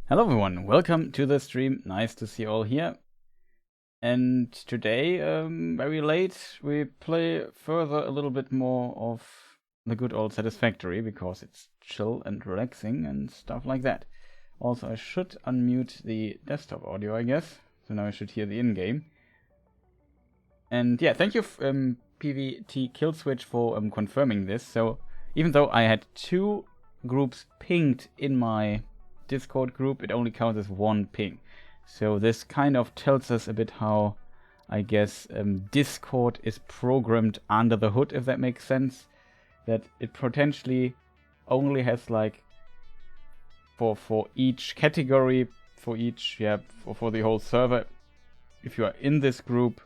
Hello everyone, welcome to the stream. Nice to see you all here. And today, very late, we play further a little bit more of the good old Satisfactory because it's chill and relaxing and stuff like that. Also, I should unmute the desktop audio, I guess. So now I should hear the in-game. And yeah, thank you, PVT Killswitch, for confirming this. So even though I had two groups pinged in my Discord group, it only counts as one ping. So this kind of tells us a bit how, I guess, Discord is programmed under the hood, if that makes sense. That it potentially only has like for each category, for the whole server. If you are in this group,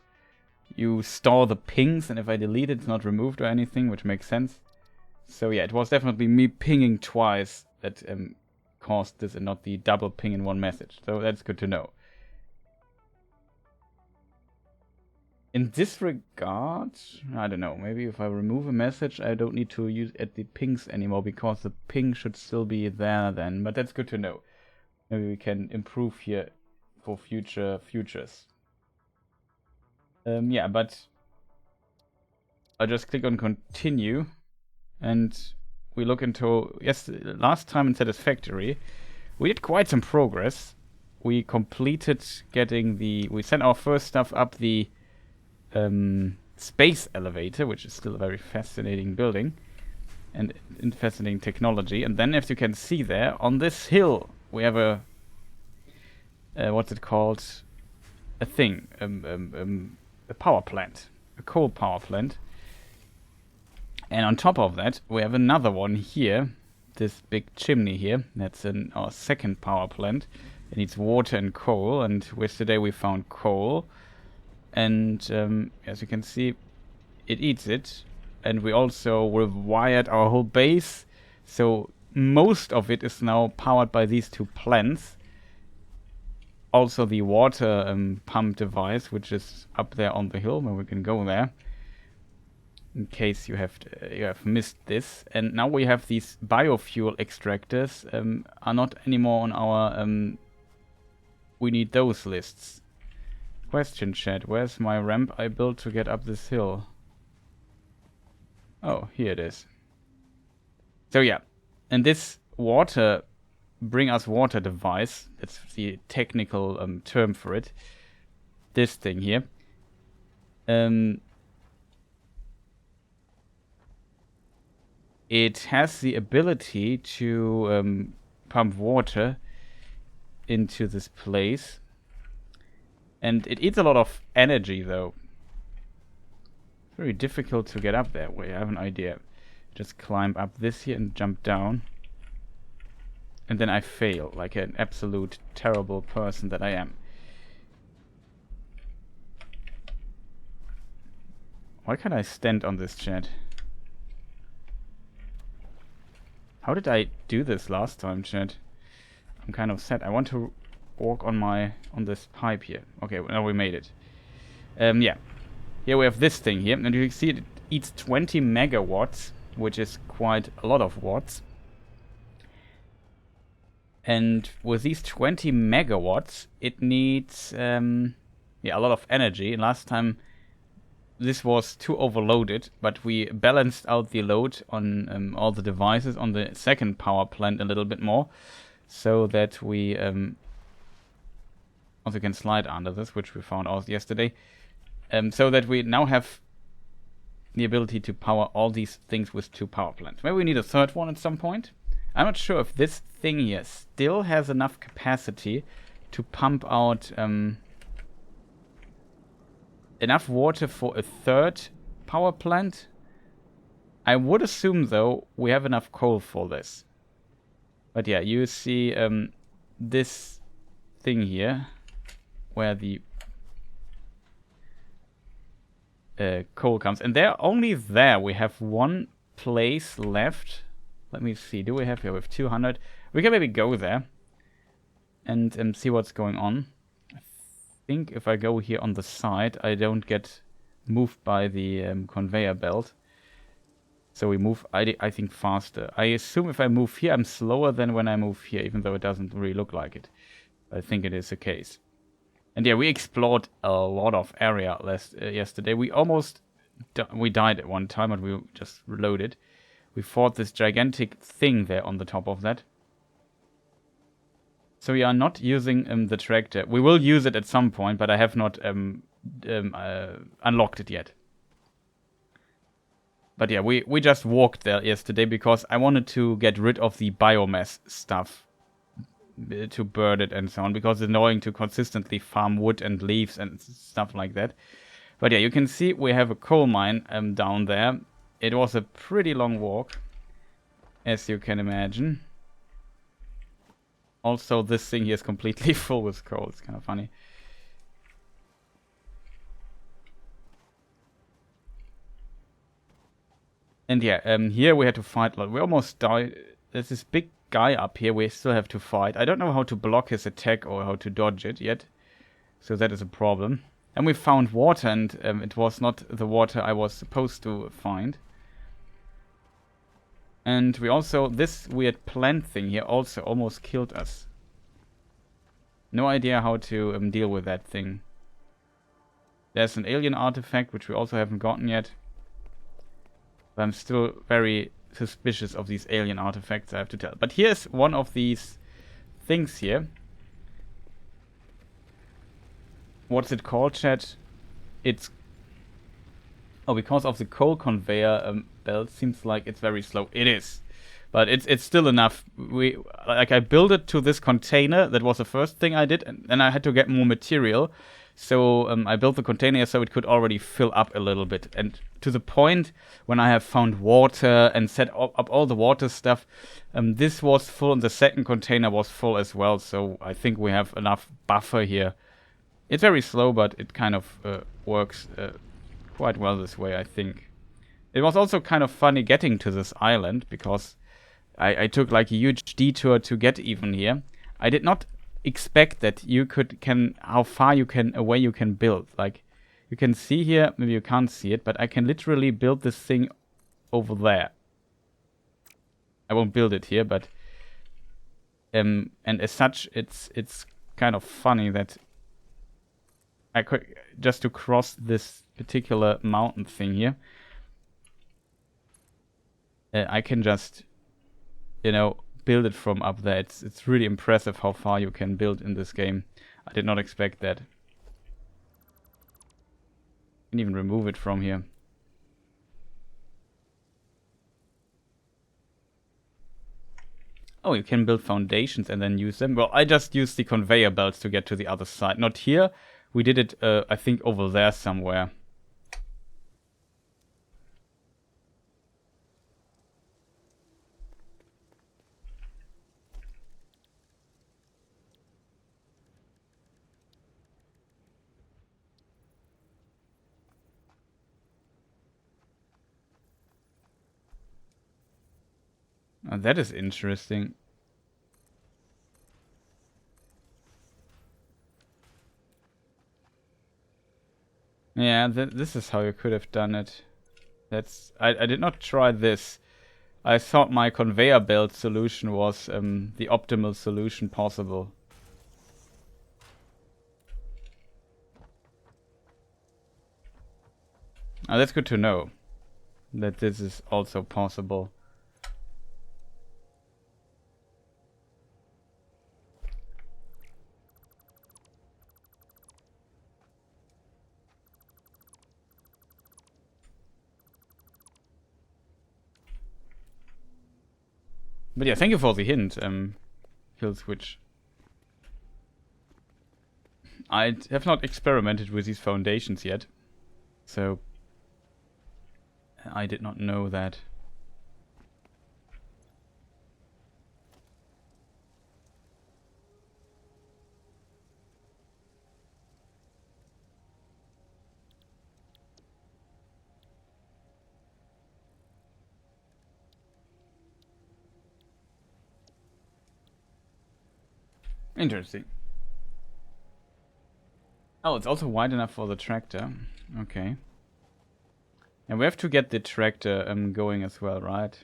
you store the pings, and if I delete it, it's not removed or anything, which makes sense. So yeah, it was definitely me pinging twice that caused this and not the double ping in one message. So that's good to know. In this regard, I don't know, maybe if I remove a message, I don't need to use at the pings anymore because the ping should still be there then, but that's good to know. Maybe we can improve here for futures. Yeah, but I'll just click on continue and we look into, last time in Satisfactory, we did quite some progress. We completed we sent our first stuff up the space elevator, which is still a very fascinating building and fascinating technology. And then, as you can see there, on this hill, we have a, what's it called? A thing, a power plant, a coal power plant. And on top of that, we have another one here, this big chimney here. That's our second power plant. It needs water and coal, and yesterday we found coal. And as you can see, it eats it. And we also rewired our whole base, so most of it is now powered by these two plants. Also the water pump device, which is up there on the hill, where we can go there. In case you have missed this. And now we have these biofuel extractors are not anymore on our we need those lists. Question chat, where's my ramp I built to get up this hill? Oh, here it is. So yeah, and this bring us water device, that's the technical term for it, this thing here, it has the ability to pump water into this place. And it eats a lot of energy, though. Very difficult to get up there. Wait, I have an idea. Just climb up this here and jump down. And then I fail, like an absolute terrible person that I am. Why can't I stand on this chat? How did I do this last time, chat? I'm kind of sad. I want to walk on this pipe here. Okay, now we made it. Yeah. Here we have this thing here, and you can see it eats 20 megawatts, which is quite a lot of watts. And with these 20 megawatts, it needs a lot of energy. And last time this was too overloaded, but we balanced out the load on all the devices on the second power plant a little bit more, so that we also can slide under this, which we found out yesterday, so that we now have the ability to power all these things with two power plants. Maybe we need a third one at some point. I'm not sure if this thing here still has enough capacity to pump out enough water for a third power plant. I would assume, though, we have enough coal for this. But yeah, you see this thing here, where the coal comes. And only there we have one place left. Let me see, do we have here with 200? We can maybe go there and see what's going on. I think if I go here on the side, I don't get moved by the conveyor belt. So we move, I think, faster. I assume if I move here, I'm slower than when I move here, even though it doesn't really look like it. I think it is the case. And yeah, we explored a lot of area yesterday. We almost we died at one time, but we just reloaded. We fought this gigantic thing there on the top of that. So we are not using the tractor. We will use it at some point, but I have not unlocked it yet. But yeah, we just walked there yesterday because I wanted to get rid of the biomass stuff. To burn it and so on, because it's annoying to consistently farm wood and leaves and stuff like that. But yeah, you can see we have a coal mine down there. It was a pretty long walk, as you can imagine. Also, this thing here is completely full with coal. It's kind of funny. And yeah, here we had to fight. We almost died. There's this big guy up here we still have to fight. I don't know how to block his attack or how to dodge it yet. So that is a problem. And we found water, and it was not the water I was supposed to find. And we also, this weird plant thing here also almost killed us. No idea how to deal with that thing. There's an alien artifact, which we also haven't gotten yet. But I'm still very suspicious of these alien artifacts, I have to tell. But here's one of these things here. What's it called, chat? It's... Oh, because of the coal conveyor belt, seems like it's very slow. It is. But it's still enough. I built it to this container. That was the first thing I did. And then I had to get more material. So I built the container so it could already fill up a little bit. And to the point when I have found water and set up all the water stuff, this was full and the second container was full as well. So I think we have enough buffer here. It's very slow, but it kind of works quite well this way, I think. It was also kind of funny getting to this island because I took like a huge detour to get even here. I did not expect that you how far away you can build. Like, you can see here, maybe you can't see it, but I can literally build this thing over there. I won't build it here, but and as such, it's kind of funny that I could just to cross this particular mountain thing here. I can just, build it from up there. It's really impressive how far you can build in this game. I did not expect that. You can even remove it from here. Oh, you can build foundations and then use them. Well, I just used the conveyor belts to get to the other side. Not here. We did it, I think, over there somewhere. Oh, that is interesting. Yeah, this is how you could have done it. I did not try this. I thought my conveyor belt solution was the optimal solution possible. Oh, that's good to know. That this is also possible. But yeah, thank you for the hint, Kill Switch. I have not experimented with these foundations yet, so I did not know that. Interesting. Oh, it's also wide enough for the tractor. Okay. And we have to get the tractor going as well, right?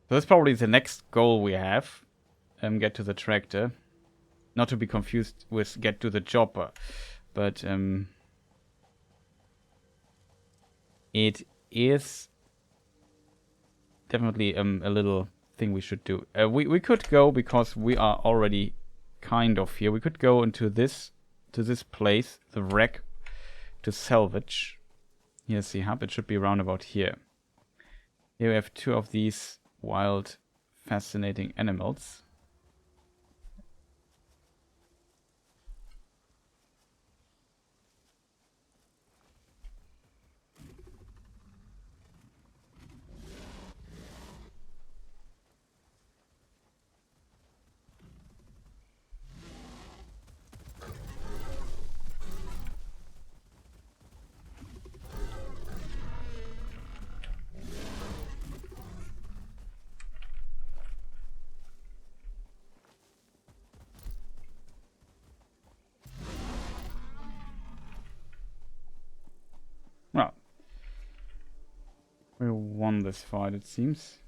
So that's probably the next goal we have. Get to the tractor. Not to be confused with get to the chopper. But it is definitely a little thing we should do. We could go, because we are already kind of here. We could go into this place, the wreck, to salvage. Here's the hub. It should be around about here. Here we have 2 of these wild, fascinating animals. Well, we won this fight, it seems.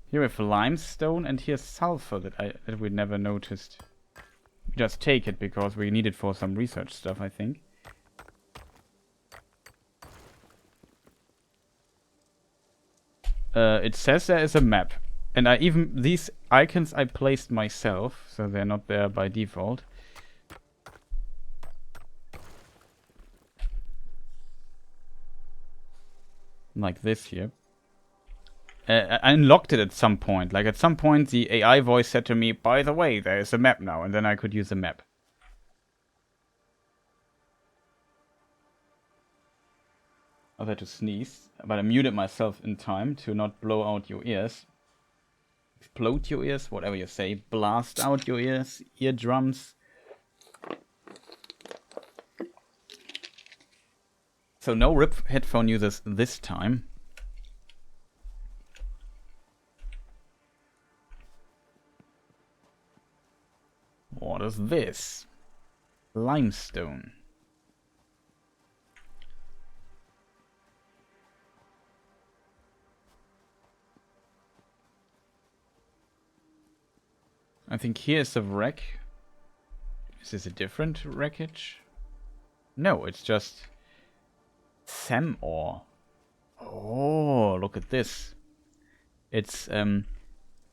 Here we have limestone, and here's sulfur that we never noticed. Just take it because we need it for some research stuff, I think. It says there is a map, and these icons I placed myself, so they're not there by default. Like this here. I unlocked it at some point. Like at some point the AI voice said to me, by the way, there is a map now, and then I could use the map. I had to sneeze, but I muted myself in time to not blow out your ears. Explode your ears, whatever you say. Blast out your ears, eardrums. So no RIP headphone users this time. What is this? Limestone. I think here's the wreck. Is this a different wreckage? No, it's just SAM ore. Oh, look at this. It's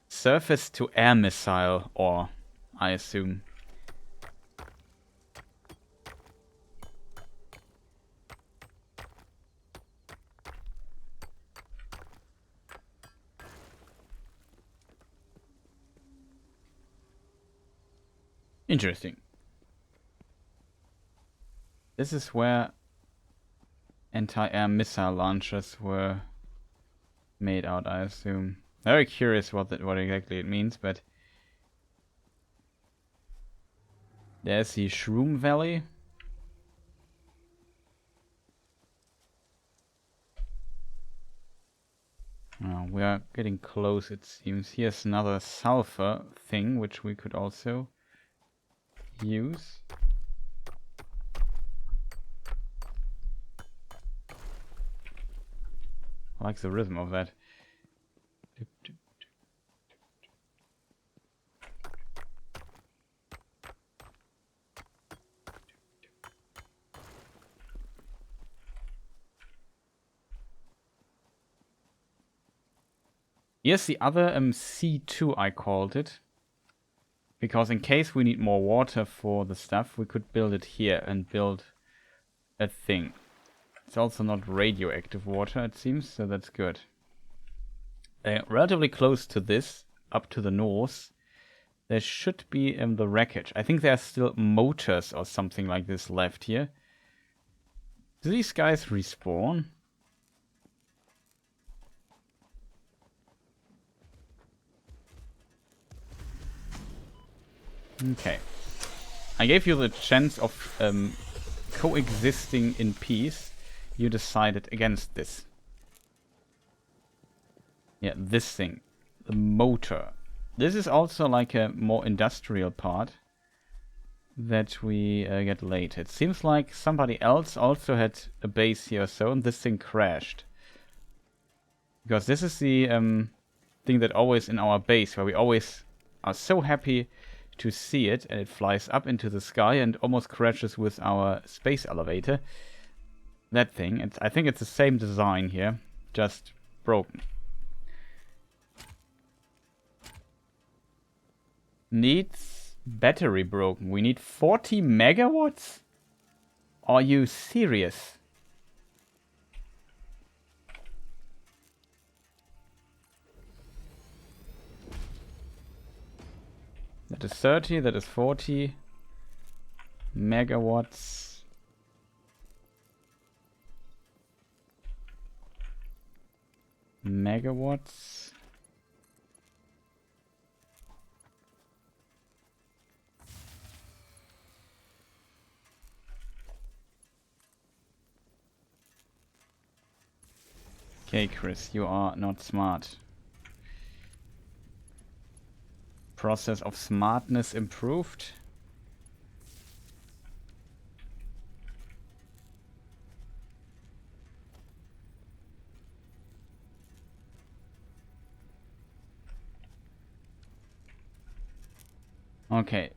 surface to air missile ore, I assume. Interesting. This is where anti-air missile launchers were made out, I assume. Very curious what exactly it means, but there's the Shroom Valley. Oh, we are getting close, it seems. Here's another sulfur thing, which we could also use. I like the rhythm of that. Here's the other C2 I called it. Because in case we need more water for the stuff, we could build it here and build a thing. It's also not radioactive water, it seems, so that's good. Relatively close to this, up to the north, there should be the wreckage. I think there are still motors or something like this left here. Do these guys respawn? Okay. I gave you the chance of coexisting in peace. You decided against this. Yeah, this thing. The motor. This is also like a more industrial part. that we get late. It seems like somebody else also had a base here or so, and this thing crashed. Because this is the thing that always in our base, where we always are so happy to see it, and it flies up into the sky and almost crashes with our space elevator. That thing, I think it's the same design here, just broken. Needs battery broken. We need 40 megawatts? Are you serious? That is 30, that is 40 megawatts. Megawatts. Okay, Chris, you are not smart. Process of smartness improved. Okay.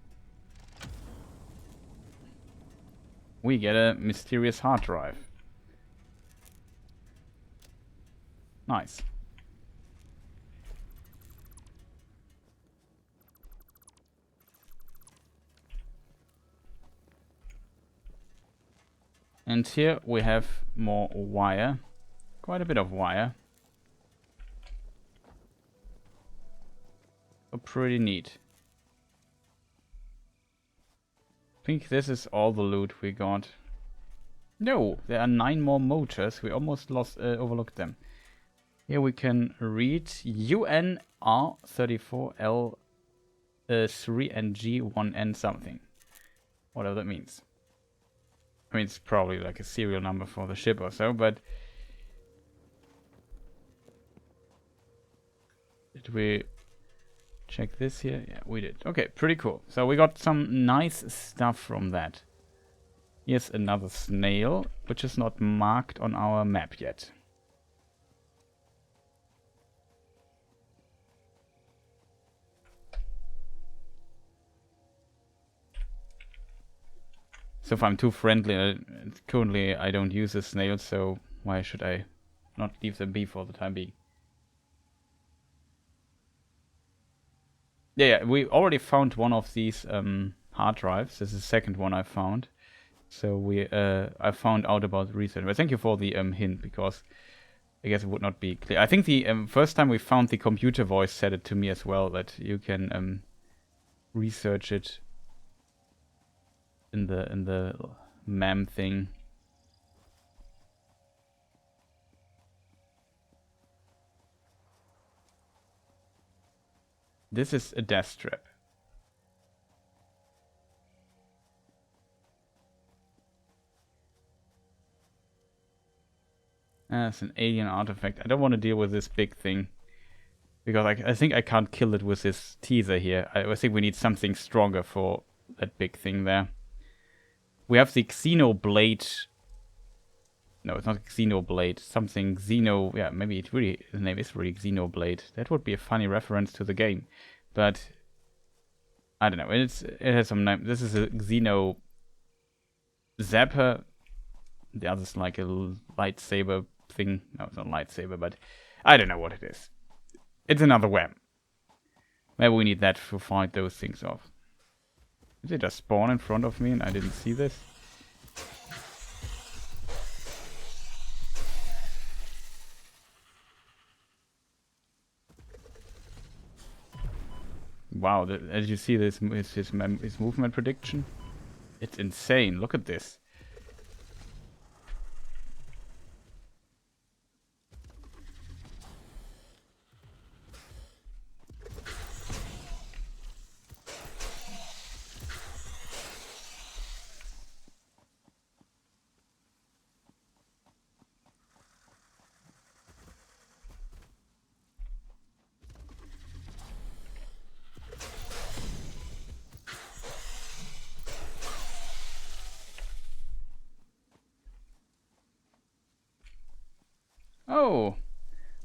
We get a mysterious hard drive. Nice. And here we have more wire. Quite a bit of wire. So pretty neat. I think this is all the loot we got. No, there are 9 more motors. We almost overlooked them. Here we can read UNR34L3NG1N something. Whatever that means. I mean, it's probably like a serial number for the ship or so, but... Did we check this here? Yeah, we did. Okay, pretty cool. So we got some nice stuff from that. Here's another snail, which is not marked on our map yet. So if I'm too friendly, currently I don't use a snail, so why should I not leave them be for the time being? Yeah, we already found one of these hard drives. This is the second one I found. So I found out about the research. But thank you for the hint, because I guess it would not be clear. I think the first time we found the computer voice said it to me as well, that you can research it in the mem thing. This is a death trap. It's an alien artifact. I don't want to deal with this big thing, because I think I can't kill it with this teaser here. I think we need something stronger for that big thing there. We have the Xenoblade. No, it's not Xenoblade. Something Xeno. Yeah, maybe the name is really Xenoblade. That would be a funny reference to the game, but I don't know. It has some name. This is a Xeno Zapper. The other's like a lightsaber thing. No, it's not a lightsaber, but I don't know what it is. It's another wham. Maybe we need that to fight those things off. Did they just spawn in front of me and I didn't see this? Wow, as you see, this is his movement prediction. It's insane. Look at this.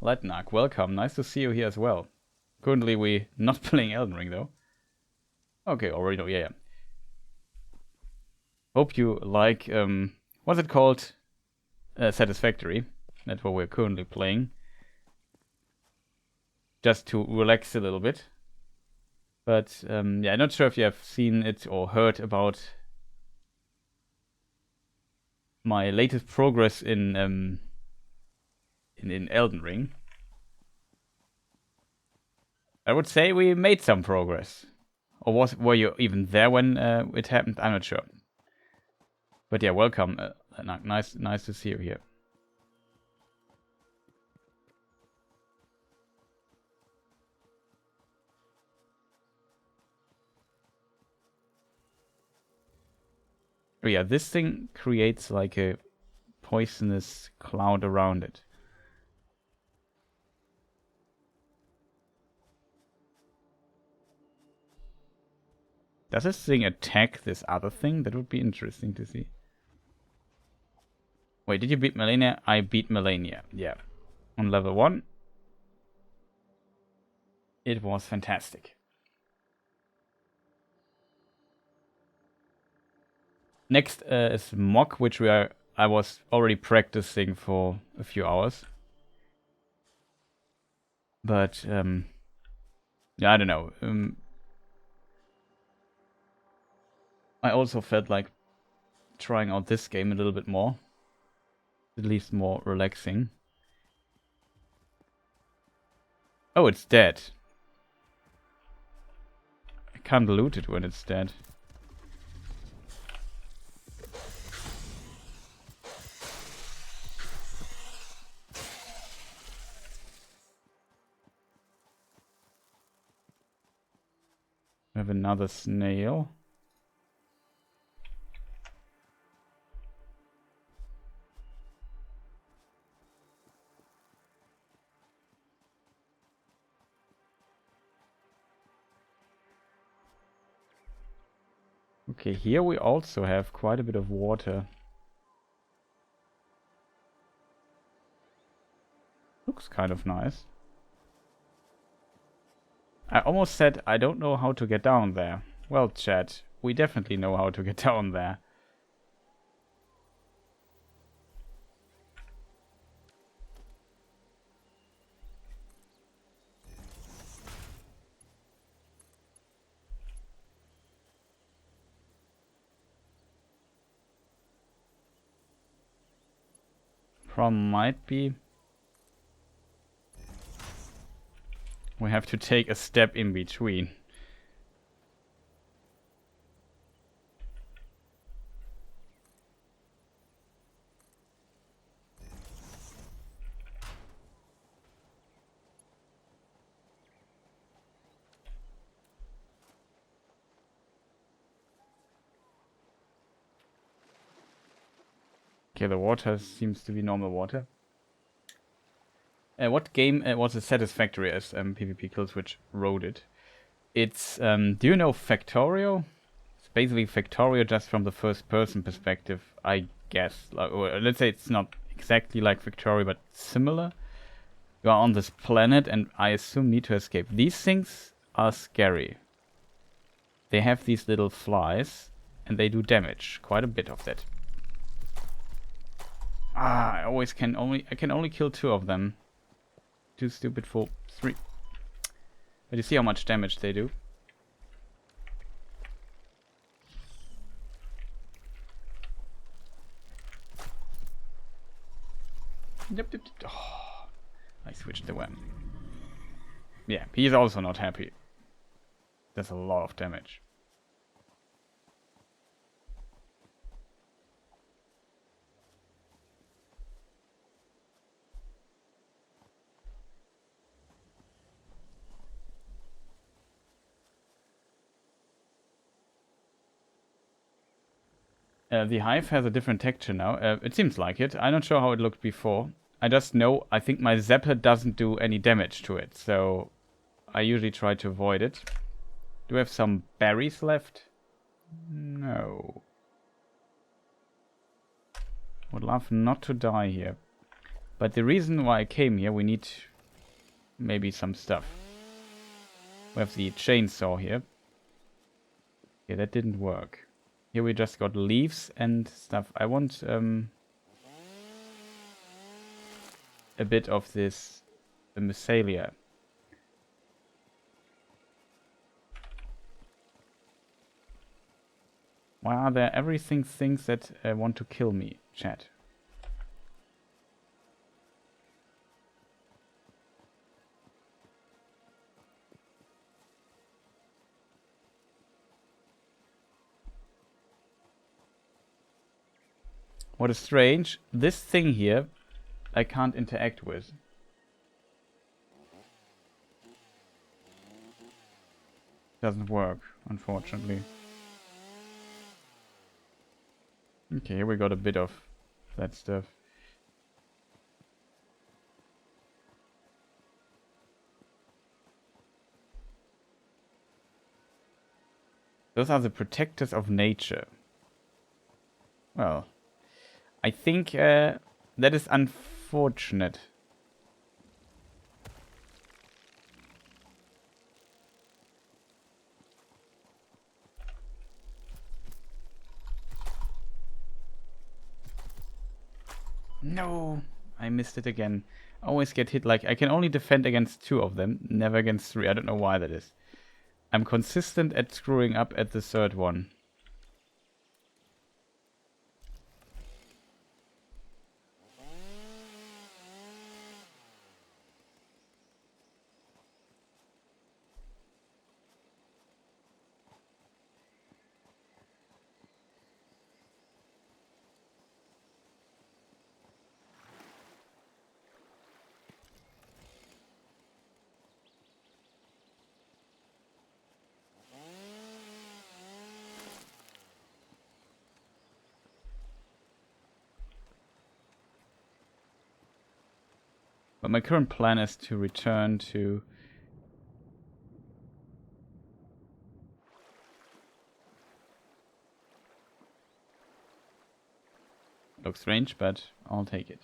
Letnak, welcome. Nice to see you here as well. Currently, we're not playing Elden Ring, though. Okay, already know. Yeah. Hope you like, what's it called? Satisfactory. That's what we're currently playing. Just to relax a little bit. But, yeah, I'm not sure if you have seen it or heard about my latest progress in Elden Ring. I would say we made some progress. Or were you even there when it happened? I'm not sure. But yeah, welcome. Nice to see you here. Oh yeah, this thing creates like a poisonous cloud around it. Does this thing attack this other thing? That would be interesting to see. Wait, did you beat Melania? I beat Melania, yeah. On level 1. It was fantastic. Next is Mock, which I was already practicing for a few hours. But, yeah, I don't know. I also felt like trying out this game a little bit more. At least more relaxing. Oh, it's dead. I can't loot it when it's dead. We have another snail. Okay, here we also have quite a bit of water. Looks kind of nice. I almost said I don't know how to get down there. Well, chat, we definitely know how to get down there. Problem might be we have to take a step in between. Okay, the water seems to be normal water. What game was it Satisfactory as PvP Killswitch wrote it? It's, do you know Factorio? It's basically Factorio just from the first person perspective, I guess. Or let's say it's not exactly like Factorio, but similar. You are on this planet and I assume need to escape. These things are scary. They have these little flies and they do damage. Quite a bit of that. I can only kill 2 of them. Too stupid for 3. But you see how much damage they do. Yep. Oh, I switched the weapon. Yeah, he's also not happy. That's a lot of damage. The hive has a different texture now. It seems like it. I'm not sure how it looked before. I just know I think my zapper doesn't do any damage to it, so I usually try to avoid it. Do we have some berries left? No. Would love not to die here. But the reason why I came here, we need maybe some stuff. We have the chainsaw here. Yeah, that didn't work. Here we just got leaves and stuff. I want a bit of this mycelia. Why are there everything things that want to kill me, chat? What is strange, this thing here I can't interact with. Doesn't work, unfortunately. Okay, here we got a bit of that stuff. Those are the protectors of nature. Well, I think that is unfortunate. No, I missed it again. I always get hit. Like, I can only defend against 2 of them, never against 3. I don't know why that is. I'm consistent at screwing up at the 3rd one. But my current plan is to return to... Looks strange, but I'll take it.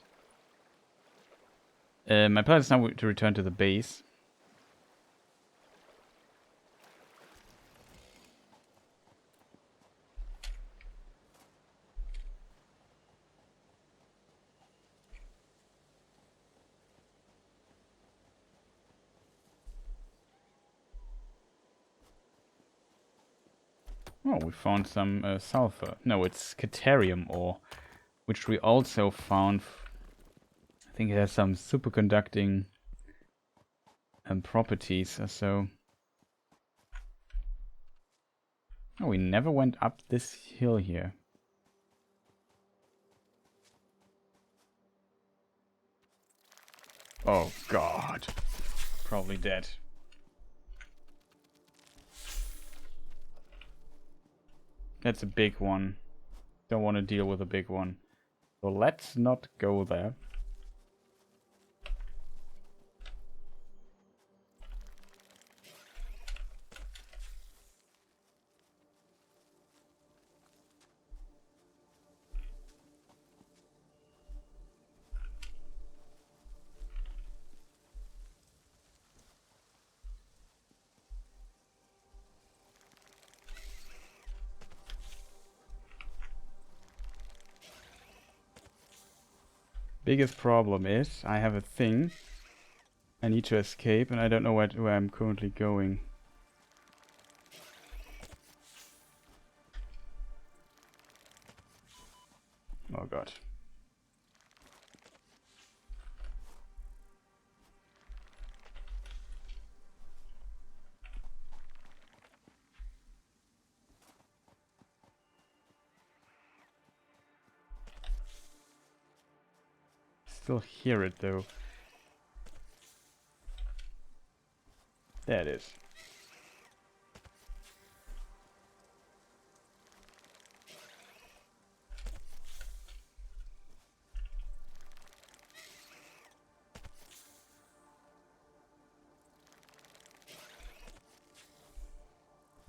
My plan is now to return to the base. Oh, we found some sulfur. No, it's Caterium ore, which we also found. I think it has some superconducting properties or so. Oh, we never went up this hill here. Oh god. Probably dead. That's a big one. Don't want to deal with a big one. So let's not go there. Biggest problem is I have a thing. I need to escape and I don't know where I'm currently going. Oh god. Still hear it though. There it is.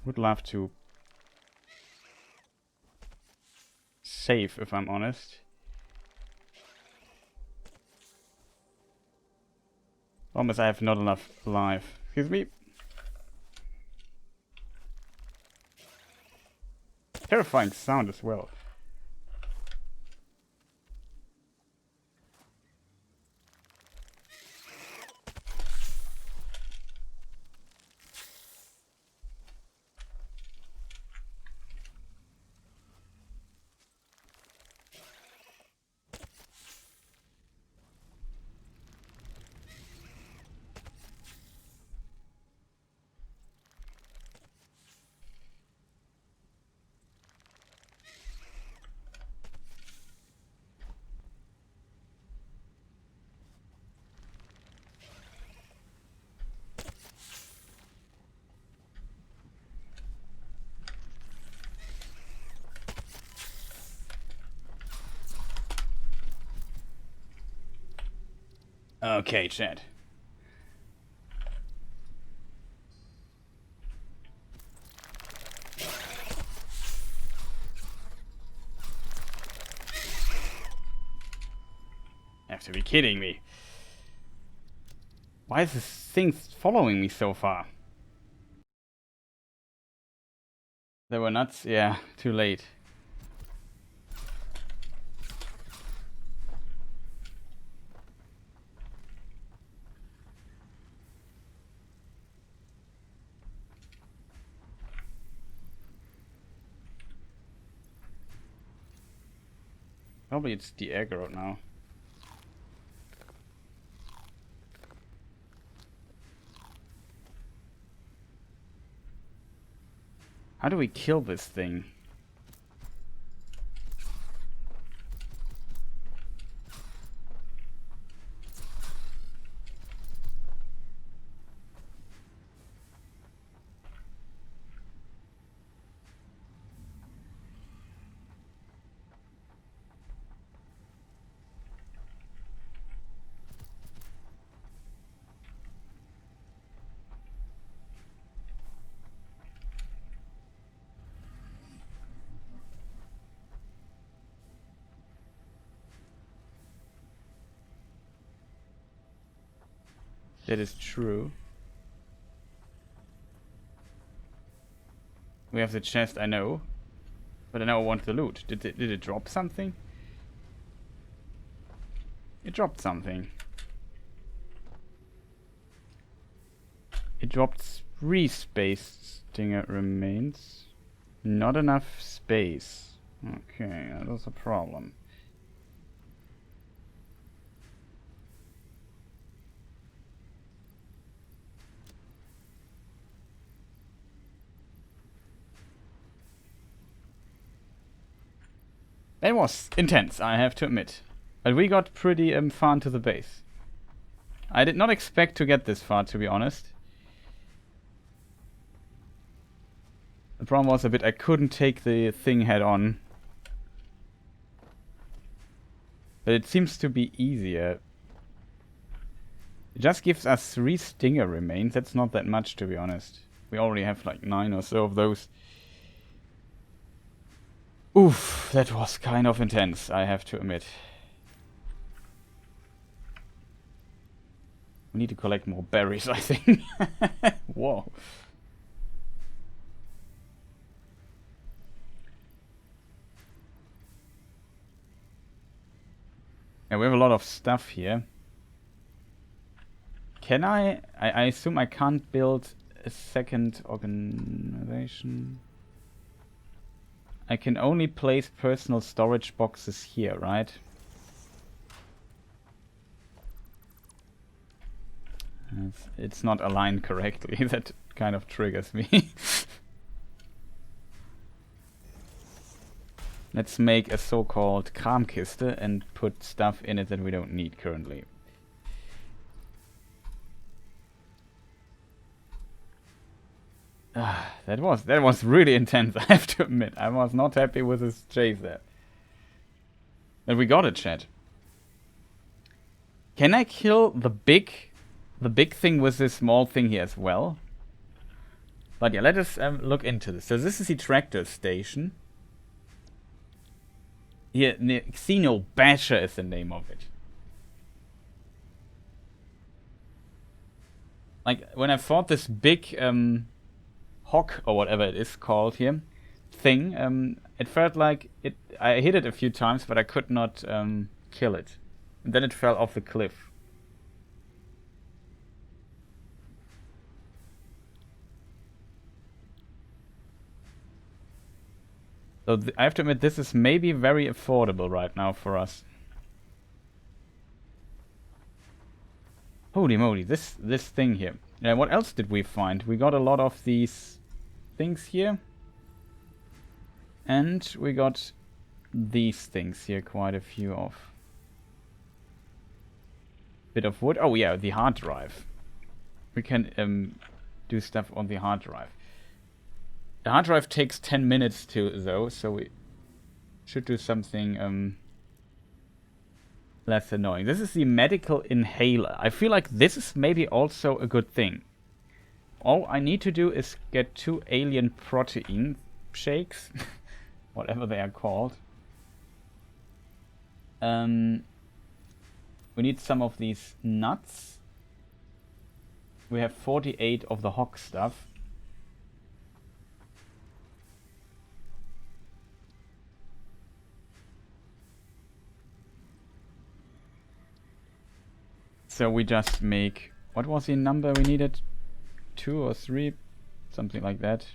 Would love to save if I'm honest. Almost I have not enough life. Excuse me. Terrifying sound as well. Okay, chat. Have to be kidding me. Why is this thing following me so far? They were nuts? Yeah, too late. Probably it's the aggro now. How do we kill this thing? That is true. We have the chest, I know. But I now want the loot. Did it drop something? It dropped something. It dropped 3 space stinger remains. Not enough space. Okay, that was a problem. That was intense, I have to admit. But we got pretty far into the base. I did not expect to get this far, to be honest. The problem was a bit I couldn't take the thing head on. But it seems to be easier. It just gives us 3 stinger remains. That's not that much, to be honest. We already have like 9 or so of those. Oof, that was kind of intense, I have to admit. We need to collect more berries, I think. Whoa. Yeah, we have a lot of stuff here. Can I assume I can't build a second organization. I can only place personal storage boxes here, right? It's not aligned correctly. That kind of triggers me. Let's make a so-called Kramkiste and put stuff in it that we don't need currently. That was really intense, I have to admit. I was not happy with this chase there. But we got it, chat. Can I kill the big thing with this small thing here as well? But yeah, let us look into this. So this is the tractor station. Here, Xeno-Basher is the name of it. Like, when I fought this big hawk, or whatever it is called here, thing, it felt like I hit it a few times, but I could not kill it. And then it fell off the cliff. So I have to admit, this is maybe very affordable right now for us. Holy moly, this thing here. What else did we find? We got a lot of these things here. And we got these things here, quite a few of. Bit of wood. Oh yeah, the hard drive. We can do stuff on the hard drive. The hard drive takes 10 minutes though, so we should do something less annoying. This is the medical inhaler. I feel like this is maybe also a good thing. All I need to do is get 2 alien protein shakes, whatever they are called. We need some of these nuts. We have 48 of the hog stuff. So we just make... What was the number we needed? 2 or 3? Something like that.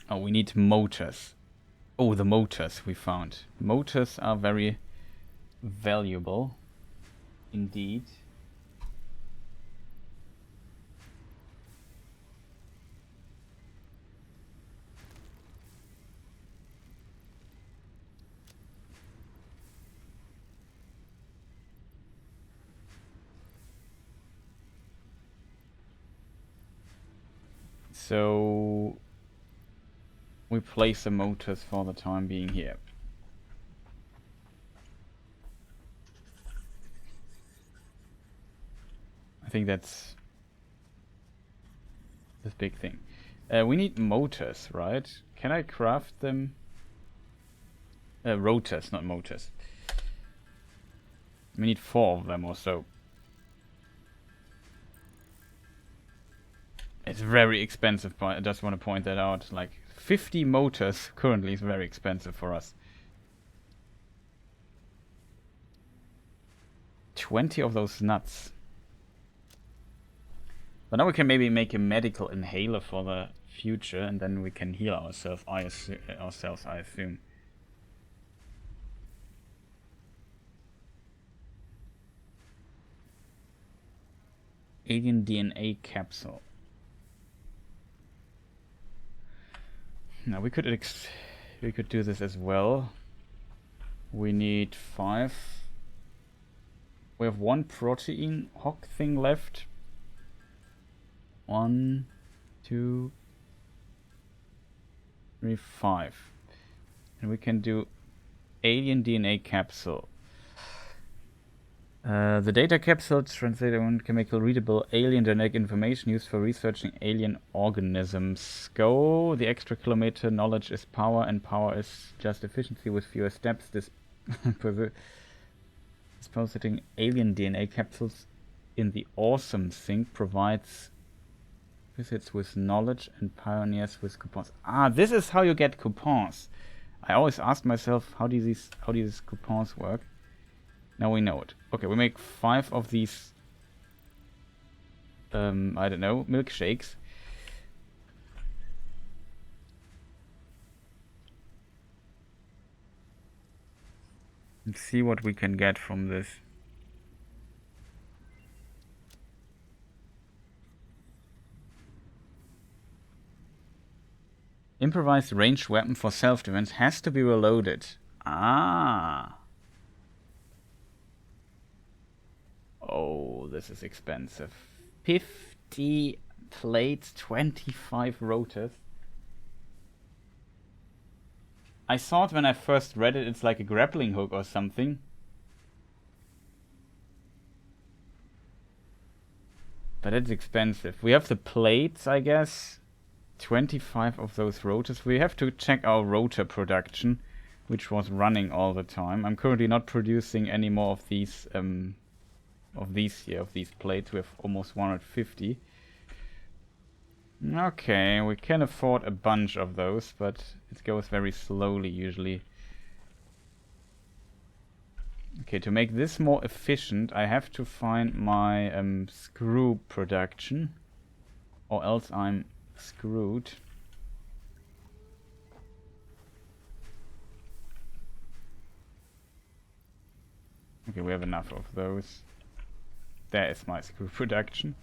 Oh, we need motors. Oh, the motors we found. Motors are very valuable indeed. So we place the motors for the time being here. I think that's the big thing. We need motors, right? Can I craft them? Rotors, not motors. We need 4 of them or so. It's very expensive, I just want to point that out. Like 50 motors currently is very expensive for us. 20 of those nuts. But now we can maybe make a medical inhaler for the future, and then we can heal ourselves, I assume. Alien DNA capsule. Now we could do this as well. We need 5. We have 1 protein hog thing left. 1, 2, 3, 5. And we can do alien DNA capsule. The data capsule translated on chemical readable alien genetic information used for researching alien organisms. Go the extra kilometer. Knowledge is power, and power is just efficiency with fewer steps. Dispositing alien DNA capsules in the awesome sink provides visits with knowledge and pioneers with coupons. Ah, this is how you get coupons. I always asked myself, how do these coupons work? Now we know it. Okay, we make 5 of these, I don't know, milkshakes. Let's see what we can get from this. Improvised ranged weapon for self-defense has to be reloaded. Ah. Oh, this is expensive. 50 plates, 25 rotors. I thought when I first read it, it's like a grappling hook or something. But it's expensive. We have the plates, I guess. 25 of those rotors. We have to check our rotor production, which was running all the time. I'm currently not producing any more of these plates. We have almost 150. Okay, we can afford a bunch of those, but it goes very slowly usually. Okay, to make this more efficient, I have to find my screw production, or else I'm screwed. Okay, we have enough of those. There is my screw production.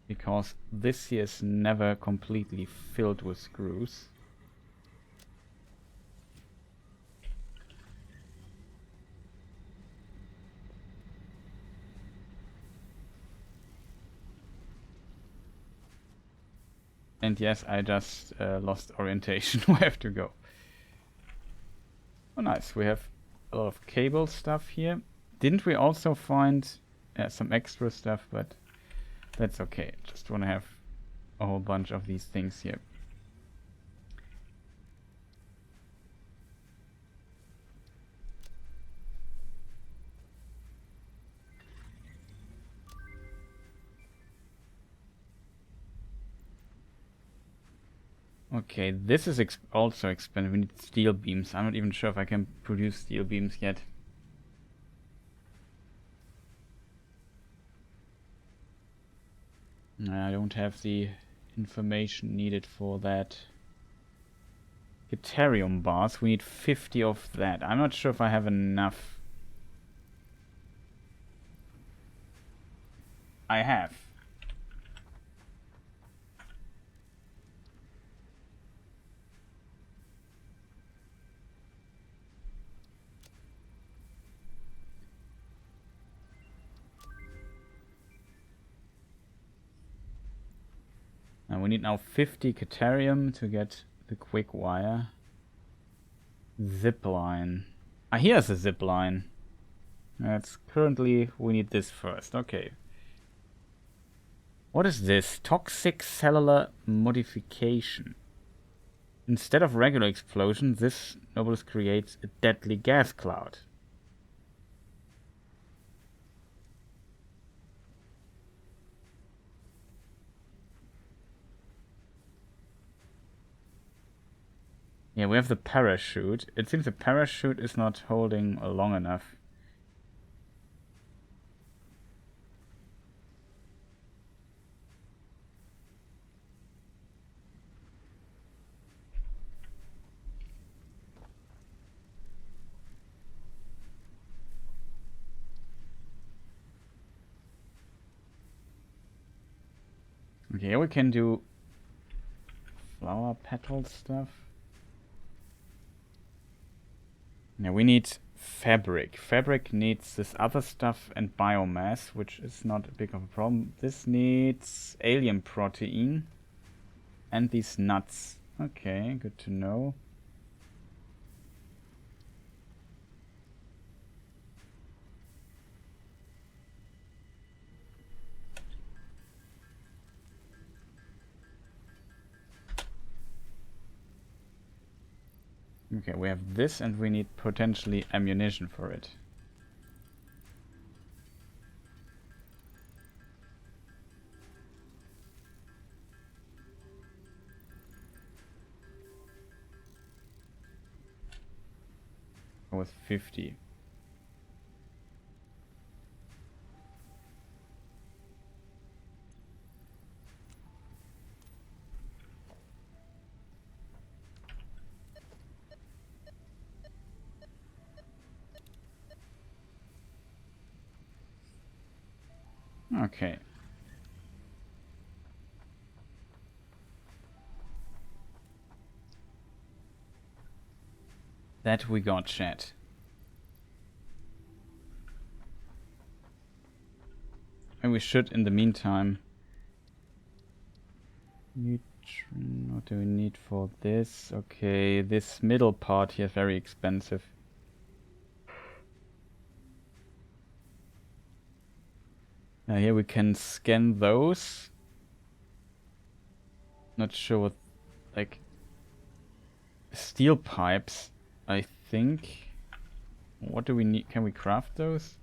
Because this here is never completely filled with screws. And yes, I just lost orientation. Where I have to go. Oh nice, we have a lot of cable stuff here. Didn't we also find some extra stuff, but that's okay. Just want to have a whole bunch of these things here. Okay, this is also expensive. We need steel beams. I'm not even sure if I can produce steel beams yet. I don't have the information needed for that. Deuterium bars. We need 50 of that. I'm not sure if I have enough. I have. And we need now 50 Deuterium to get the quick wire. Zip line. Ah, here's a zip line. That's currently, we need this first. Okay. What is this? Toxic cellular modification. Instead of regular explosion, this novelist creates a deadly gas cloud. Yeah, we have the parachute. It seems the parachute is not holding long enough. Okay, here we can do flower petal stuff. Now we need fabric. Fabric needs this other stuff and biomass, which is not a big of a problem. This needs alien protein and these nuts. Okay, good to know. Okay, we have this and we need potentially ammunition for it. With 50. Okay. That we got, chat. And we should, in the meantime, need What do we need for this? Okay, this middle part here is very expensive. Now here we can scan those. Not sure what, like, steel pipes, I think. What do we need? Can we craft those?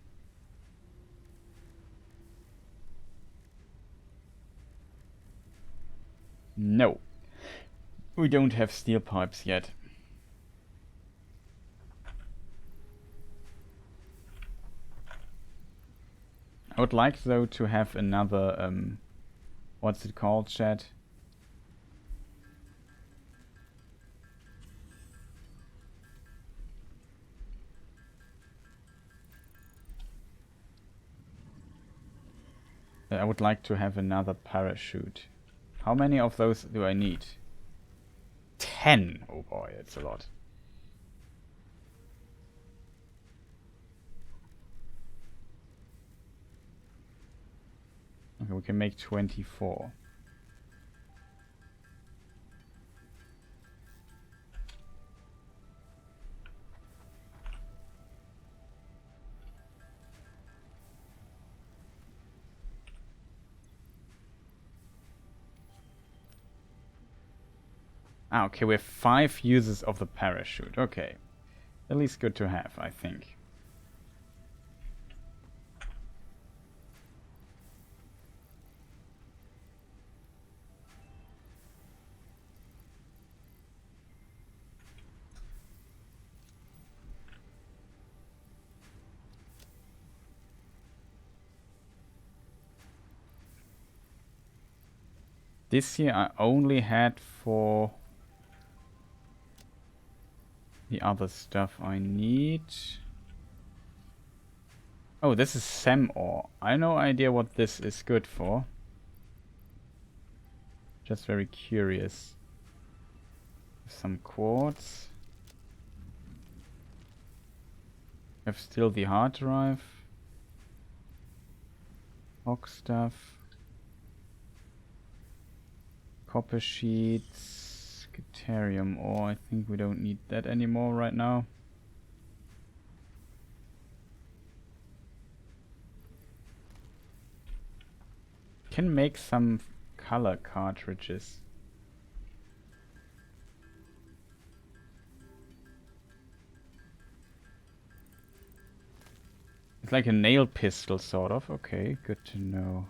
No. We don't have steel pipes yet. I would like though to have another what's it called, chat? I would like to have another parachute. How many of those do I need? 10! Oh boy, that's a lot. Okay, we can make 24. Ah, okay, we have 5 uses of the parachute. Okay. At least good to have, I think. This year I only had for the other stuff I need. Oh, this is SEM ore. I have no idea what this is good for. Just very curious. Some quartz. Have still the hard drive. Hog stuff. Copper sheets. Caterium ore. I think we don't need that anymore right now. Can make some color cartridges. It's like a nail pistol, sort of. Okay, good to know.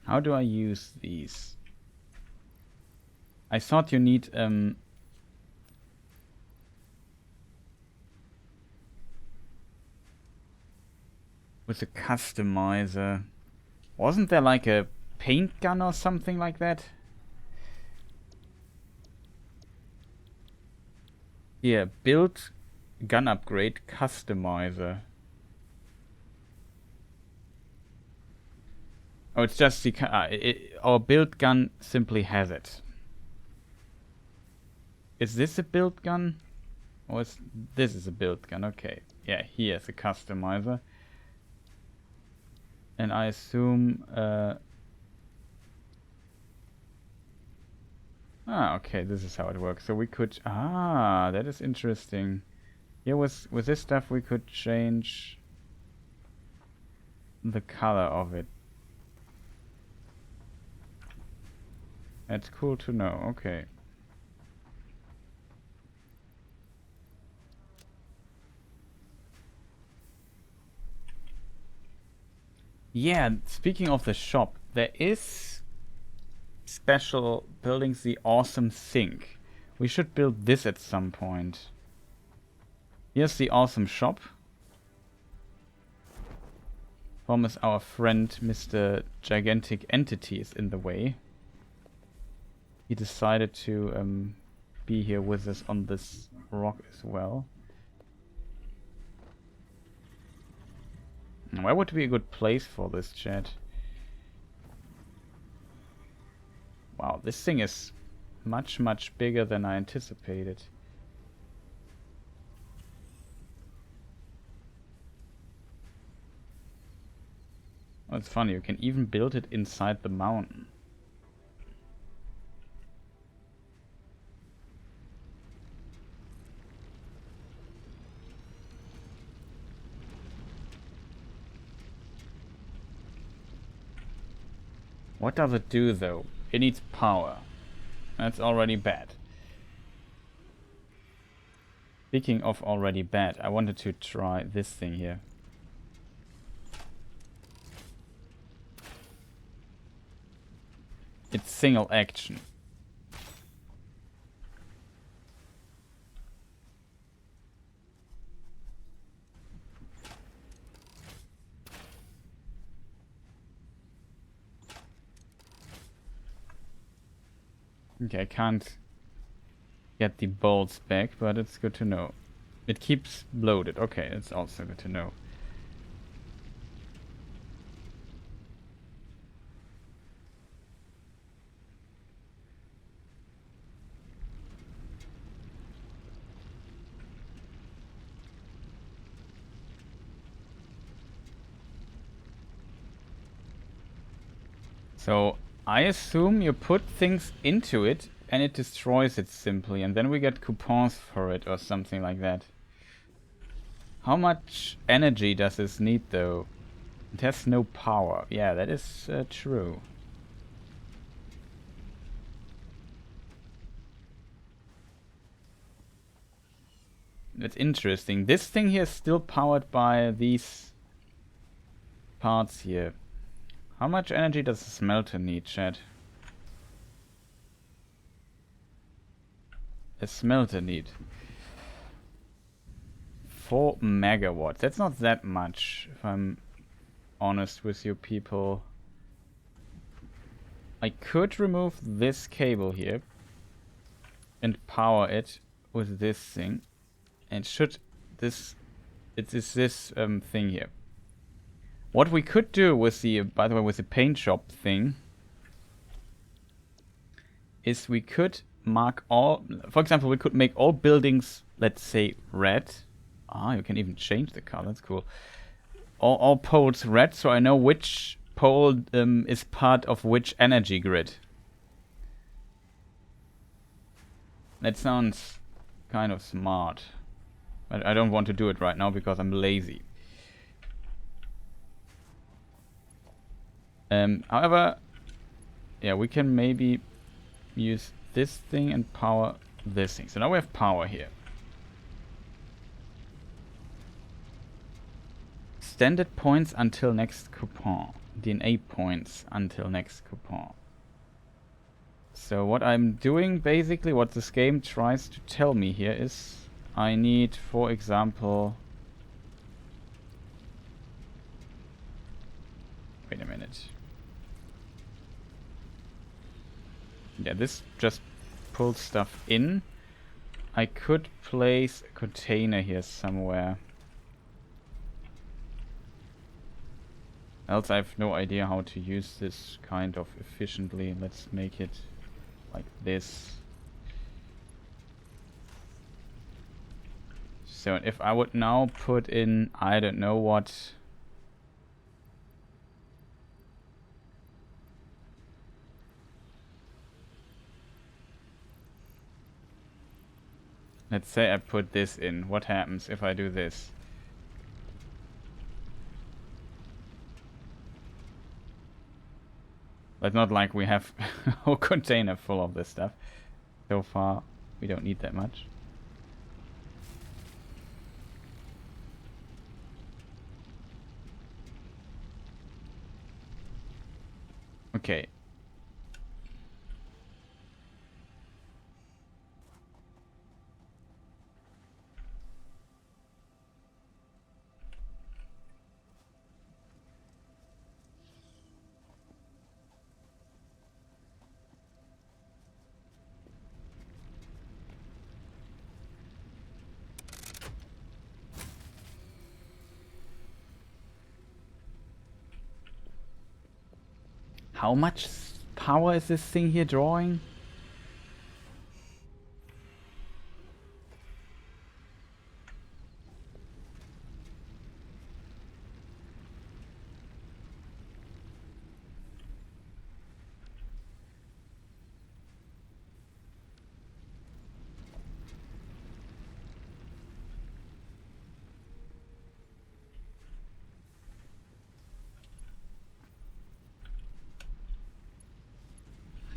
How do I use these? I thought you need with a customizer. Wasn't there like a paint gun or something like that? Yeah, build gun upgrade customizer. Oh, it's just the our build gun simply has it. Is this a build gun? Or is this is a build gun? Okay. Yeah, here's a customizer. And I assume okay, this is how it works. So we could that is interesting. Here with this stuff we could change the color of it. That's cool to know. Okay. Yeah, speaking of the shop, there is special buildings, the awesome sink. We should build this at some point. Here's the awesome shop. Promise our friend Mr. Gigantic Entity is in the way. He decided to be here with us on this rock as well. Where would be a good place for this, chat? Wow, this thing is much, much bigger than I anticipated. Oh, it's funny, you can even build it inside the mountain. What does it do though? It needs power. That's already bad. Speaking of already bad, I wanted to try this thing here. It's single action. Okay, I can't get the bolts back, but it's good to know. It keeps loaded. Okay, it's also good to know. So I assume you put things into it and it destroys it simply, and then we get coupons for it or something like that. How much energy does this need though? It has no power. Yeah, that is true. That's interesting. This thing here is still powered by these parts here. How much energy does the smelter need, chat? A smelter need 4 megawatts. That's not that much, if I'm honest with you people. I could remove this cable here and power it with this thing, and should this this thing here. What we could do with the, by the way, with the paint shop thing, is we could mark all, for example, we could make all buildings, let's say, red. Ah, you can even change the color, that's cool. All poles red, so I know which pole is part of which energy grid. That sounds kind of smart. But I don't want to do it right now because I'm lazy. However, yeah, we can maybe use this thing and power this thing. So now we have power here. Standard points until next coupon. DNA points until next coupon. So what I'm doing, basically, what this game tries to tell me here is I need, for example... Wait a minute. Yeah, this just pulls stuff in. I could place a container here somewhere. Else I have no idea how to use this kind of efficiently. Let's make it like this. So if I would now put in, I don't know what... Let's say I put this in. What happens if I do this? But not like we have a whole container full of this stuff. So far, we don't need that much. Okay. How much power is this thing here drawing?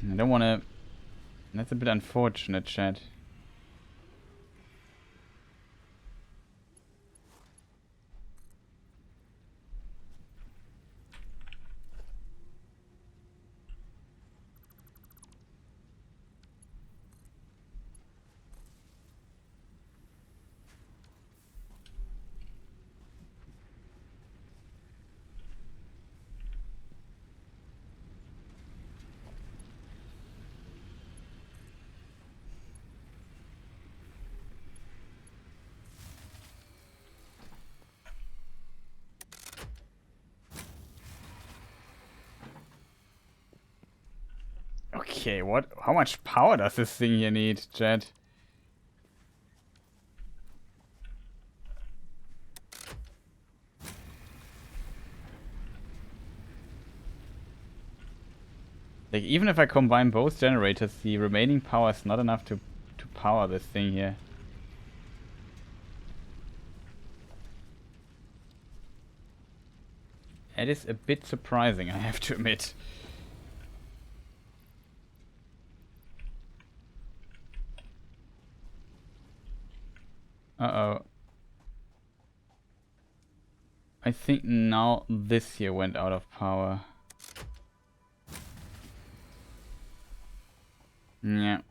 I don't want to... That's a bit unfortunate, chat. Okay, what? How much power does this thing here need, chat? Like, even if I combine both generators, the remaining power is not enough to power this thing here. It is a bit surprising, I have to admit. Uh-oh. I think now this here went out of power. Yeah.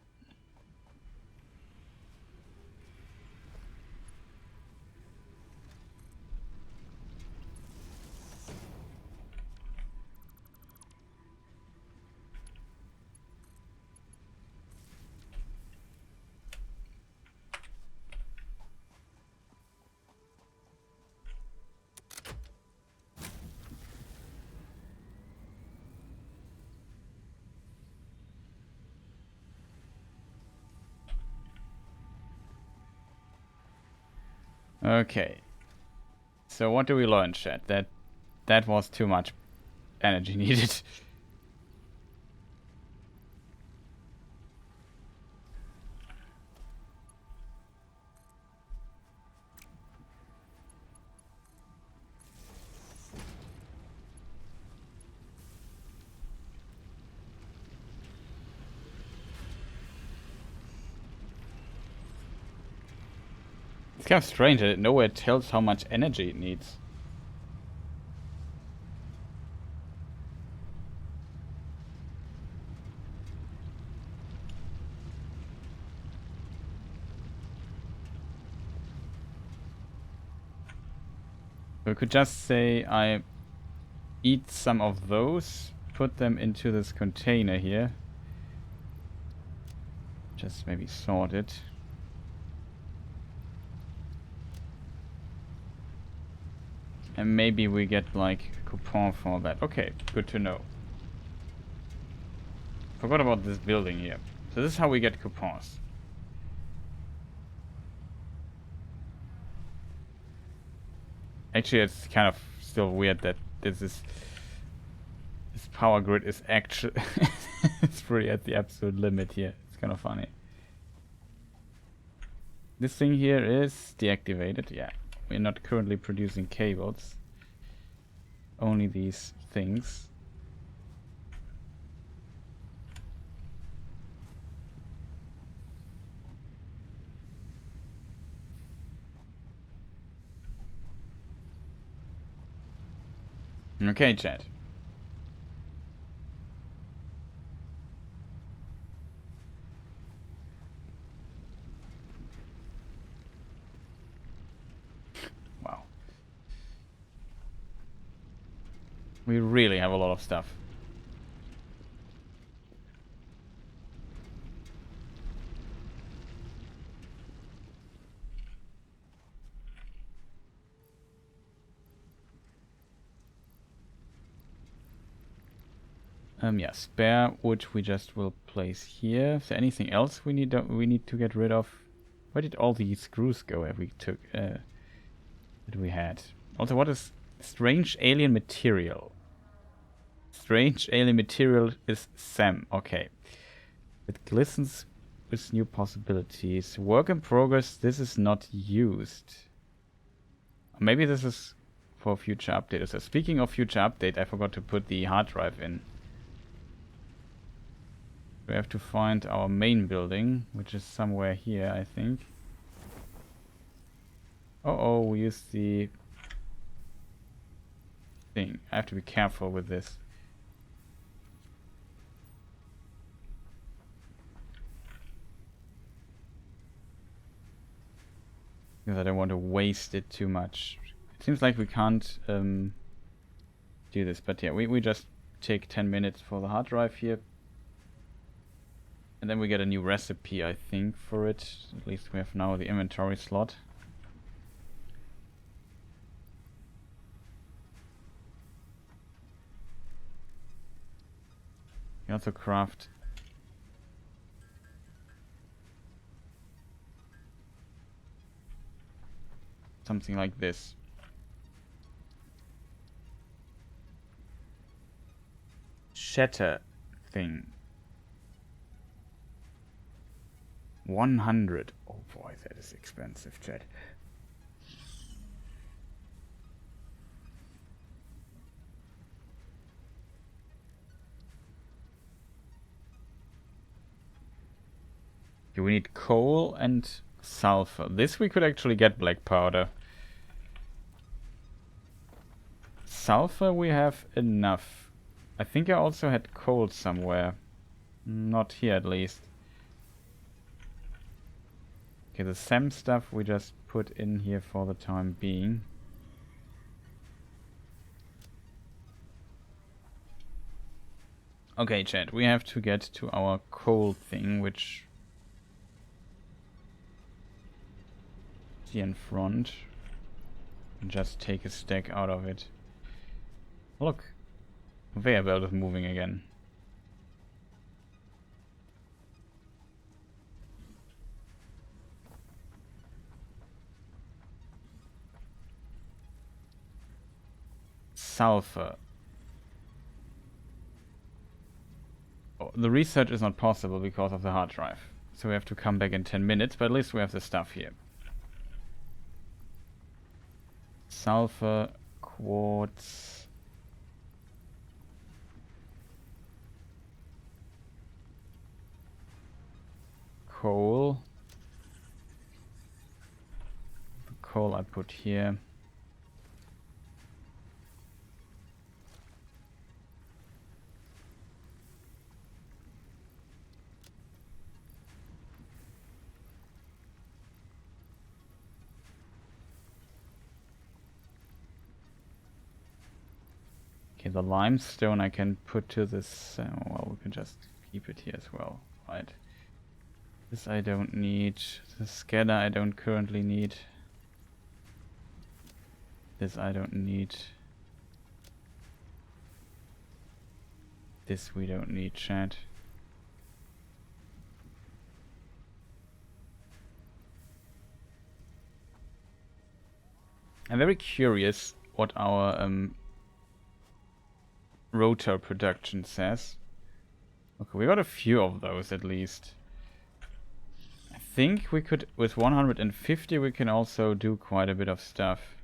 Okay. So what do we learn, chat? That was too much energy needed. It's kind of strange that it nowhere tells how much energy it needs. We could just say I eat some of those, put them into this container here. Just maybe sort it. And maybe we get like a coupon for that. Okay, good to know. Forgot about this building here. So this is how we get coupons. Actually, it's kind of still weird that this power grid is actually it's pretty at the absolute limit here. It's kind of funny. This thing here is deactivated. Yeah, we're not currently producing cables. Only these things. Okay, chat. Wow. We really have a lot of stuff. Yeah, spare wood we just will place here. Is there anything else we need to get rid of? Where did all these screws go that we took that we had? Also, what is strange alien material? Strange alien material is SAM. Okay. It glistens with new possibilities. Work in progress, this is not used. Maybe this is for future update. So speaking of future update, I forgot to put the hard drive in. We have to find our main building, which is somewhere here, I think. Oh, we used the thing. I have to be careful with this. Because I don't want to waste it too much. It seems like we can't do this, but yeah, we just take 10 minutes for the hard drive here. And then we get a new recipe, I think, for it. At least we have now the inventory slot. You also craft something like this. Shatter thing. 100. Oh boy, that is expensive, chat. Okay, we need coal and sulfur. This we could actually get black powder. Sulfur we have enough. I think I also had coal somewhere. Not here at least. Okay, the SAM stuff we just put in here for the time being. Okay, chat, we have to get to our coal thing, which is here in front. And just take a stack out of it. Look, conveyor belt is moving again. Sulfur. Oh, the research is not possible because of the hard drive. So we have to come back in 10 minutes, but at least we have the stuff here. Sulfur, quartz. Coal. The coal I put here. Okay, the limestone I can put to this. Well, we can just keep it here as well, right? This I don't need. The scanner I don't currently need. This I don't need. This we don't need, chat. I'm very curious what our rotor production says. Okay, we got a few of those at least. I think we could, with 150 we can also do quite a bit of stuff.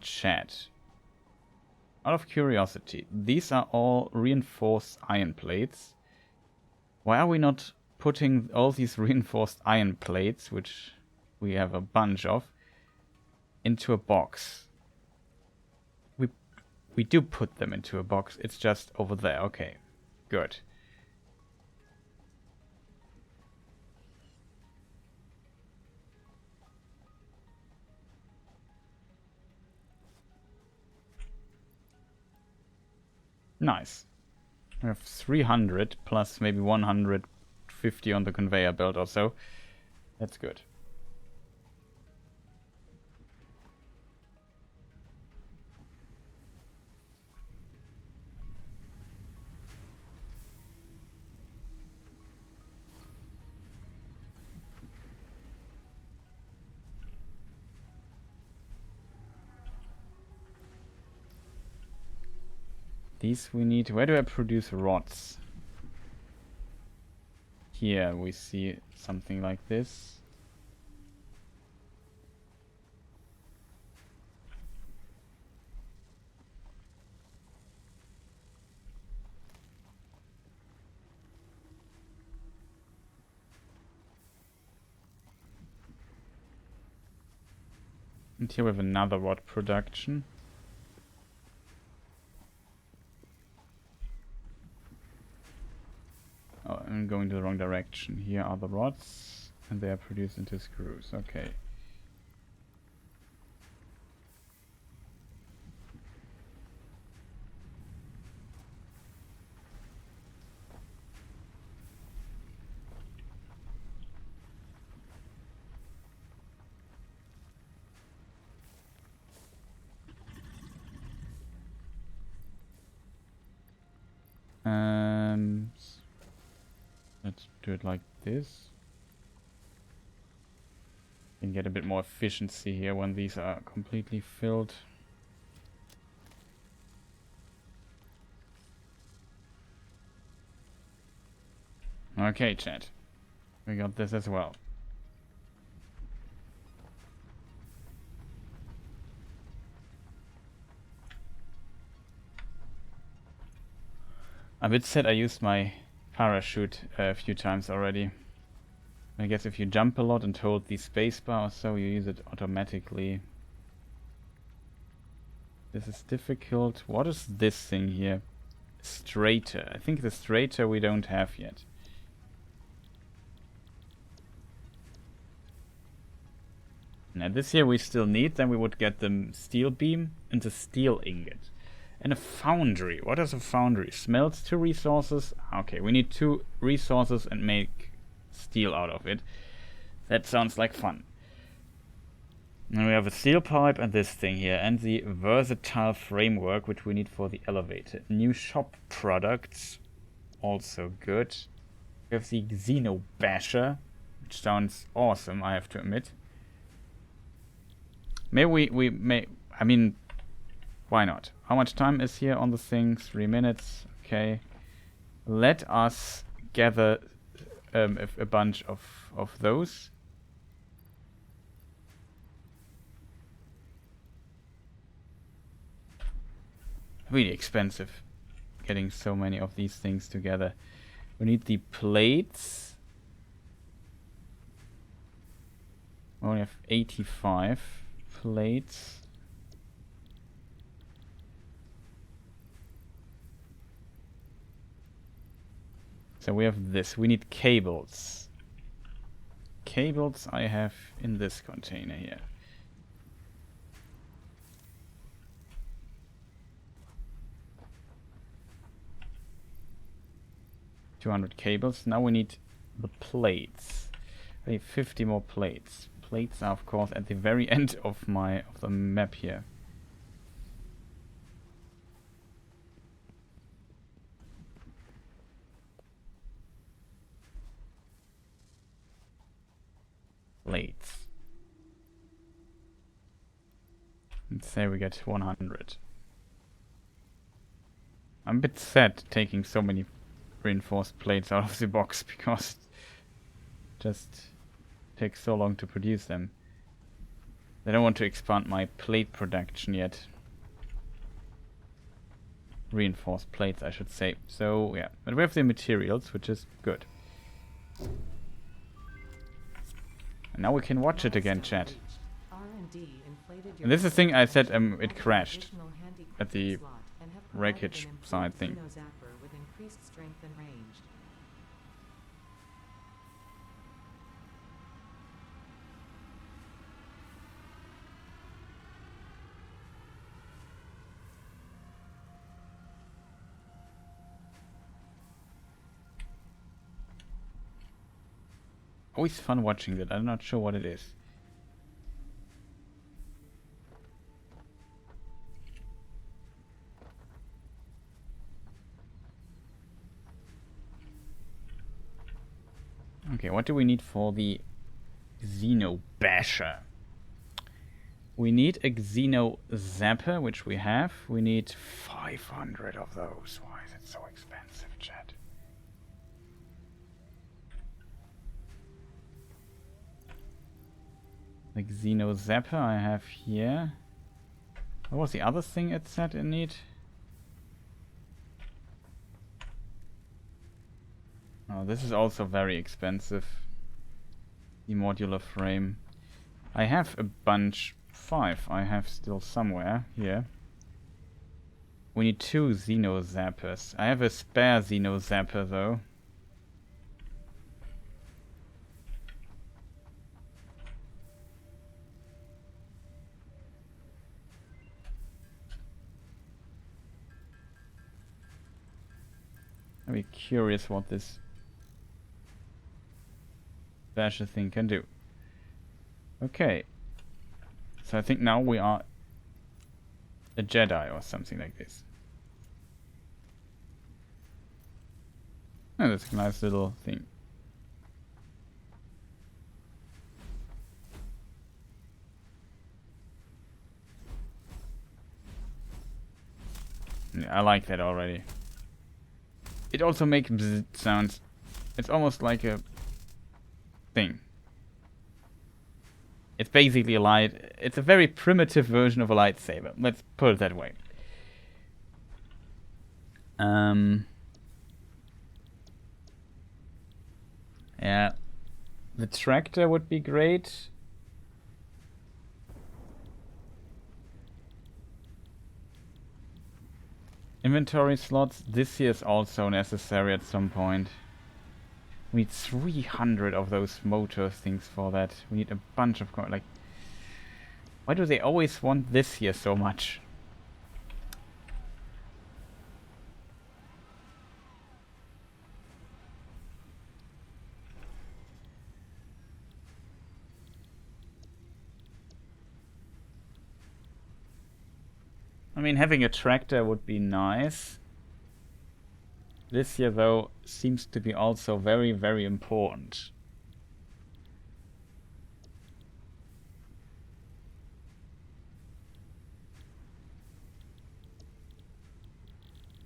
Chat. Out of curiosity, these are all reinforced iron plates. Why are we not putting all these reinforced iron plates, which we have a bunch of, into a box? We do put them into a box, it's just over there. Okay, good. Nice. We have 300 plus maybe 150 on the conveyor belt or so. That's good. These we need. Where do I produce rods? Here we see something like this. And here we have another rod production. Oh, I'm going to the wrong direction. Here are the rods, and they are produced into screws. Okay. Let's do it like this. Can get a bit more efficiency here when these are completely filled. Okay, chat. We got this as well. I'm a bit sad I used my parachute a few times already. I guess if you jump a lot and hold the spacebar or so, you use it automatically. This is difficult. What is this thing here? Straighter. I think the straighter we don't have yet. Now this here we still need, then we would get the steel beam and the steel ingot. And a foundry. What is a foundry? Smelts 2 resources. Okay, we need 2 resources and make steel out of it. That sounds like fun. Now we have a steel pipe and this thing here. And the versatile framework, which we need for the elevator. New shop products. Also good. We have the Xeno Basher, which sounds awesome, I have to admit. Maybe we may... I mean... Why not? How much time is here on the thing? 3 minutes. Okay. Let us gather a bunch of those. Really expensive getting so many of these things together. We need the plates. We only have 85 plates. So we have this. We need cables. Cables I have in this container here. $200 cables. Now we need the plates. I need 50 more plates. Plates are of course at the very end of the map here. Plates. Let's say we get 100. I'm a bit sad taking so many reinforced plates out of the box because it just takes so long to produce them. I don't want to expand my plate production yet. Reinforced plates, I should say. So yeah, but we have the materials, which is good. And now we can watch it again, chat. And this is the thing I said, it crashed at the wreckage side thing. Always fun watching that. I'm not sure what it is. Okay, what do we need for the Xeno Basher? We need a Xeno Zapper, which we have. We need 500 of those. Why is it so expensive, chat? The Xeno Zapper I have here. What was the other thing it said in need? Oh, this is also very expensive. The modular frame. I have a bunch. 5 I have still somewhere here. We need 2 Xeno Zappers. I have a spare Xeno Zapper though. I'd be curious what this special thing can do. Okay. So I think now we are a Jedi or something like this. Oh, that's a nice little thing. Yeah, I like that already. It also makes bzzz sounds. It's almost like a thing. It's basically a light. It's a very primitive version of a lightsaber. Let's put it that way. Yeah. The tractor would be great. Inventory slots. This here is also necessary at some point. We need 300 of those motor things for that. We need a bunch of... like, why do they always want this here so much? I mean, having a tractor would be nice. This here, though, seems to be also very, very important.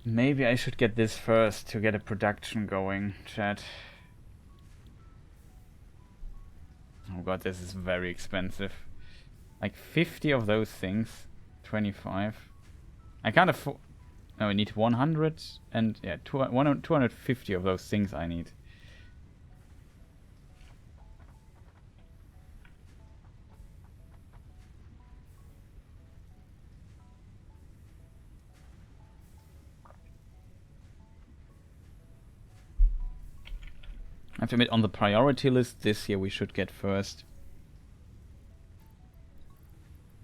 Maybe I should get this first to get a production going, chat. Oh god, this is very expensive. Like 50 of those things. 25. I can't afford... No, I need 100 and... yeah, 250 of those things I need. I have to admit, on the priority list this year we should get first.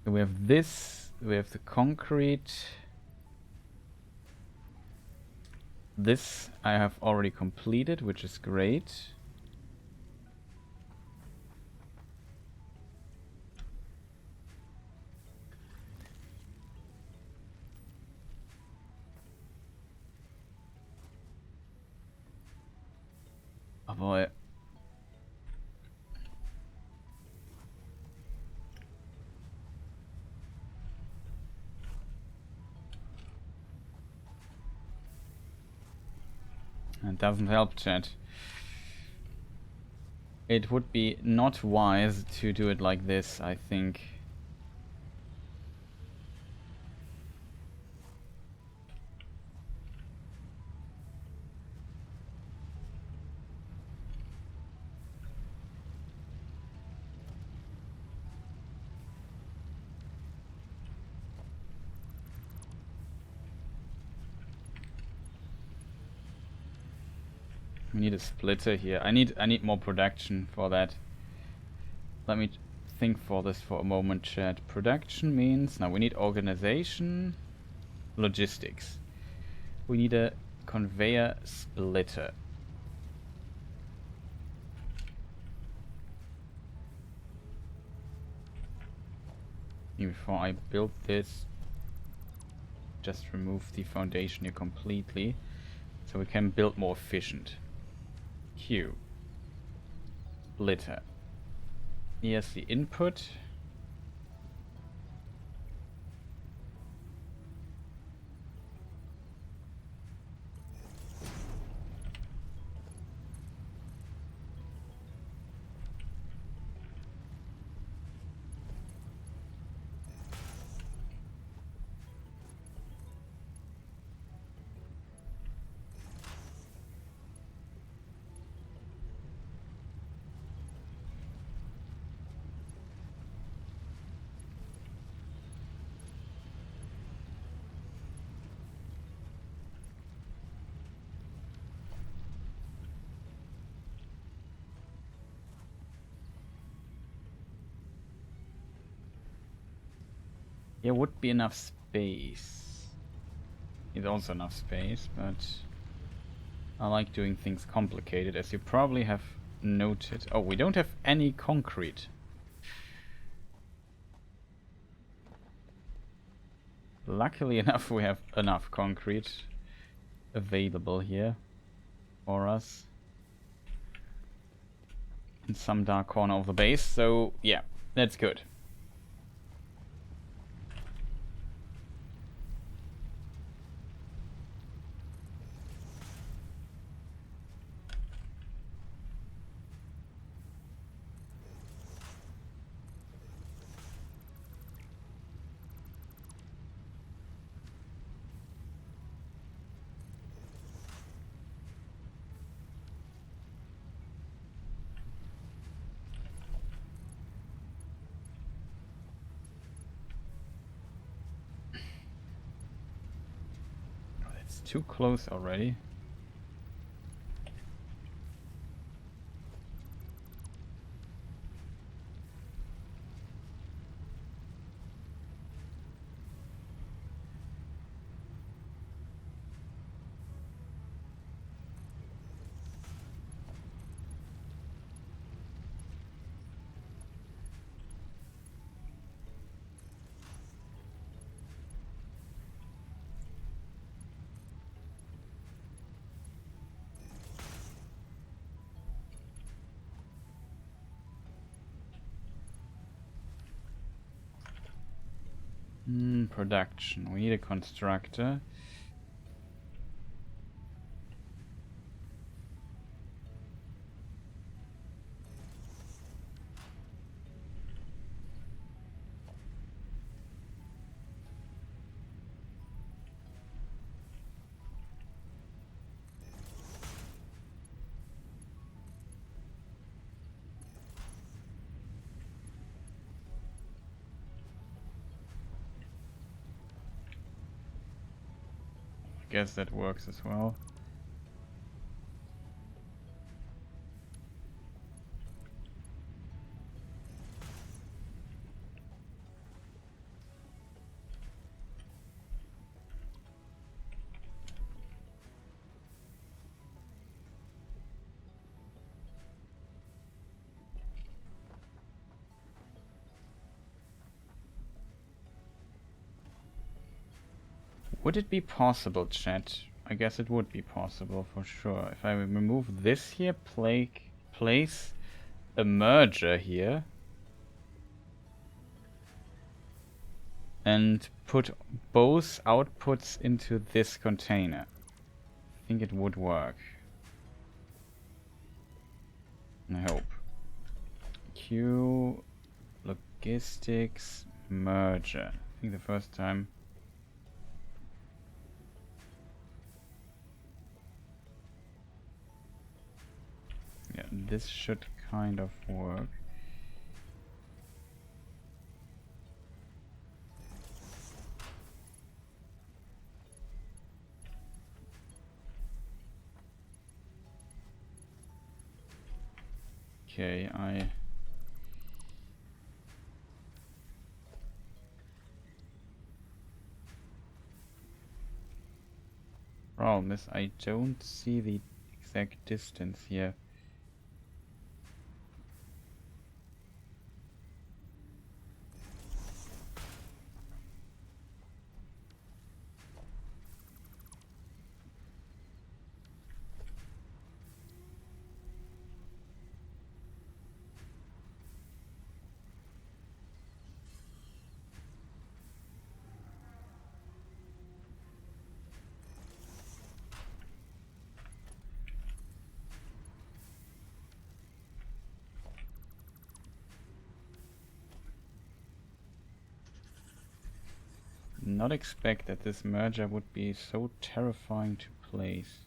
So we have this, we have the concrete. This I have already completed, which is great. Oh boy. It doesn't help, chat. It would be not wise to do it like this, I think. We need a splitter here. I need more production for that. Let me think for this for a moment, chat. Production means... now we need organization, logistics. We need a conveyor splitter. Before I build this, just remove the foundation here completely, so we can build more efficient. Q. Splitter. Here's the input. Here would be enough space. Here's also enough space, but I like doing things complicated, as you probably have noted. Oh, we don't have any concrete. Luckily enough, we have enough concrete available here for us in some dark corner of the base, so yeah, that's good. It's too close already. Production. We need a constructor. I guess that works as well. Would it be possible, chat? I guess it would be possible for sure. If I remove this here, place a merger here, and put both outputs into this container. I think it would work. I hope. Q logistics merger. I think the first time. Yeah, this should kind of work. Okay, problem is I don't see the exact distance here. Not expect that this merger would be so terrifying to place.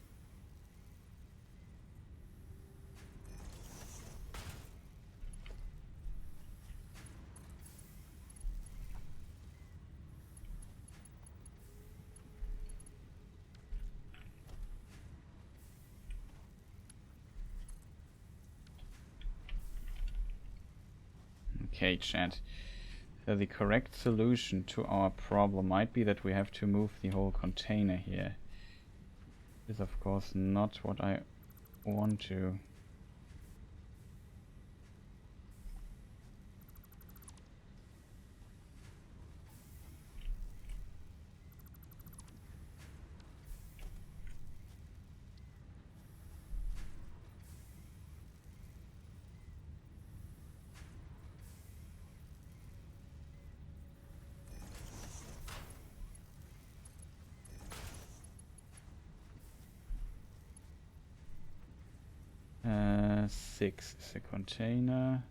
Okay, chat. So the correct solution to our problem might be that we have to move the whole container here. This is of course not what I want to. Six is a container.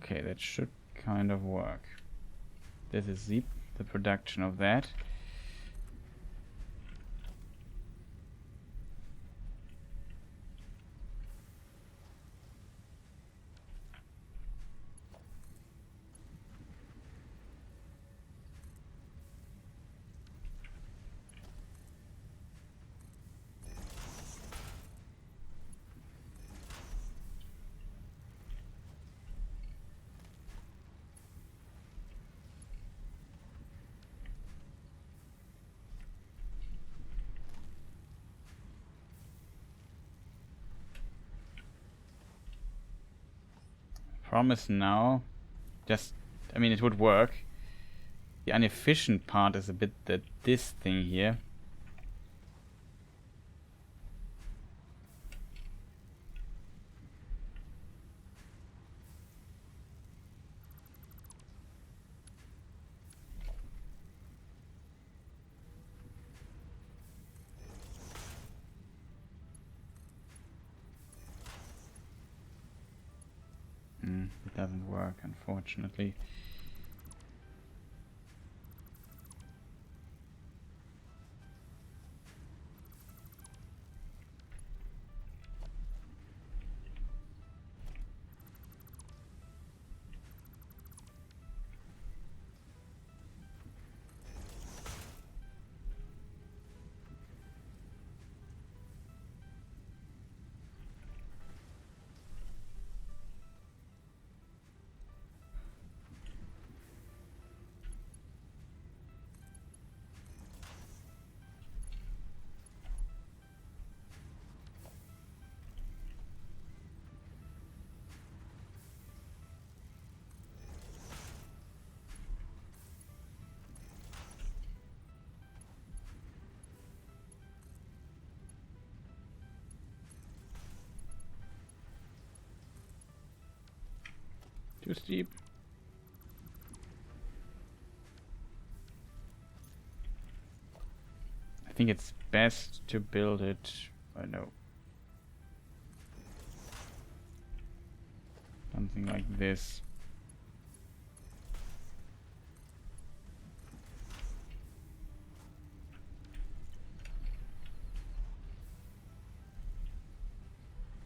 Okay, that should kind of work. This is the production of that. Promise now. I mean, it would work. The inefficient part is a bit that this thing here. It doesn't work, unfortunately. Too steep. I think it's best to build it. I know. Something like this.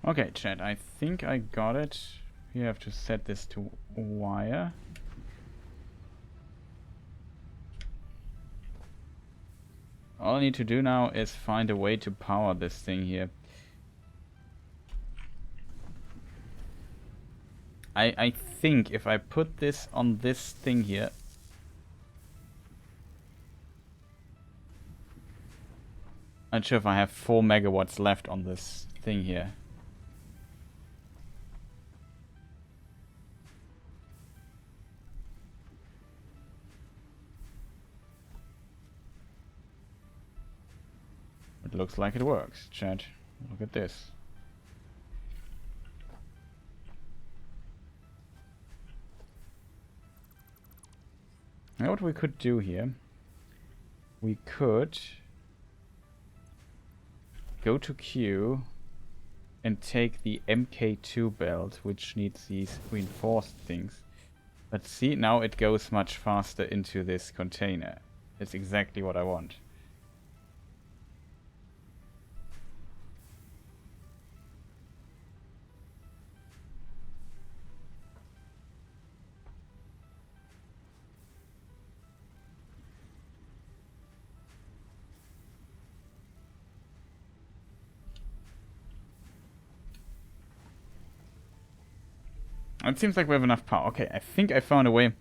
Okay, chat, I think I got it. You have to set this to wire. All I need to do now is find a way to power this thing here. I think if I put this on this thing here, I'm not sure if I have 4 megawatts left on this thing here. It looks like it works, chat. Look at this. You know what we could do here? We could go to Q and take the MK2 belt, which needs these reinforced things. But see, now it goes much faster into this container. It's exactly what I want. It seems like we have enough power. Okay, I think I found a way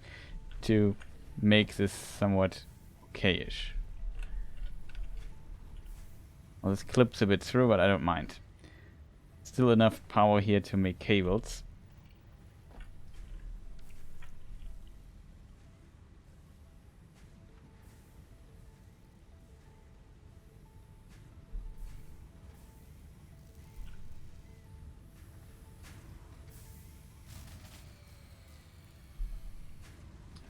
to make this somewhat okay-ish. Well, this clips a bit through, but I don't mind. Still enough power here to make cables.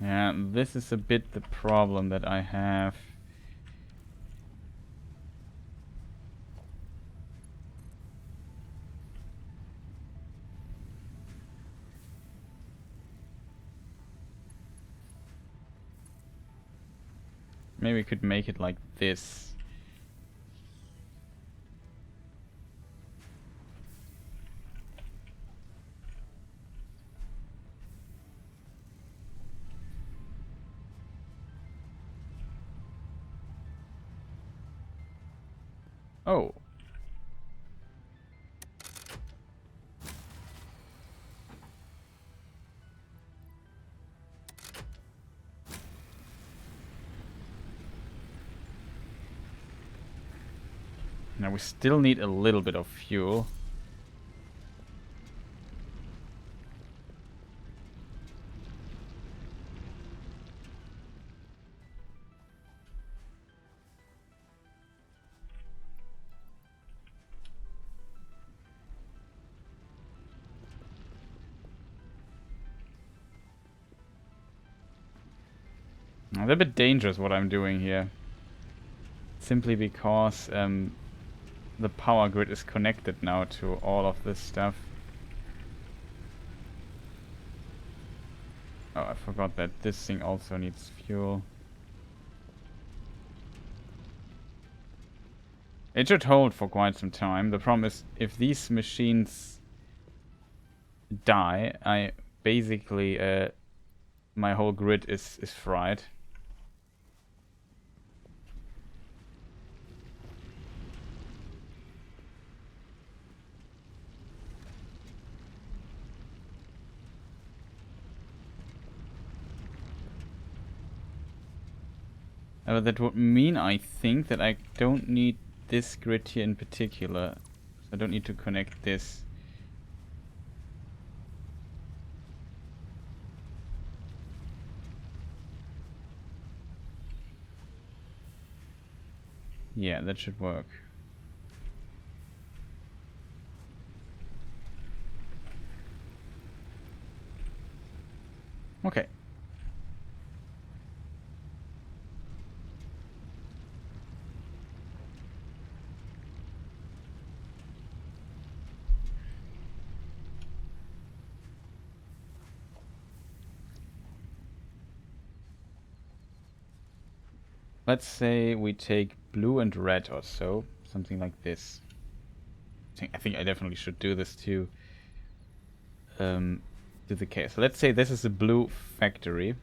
Yeah, this is a bit the problem that I have. Maybe we could make it like this. Oh. Now we still need a little bit of fuel. It's a bit dangerous what I'm doing here. Simply because the power grid is connected now to all of this stuff. Oh, I forgot that this thing also needs fuel. It should hold for quite some time. The problem is, if these machines die, I basically my whole grid is fried. That would mean, I think, that I don't need this grid here in particular. So I don't need to connect this. Yeah, that should work. Okay. Let's say we take blue and red or so, something like this. I think I definitely should do this to the case. So let's say this is a blue factory.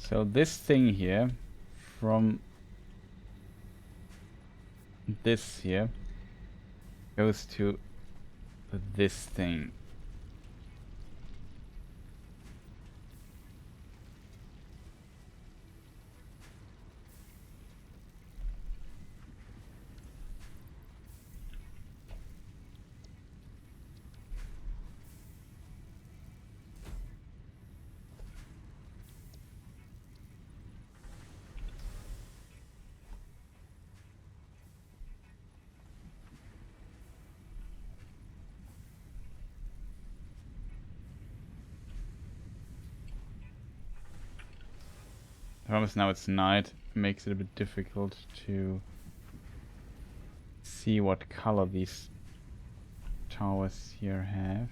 So this thing here, from this here, goes to this thing. The problem is now it's night, makes it a bit difficult to see what color these towers here have.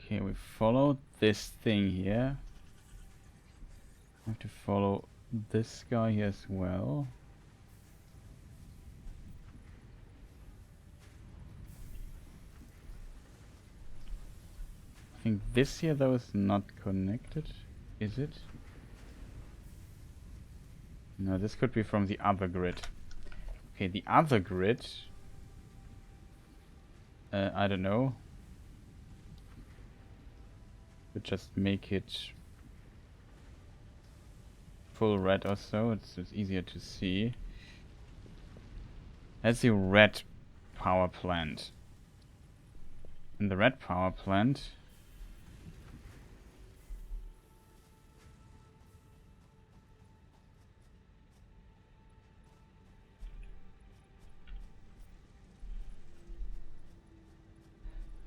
Okay, we followed this thing here. I have to follow this guy here as well. I think this here though is not connected, is it? No, this could be from the other grid. Okay, the other grid, I don't know. Would just make it full red or so, it's easier to see. That's the red power plant. And the red power plant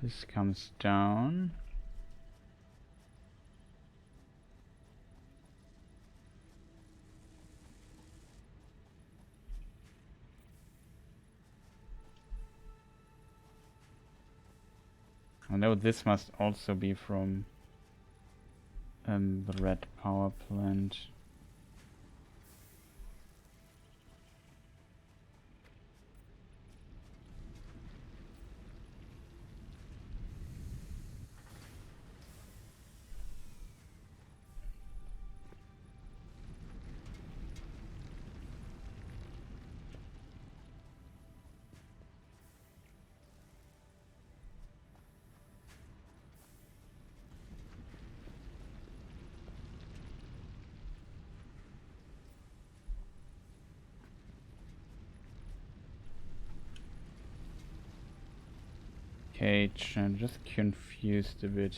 this comes down. I know this must also be from the red power plant. Okay, I'm just confused a bit.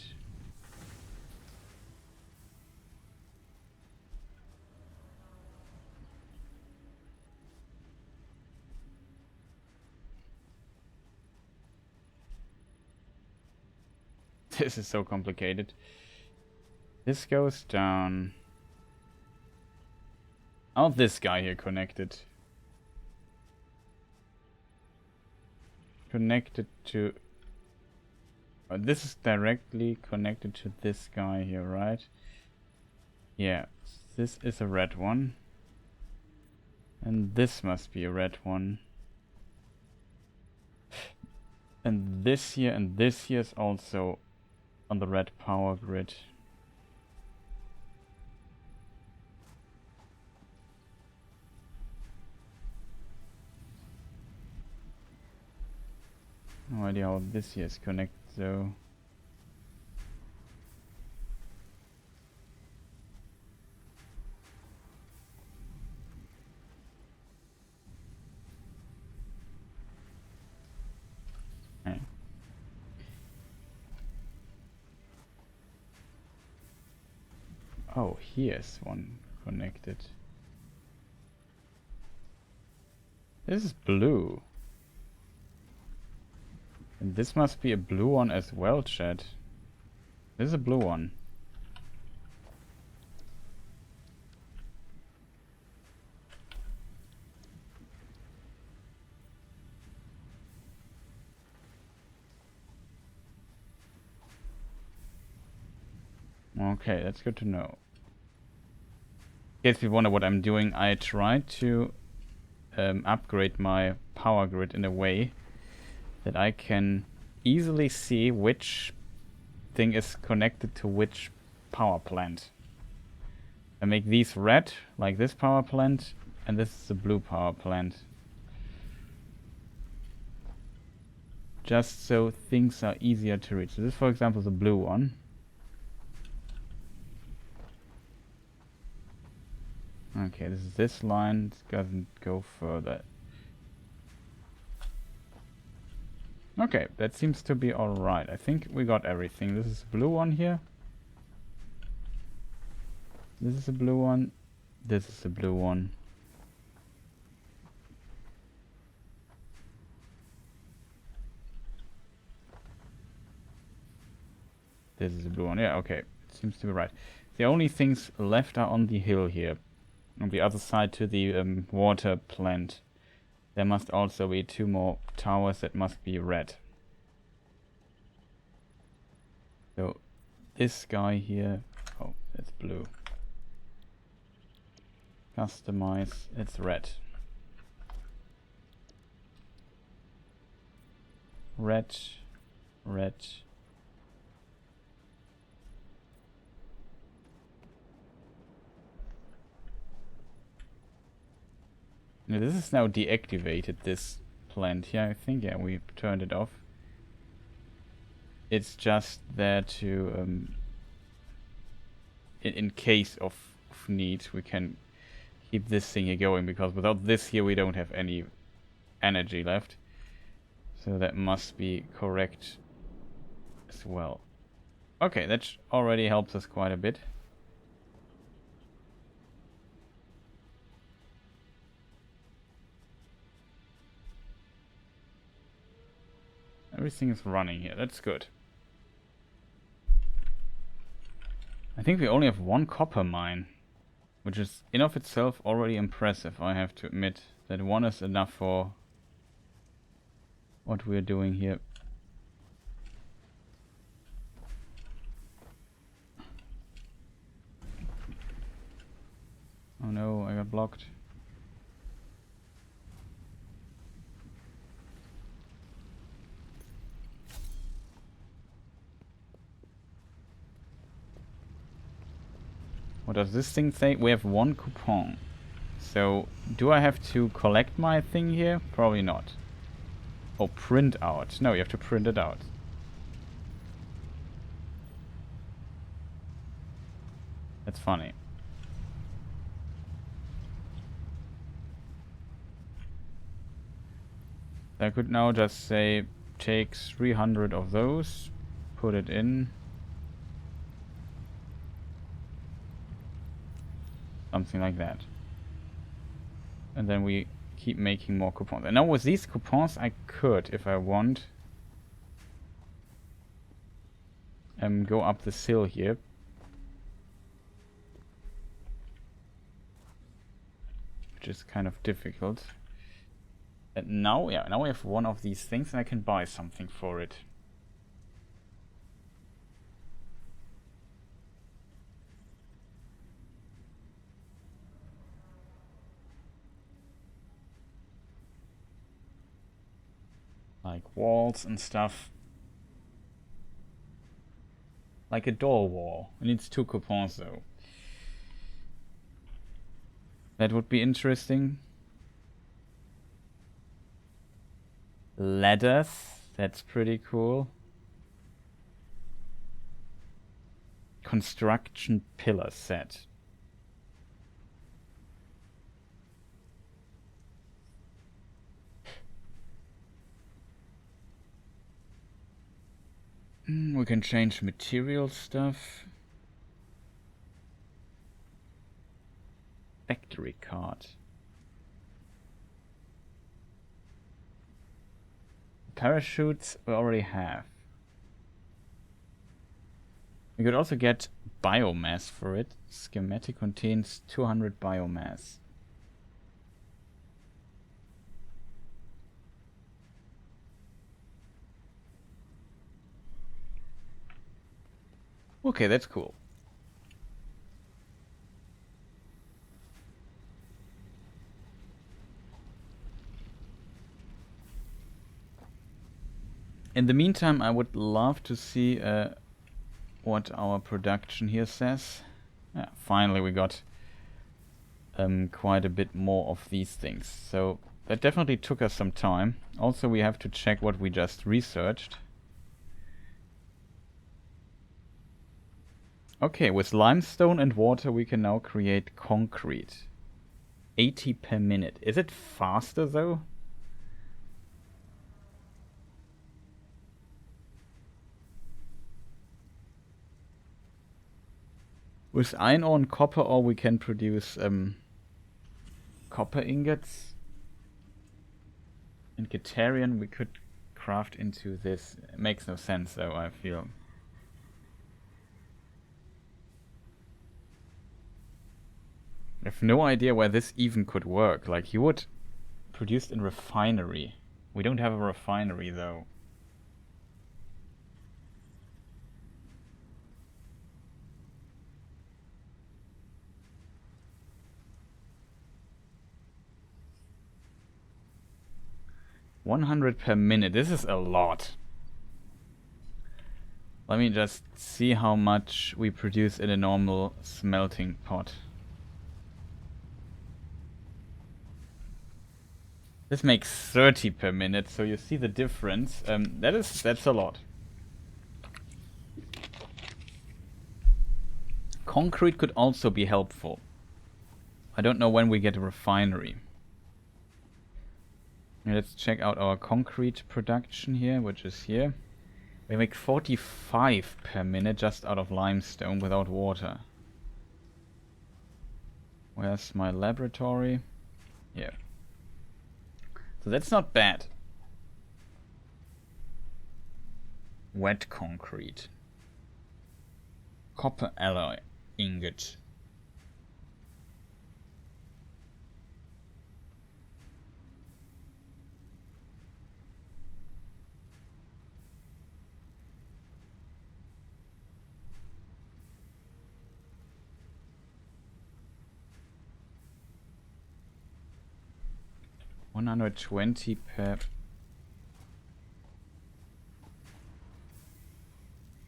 This is so complicated. This goes down. Oh, this guy here connected. Connected to... this is directly connected to this guy here, right? Yeah, this is a red one. And this must be a red one. And this here is also on the red power grid. No idea how this here is connected though. Okay. Oh, here's one connected. This is blue. And this must be a blue one as well, chat. This is a blue one. Okay, that's good to know. In case you wonder what I'm doing, I tried to upgrade my power grid in a way that I can easily see which thing is connected to which power plant. I make these red, like this power plant, and this is the blue power plant. Just so things are easier to reach. So this, for example, is the blue one. Okay, this is this line. It doesn't go further. Okay, that seems to be alright. I think we got everything. This is the blue one here. This is the blue one. This is the blue one. This is the blue one. Yeah, okay. Seems to be right. The only things left are on the hill here. On the other side to the water plant. There must also be 2 more towers that must be red. So this guy here, oh, it's blue. Customize, it's red. Red, red. Now this is now deactivated, this plant here, I think. Yeah, we turned it off. It's just there to, in case of need, we can keep this thing here going, because without this here we don't have any energy left. So that must be correct as well. Okay, that already helps us quite a bit. Everything is running here, that's good. I think we only have 1 copper mine, which is in of itself already impressive, I have to admit. That 1 is enough for what we're doing here. Oh no, I got blocked. What does this thing say? We have 1 coupon. So, do I have to collect my thing here? Probably not. Oh, print out. No, you have to print it out. That's funny. I could now just say, take 300 of those, put it in. Something like that. And then we keep making more coupons. And now with these coupons I could, if I want, go up the hill here. Which is kind of difficult. And now, yeah, now we have 1 of these things and I can buy something for it. Like walls and stuff. Like a door wall. It needs 2 coupons though. That would be interesting. Ladders. That's pretty cool. Construction pillar set. We can change material stuff. Factory card. Parachutes we already have. We could also get biomass for it. Schematic contains 200 biomass. Okay, that's cool. In the meantime, I would love to see what our production here says. Yeah, finally we got quite a bit more of these things. So that definitely took us some time. Also, we have to check what we just researched. Okay, with limestone and water we can now create concrete. 80 per minute. Is it faster though? With iron ore and copper ore we can produce copper ingots. And Guitarian we could craft into this. It makes no sense though, I feel. I have no idea where this even could work. Like, you would produce in refinery. We don't have a refinery though. $100 per minute. This is a lot. Let me just see how much we produce in a normal smelting pot. This makes 30 per minute, so you see the difference. That's a lot. Concrete could also be helpful. I don't know when we get a refinery. Let's check out our concrete production here, which is here. We make 45 per minute just out of limestone without water. Where's my laboratory? Here. So that's not bad. Wet concrete. Copper alloy ingot. $120 per.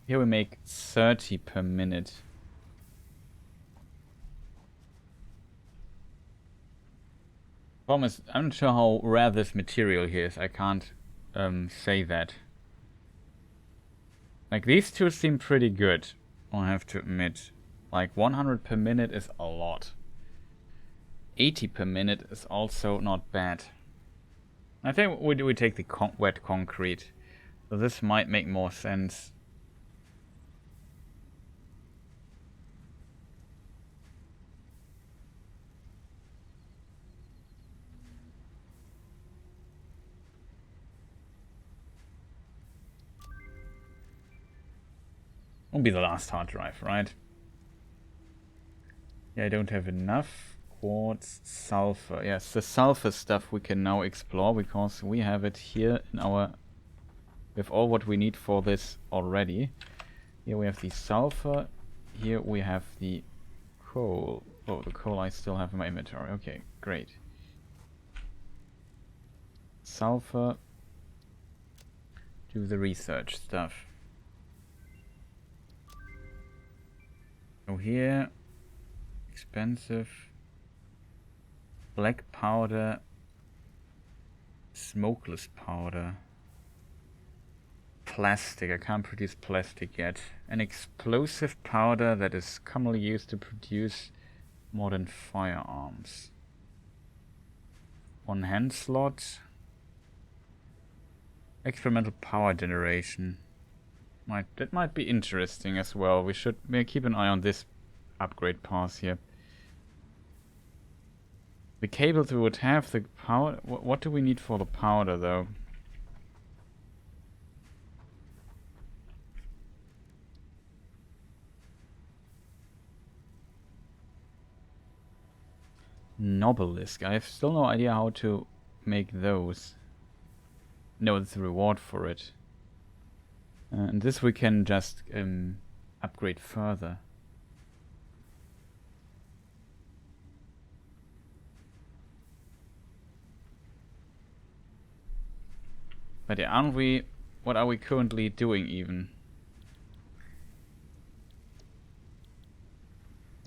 Here we make 30 per minute. Problem is, I'm not sure how rare this material here is. I can't say that. Like, these two seem pretty good, I have to admit. Like, 100 per minute is a lot. 80 per minute is also not bad. I think we take the wet concrete. So this might make more sense. Won't be the last hard drive, right? Yeah, I don't have enough. Quartz, sulfur. Yes, the sulfur stuff we can now explore because we have it here in our... We have all what we need for this already. Here we have the sulfur. Here we have the coal. Oh, the coal I still have in my inventory. Okay, great. Sulfur. Do the research stuff. So here, expensive. Black powder, smokeless powder, plastic. I can't produce plastic yet. An explosive powder that is commonly used to produce modern firearms. 1 hand slot. Experimental power generation. That might be interesting as well. We should keep an eye on this upgrade path here. The cables we would have, the power... What do we need for the powder, though? Nobelisk. I have still no idea how to make those. No, it's a reward for it. And this we can just upgrade further. But yeah, aren't we... What are we currently doing even?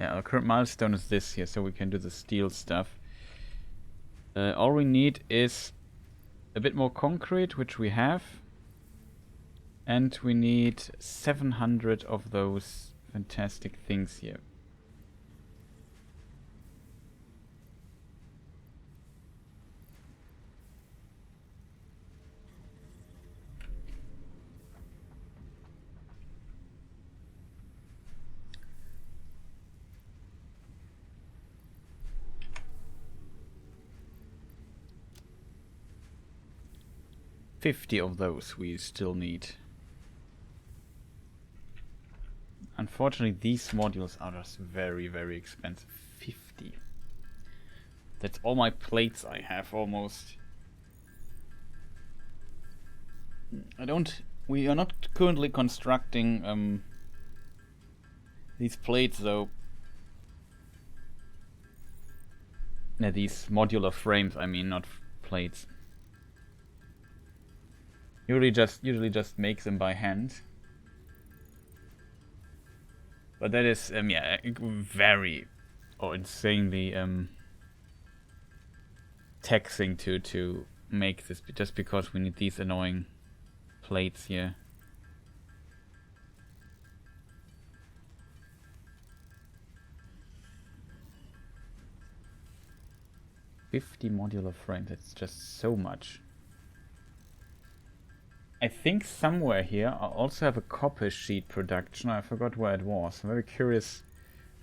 Yeah, our current milestone is this here, so we can do the steel stuff. All we need is a bit more concrete, which we have. And we need 700 of those fantastic things here. $50 of those we still need. Unfortunately, these modules are just very, very expensive. 50. That's all my plates I have, almost. We are not currently constructing these plates, though. No, these modular frames, I mean, not plates. Usually just make them by hand. But that is, yeah, very or insanely taxing to make this, just because we need these annoying plates here. $50 modular frames, that's just so much. I think somewhere here I also have a copper sheet production. I forgot where it was. I'm very curious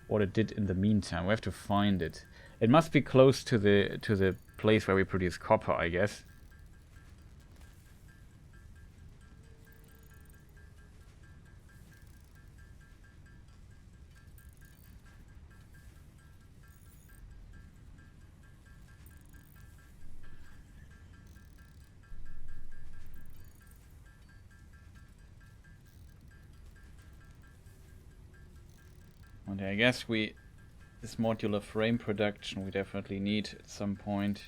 what it did in the meantime. We have to find it. It must be close to the place where we produce copper, I guess. And I guess this modular frame production we definitely need at some point.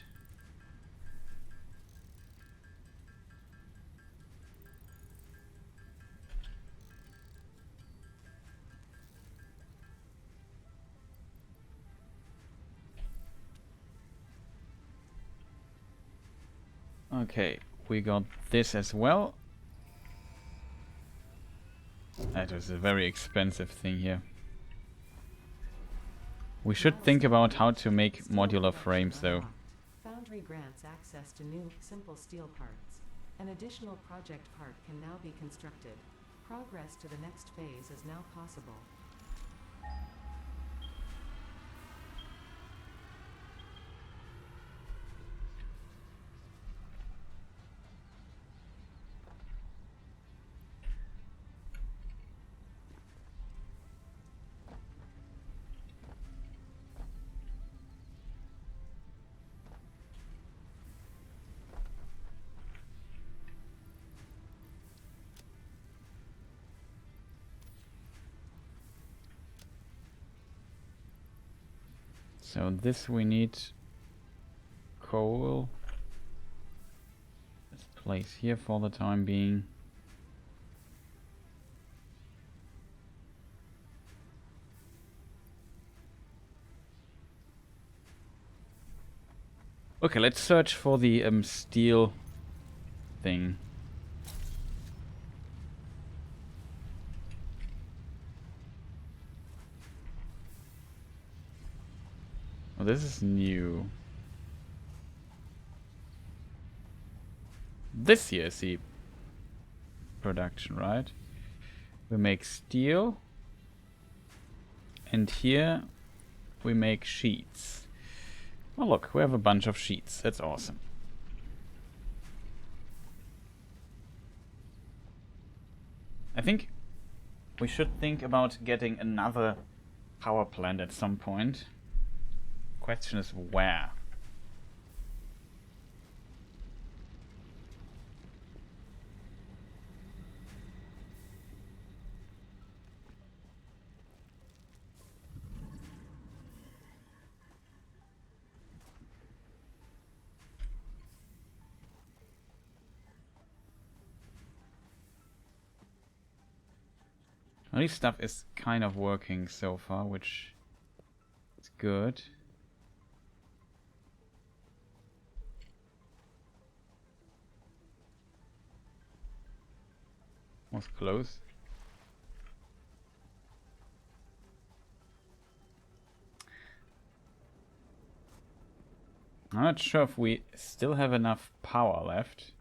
Okay, we got this as well. That was a very expensive thing here. We should think about how to make modular frames, though. Foundry grants access to new, simple steel parts. An additional project part can now be constructed. Progress to the next phase is now possible. So this we need coal. Let's place here for the time being. Okay, let's search for the steel thing. Oh, this is new. This here is the production, right? We make steel. And here we make sheets. Oh look, we have a bunch of sheets. That's awesome. I think we should think about getting another power plant at some point. Question is where. All this stuff is kind of working so far, which is good. Was close. I'm not sure if we still have enough power left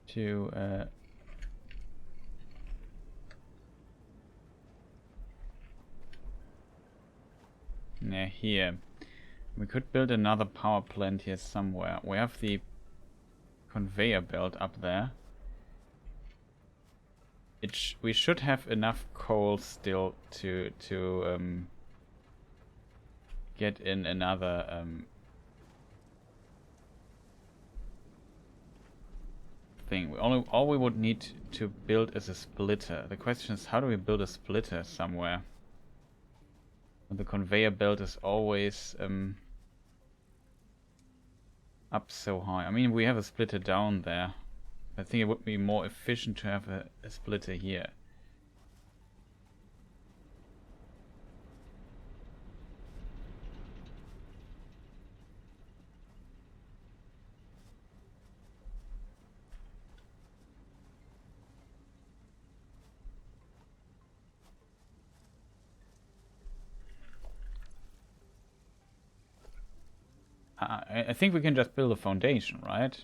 to here. We could build another power plant here somewhere. We have the conveyor belt up there. We should have enough coal still to get in another thing. All we would need to build is a splitter. The question is, how do we build a splitter somewhere? The conveyor belt is always up so high. I mean, we have a splitter down there. I think it would be more efficient to have a splitter here. I think we can just build a foundation, right?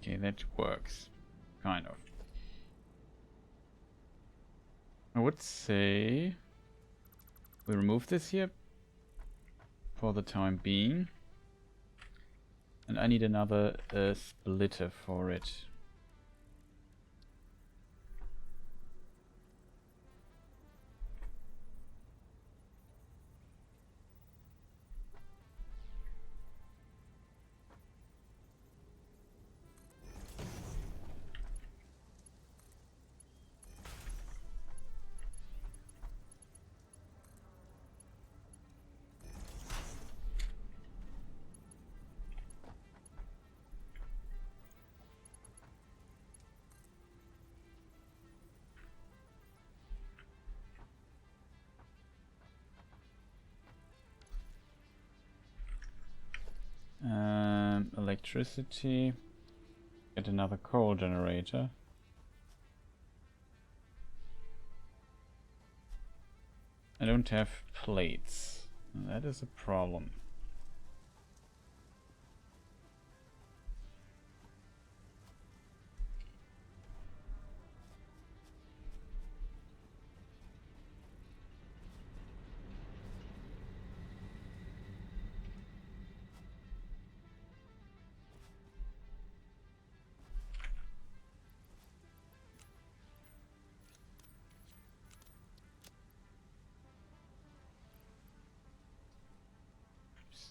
Okay, that works. Kind of. I would say we remove this here for the time being. And I need another splitter for it. Electricity. Get another coal generator. I don't have plates. That is a problem.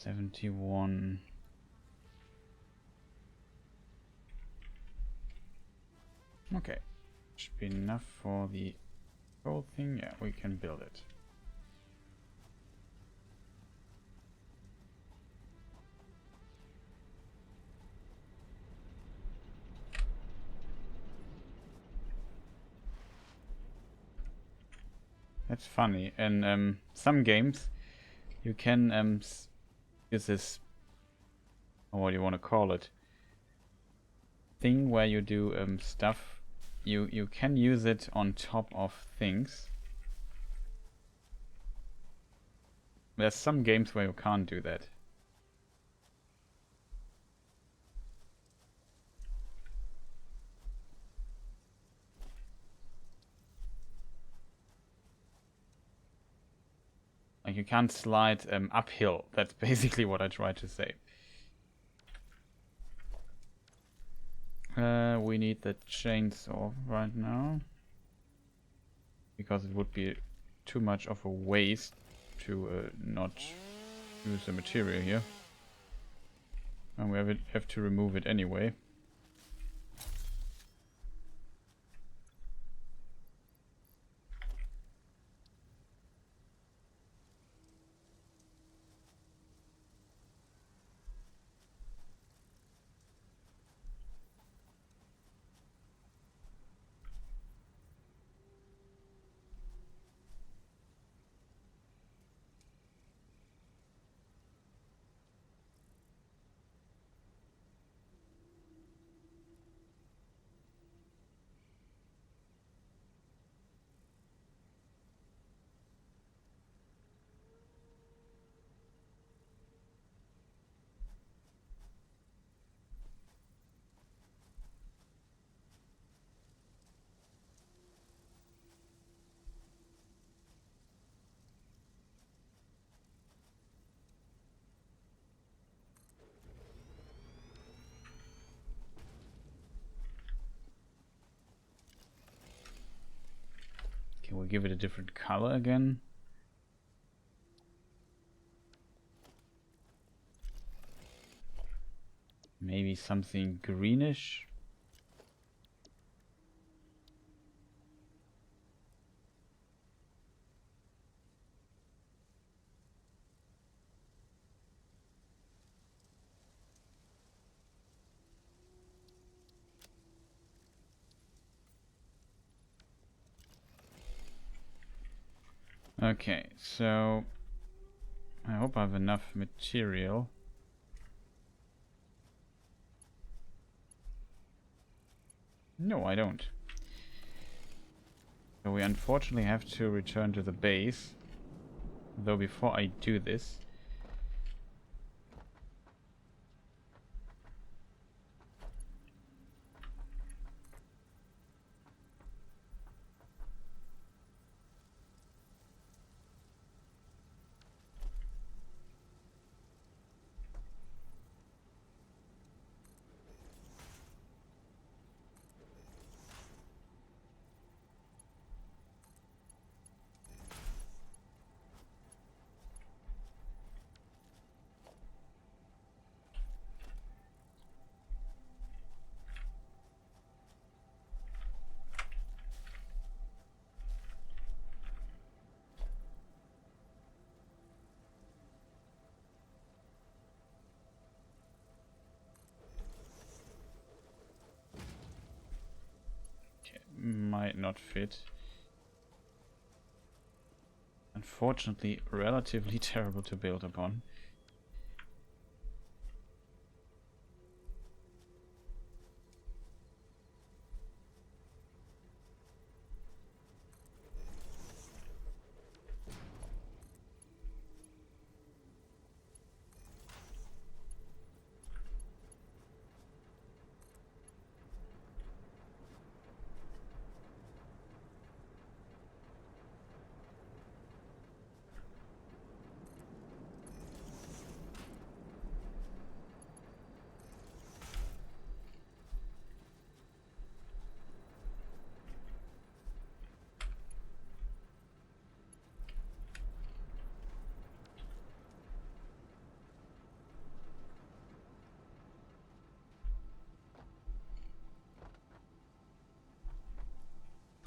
$71. Okay, should be enough for the whole thing. Yeah, we can build it. That's funny. In some games, you can use this, or what do you want to call it, thing where you do stuff. You can use it on top of things. There's some games where you can't do that. Like you can't slide uphill. That's basically what I tried to say. We need the chainsaw right now. Because it would be too much of a waste to not use the material here. And we have to remove it anyway. Can we give it a different color again? Maybe something greenish? Okay, so I hope I have enough material. No, I don't. So we unfortunately have to return to the base. Though before I do this, might not fit. Unfortunately, relatively terrible to build upon.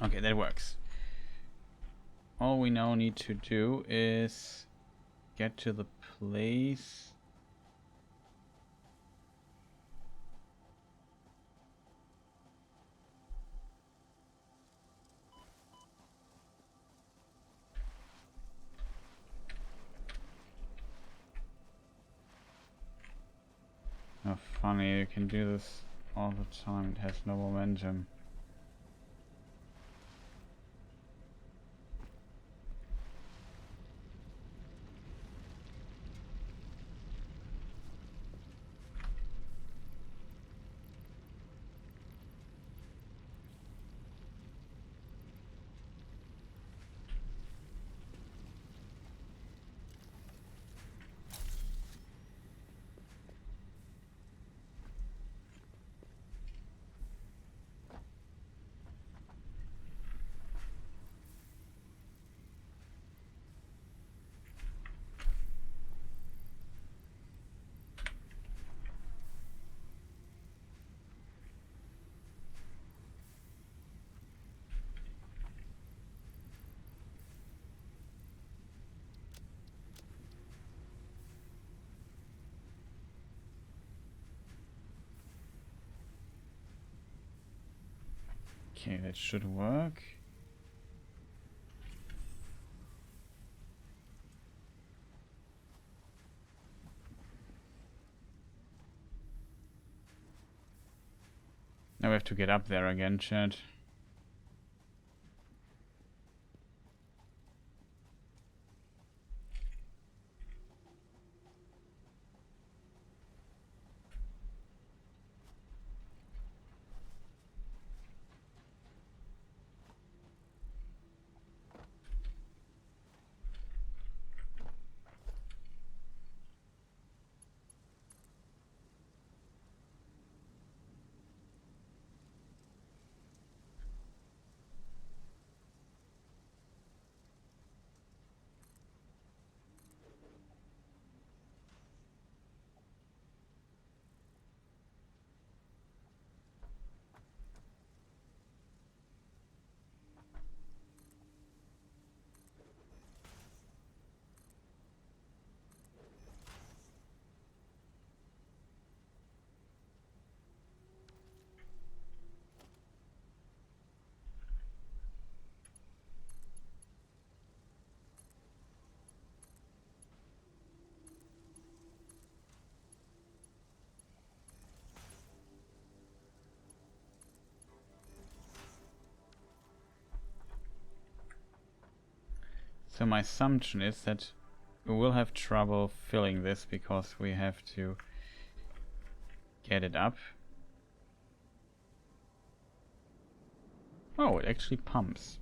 Okay, that works. All we now need to do is get to the place. Oh, funny, you can do this all the time. It has no momentum. Okay, that should work. Now we have to get up there again, chat. So my assumption is that we will have trouble filling this because we have to get it up. Oh, it actually pumps.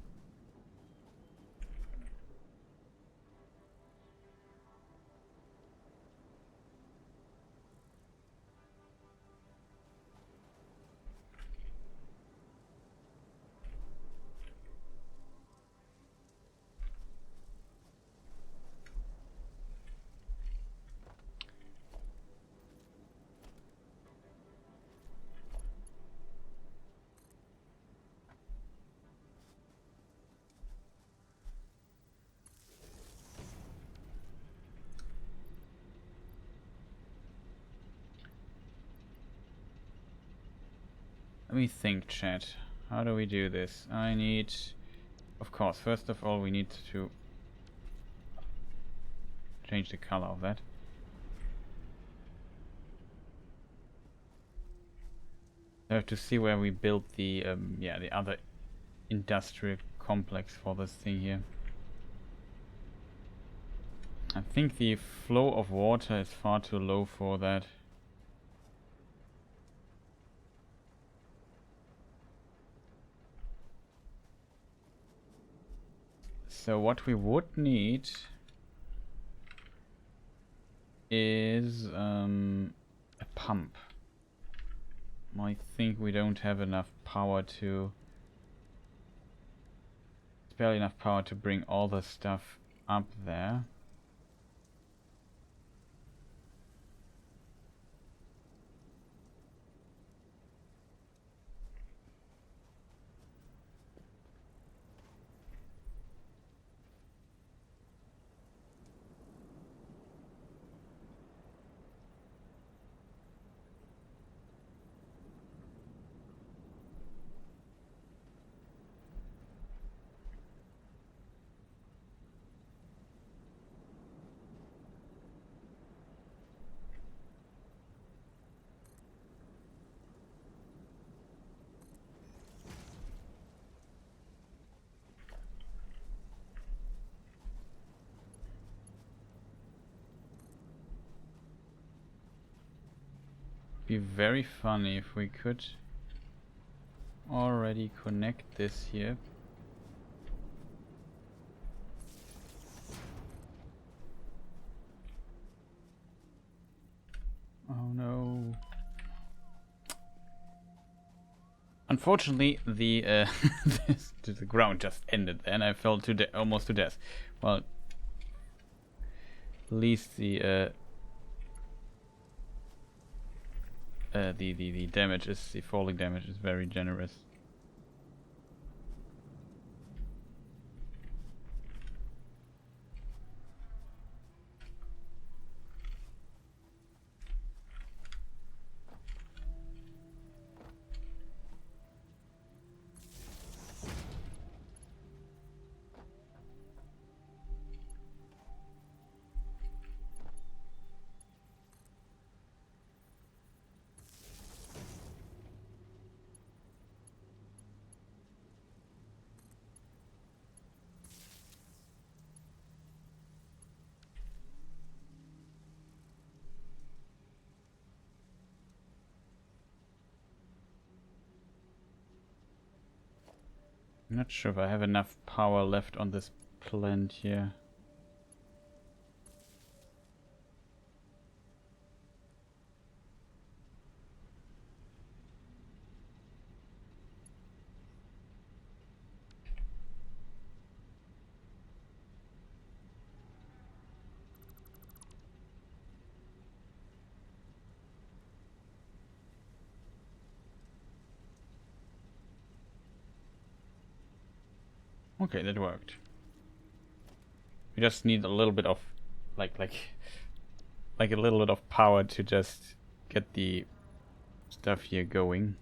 Let me think, chat. How do we do this? I need... Of course, first of all we need to change the color of that. I have to see where we build the the other industrial complex for this thing here. I think the flow of water is far too low for that. So what we would need is a pump. I think we don't have enough power to... It's barely enough power to bring all the stuff up there. be very funny if we could already connect this here. Oh no. Unfortunately, the the ground just ended there and I fell to almost to death. Well, at least the damage is, the falling damage is very generous. I'm not sure if I have enough power left on this plant here. Okay, that worked. We just need a little bit of like a little bit of power to just get the stuff here going.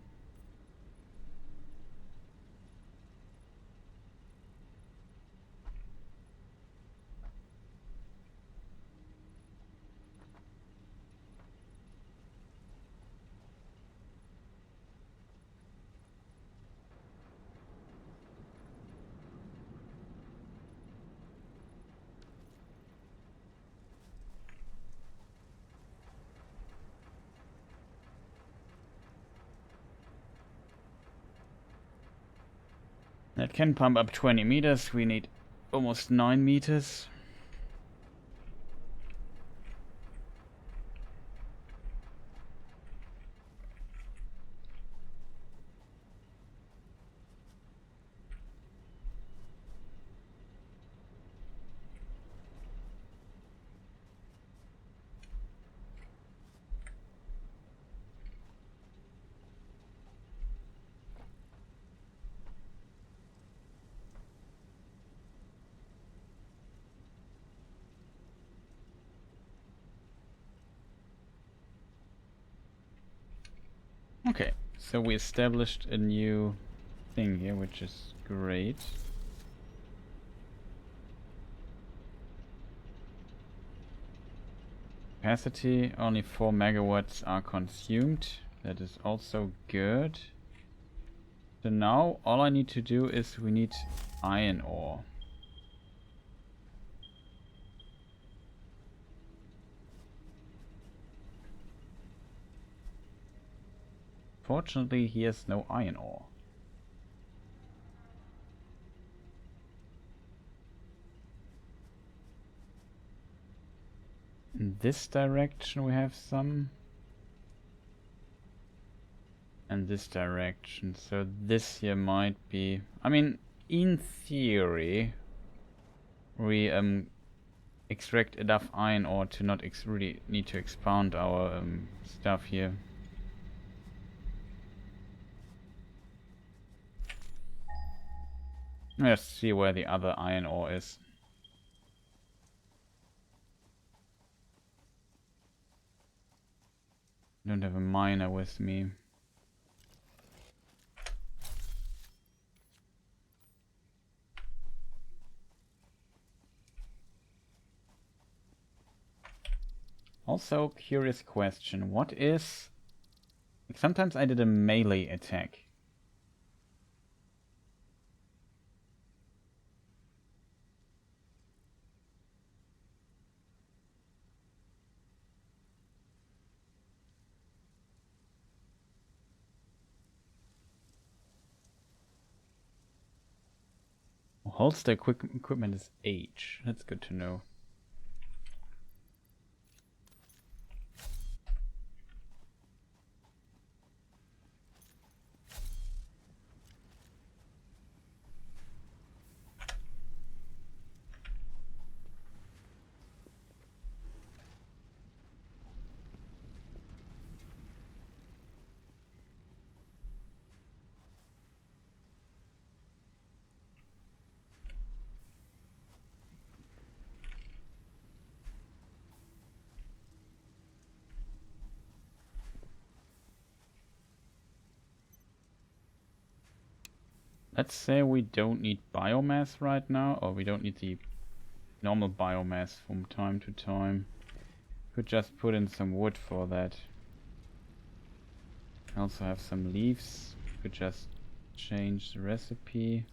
That can pump up 20 meters. We need almost 9 meters. Okay, so we established a new thing here, which is great. Capacity, only 4 megawatts are consumed. That is also good. So now all I need to do is we need iron ore. Fortunately, he has no iron ore. In this direction we have some. And this direction. So this here might be... I mean, in theory, we extract enough iron ore to not really need to expand our stuff here. Let's see where the other iron ore is. Don't have a miner with me. Also, curious question. What is... Sometimes I did a melee attack. Holster equipment is H. That's good to know. Let's say we don't need biomass right now, or we don't need the normal biomass from time to time. Could just put in some wood for that. I also have some leaves. Could just change the recipe.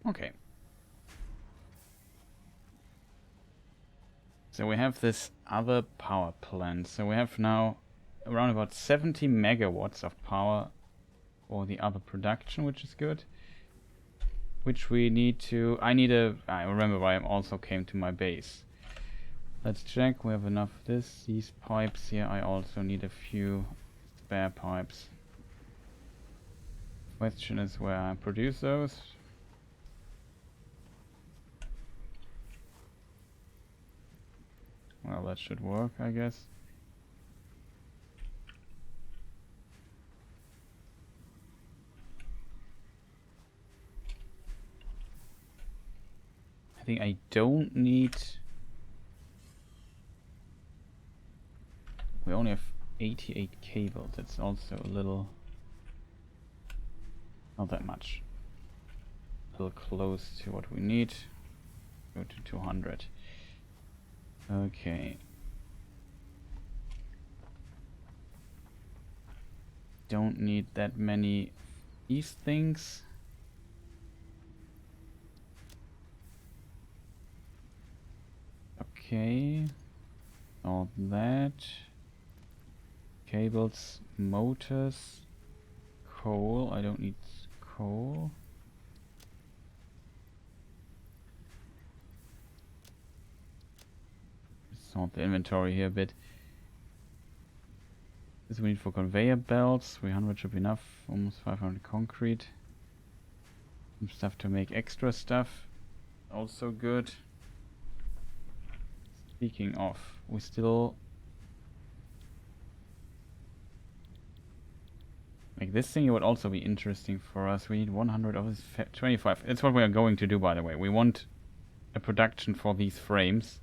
Okay. So we have this other power plant. So we have now around about 70 megawatts of power for the other production, which is good. Which we need to... I remember why I also came to my base. Let's check. We have enough of this. These pipes here. I also need a few spare pipes. Question is where I produce those. Well, that should work, I guess. I think I don't need... We only have 88 cables. That's also a little... Not that much. A little close to what we need. Go to 200. Okay. Don't need that many these things. Okay. All that. Cables, motors, coal. I don't need coal. Sort the inventory here a bit. This we need for conveyor belts. 300 should be enough. Almost 500 concrete. Some stuff to make extra stuff. Also good. Speaking of, we still... Like this thing, it would also be interesting for us. We need 100 of this 25. That's what we are going to do, by the way. We want a production for these frames.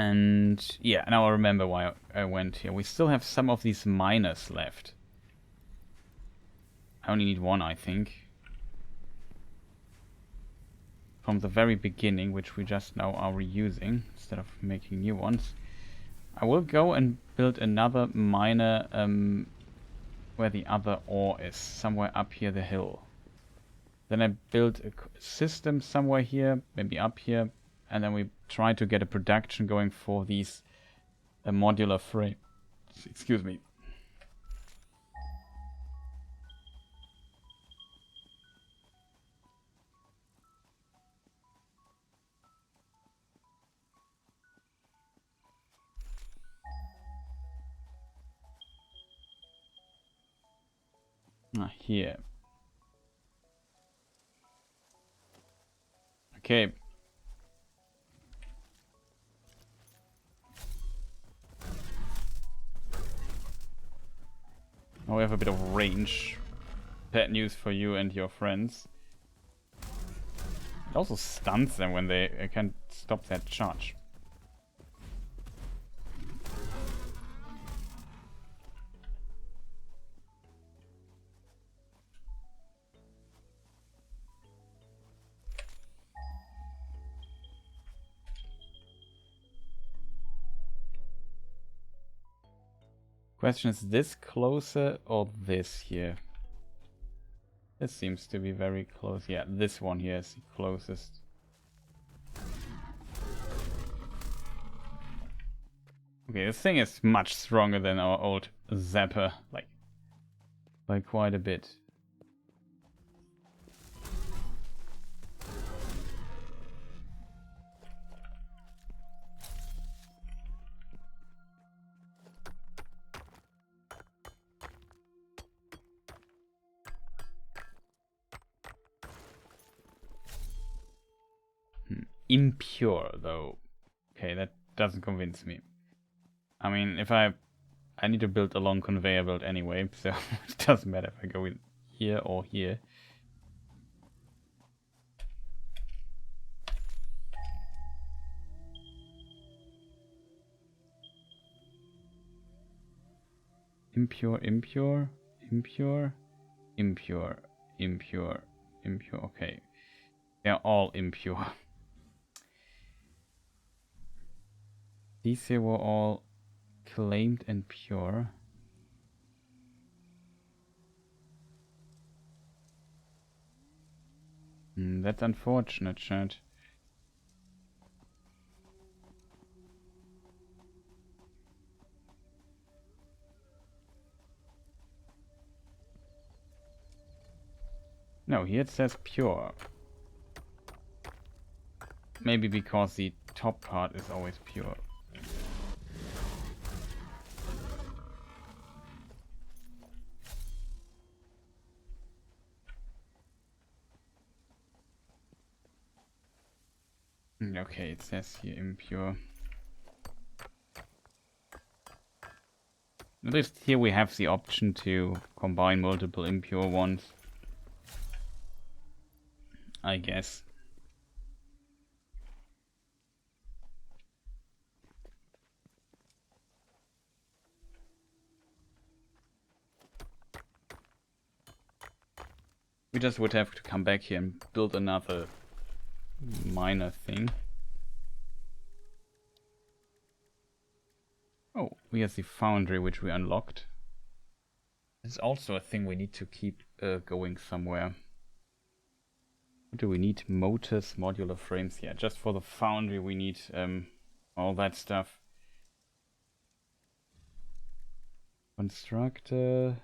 And yeah, now I remember why I went here. We still have some of these miners left. I only need one, I think. From the very beginning, which we just now are reusing, instead of making new ones. I will go and build another miner where the other ore is, somewhere up here the hill. Then I build a system somewhere here, maybe up here, and then we try to get a production going for these modular frames. Excuse me. Here. Okay. Now we have a bit of range. Bad news for you and your friends. It also stuns them when they can't stop that charge. Question is this closer or this here? This seems to be very close. Yeah, this one here is the closest. Okay, this thing is much stronger than our old Zapper, like by quite a bit. Impure, though. Okay, that doesn't convince me. I mean, if I need to build a long conveyor belt anyway, so it doesn't matter if I go in here or here. Impure, impure, impure, impure, impure, impure. Okay, they're all impure. These here were all claimed and pure. That's unfortunate, chat. No, here it says pure. Maybe because the top part is always pure. Okay, it says here impure. At least here we have the option to combine multiple impure ones. I guess. We just would have to come back here and build another minor thing. Oh, we have the foundry which we unlocked. It's also a thing we need to keep going somewhere. What do we need? Motors, modular frames. Yeah, just for the foundry we need all that stuff. Constructor.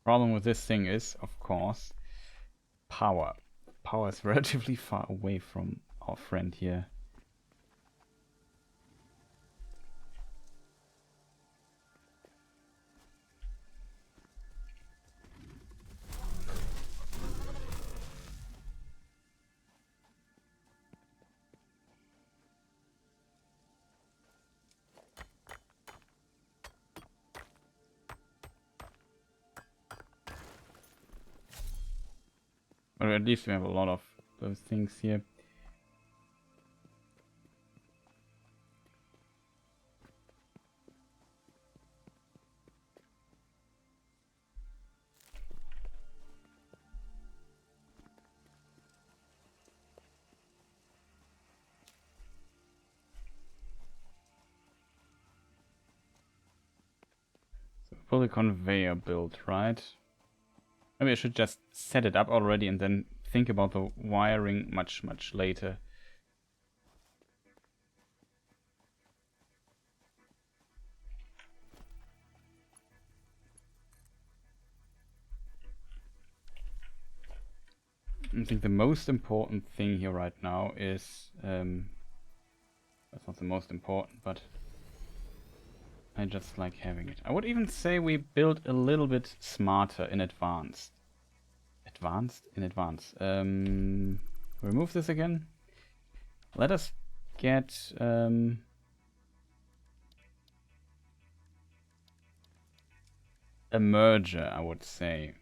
Problem with this thing is, of course, power. Power is relatively far away from our friend here. Or at least we have a lot of those things here. So fully conveyor built, right? Maybe I should just set it up already and then think about the wiring much later. I think the most important thing here right now is... that's not the most important, but I just like having it. I would even say we build a little bit smarter in advance. Advanced? In advance. Remove this again. Let us get... a merger, I would say.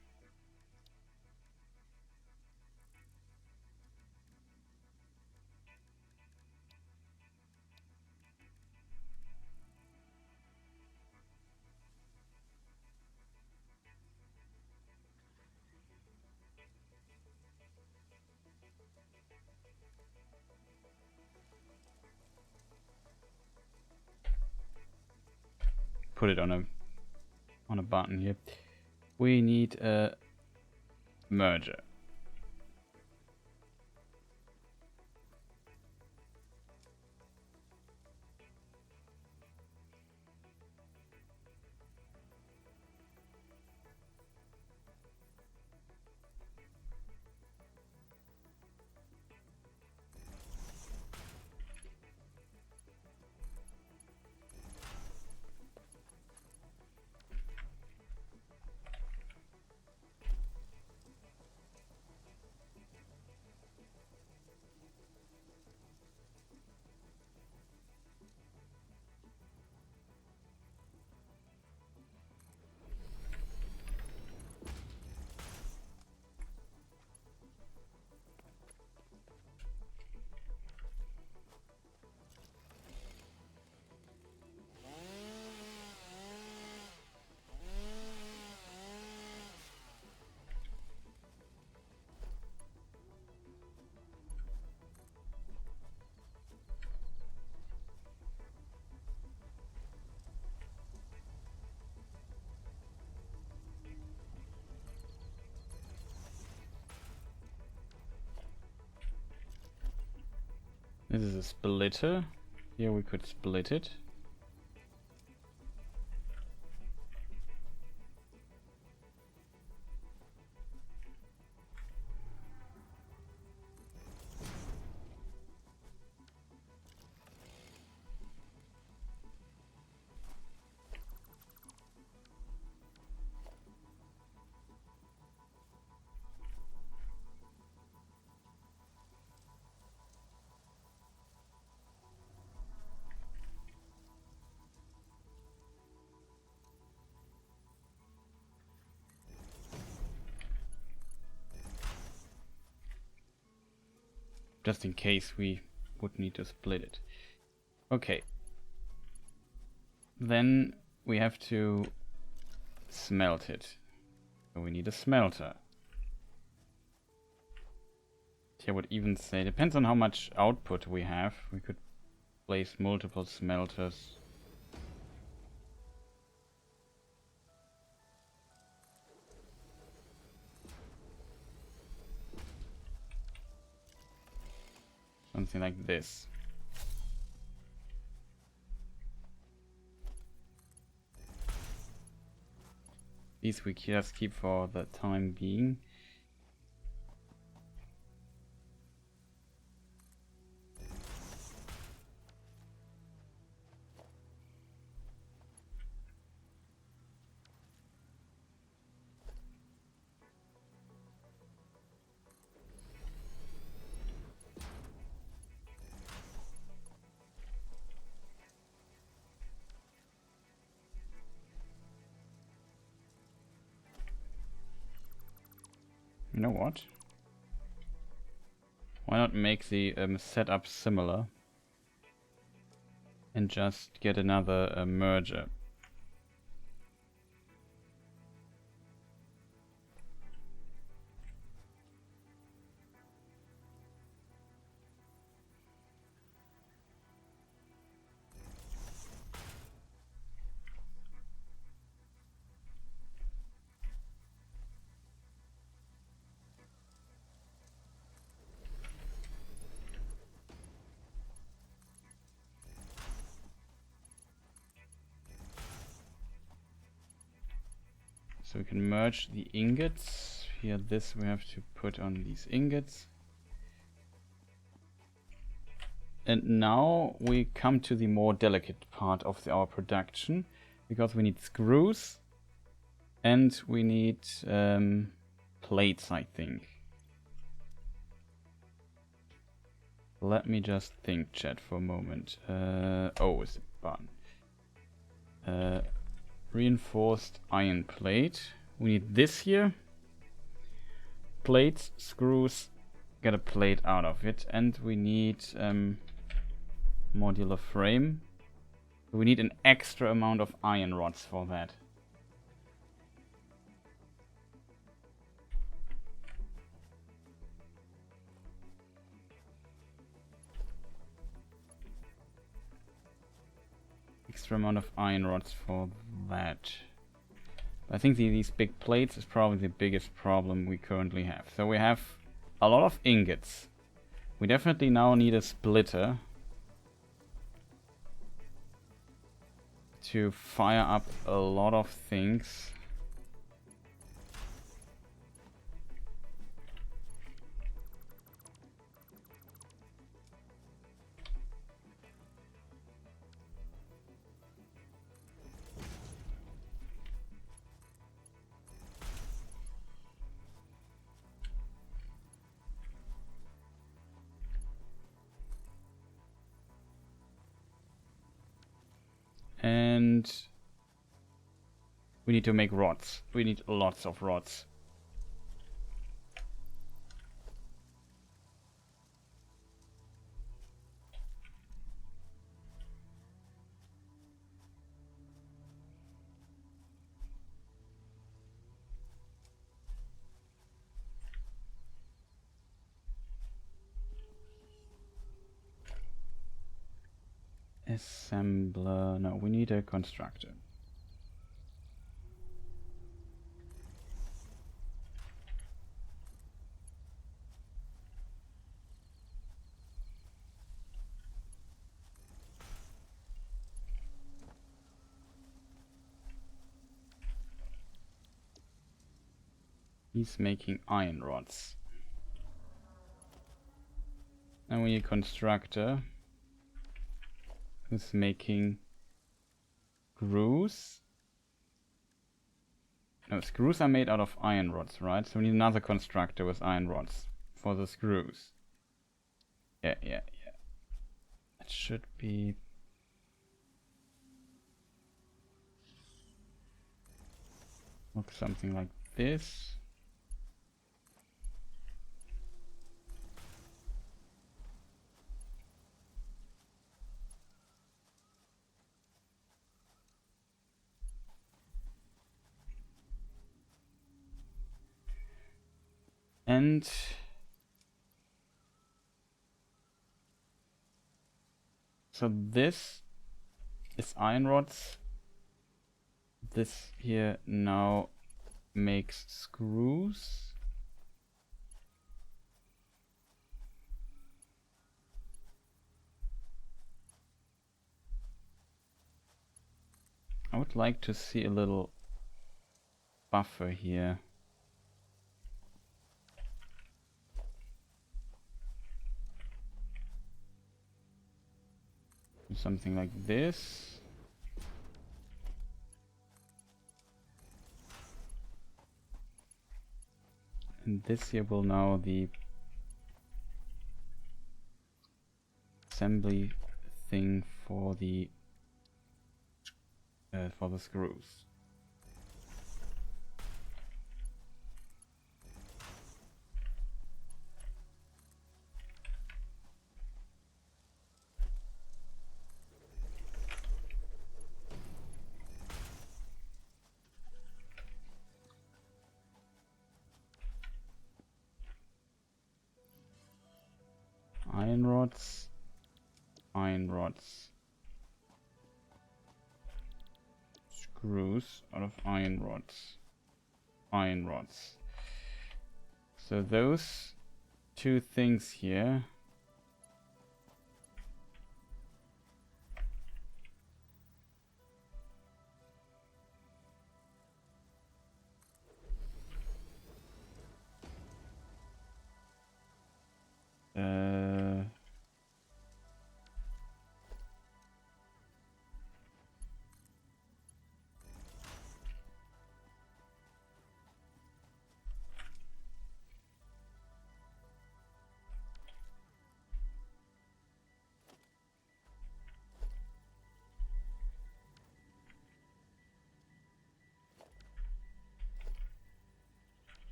Put it on a button here. We need a merger. This is a splitter. Here we could split it. Just in case we would need to split it. Okay. Then we have to smelt it. So we need a smelter. I would even say, depends on how much output we have. We could place multiple smelters. Something like this. These we just keep for the time being. You know what? Why not make the setup similar and just get another merger? So we can merge the ingots. Here, this we have to put on these ingots. And now we come to the more delicate part of our production, because we need screws and we need plates, I think. Let me just think, chat, for a moment. Oh, it's a button. Reinforced iron plate. We need this here. Plates, screws, get a plate out of it, and we need modular frame. We need an extra amount of iron rods for that. Extra amount of iron rods for that. I think these big plates is probably the biggest problem we currently have. So we have a lot of ingots. We definitely now need a splitter to fire up a lot of things. And we need to make rods. We need lots of rods. Assembler. No, we need a constructor. He's making iron rods. And we need a constructor who's making screws. No, screws are made out of iron rods, right? So we need another constructor with iron rods for the screws. Yeah. It should be... look something like this. And so this is iron rods. This here now makes screws. I would like to see a little buffer here. Something like this. And this here will now the assembly thing for the screws. Iron rods, iron rods, screws out of iron rods, iron rods. So those two things here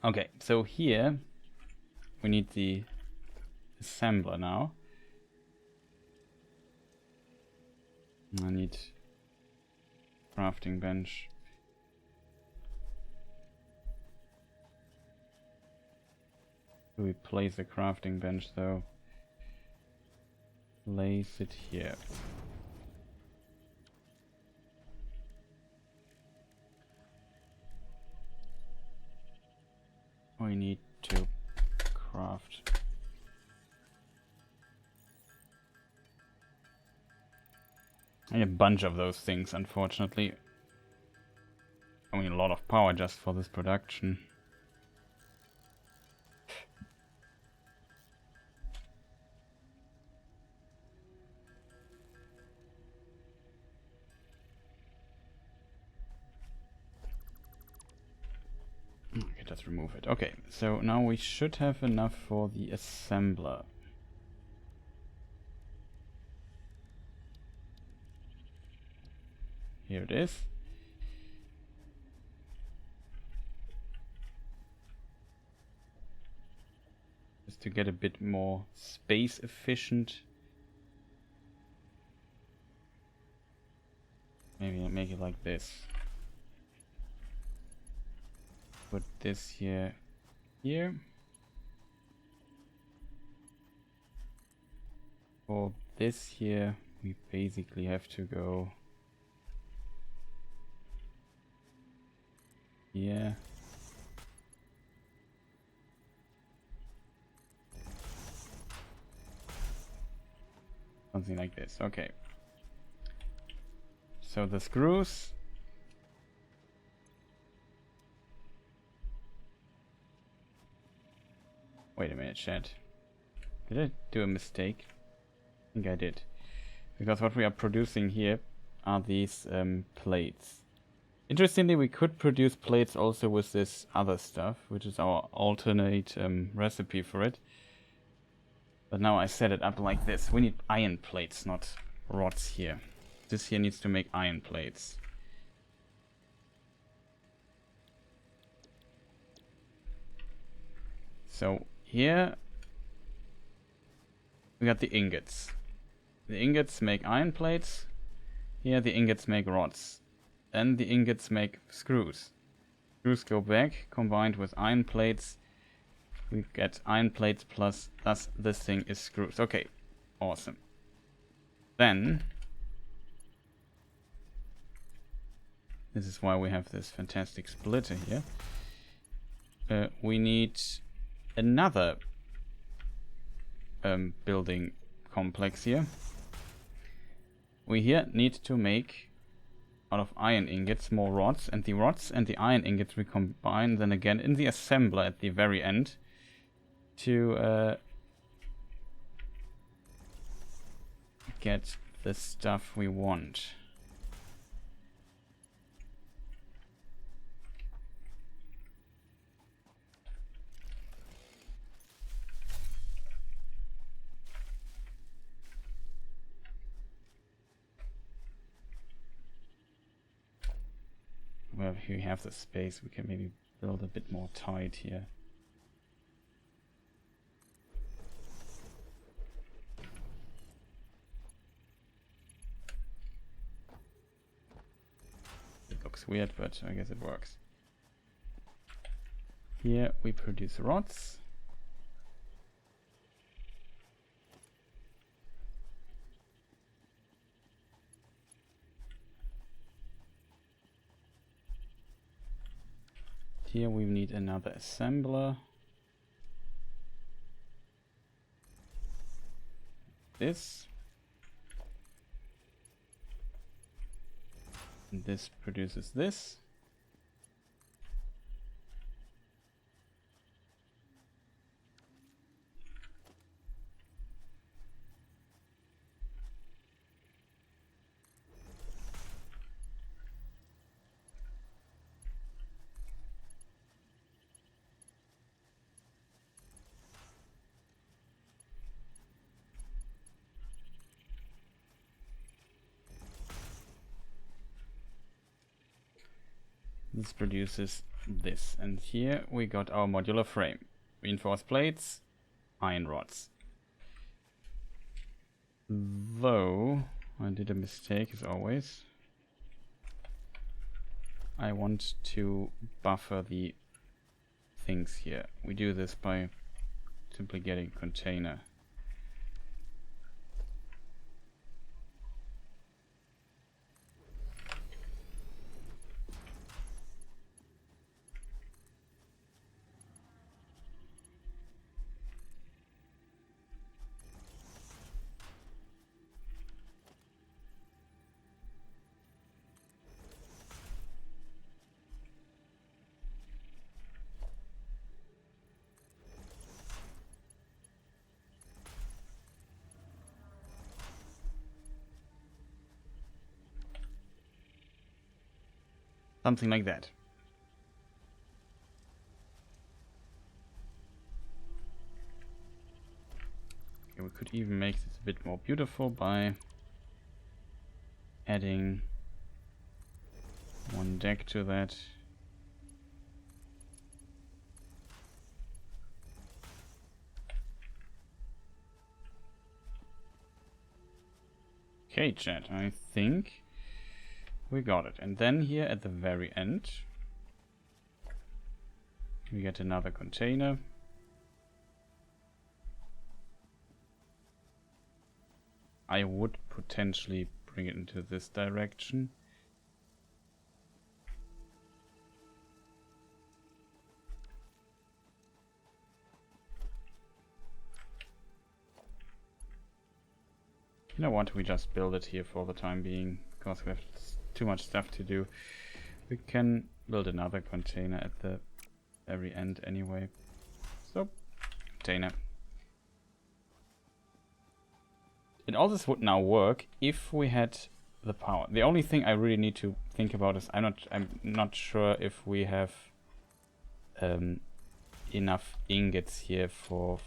Okay, so here we need the assembler now. I need crafting bench. Do we place a crafting bench though? Place it here. We need to craft. I need a bunch of those things, unfortunately. I mean, a lot of power just for this production. Okay, let's remove it. Okay, so now we should have enough for the assembler. Here it is. Just to get a bit more space efficient. Maybe I'll make it like this. Put this here. For this here, we basically have to go here. Something like this. Okay. So the screws. Wait a minute, chat. Did I do a mistake? I think I did. Because what we are producing here are these plates. Interestingly, we could produce plates also with this other stuff, which is our alternate recipe for it. But now I set it up like this. We need iron plates, not rods here. This here needs to make iron plates. So here we got the ingots. The ingots make iron plates. Here the ingots make rods. Then the ingots make screws. Screws go back, combined with iron plates. We get iron plates plus, thus this thing is screws. Okay, awesome. Then, this is why we have this fantastic splitter here. We need another building complex here. We here need to make out of iron ingots more rods, and the rods and the iron ingots we combine then again in the assembler at the very end to get the stuff we want. Well, here we have the space, we can maybe build a bit more tight here. It looks weird, but I guess it works. Here we produce rods. Here we need another assembler. This. And this produces this. this produces this. And here we got our modular frame. Reinforced plates, iron rods. Though I did a mistake as always. I want to buffer the things here. We do this by simply getting a container. Something like that. Okay, we could even make this a bit more beautiful by adding one deck to that. Okay, chat, I think we got it. And then here at the very end, we get another container. I would potentially bring it into this direction. You know what, we just build it here for the time being, because we have too much stuff to do. We can build another container at the very end anyway. So, container. And all this would now work if we had the power. The only thing I really need to think about is I'm not sure if we have enough ingots here for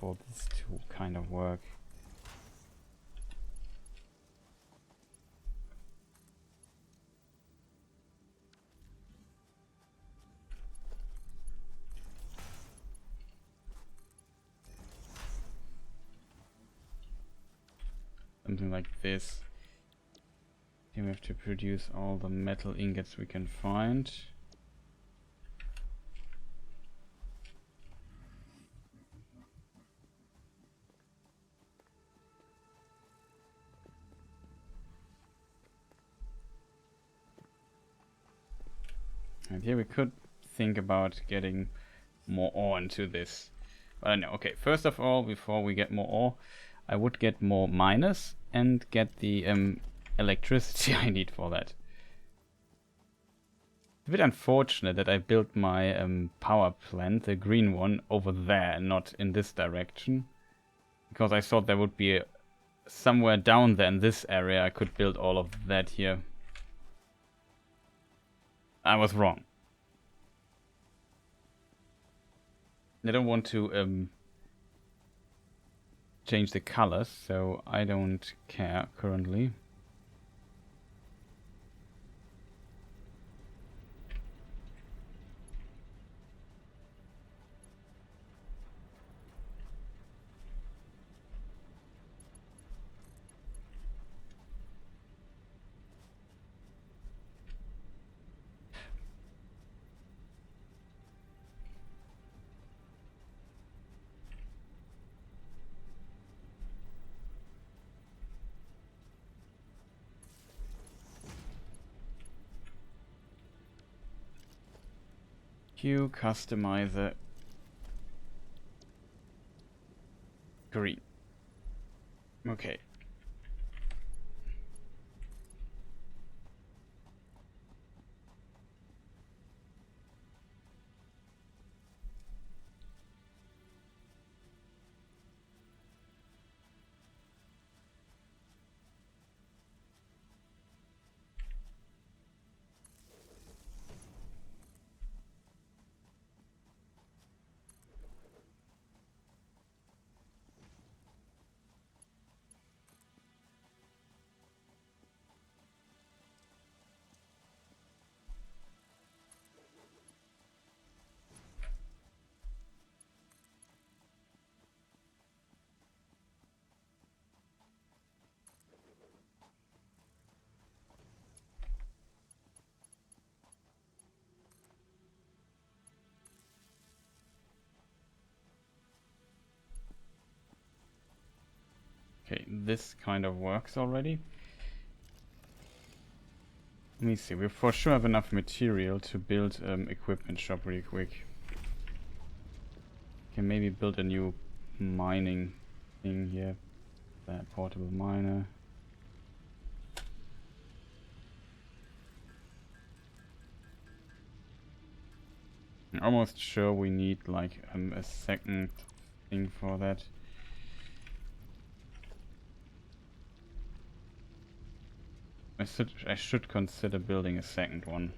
this to kind of work. Something like this. Here we have to produce all the metal ingots we can find. And here we could think about getting more ore into this. But I know, okay, first of all, before we get more ore, I would get more miners and get the electricity I need for that. It's a bit unfortunate that I built my power plant, the green one, over there and not in this direction. Because I thought there would be somewhere down there in this area I could build all of that here. I was wrong. I don't want to change the colors, so I don't care currently. Q customizer green. Okay. this kind of works already. Let me see, we for sure have enough material to build equipment shop really quick. Can maybe build a new mining thing here. That portable miner. I'm almost sure we need like a second thing for that. I should consider building a second one.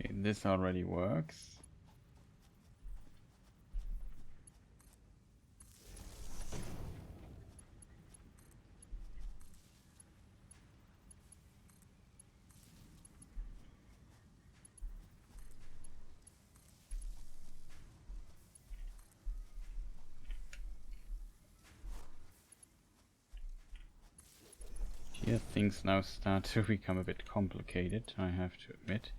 Okay, this already works. Here things now start to become a bit complicated, I have to admit.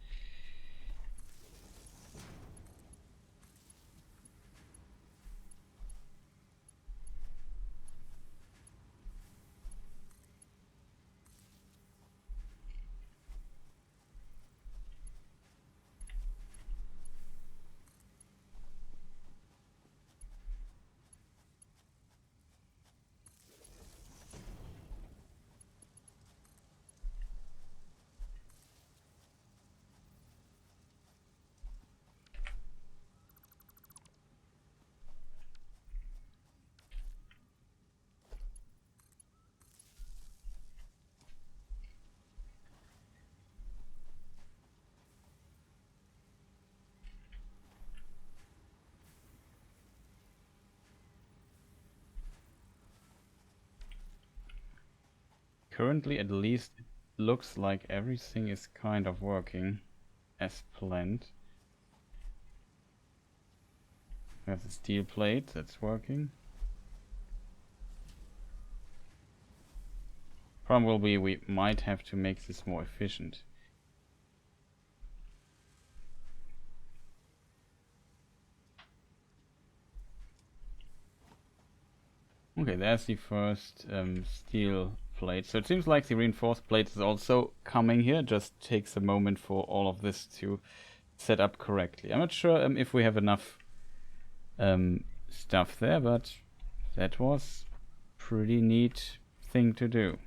Currently, at least, it looks like everything is kind of working as planned. We have the steel plate that's working. Problem will be we might have to make this more efficient. Okay, there's the first steel plate. So it seems like the reinforced plate is also coming here. Just takes a moment for all of this to set up correctly. I'm not sure if we have enough stuff there, but that was pretty neat thing to do.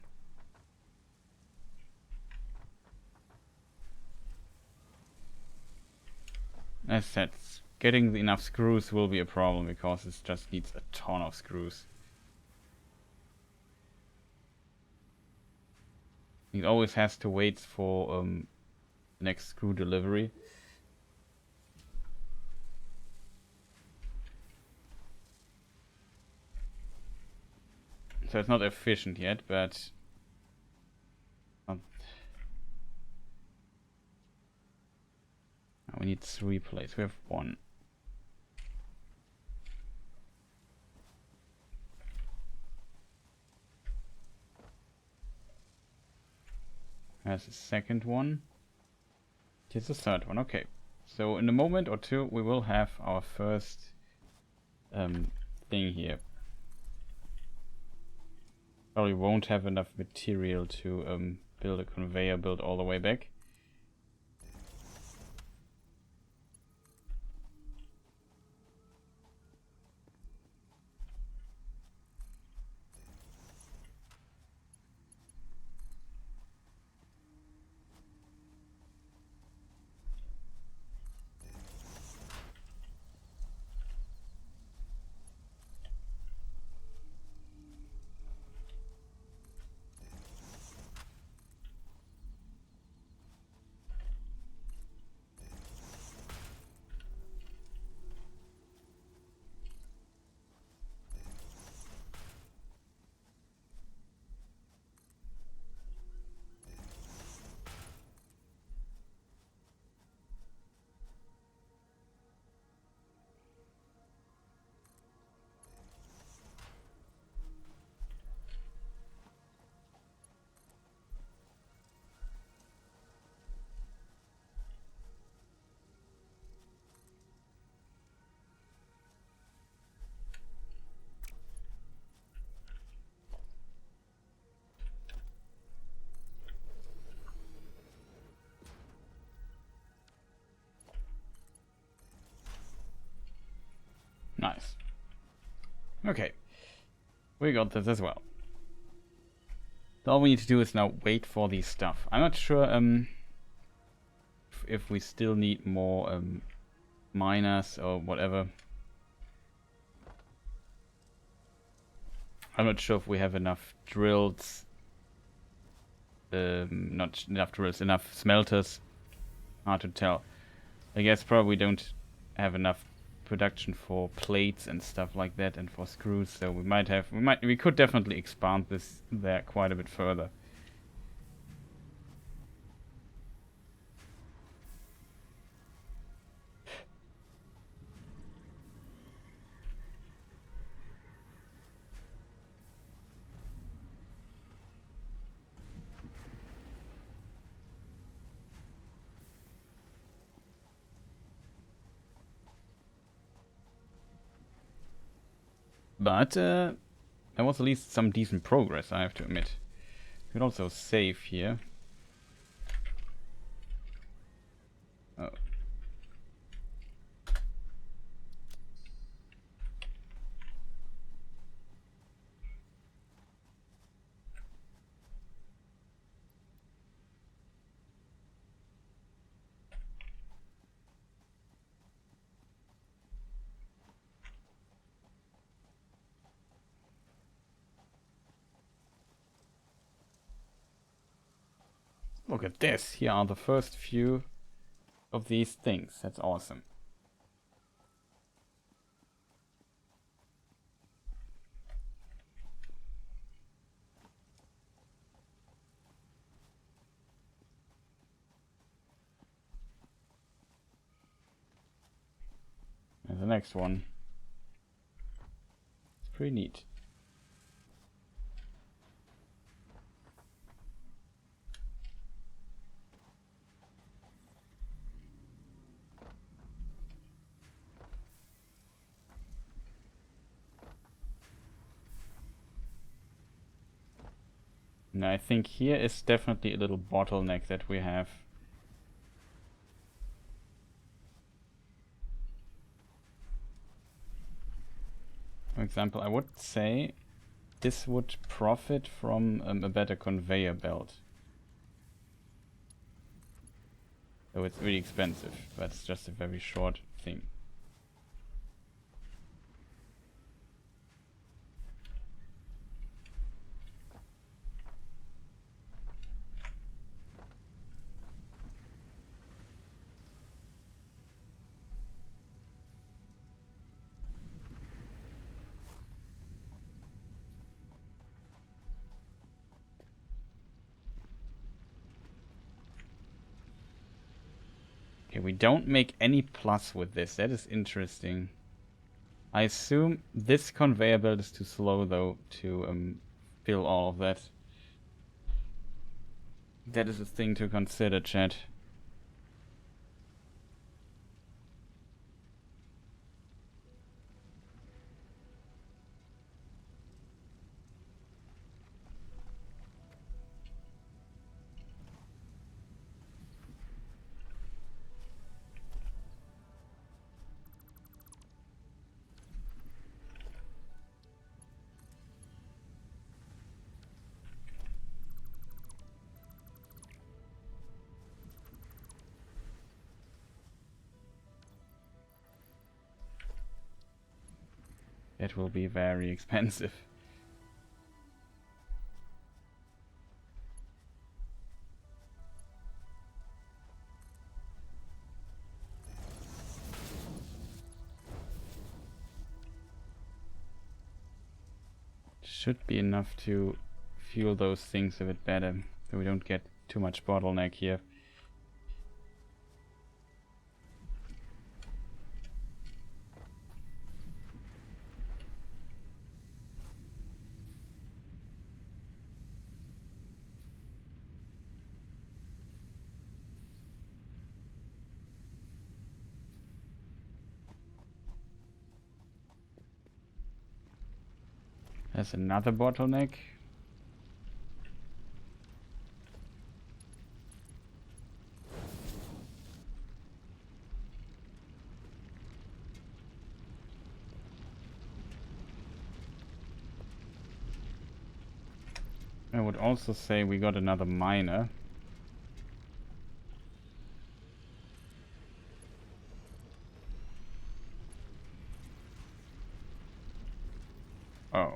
As said, getting enough screws will be a problem because it just needs a ton of screws. It always has to wait for the next screw delivery. So it's not efficient yet, but we need 3 plates. We have 1. There's a second one. Here's the third one. Okay. So in a moment or two we will have our first thing here. Probably won't have enough material to build a conveyor belt all the way back. Nice. Okay. We got this as well. So all we need to do is now wait for the stuff. I'm not sure if we still need more miners or whatever. I'm not sure if we have enough drills. Not enough drills, enough smelters. Hard to tell. I guess probably we don't have enough production for plates and stuff like that, and for screws. So we could definitely expand this there quite a bit further. But there was at least some decent progress, I have to admit. We could also save here. Oh. Look at this. Here are the first few of these things. That's awesome. And the next one. It's pretty neat. And I think here is definitely a little bottleneck that we have. For example, I would say this would profit from a better conveyor belt. So it's really expensive, but it's just a very short thing. Okay, we don't make any plus with this. That is interesting. I assume this conveyor belt is too slow, though, to fill all of that. That is a thing to consider, chat. it will be very expensive. Should be enough to fuel those things a bit better, so we don't get too much bottleneck here. There's another bottleneck. I would also say we got another miner. Oh.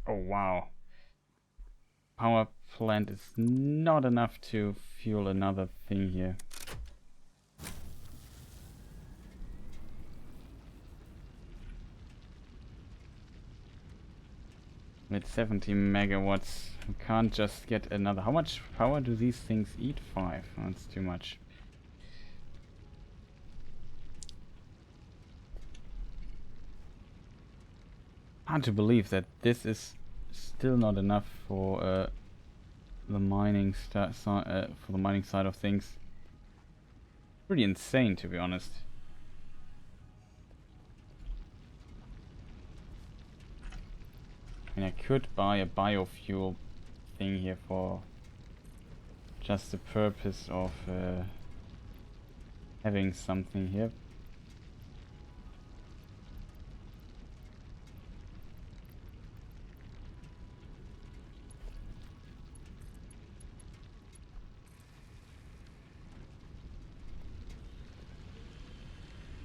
Oh wow. Power plant is not enough to fuel another thing here. With 70 megawatts, we can't just get another. How much power do these things eat? 5. That's too much. Hard to believe that this is still not enough for the mining for the mining side of things. Pretty insane, to be honest. I mean, I could buy a biofuel thing here for just the purpose of having something here.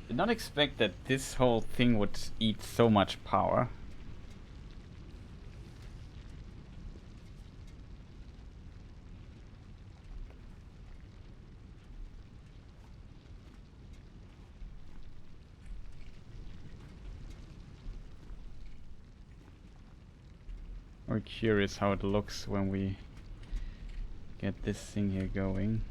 Did not expect that this whole thing would eat so much power. We're curious how it looks when we get this thing here going.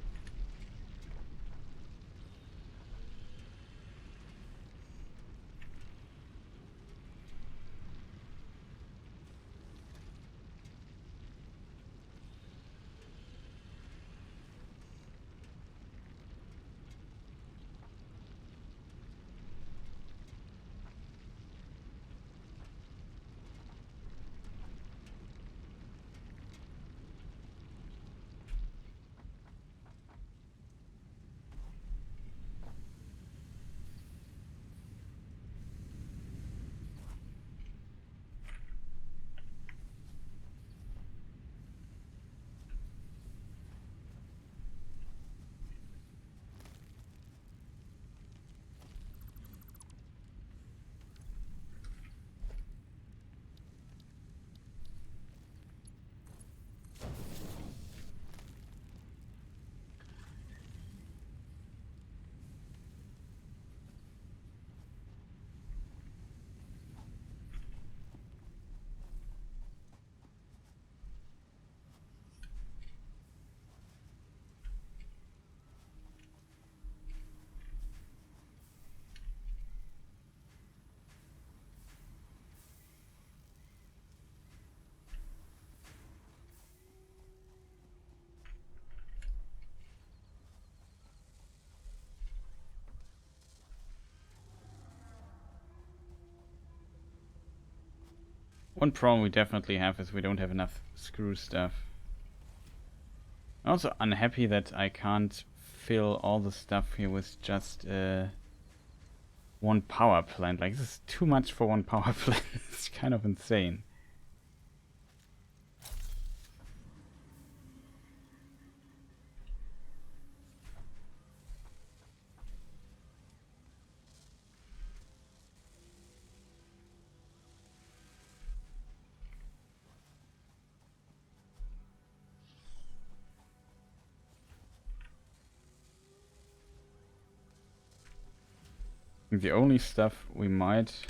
One problem we definitely have is we don't have enough screw stuff. I'm also unhappy that I can't fill all the stuff here with just one power plant. Like, this is too much for one power plant. It's kind of insane. The only stuff we might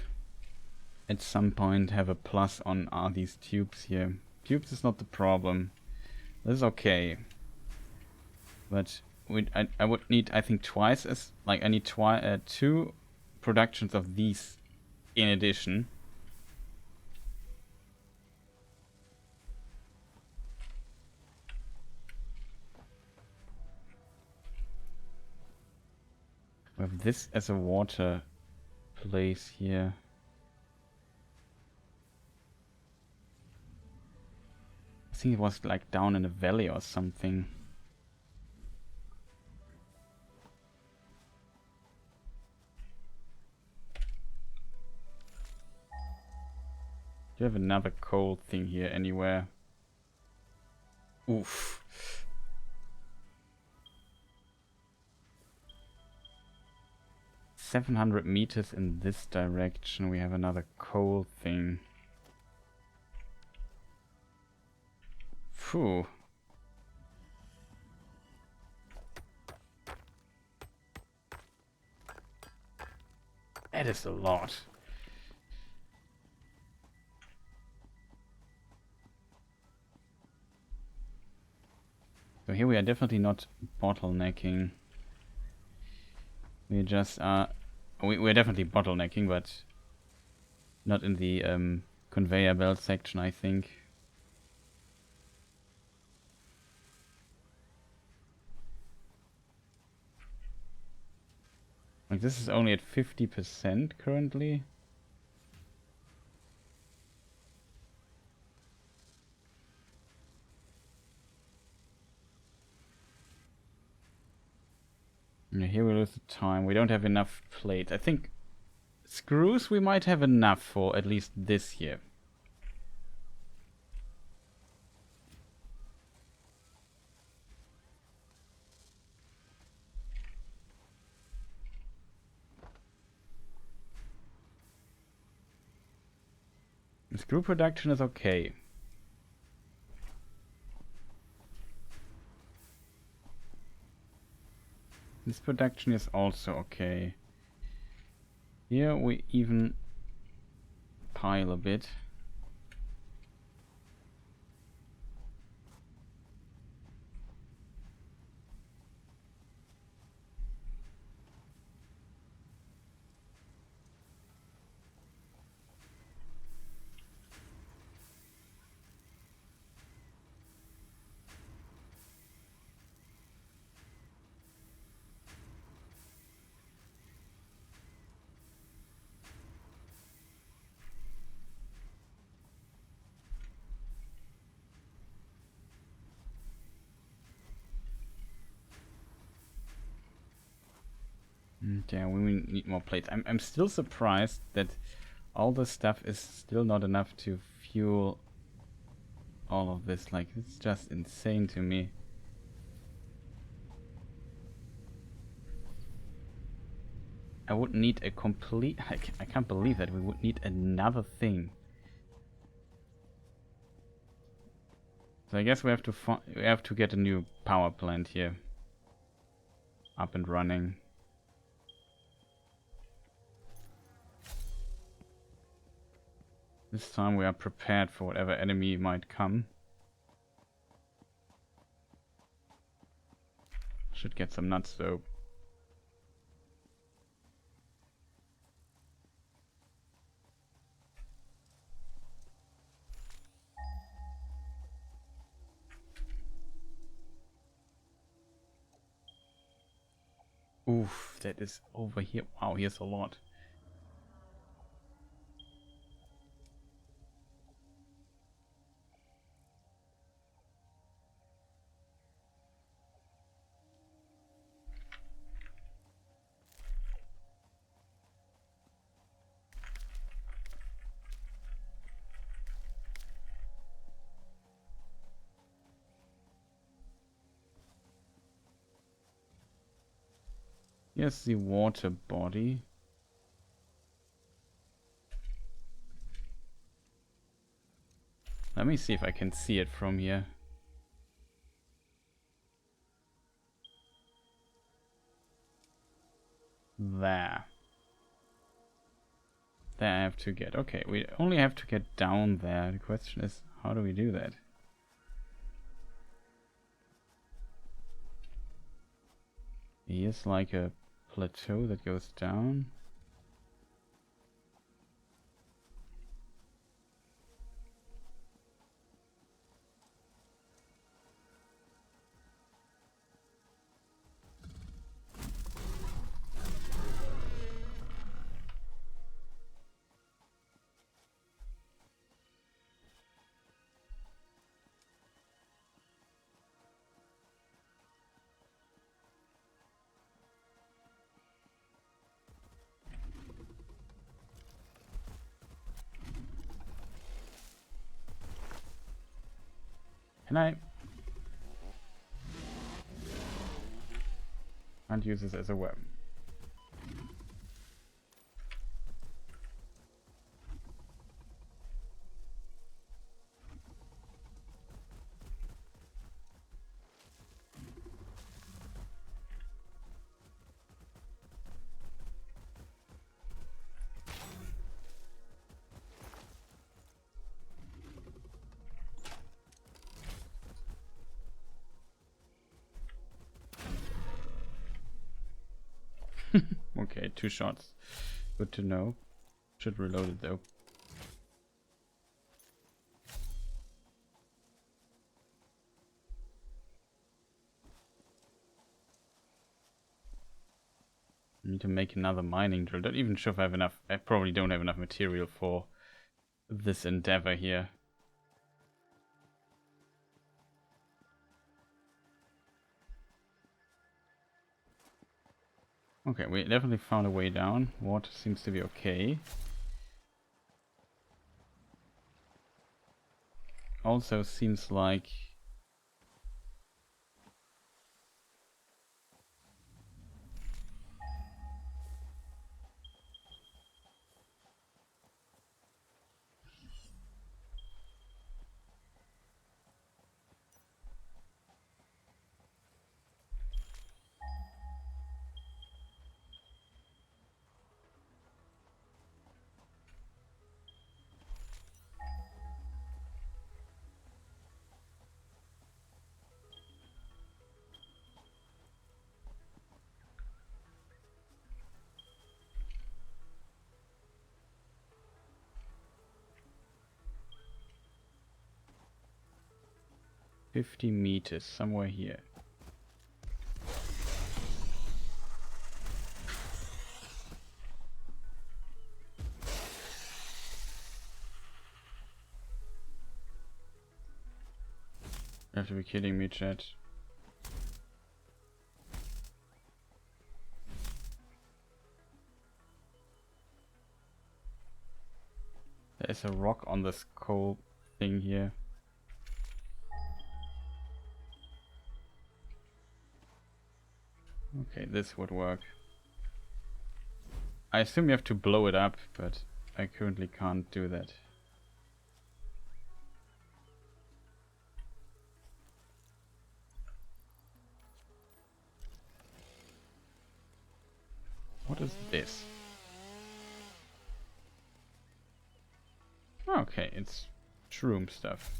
at some point have a plus on are these tubes here. Tubes is not the problem. This is okay. But I would need, I think, twice as... Like, I need 2 productions of these in addition. We have this as a water place here. I think it was like down in a valley or something. Do you have another coal thing here anywhere? Oof. 700 meters in this direction, we have another coal thing. Phew. That is a lot. So here we are definitely not bottlenecking. We just are... We're definitely bottlenecking, but not in the conveyor belt section, I think. Like, this is only at 50% currently. Yeah, here we lose the time. We don't have enough plates. I think screws we might have enough for at least this here. The screw production is okay. This production is also okay. Here we even pile a bit. Yeah, we need more plates. I'm still surprised that all this stuff is still not enough to fuel all of this. Like, it's just insane to me. I would need a complete... I can't believe that we would need another thing. So I guess we have to get a new power plant here up and running. This time we are prepared for whatever enemy might come. Should get some nuts though. Oof, that is over here. Wow, here's a lot. Here's the water body. Let me see if I can see it from here. There. There I have to get. Okay, we only have to get down there. The question is, how do we do that? Here's like a plateau that goes down. Can I? Can't use this as a weapon. Okay, 2 shots. Good to know. Should reload it though. Need to make another mining drill. Not even sure if I have enough. I probably don't have enough material for this endeavor here. Okay, we definitely found a way down. Water seems to be okay. Also seems like $50 meters somewhere here. You have to be kidding me, chat. There's a rock on this coal thing here. Okay, this would work. I assume you have to blow it up, but I currently can't do that. What is this? Okay, it's shroom stuff.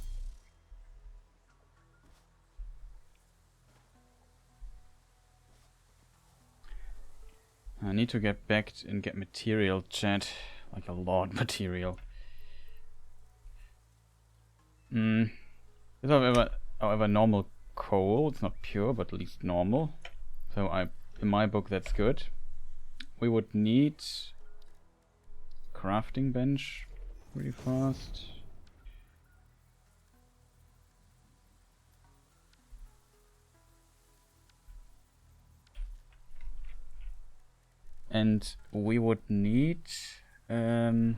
I need to get back and get material, chat. Like a lot of material. It's however normal coal. It's not pure, but at least normal. So in my book, that's good. We would need crafting bench pretty fast. And we would need oh,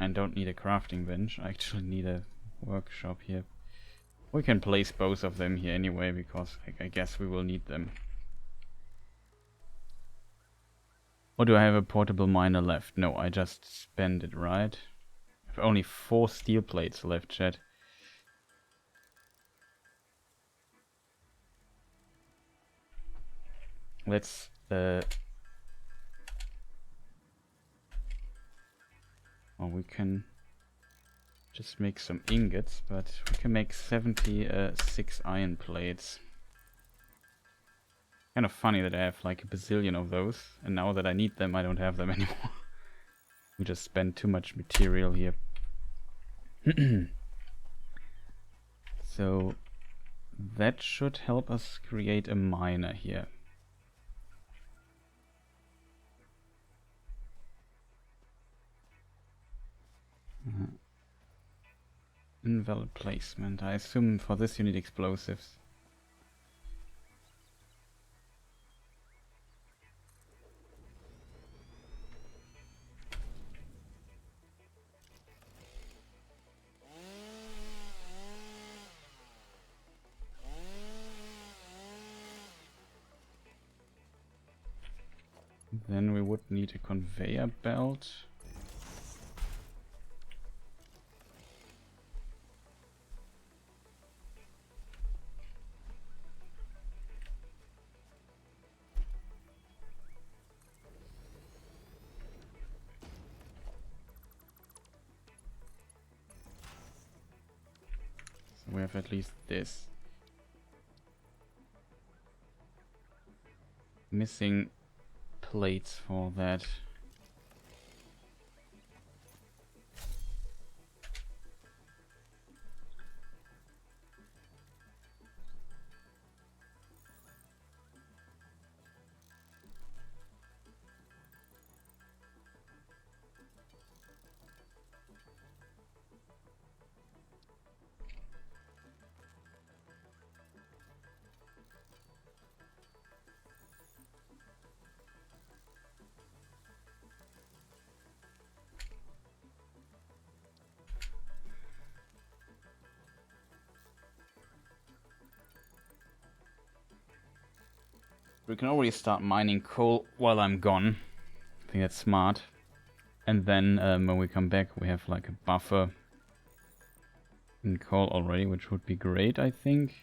I don't need a crafting bench. I actually need a workshop here. We can place both of them here anyway, because I guess we will need them. Or do I have a portable miner left? No, I just spent it, right? I have only 4 steel plates left, chat. Let's well, we can just make some ingots, but we can make 76 iron plates. Kind of funny that I have like a bazillion of those, and now that I need them, I don't have them anymore. We just spent too much material here. So that should help us create a miner here. Invalid placement. I assume for this you need explosives. Then we would need a conveyor belt. So we have at least this. Missing plates for that. We can already start mining coal while I'm gone. I think that's smart. And then when we come back, we have like a buffer in coal already, which would be great, I think.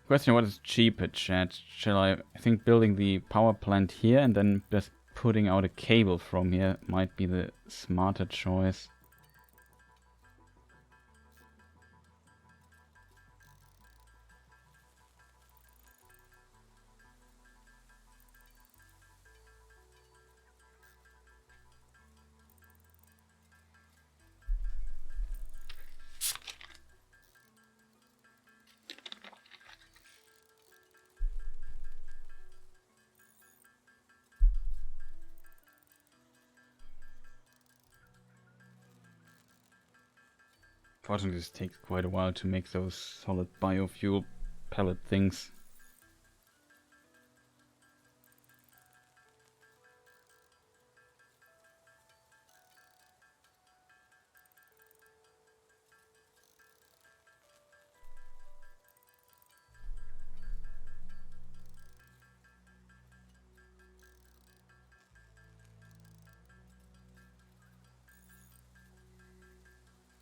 Question: what is cheaper, chat? Shall I think building the power plant here and then just putting out a cable from here might be the smarter choice. Fortunately, this takes quite a while to make those solid biofuel pellet things.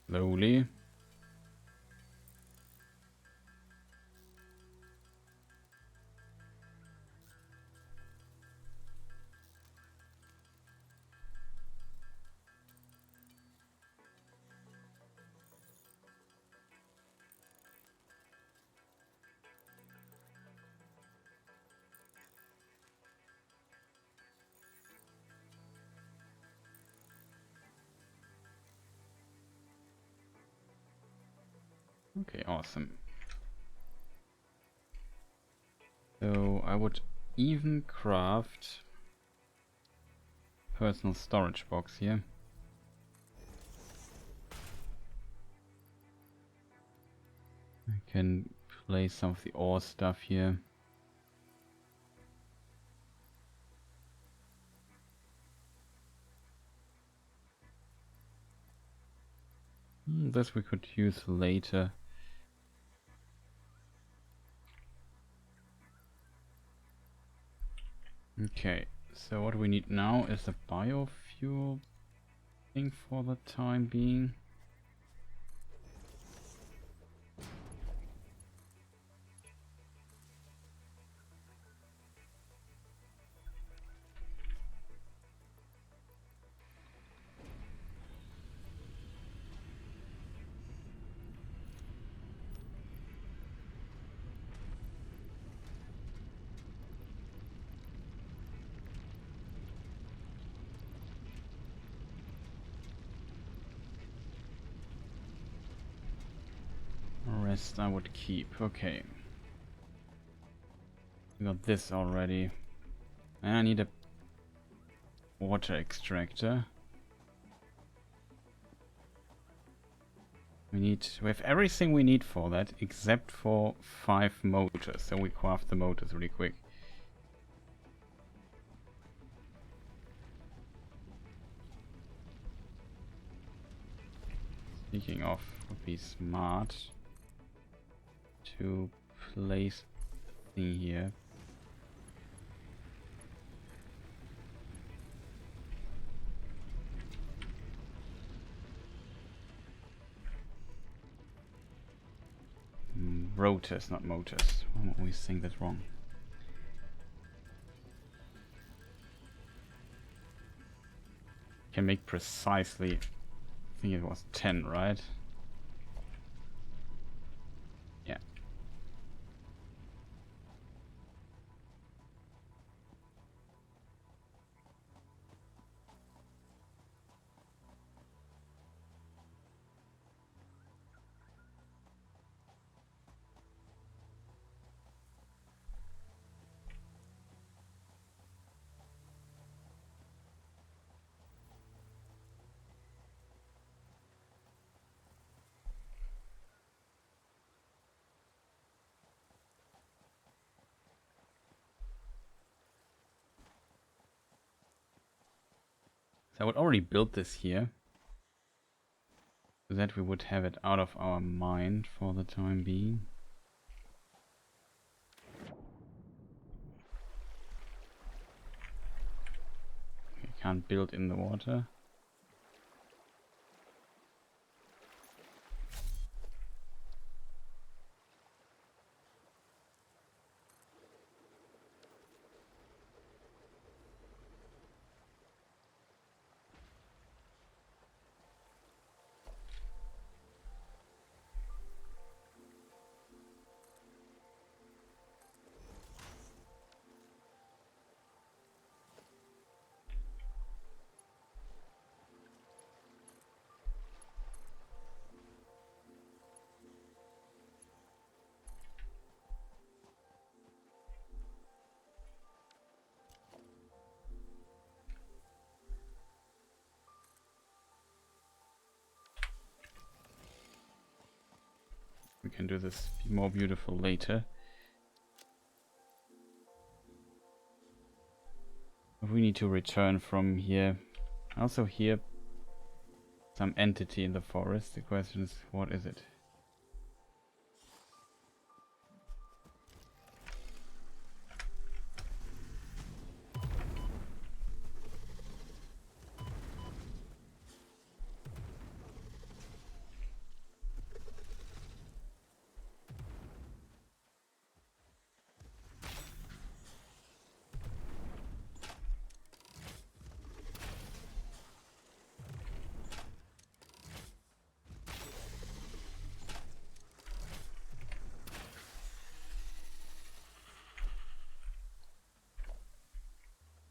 Slowly. Okay, awesome. So I would even craft personal storage box here. I can place some of the ore stuff here. This we could use later. Okay, so what we need now is a biofuel thing for the time being. Rest I would keep. Okay. We got this already. And I need a water extractor. We have everything we need for that except for 5 motors. So we craft the motors really quick. Speaking of, would be smart to place the thing here. Rotors, not motors. I always think that's wrong. Can make precisely, I think it was 10, right? Yeah. So I would already build this here, so that we would have it out of our mind for the time being. We can't build in the water. We can do this more beautiful later. But we need to return from here. Also here, some entity in the forest. The question is, what is it?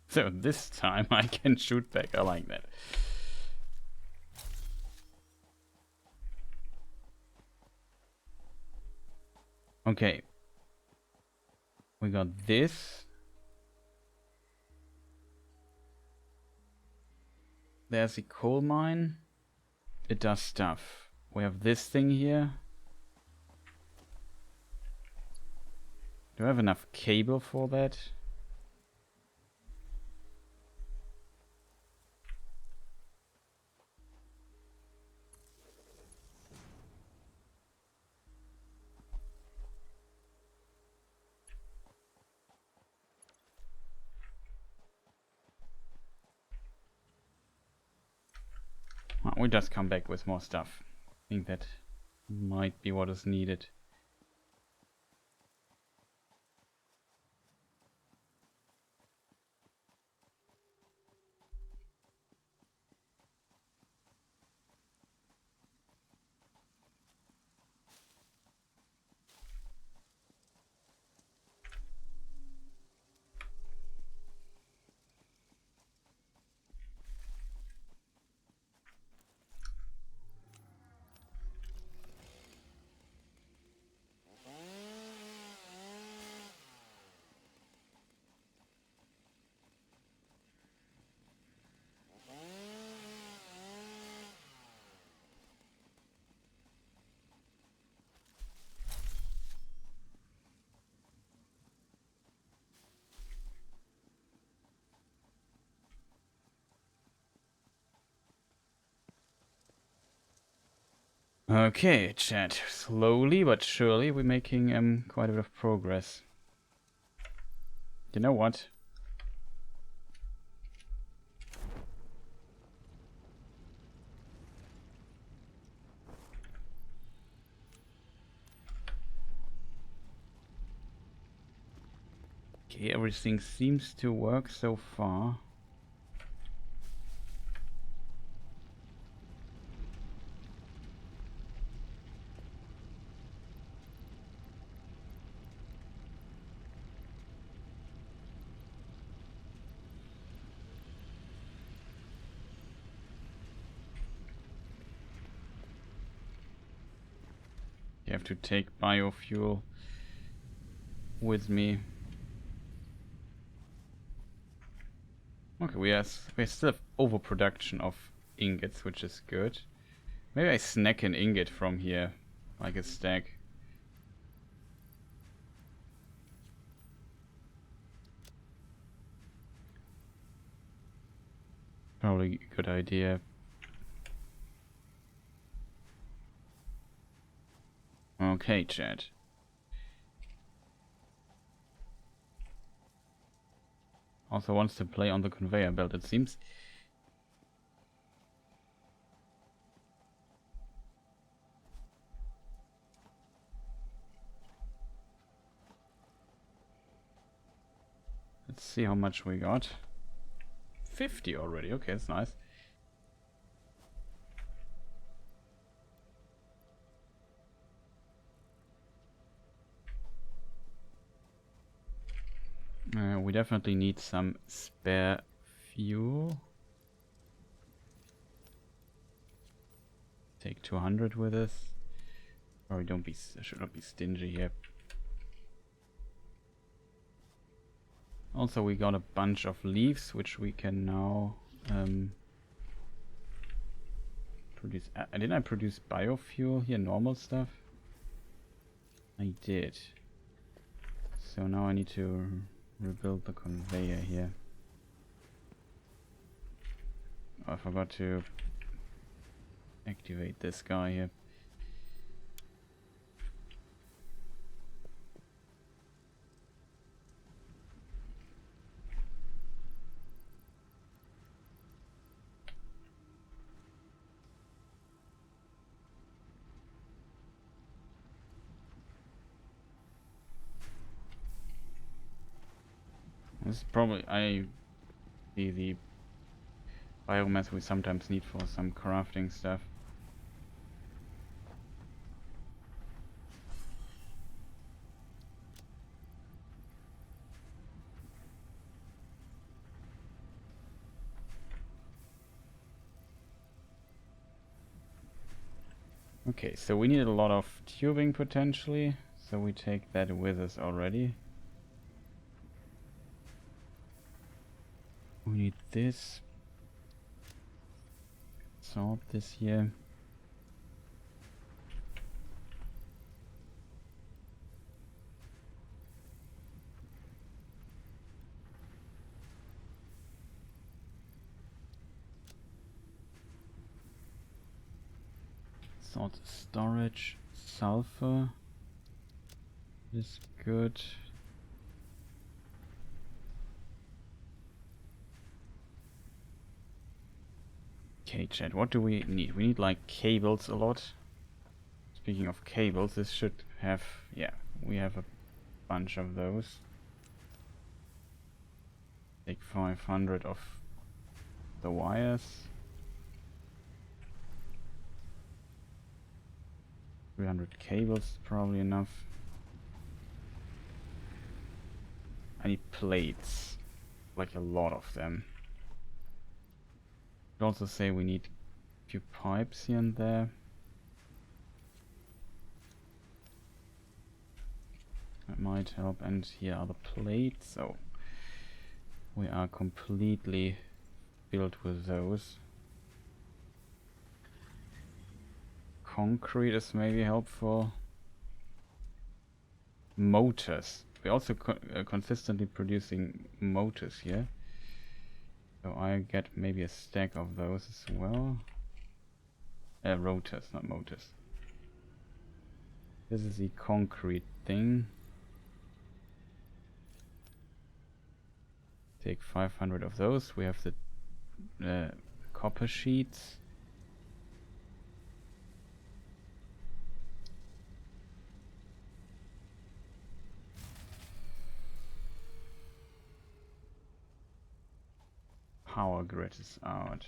So this time I can shoot back. I like that. Okay. We got this. There's a coal mine. It does stuff. We have this thing here. Do I have enough cable for that? We just come back with more stuff. I think that might be what is needed. Okay, chat. Slowly but surely we're making quite a bit of progress. You know what? Okay, everything seems to work so far. You have to take biofuel with me. Okay, we still have overproduction of ingots, which is good. Maybe I snack an ingot from here, like a stack. Probably a good idea. Okay, chat. Also wants to play on the conveyor belt, it seems. Let's see how much we got. 50 already, okay, that's nice. We definitely need some spare fuel. Take 200 with us. Or I should not be stingy here. Also, we got a bunch of leaves, which we can now produce. Didn't I produce biofuel here? Normal stuff? I did. So now I need to rebuild the conveyor here. Oh, I forgot to activate this guy here. This is probably the biomass we sometimes need for some crafting stuff. Okay, so we need a lot of tubing potentially, so we take that with us already. We need this. Sort this here. Sort storage, sulfur is good. Okay, chat, what do we need? We need like cables a lot. Speaking of cables, this should have... yeah, we have a bunch of those. Take 500 of the wires. 300 cables, probably enough. I need plates, like a lot of them. I'd also say we need a few pipes here and there. That might help, and here are the plates, so we are completely filled with those. Concrete is maybe helpful. Motors. We're also consistently producing motors here. So I get maybe a stack of those as well. Rotors, not motors. This is the concrete thing. Take 500 of those. We have the copper sheets. Power grid is out.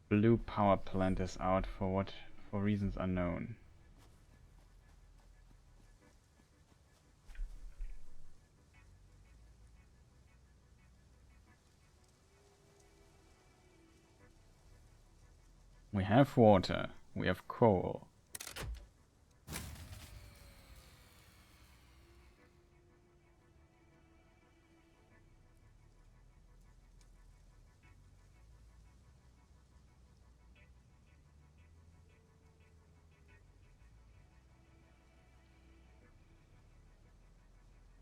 Blue power plant is out for reasons unknown. We have water. We have coal.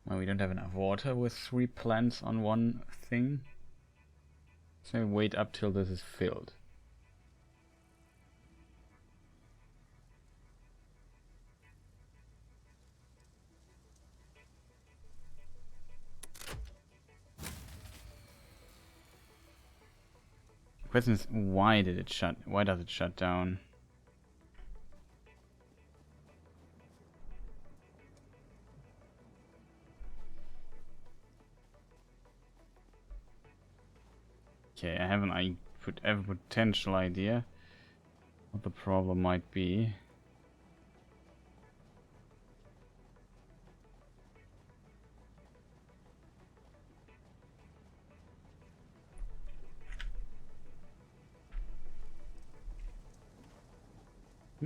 Well, we don't have enough water with 3 plants on one thing. So wait up till this is filled. The question is, why does it shut down? Okay, I have a potential idea what the problem might be.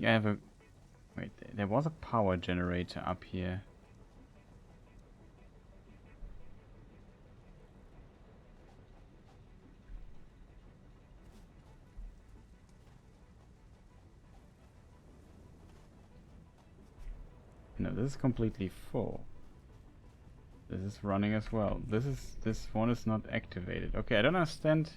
I have a... wait, there was a power generator up here. No, this is completely full. This is running as well. This one is not activated. Okay, I don't understand.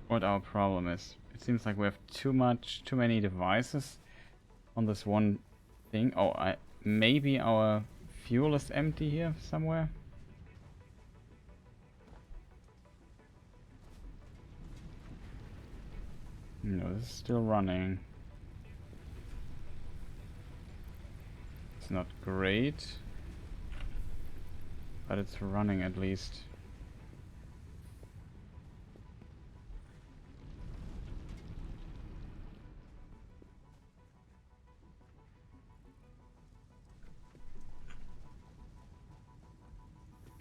What our problem is. It seems like we have too many devices on this one thing. Oh, maybe our fuel is empty here somewhere. No, this is still running. It's not great, but it's running at least.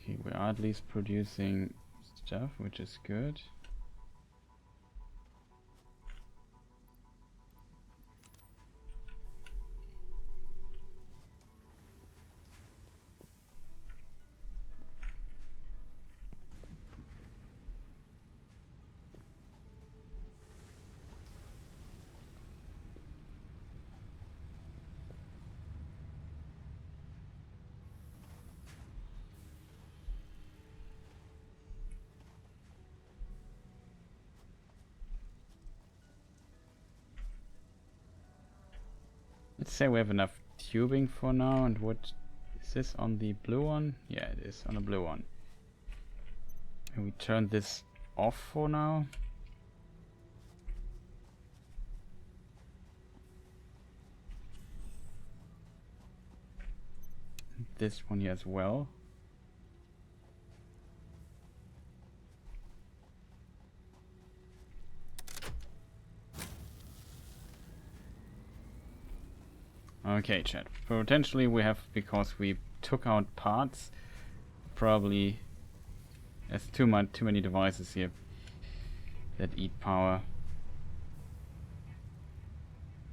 Okay, we are at least producing stuff, which is good. Let's say we have enough tubing for now. And what is this on the blue one? Yeah, it is on the blue one. And we turn this off for now. This one here as well. Okay, chat. Potentially we have, because we took out parts, probably there's too many devices here that eat power.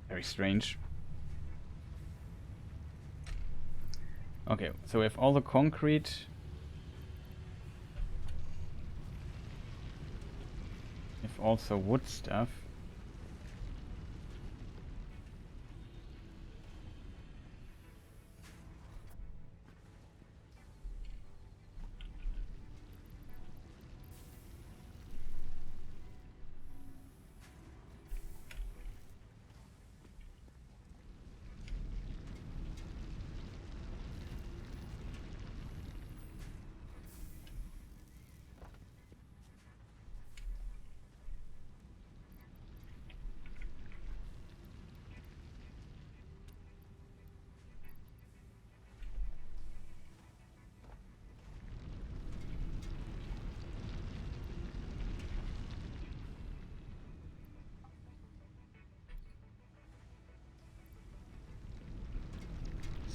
Very strange. Okay, so we have all the concrete. We have also wood stuff.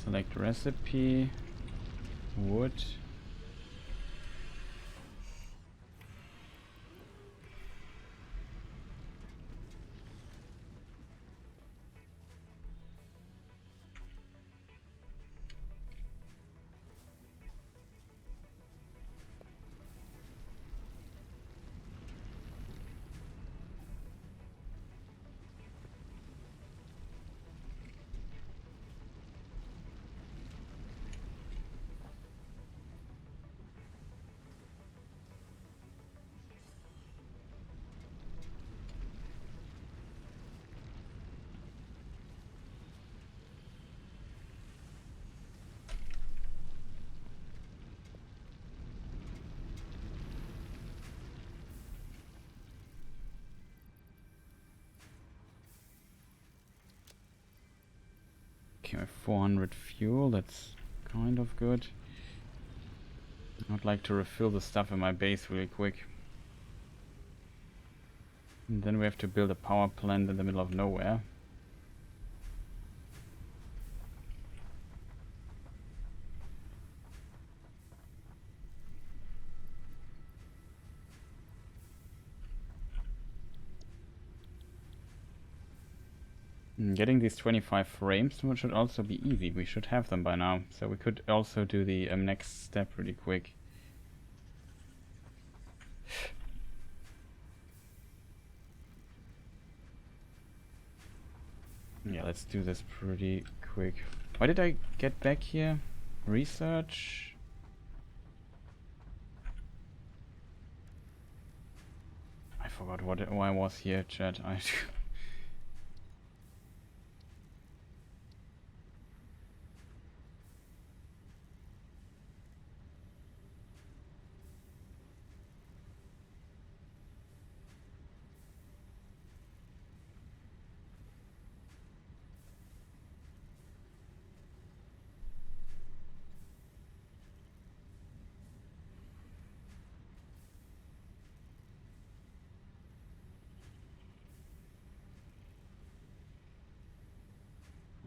Select recipe, wood. Okay, 400 fuel, that's kind of good. I'd like to refill the stuff in my base really quick. And then we have to build a power plant in the middle of nowhere. Getting these 25 frames should also be easy. We should have them by now. So we could also do the next step really quick. Yeah, let's do this pretty quick. Why did I get back here? Research? I forgot why I was here, chat.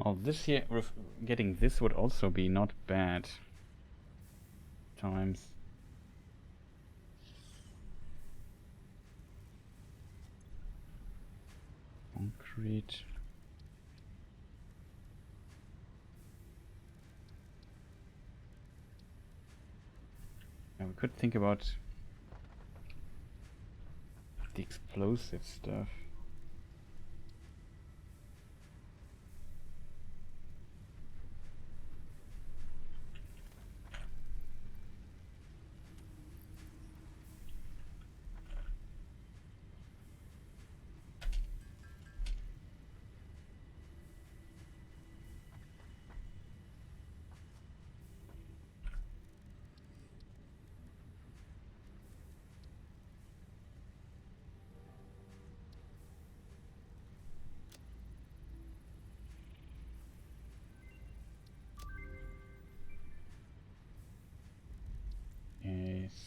Well, this here, getting this would also be not bad. Times. Concrete. Yeah, we could think about the explosive stuff.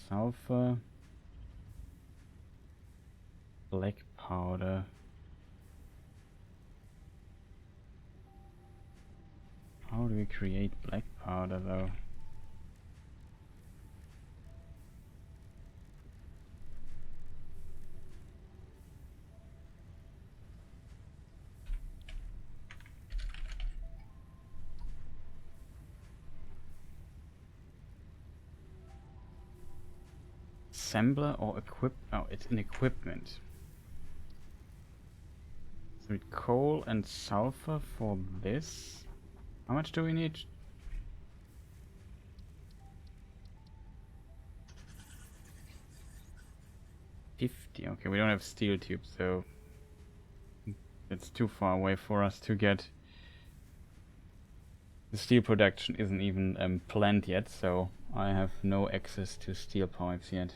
sulfur. Black powder. How do we create black powder though? Assembler or equip? Oh, it's in equipment. So we need coal and sulfur for this. How much do we need? 50. Okay, we don't have steel tubes, so it's too far away for us to get. The steel production isn't even planned yet, so I have no access to steel pipes yet.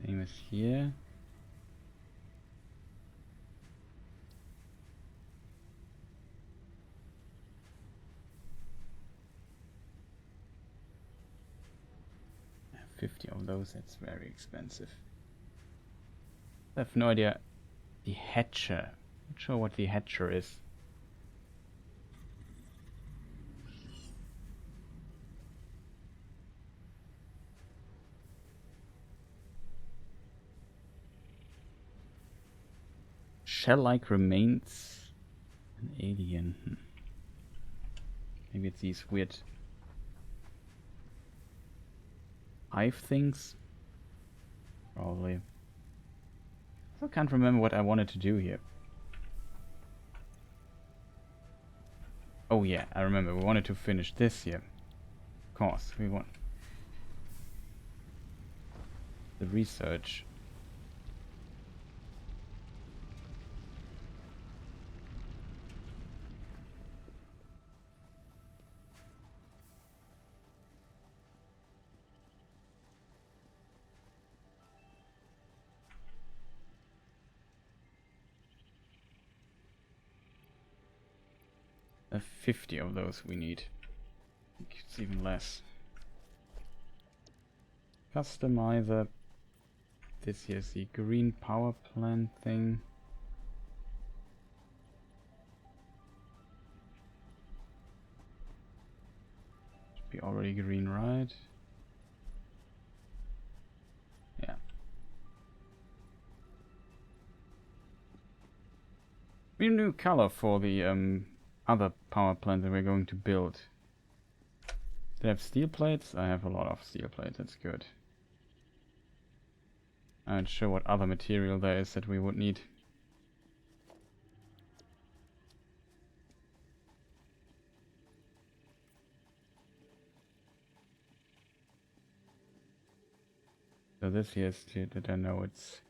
Same as here. I have 50 of those, that's very expensive. I have no idea. The hatcher. Not sure what the hatcher is. Shell-like remains an alien. Maybe it's these weird hive things? Probably. I can't remember what I wanted to do here. Oh yeah, I remember. We wanted to finish this here. Of course, we want the research. A 50 of those we need. I think it's even less. Customizer. This here's the green power plant thing. Should be already green, right? Yeah. We need a new color for the other power plant that we're going to build. Do I have steel plates? I have a lot of steel plates, that's good. I'm not sure what other material there is that we would need. So this here is that I know it's...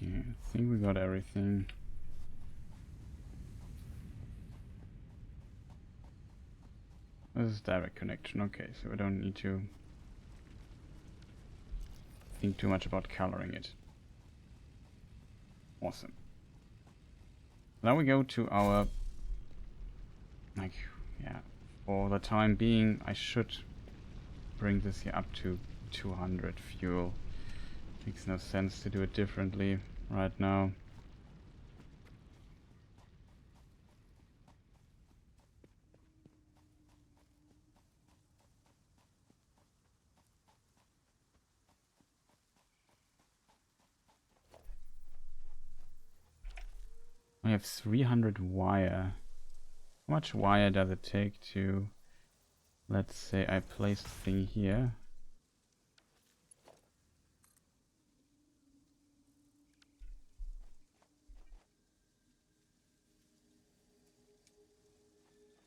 Okay, I think we got everything. This is direct connection, okay, so we don't need to think too much about coloring it. Awesome. Now we go to our, like, yeah, for the time being I should bring this here up to 200 fuel. Makes no sense to do it differently right now. I have 300 wire. How much wire does it take to, let's say I place the thing here.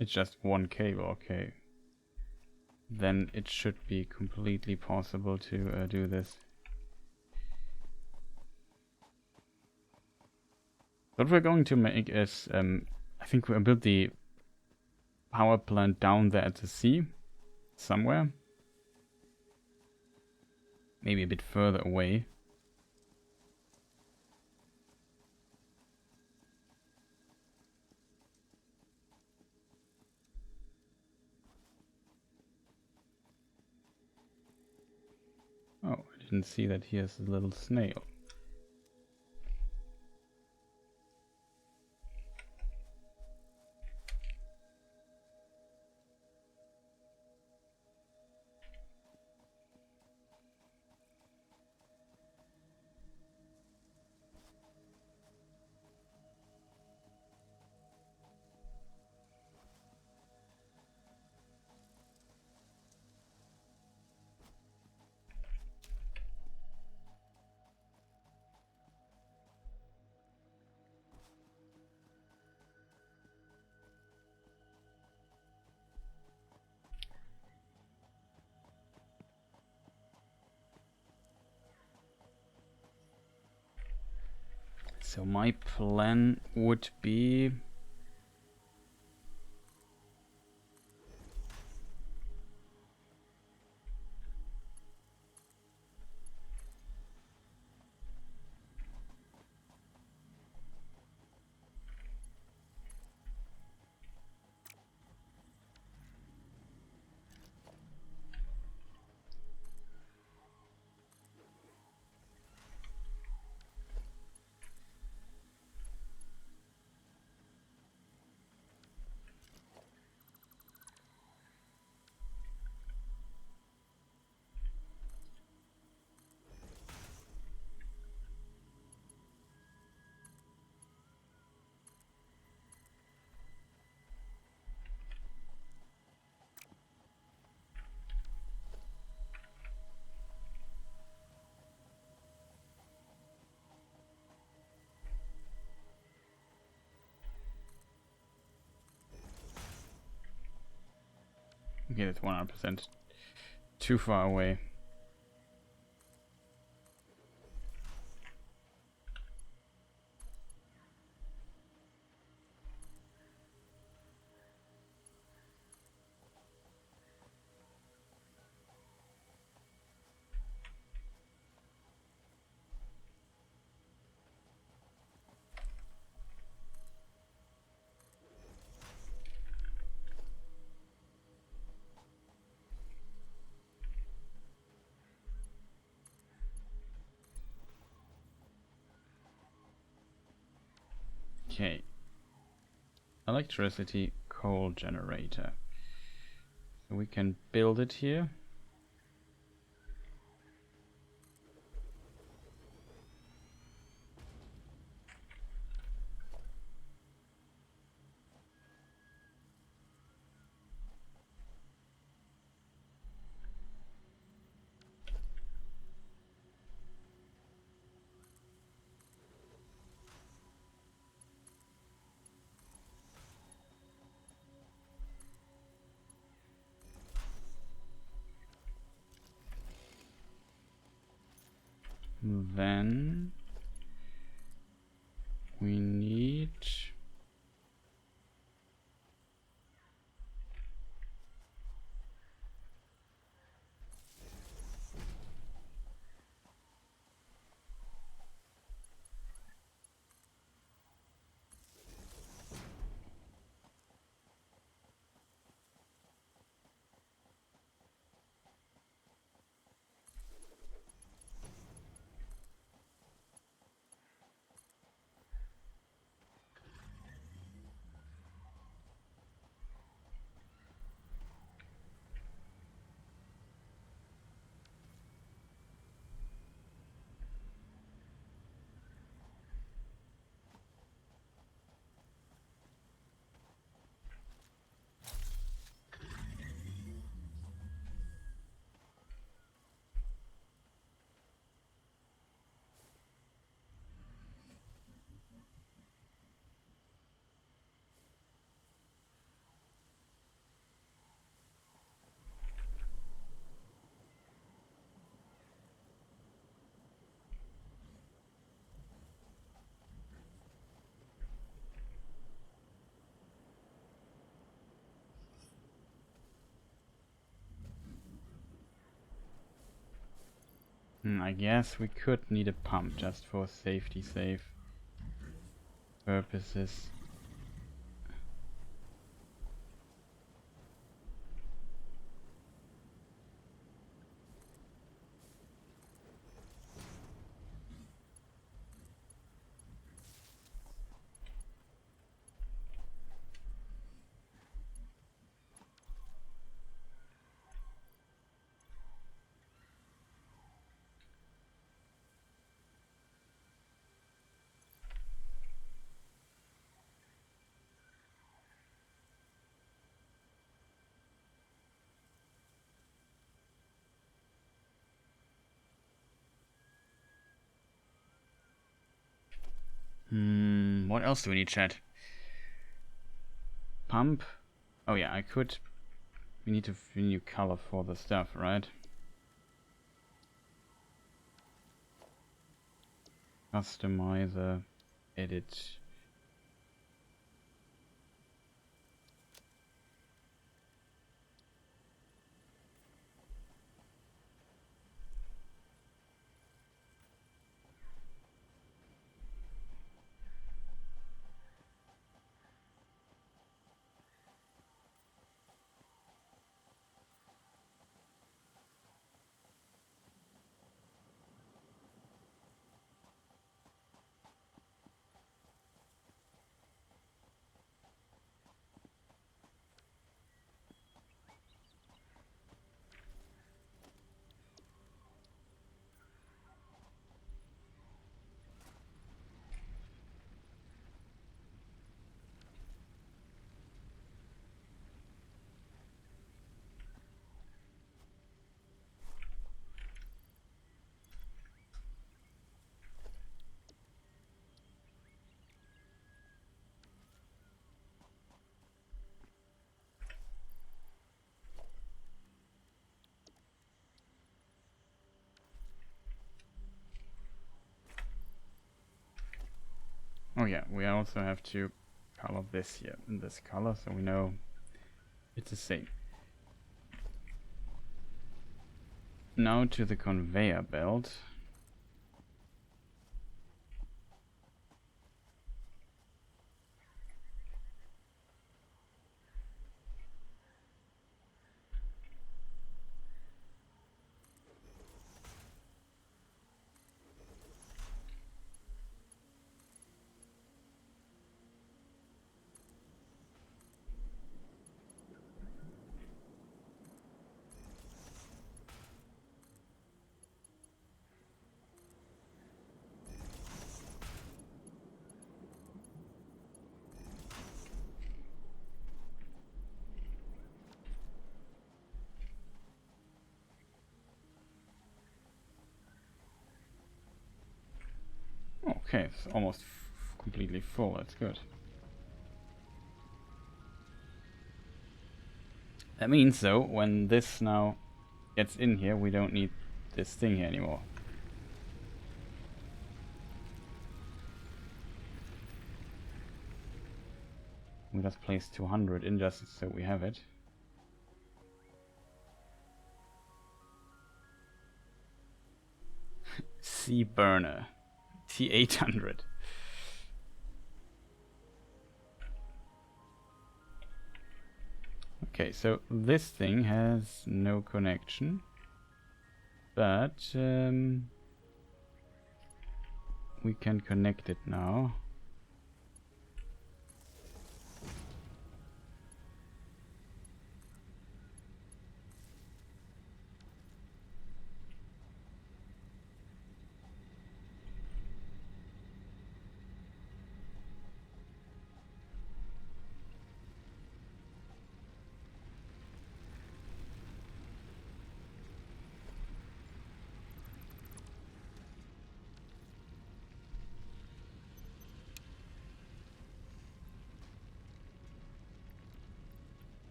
It's just one cable, okay. Then it should be completely possible to do this. What we're going to make is, I think we'll build the power plant down there at the sea, somewhere. Maybe a bit further away. Oh, I didn't see that here's a little snail. So my plan would be okay, that's 100% too far away. Okay. Electricity coal generator. So we can build it here. Then we need I guess we could need a pump just for safety save purposes. What else do we need, chat? Pump? Oh yeah, I could. We need a new color for the stuff, right? Customizer, edit. Oh yeah, we also have to color this here in this color so we know it's the same. Now to the conveyor belt. Okay, it's almost completely full, that's good. That means though, when this now gets in here, we don't need this thing here anymore. We just place 200 in just so we have it. Sea burner. T800. Okay, so this thing has no connection, but we can connect it now.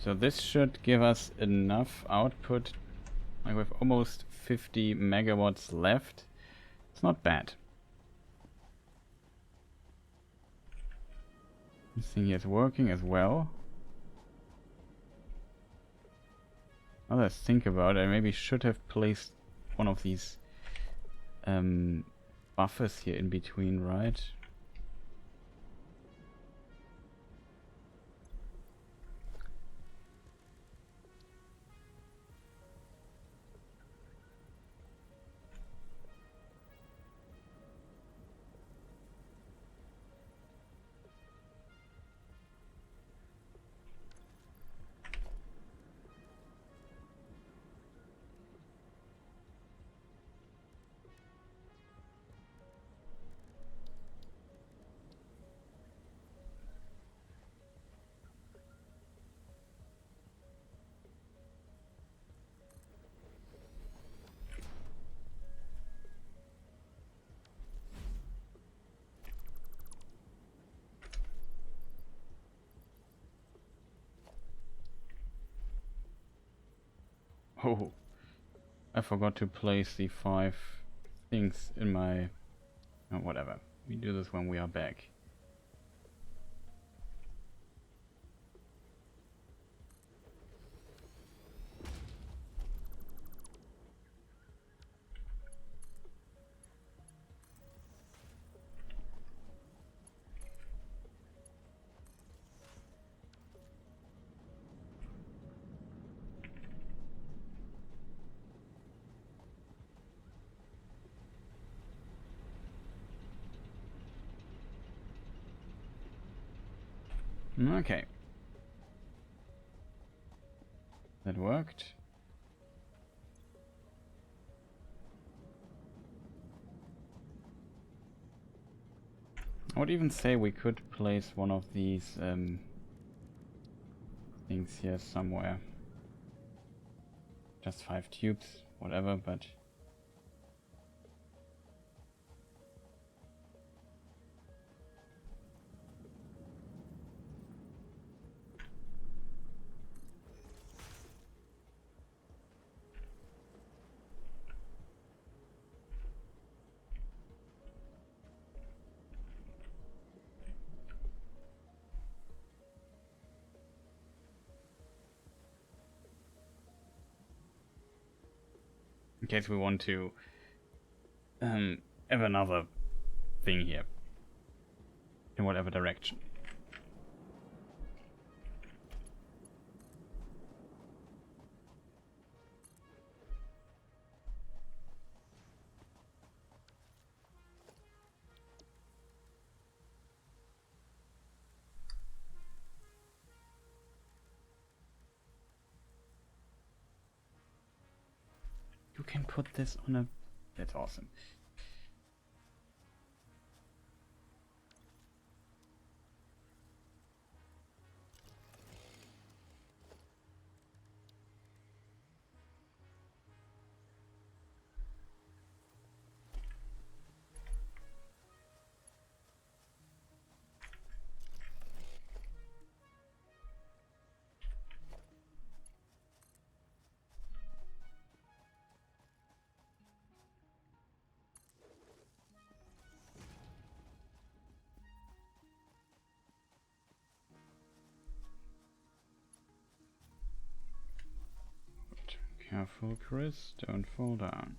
So this should give us enough output Like with almost 50 megawatts left, it's not bad. This thing here is working as well. Now that I think about it, I maybe should have placed one of these buffers here in between, right? Oh, I forgot to place the 5 things in my... Oh, whatever. We do this when we are back. Okay. That worked. I would even say we could place one of these things here somewhere. Just 5 tubes, whatever, but... in case we want to have another thing here. In whatever direction. You can put this on a... That's awesome. Careful, Chris, don't fall down.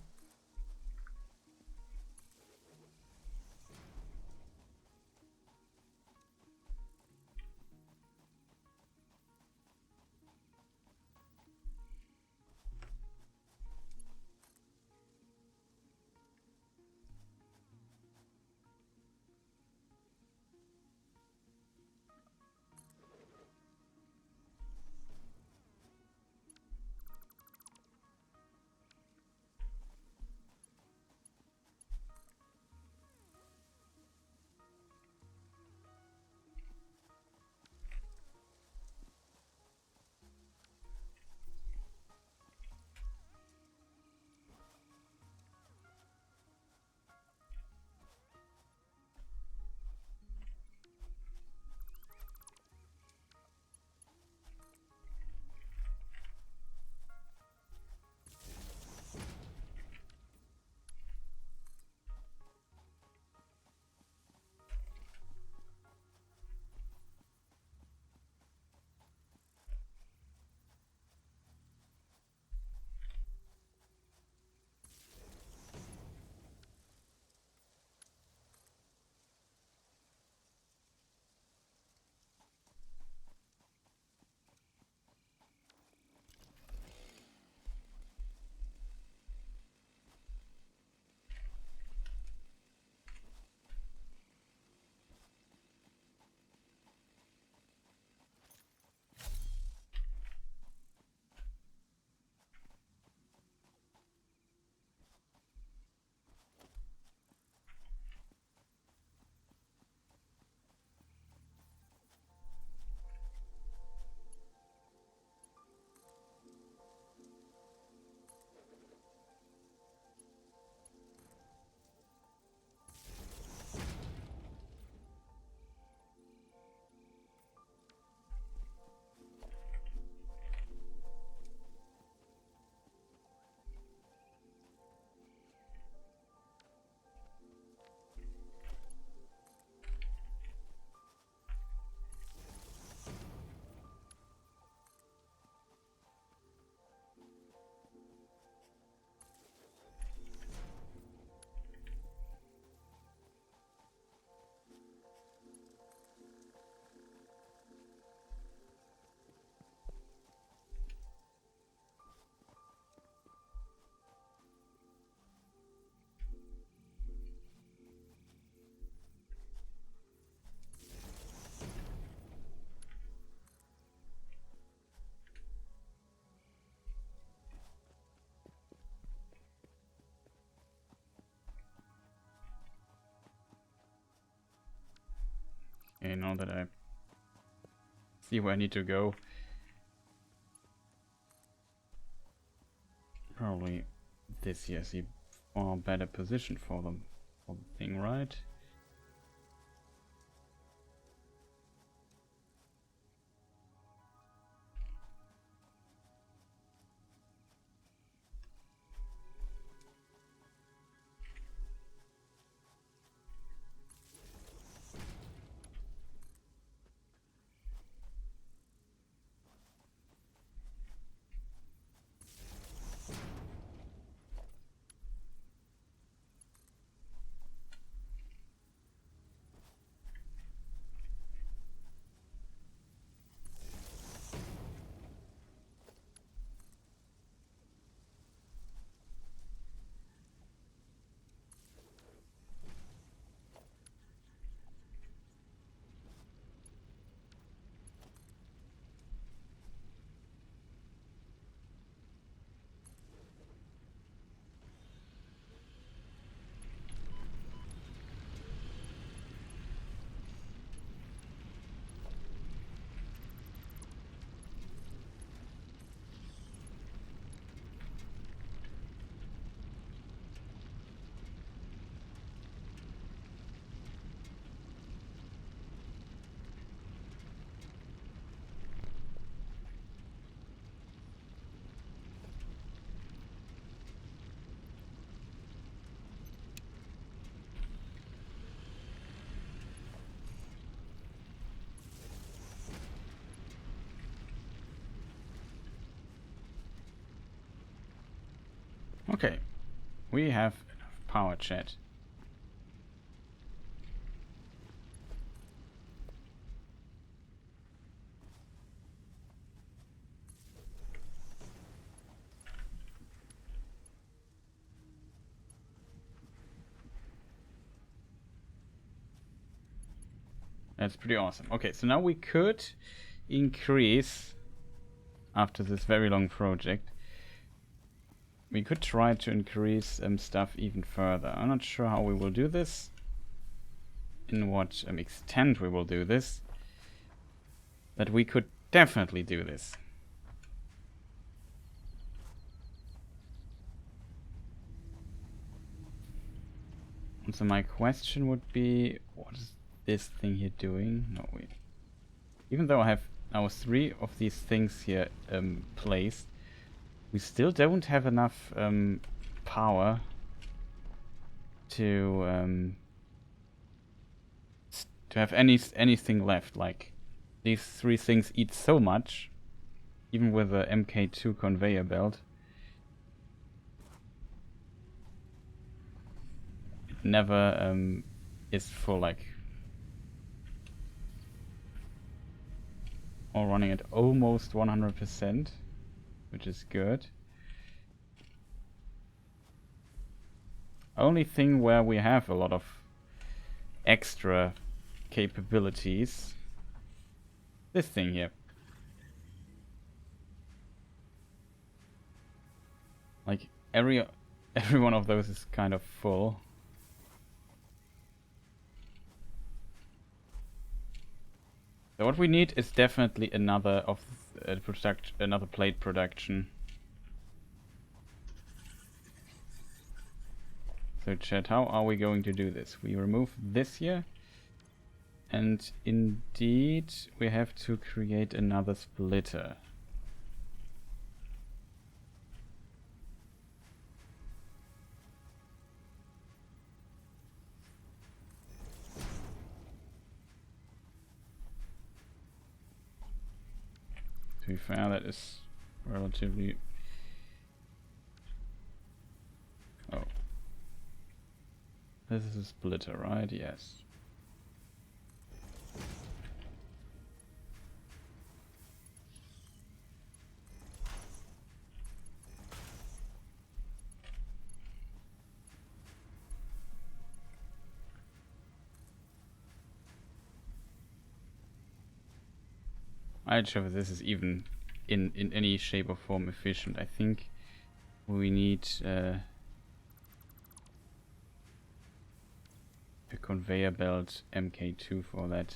Okay, now that I see where I need to go. Probably this year, see far better position for the thing, right? Okay, we have enough power, chat. That's pretty awesome. Okay, so now we could increase, after this very long project, we could try to increase stuff even further. I'm not sure how we will do this, in what extent we will do this, but we could definitely do this. And so my question would be, what is this thing here doing? No, wait. Even though I have now 3 of these things here placed, we still don't have enough power to have anything left. Like, these 3 things eat so much, even with the MK2 conveyor belt. It never is full, like, all running at almost 100%, which is good. Only thing where we have a lot of extra capabilities, this thing here. Like, every one of those is kind of full. So what we need is definitely another another plate production. So chat, how are we going to do this? We remove this here, and indeed we have to create another splitter. To be fair, that is relatively... Oh. This is a splitter, right? Yes. I'm not sure if this is even in any shape or form efficient. I think we need a conveyor belt MK2 for that.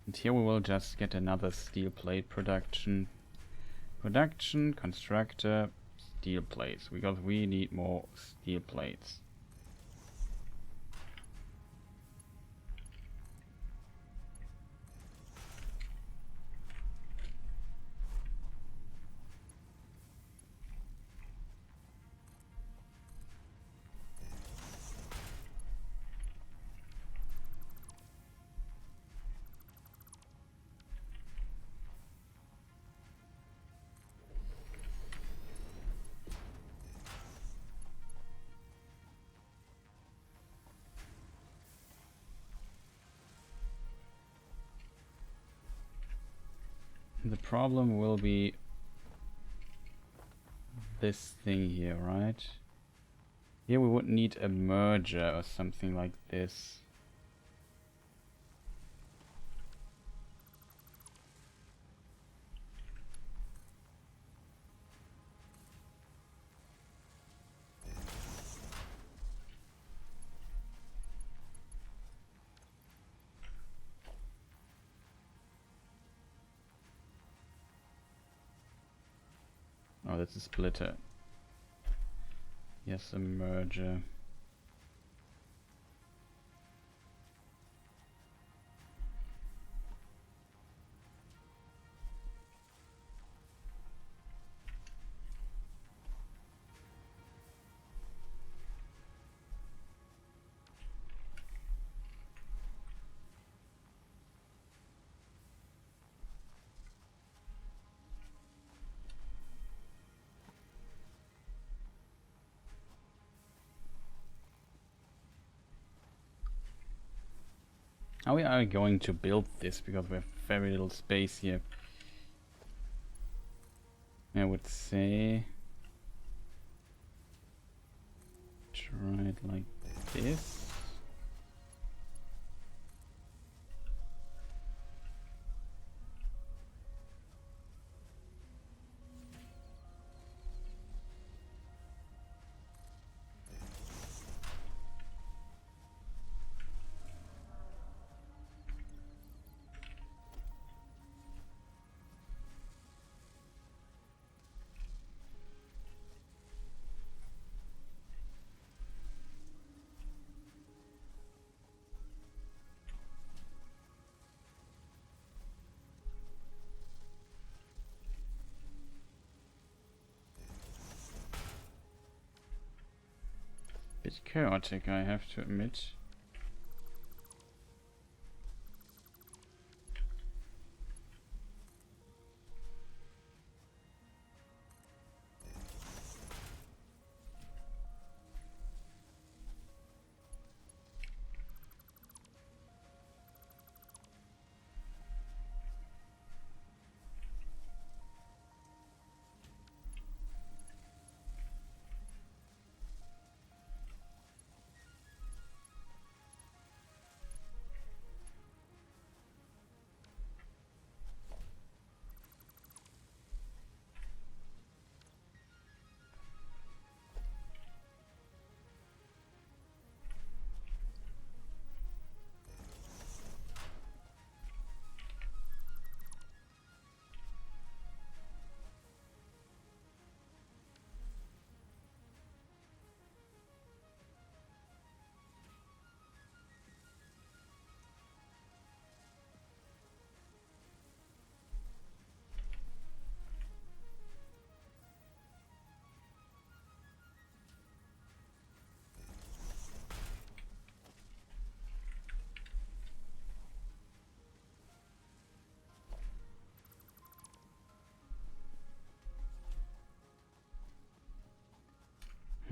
And here we will just get another steel plate production. Production, constructor, steel plates, because we need more steel plates. The problem will be this thing here, right? Here we would need a merger or something like this. Oh, that's a splitter. Yes, a merger. How we are going to build this, because we have very little space here. I would say try it like this. Bit chaotic, I have to admit.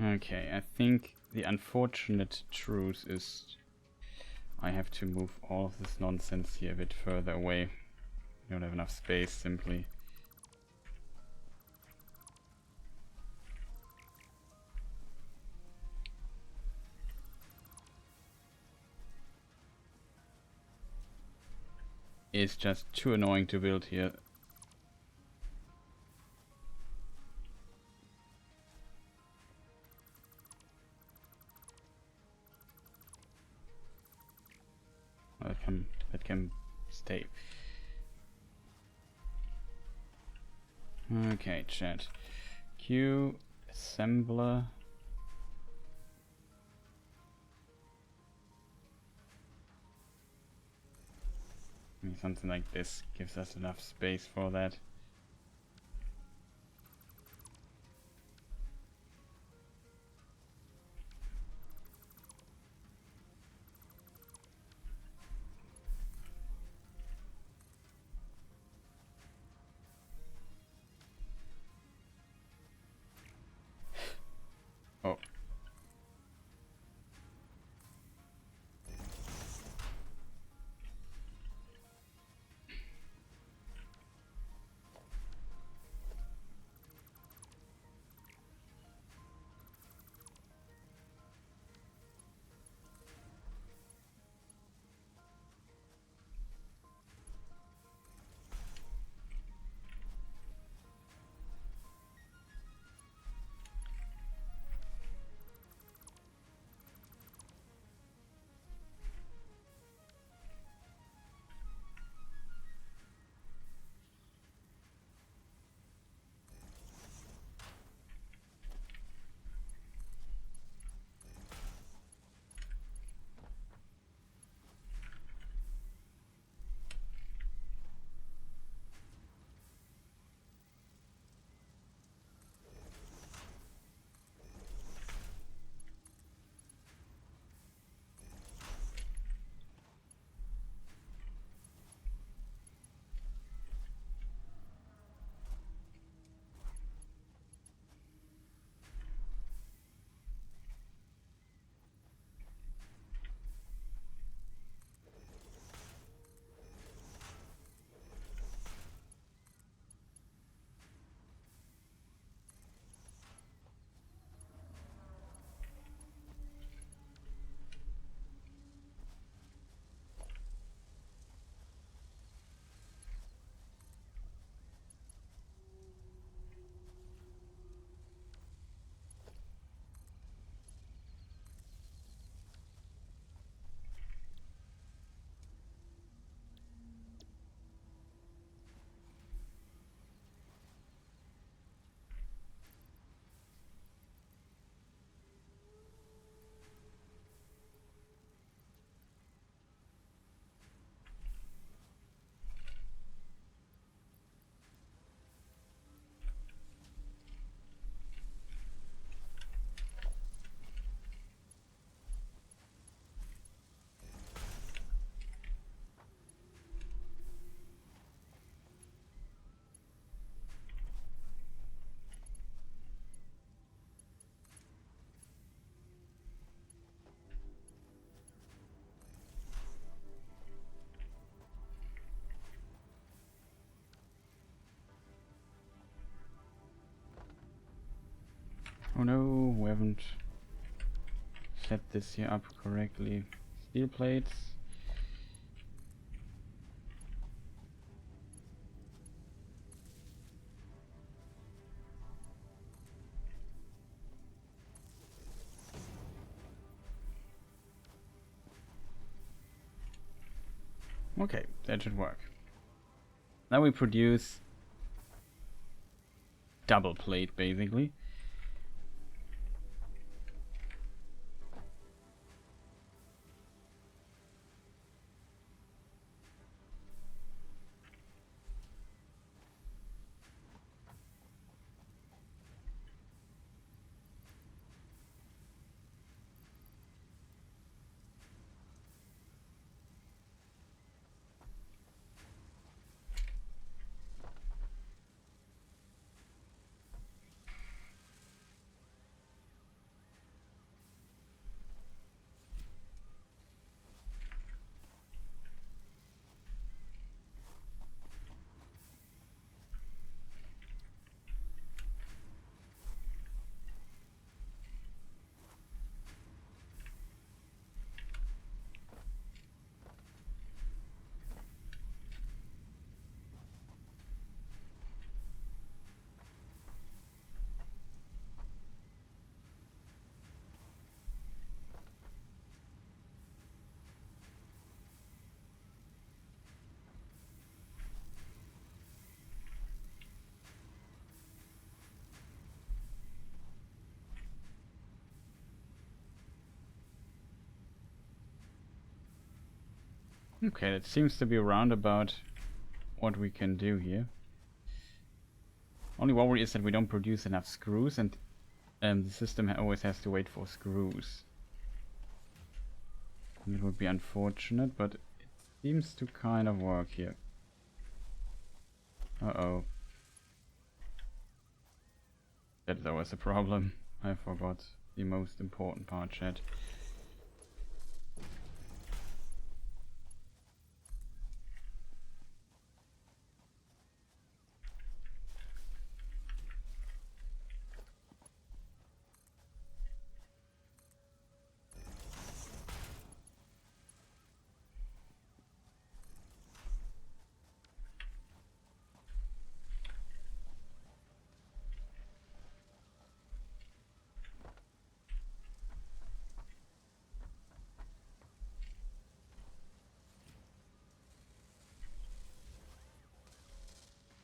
Okay, I think the unfortunate truth is I have to move all of this nonsense here a bit further away. We don't have enough space, simply. It's just too annoying to build here. That can Stay. Okay, chat. Q assembler. Maybe something like this gives us enough space for that. Oh. Oh no, we haven't set this here up correctly. Steel plates. Okay, that should work. Now we produce double plate basically. Okay, that seems to be around about what we can do here. Only worry is that we don't produce enough screws, and the system always has to wait for screws. It would be unfortunate, but it seems to kind of work here. Uh-oh. That's always a problem. I forgot the most important part, chat.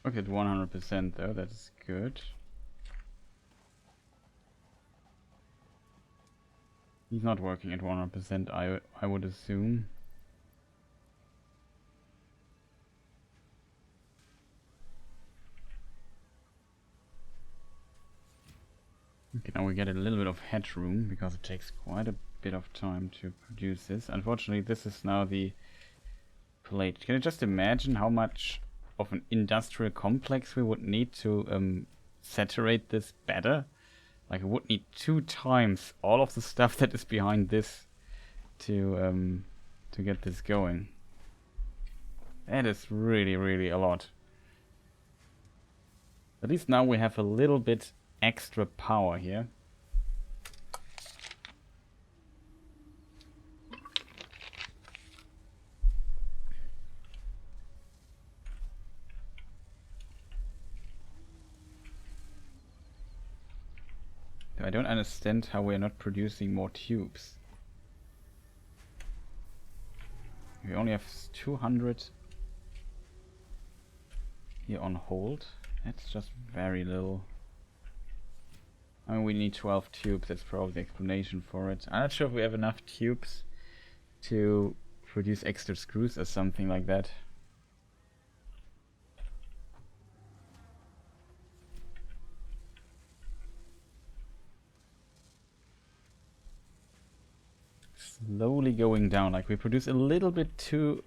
Okay, at 100% though, that's good. He's not working at 100%, I would assume. Okay, now we get a little bit of headroom, because it takes quite a bit of time to produce this. Unfortunately, this is now the plate. Can you just imagine how much of an industrial complex we would need to saturate this better? Like, I would need 2 times all of the stuff that is behind this to get this going. That is really, really a lot. At least now we have a little bit extra power here. I don't understand how we're not producing more tubes. We only have 200 here on hold. That's just very little. I mean, we need 12 tubes, that's probably the explanation for it. I'm not sure if we have enough tubes to produce extra screws or something like that. Slowly going down, like we produce a little bit too,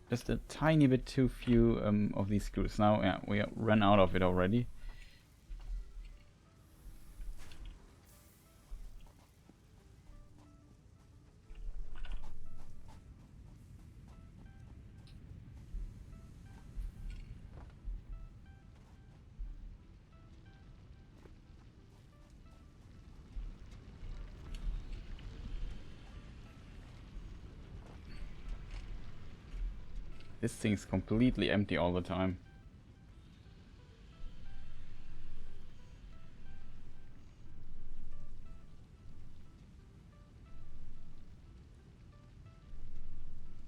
just a tiny bit too few of these screws. Now, yeah, we ran out of it already. This thing's completely empty all the time.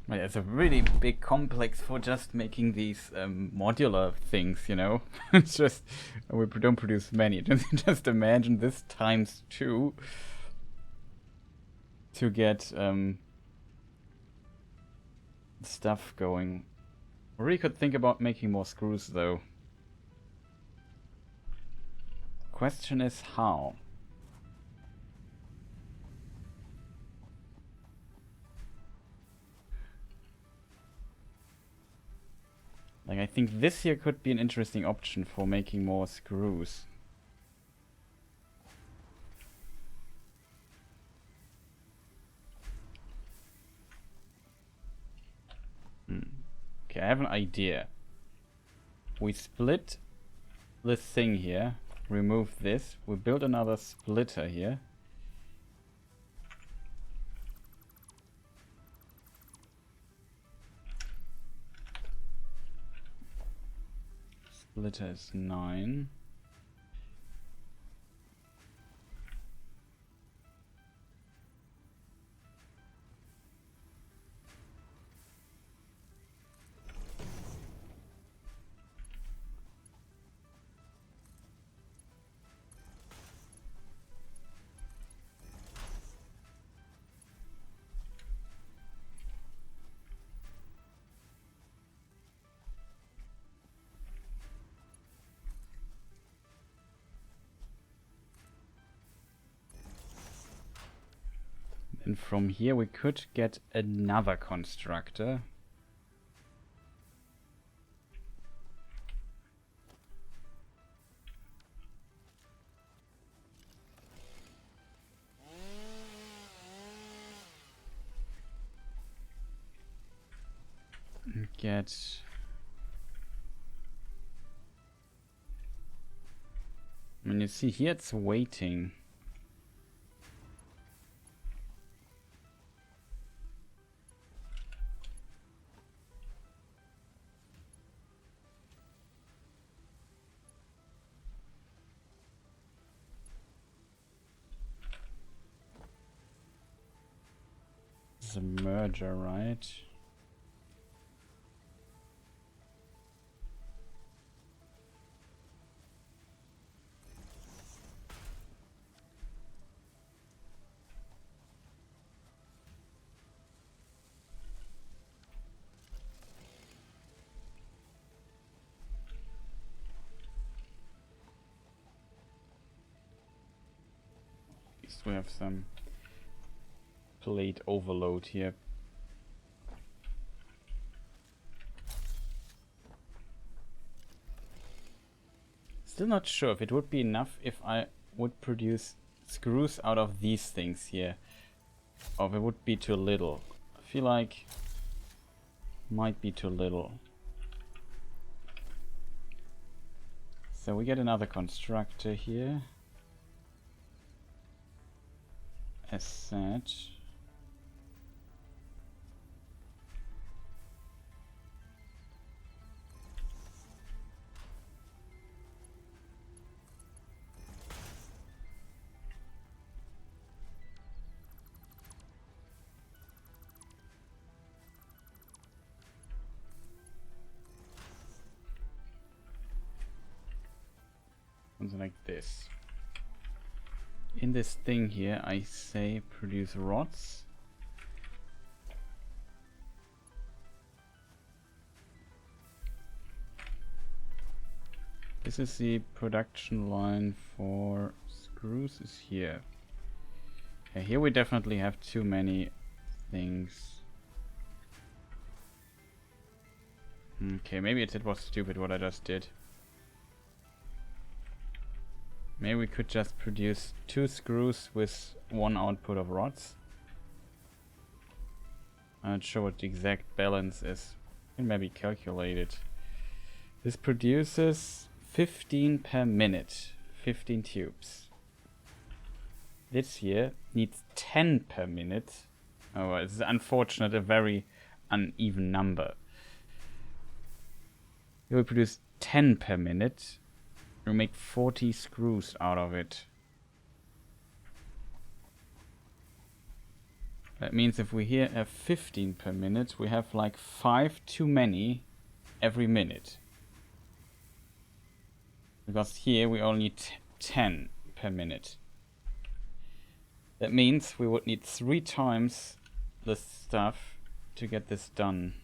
Well, it's a really big complex for just making these modular things, you know? It's just, we don't produce many. Just imagine this times 2 to get stuff going. I really could think about making more screws though. Question is how? Like, I think this here could be an interesting option for making more screws. Okay, I have an idea. We split this thing here, remove this, we build another splitter here. Splitter is 9. And from here we could get another constructor. Get... I mean, you see here it's waiting. It's a merger, right? At least we have some plate overload here. Still not sure if it would be enough if I would produce screws out of these things here, or if it would be too little. I feel like might be too little. So we get another constructor here. As such. Something like this. In this thing here, I say produce rods. This is the production line for screws is here. Yeah, here we definitely have too many things. Okay, maybe it was stupid what I just did. Maybe we could just produce 2 screws with 1 output of rods. I'm not sure what the exact balance is. I can maybe calculate it. This produces 15 per minute. 15 tubes. This here needs 10 per minute. Oh, it's unfortunate, a very uneven number. Here we produce 10 per minute. We make 40 screws out of it. That means if we here have 15 per minute, we have like 5 too many every minute. Because here we only need 10 per minute. That means we would need 3 times the stuff to get this done.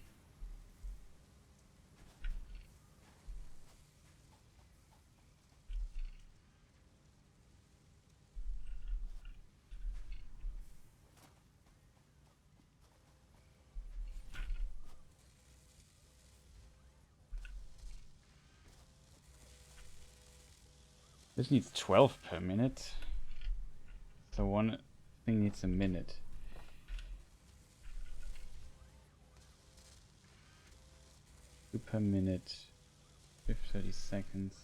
This needs 12 per minute. So one thing needs a minute. Two per minute. 30 seconds.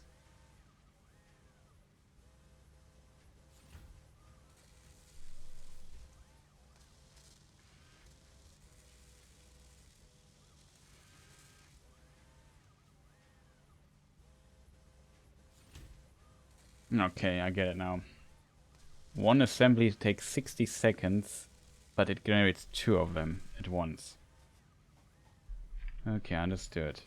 Okay, I get it now. One assembly takes 60 seconds, but it generates 2 of them at once. Okay, understood.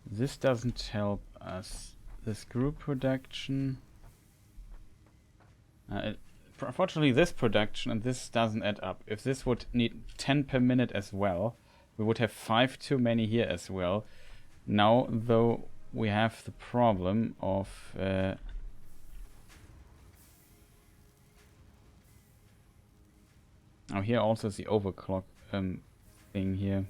This doesn't help us. The screw production. unfortunately, this production and this doesn't add up. If this would need 10 per minute as well, we would have 5 too many here as well. Now, though, we have the problem of... oh, here also is the overclock thing here.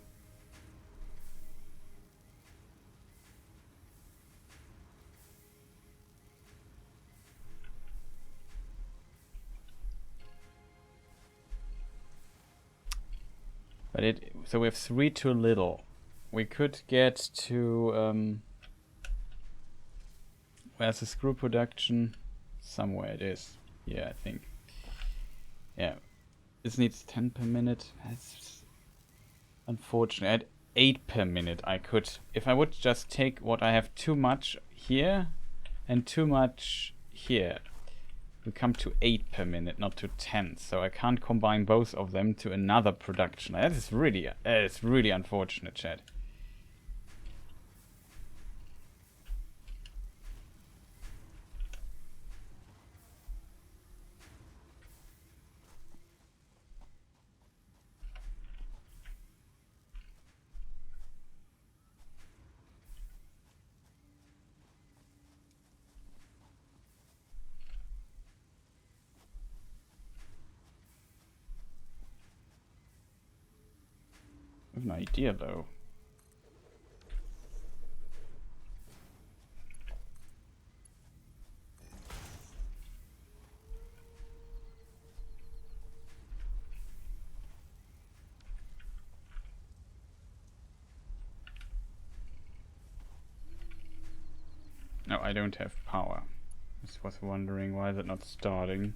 But so we have 3 too little. We could get to where's the screw production? Somewhere it is. Yeah, I think. Yeah. This needs 10 per minute. That's unfortunate. At 8 per minute I could. If I would just take what I have too much here and too much here, we come to 8 per minute, not to 10. So I can't combine both of them to another production. That is really, it's really unfortunate, chat. I have an idea though. No, I don't have power. I was wondering why is it not starting.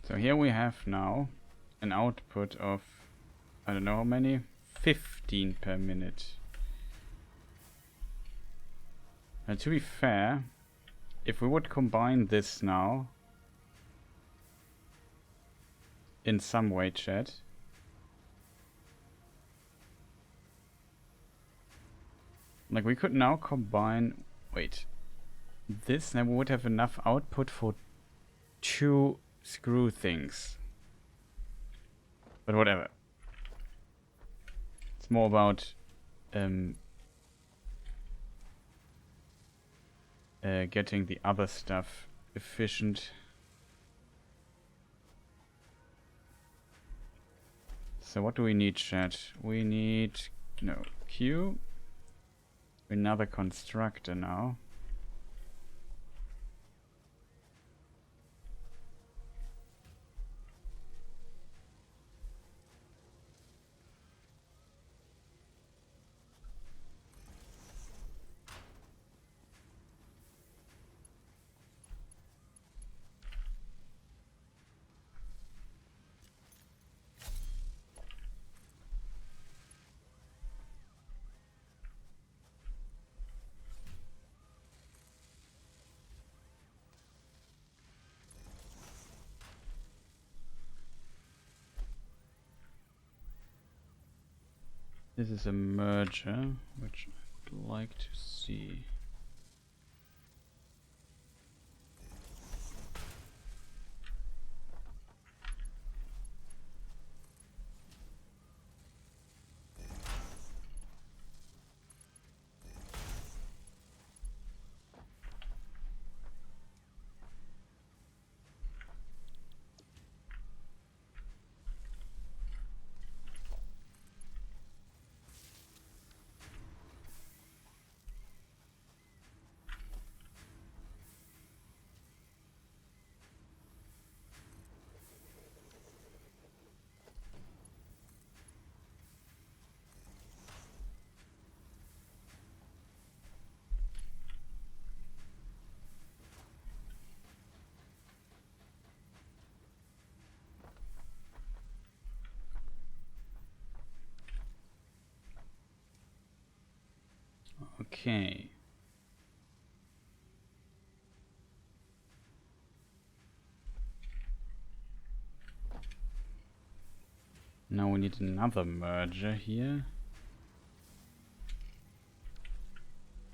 So here we have now an output of, I don't know how many, 15 per minute. Now to be fair, if we would combine this now in some way, chat, like we could now combine, wait, this, then we would have enough output for 2 screw things. But whatever. It's more about getting the other stuff efficient. So what do we need, chat? We need, no, Q. Another constructor now. This is a merger, which I'd like to see. Okay. Now we need another merger here.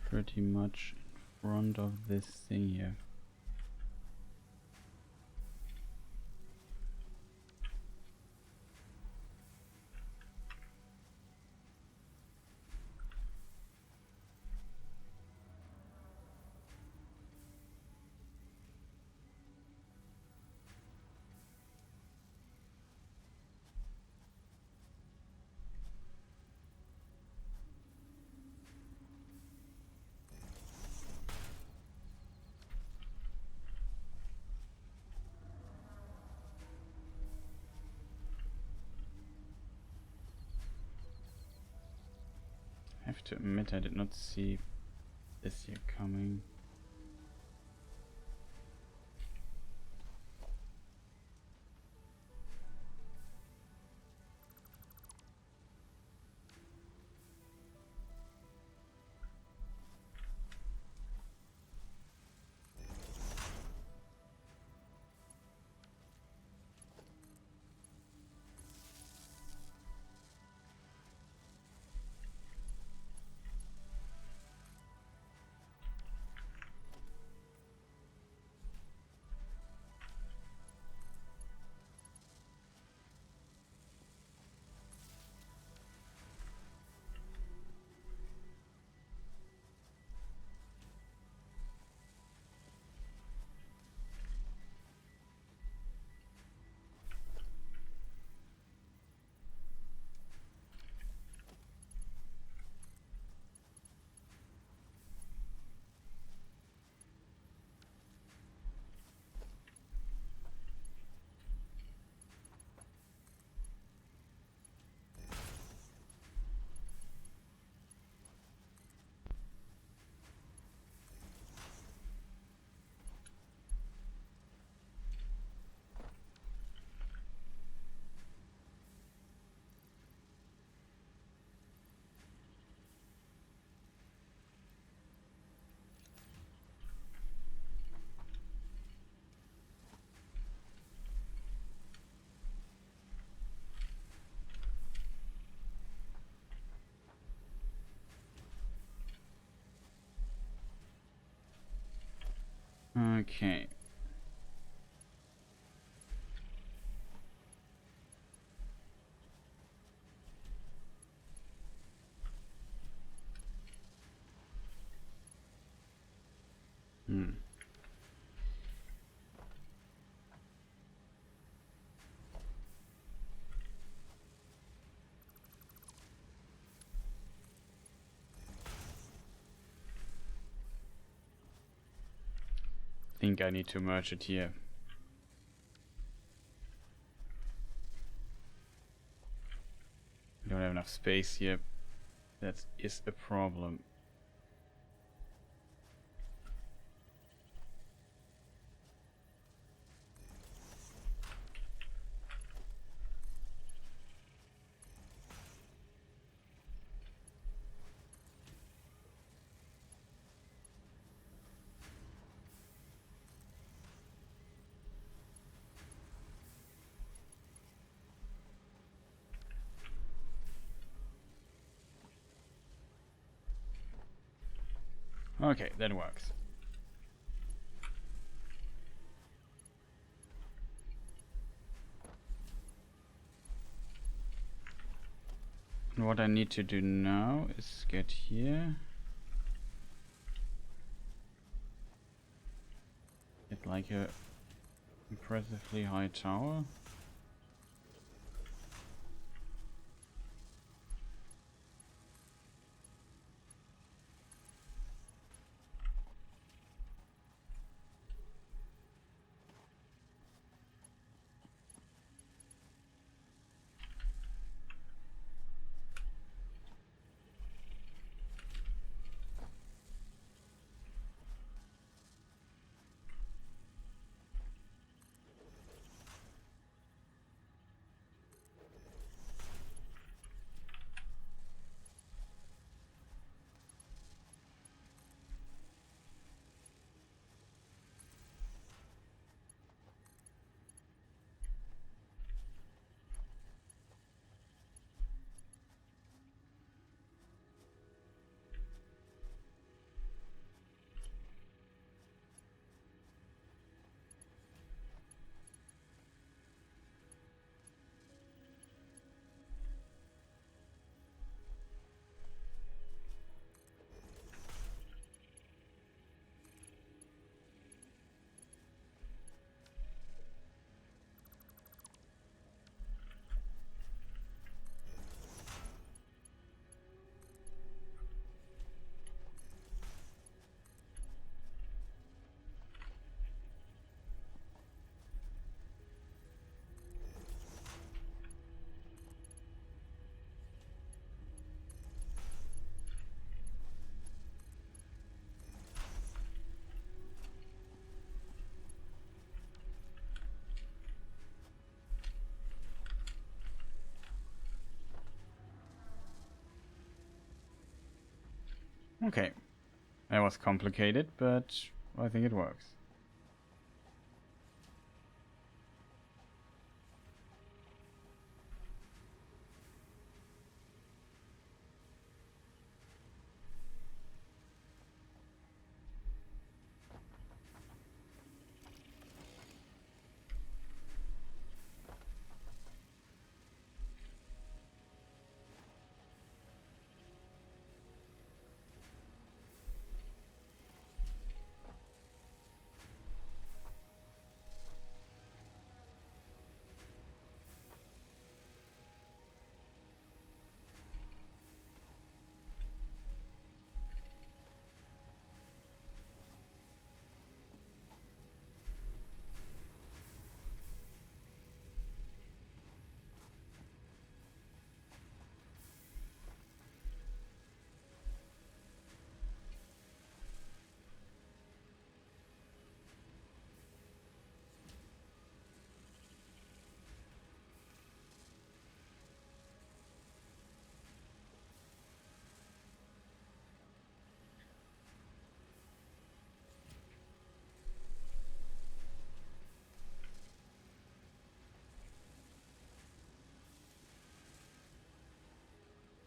Pretty much in front of this thing here. I have to admit I did not see this here coming. Okay. Think I need to merge it here. I don't have enough space here. That is a problem. Okay, that works. And what I need to do now is get here. Get like a impressively high tower. Okay, that was complicated, but I think it works.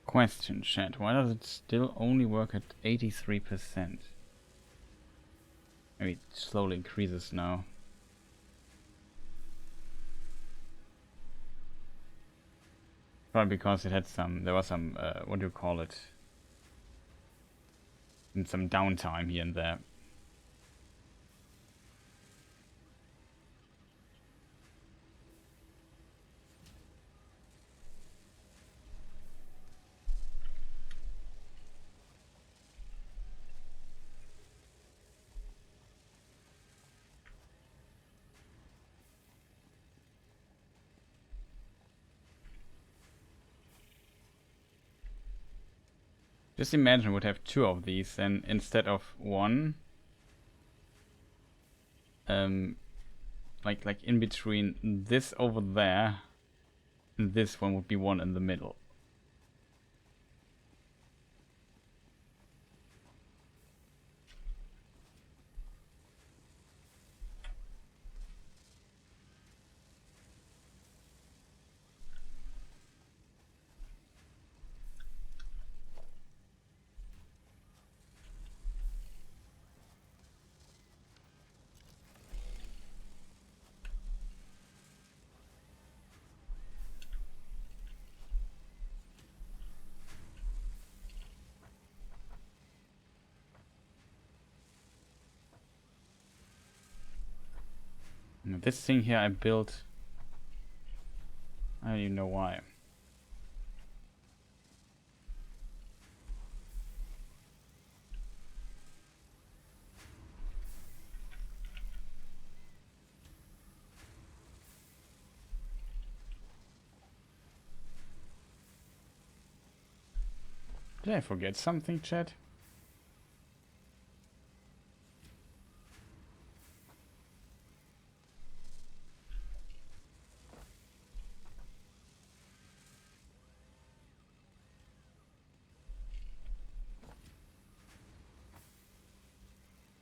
Question, chat. Why does it still only work at 83%? Maybe it slowly increases now. Probably because it had there was some, what do you call it? Some downtime here and there. Just imagine we would have two of these, and instead of one, like in between this over there, and this one would be one in the middle. Now, this thing here I built. I don't even know why. Did I forget something, chat?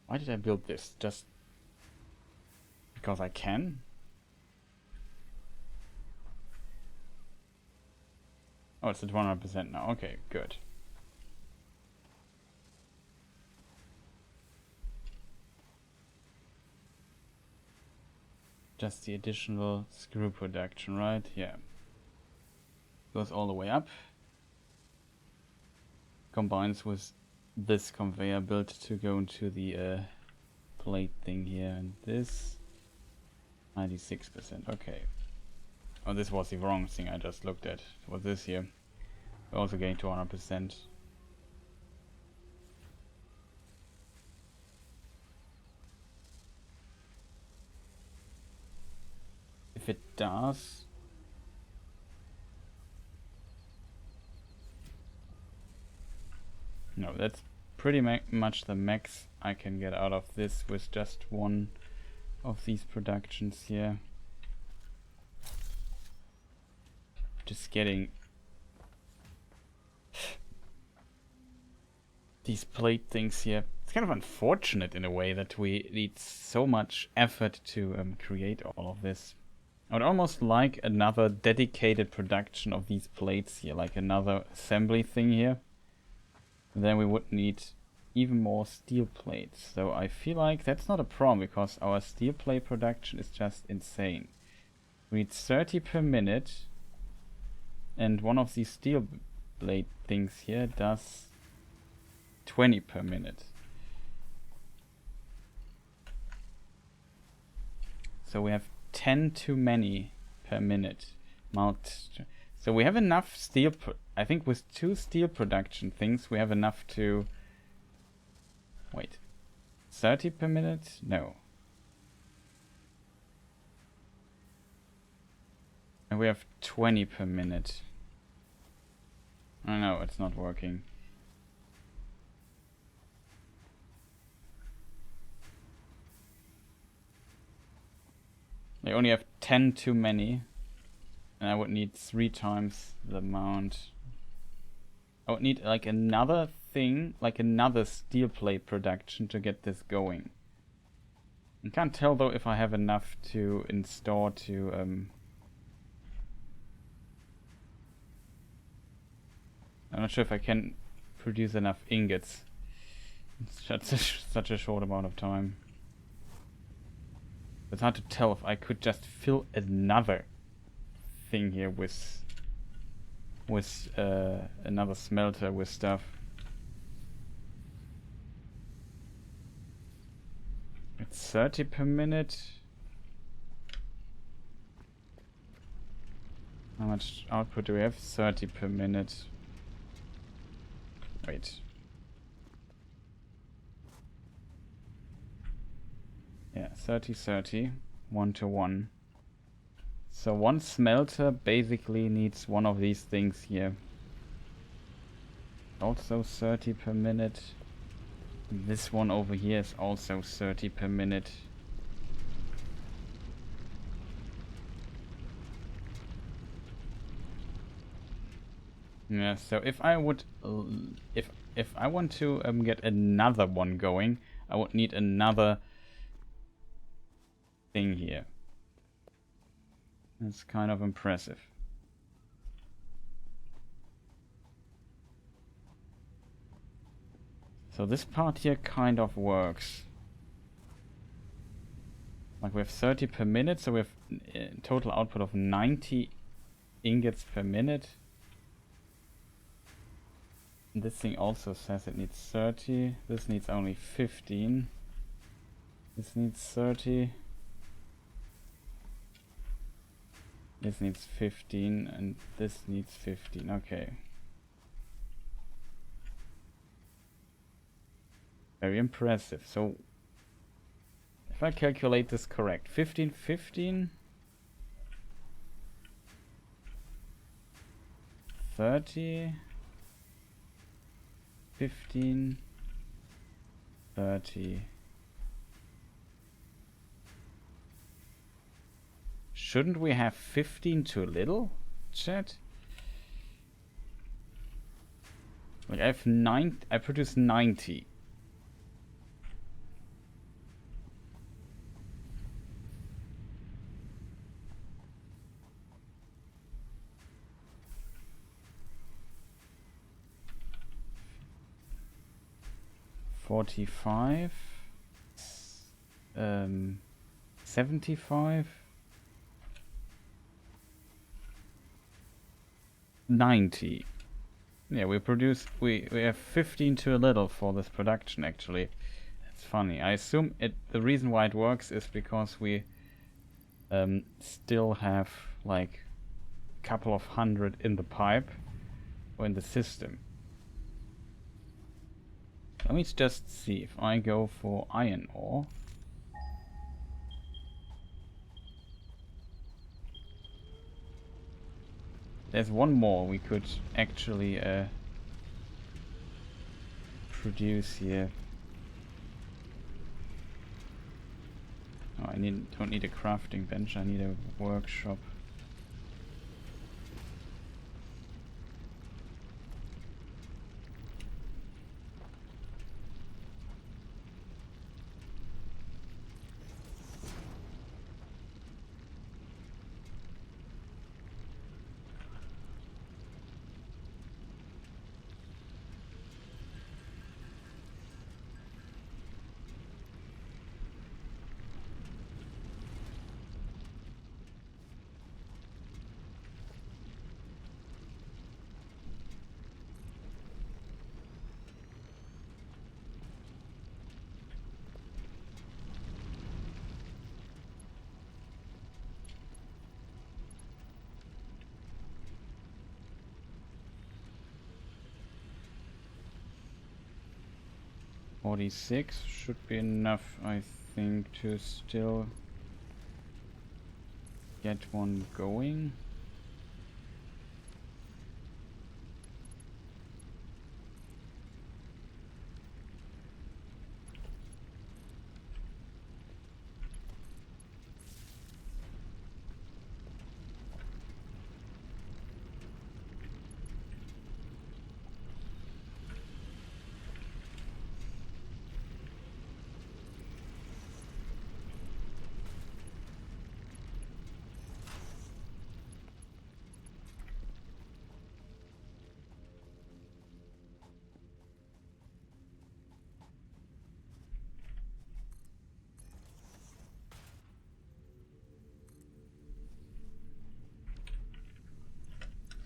Why did I build this? Just because I can? Oh, it's at 100% now. Okay, good. Just the additional screw production, right? Yeah. Goes all the way up. Combines with this conveyor belt to go into the plate thing here, and this 96%. Okay. Oh, this was the wrong thing I just looked at. It was this here. We're also getting to 100%. If it does, no, that's pretty much the max I can get out of this with just one of these productions here. Just getting these plate things here. It's kind of unfortunate in a way that we need so much effort to create all of this. I would almost like another dedicated production of these plates here, like another assembly thing here. And then we would need even more steel plates. So I feel like that's not a problem because our steel plate production is just insane. We need 30 per minute, and one of these steel plate things here does 20 per minute. So we have 10 too many per minute. So we have enough steel. I think with 2 steel production things, we have enough to. Wait, 30 per minute? No. And we have 20 per minute. Oh no, it's not working. They only have 10 too many. And I would need 3 times the amount. I would need like another thing, like another steel plate production to get this going. I can't tell though if I have enough to install to I'm not sure if I can produce enough ingots in such a short amount of time. It's hard to tell if I could just fill another thing here with another smelter with stuff. It's 30 per minute. How much output do we have? 30 per minute. Wait. Yeah, 30, 1 to 1. So one smelter basically needs one of these things here. Also 30 per minute. This one over here is also 30 per minute. Yeah, so if I would, if I want to get another one going, I would need another thing here. That's kind of impressive. So this part here kind of works. Like we have 30 per minute, so we have a total output of 90 ingots per minute. And this thing also says it needs 30. This needs only 15. This needs 30. This needs 15 and this needs 15. Okay. Very impressive. So if I calculate this correct, 15, 15, 30, 15, 30. Shouldn't we have 15 too little, chat? Like I produce 90. $45, 75, 90. Yeah, we have 15 too little for this production actually. That's funny. I assume the reason why it works is because we still have like a couple of hundred in the pipe or in the system. Let me just see if I go for iron ore. There's one more we could actually produce here. Oh, I don't need a crafting bench, I need a workshop. $46 should be enough, I think, to still get one going.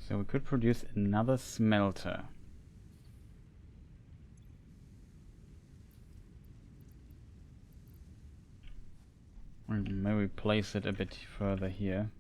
So we could produce another smelter. Or maybe place it a bit further here.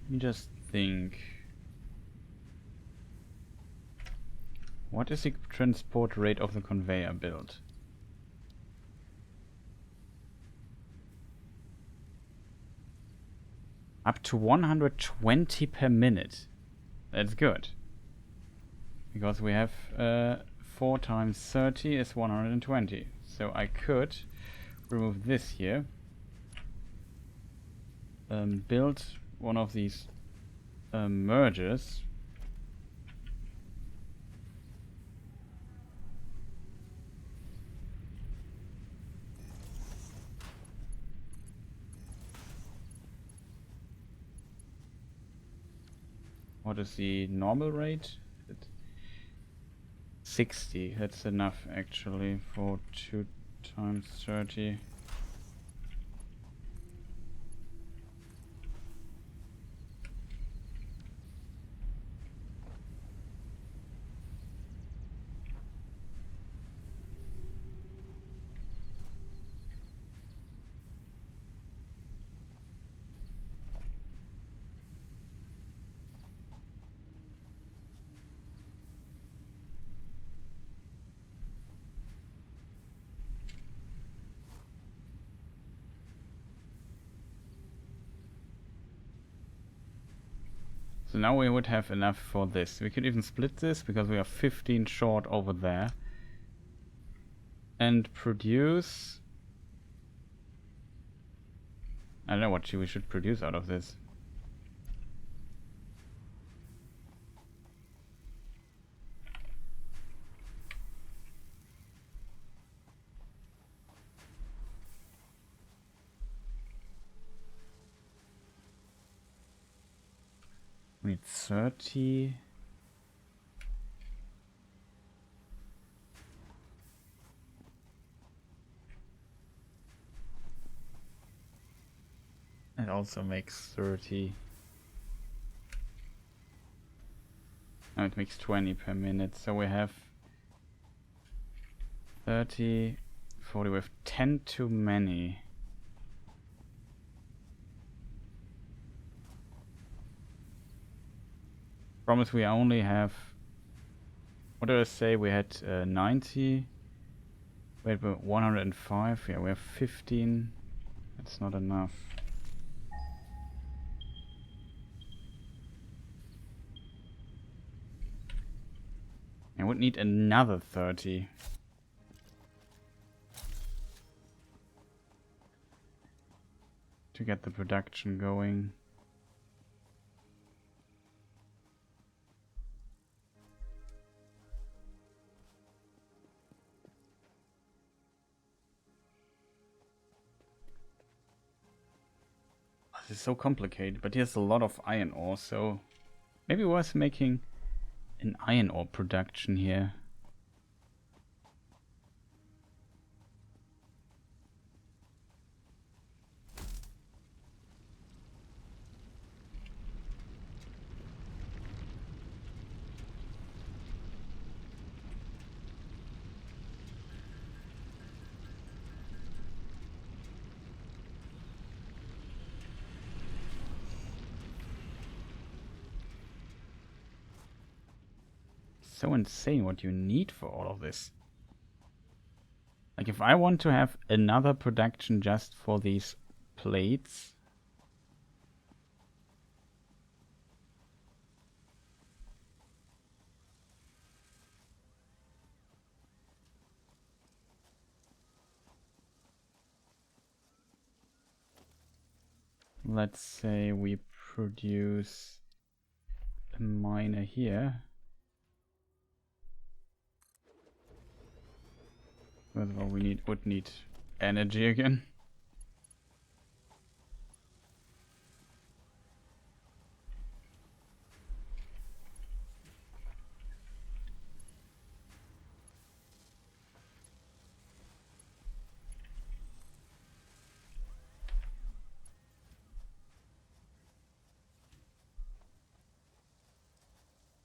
Let me just think. What is the transport rate of the conveyor belt? Up to 120 per minute. That's good. Because we have 4 times 30 is 120. So I could remove this here. Build one of these mergers. What is the normal rate? 60. That's enough actually for 2 times 30. So now we would have enough for this. We could even split this because we are 15 short over there. And produce... I don't know what we should produce out of this. We need 30. It also makes 30. No, it makes 20 per minute. So we have 30, 40. We have 10 too many. Promise we only have... What did I say? We had 90. We had 105. Yeah, we have 15. That's not enough. I would need another 30. To get the production going. This is so complicated, but he has a lot of iron ore, so maybe worth making an iron ore production here. So insane what you need for all of this. Like if I want to have another production just for these plates. Let's say we produce a miner here. First of all, we would need energy again.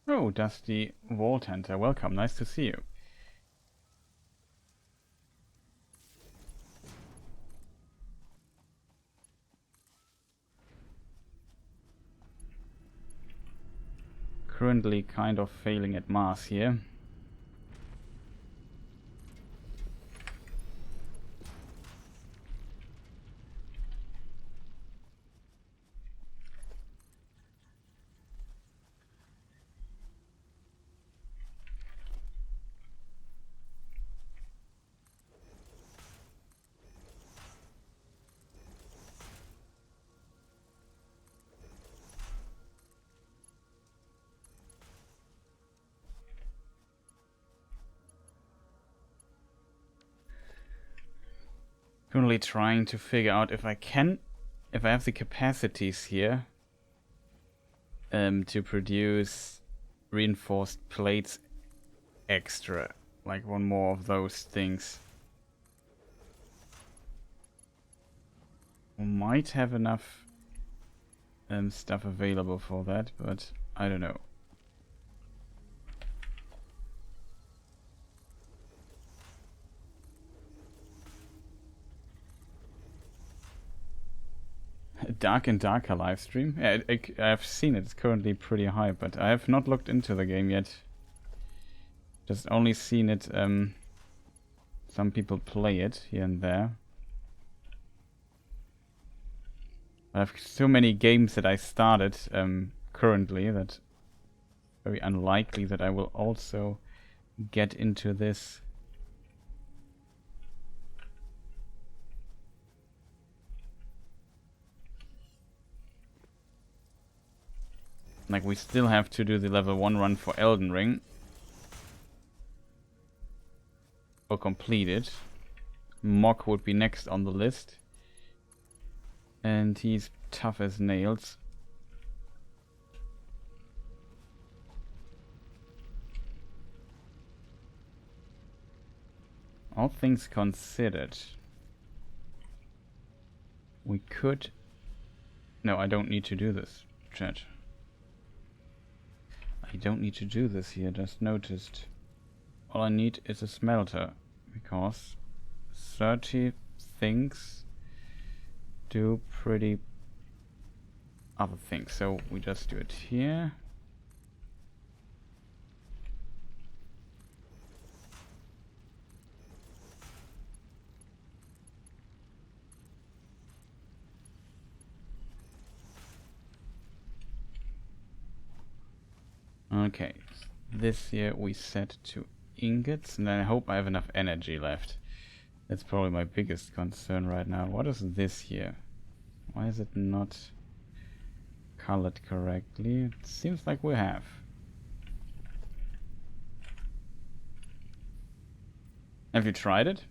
Oh, Dusty Vault Hunter, welcome, nice to see you. currently kind of failing at mass here. Currently trying to figure out if I have the capacities here to produce reinforced plates extra, like one more of those things. We might have enough stuff available for that, but I don't know. Dark and Darker livestream. Yeah, I've seen it. It's currently pretty high, but I have not looked into the game yet. Just only seen it. Some people play it here and there. I have so many games that I started currently that very unlikely that I will also get into this. Like, we still have to do the level 1 run for Elden Ring. Or complete it. Mok would be next on the list. And he's tough as nails. All things considered, we could... No, I don't need to do this, chat. I don't need to do this here, just noticed. All I need is a smelter, because 30 things do pretty other things. So we just do it here. Okay, this here we set to ingots, and then I hope I have enough energy left. That's probably my biggest concern right now. What is this here? Why is it not colored correctly? It seems like we have. Have you tried it?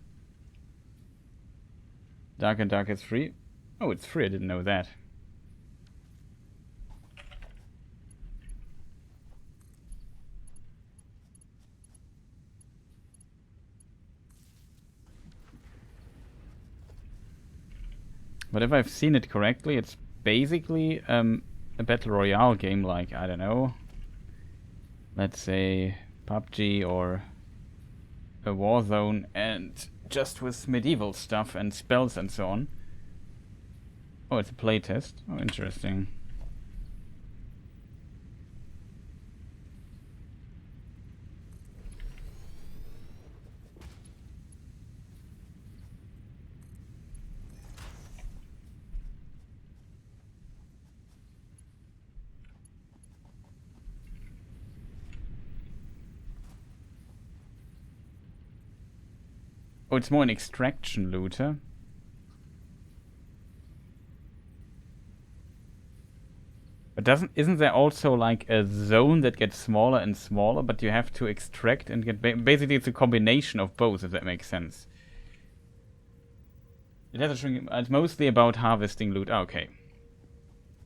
Dark and Dark is free? Oh, it's free, I didn't know that. But if I've seen it correctly, it's basically a battle royale game, like, I don't know, let's say PUBG or a Warzone, and just with medieval stuff and spells and so on. Oh, it's a playtest. Oh, interesting. Oh, it's more an extraction looter. But isn't there also like a zone that gets smaller and smaller, but you have to extract and get basically it's a combination of both, if that makes sense. It has a shrink. It's mostly about harvesting loot. Oh, okay.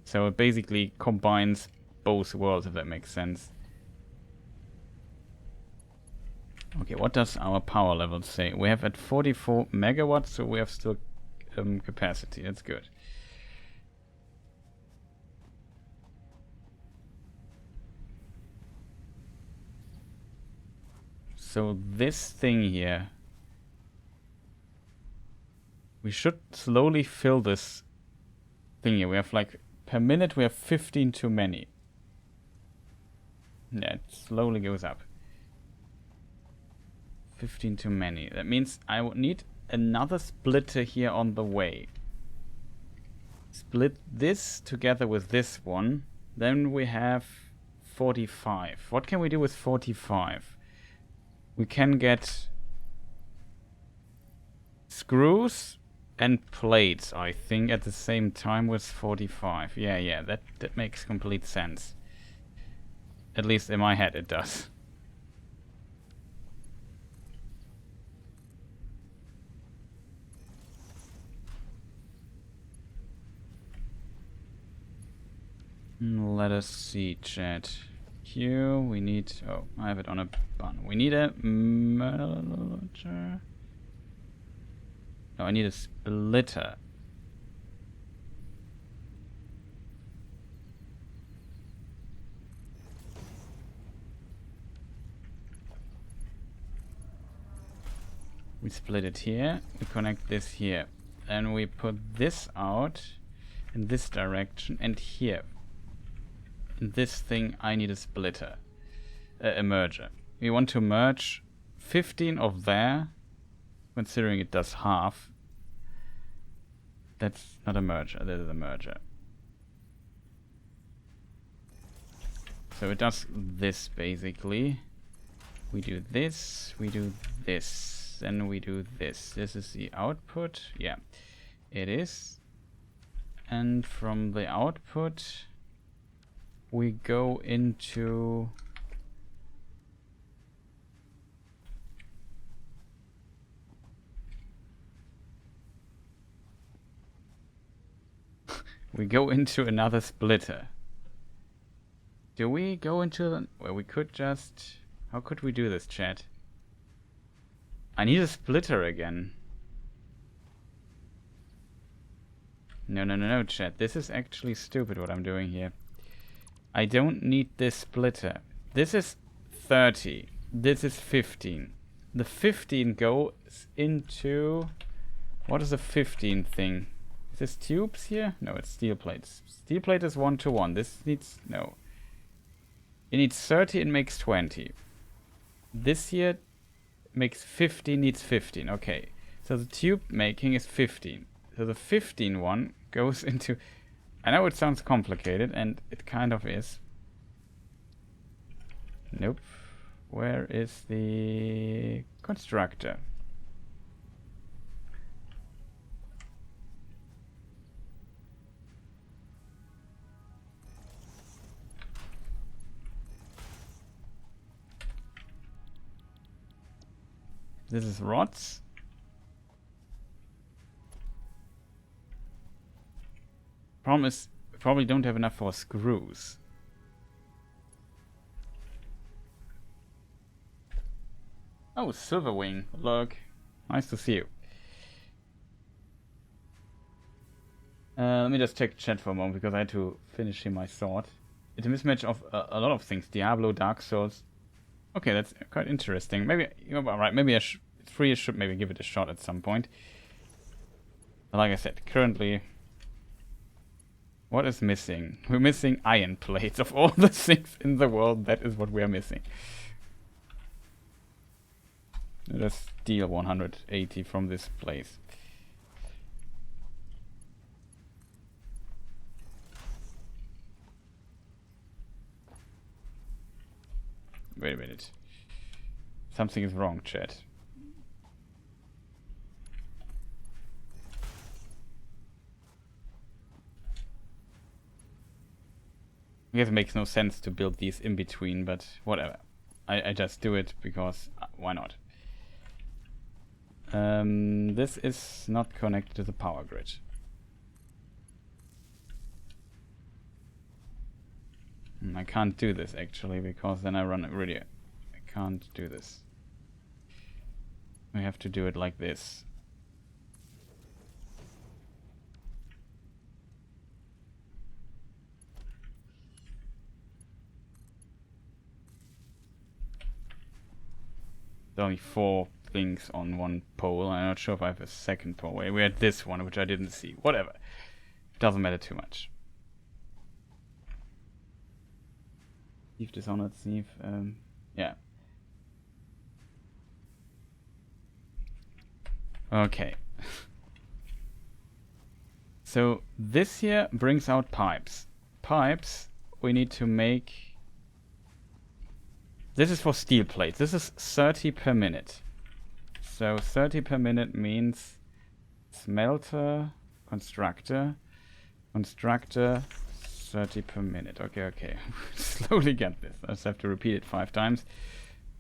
So it basically combines both worlds, if that makes sense. Okay, what does our power level say? We have at 44 megawatts, so we have still capacity. That's good. So this thing here, we should slowly fill this thing here. We have like, per minute we have 15 too many. Yeah, it slowly goes up. 15 too many. That means I would need another splitter here on the way. Split this together with this one. Then we have 45. What can we do with 45? We can get screws and plates, I think, at the same time with 45. Yeah, that makes complete sense. At least in my head it does. Let us see, chat. Here we need... Oh, I have it on a bun. We need a merger. No, I need a splitter. We split it here. We connect this here. And we put this out in this direction and here. In this thing I need a splitter. A merger. We want to merge 15 of there. Considering it does half. That's not a merger. That is a merger. So it does this basically. We do this. We do this. Then we do this. This is the output. Yeah, it is. And from the output we go into we go into another splitter. Do we go into the... Well, we could just... How could we do this, chat? I need a splitter again. No, chat. This is actually stupid what I'm doing here. I don't need this splitter. This is 30. This is 15. The 15 goes into... What is the 15 thing? Is this tubes here? No, it's steel plates. Steel plate is 1-to-1. This needs... No. It needs 30 and makes 20. This here makes 15, needs 15. Okay. So the tube making is 15. So the 15 one goes into... I know it sounds complicated, and it kind of is. Nope. Where is the constructor? This is rods. Problem is, we probably don't have enough for screws. Oh, Silverwing, look. Nice to see you. Let me just check chat for a moment because I had to finish here my thought. It's a mismatch of a lot of things. Diablo, Dark Souls. Okay, that's quite interesting. Maybe, you're right, maybe it's free, I should maybe give it a shot at some point. But like I said, currently... What is missing? We're missing iron plates. Of all the things in the world, that is what we are missing. Let's steal 180 from this place. Wait a minute. Something is wrong, chat. I guess it makes no sense to build these in between, but whatever. I just do it because why not? This is not connected to the power grid. I can't do this actually because then I run it really. I can't do this. We have to do it like this. There's only 4 things on one pole. I'm not sure if I have a second pole. We had this one, which I didn't see. Whatever. Doesn't matter too much. Thief, Dishonored Thief. Yeah. Okay. So this here brings out pipes. Pipes we need to make. This is for steel plates. This is 30 per minute. So 30 per minute means smelter, constructor, 30 per minute. Okay. Slowly get this. I just have to repeat it 5 times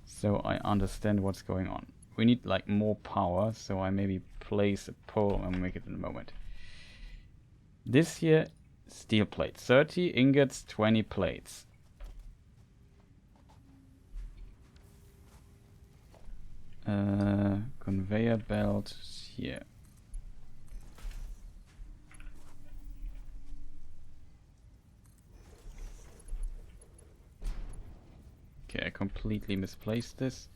so I understand what's going on. We need like more power, so I maybe place a pole and make it in a moment. This here, steel plate. 30 ingots, 20 plates. Conveyor belt here. Okay, I completely misplaced this.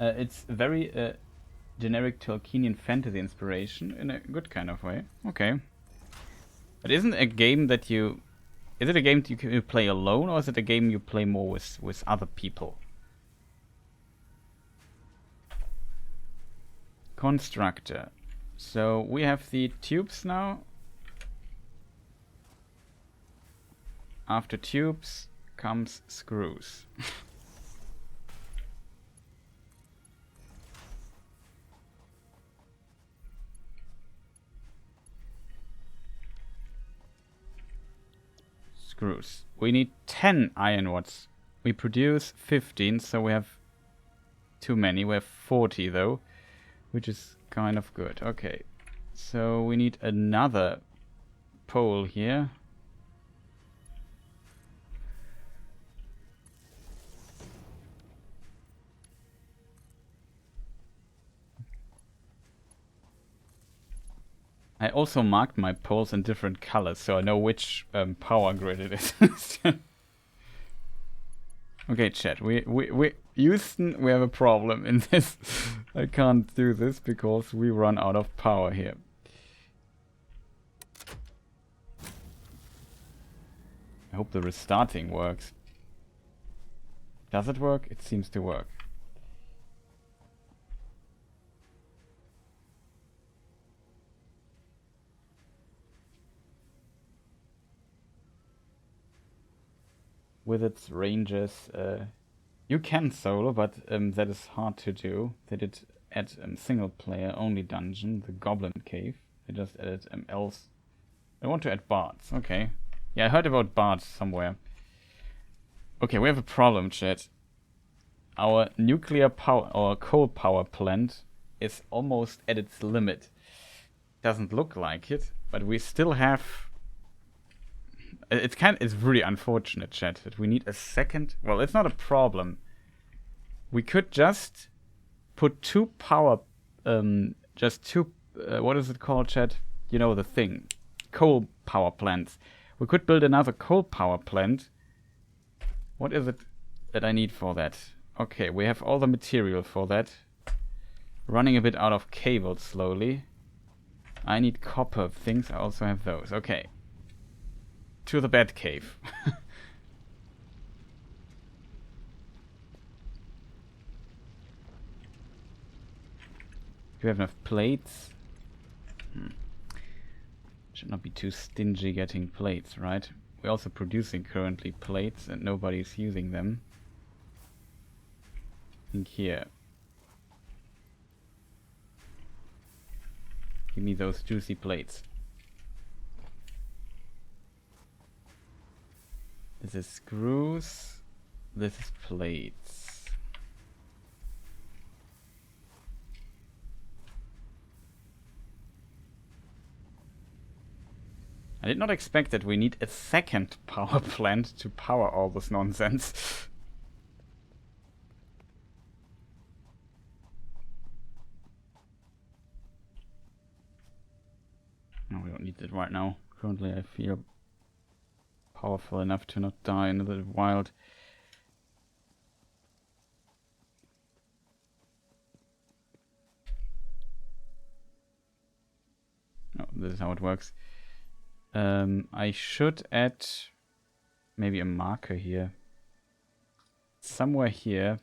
It's very generic Tolkienian fantasy inspiration in a good kind of way. Okay. But isn't a game that you... Is it a game that you play alone, or is it a game you play more with other people? Constructor. So we have the tubes now. After tubes comes screws. Screws. We need 10 iron rods. We produce 15, so we have too many. We have 40 though, which is kind of good. Okay, so we need another pole here. I also marked my poles in different colors, so I know which power grid it is. Okay, chat. Houston, we have a problem in this. I can't do this because we run out of power here. I hope the restarting works. Does it work? It seems to work. With its ranges, you can solo, but that is hard to do. They did add single player only dungeon, the Goblin Cave. They just added elves. I want to add bards. Okay. Yeah, I heard about bards somewhere. Okay, we have a problem, chat. Our nuclear power or coal power plant is almost at its limit. Doesn't look like it, but we still have... It's really unfortunate, chat, that we need a second... Well, it's not a problem. We could just put 2 power... just 2... what is it called, chat? You know the thing. Coal power plants. We could build another coal power plant. What is it that I need for that? Okay, we have all the material for that. Running a bit out of cable slowly. I need copper things. I also have those. Okay. To the bat cave. Do we have enough plates? Should not be too stingy getting plates, right? We're also producing currently plates and nobody's using them. I think here. Give me those juicy plates. This is screws. This is plates. I did not expect that we need a second power plant to power all this nonsense. No, we don't need it right now. Currently I feel powerful enough to not die in the wild. Oh, this is how it works. I should add maybe a marker here. Somewhere here.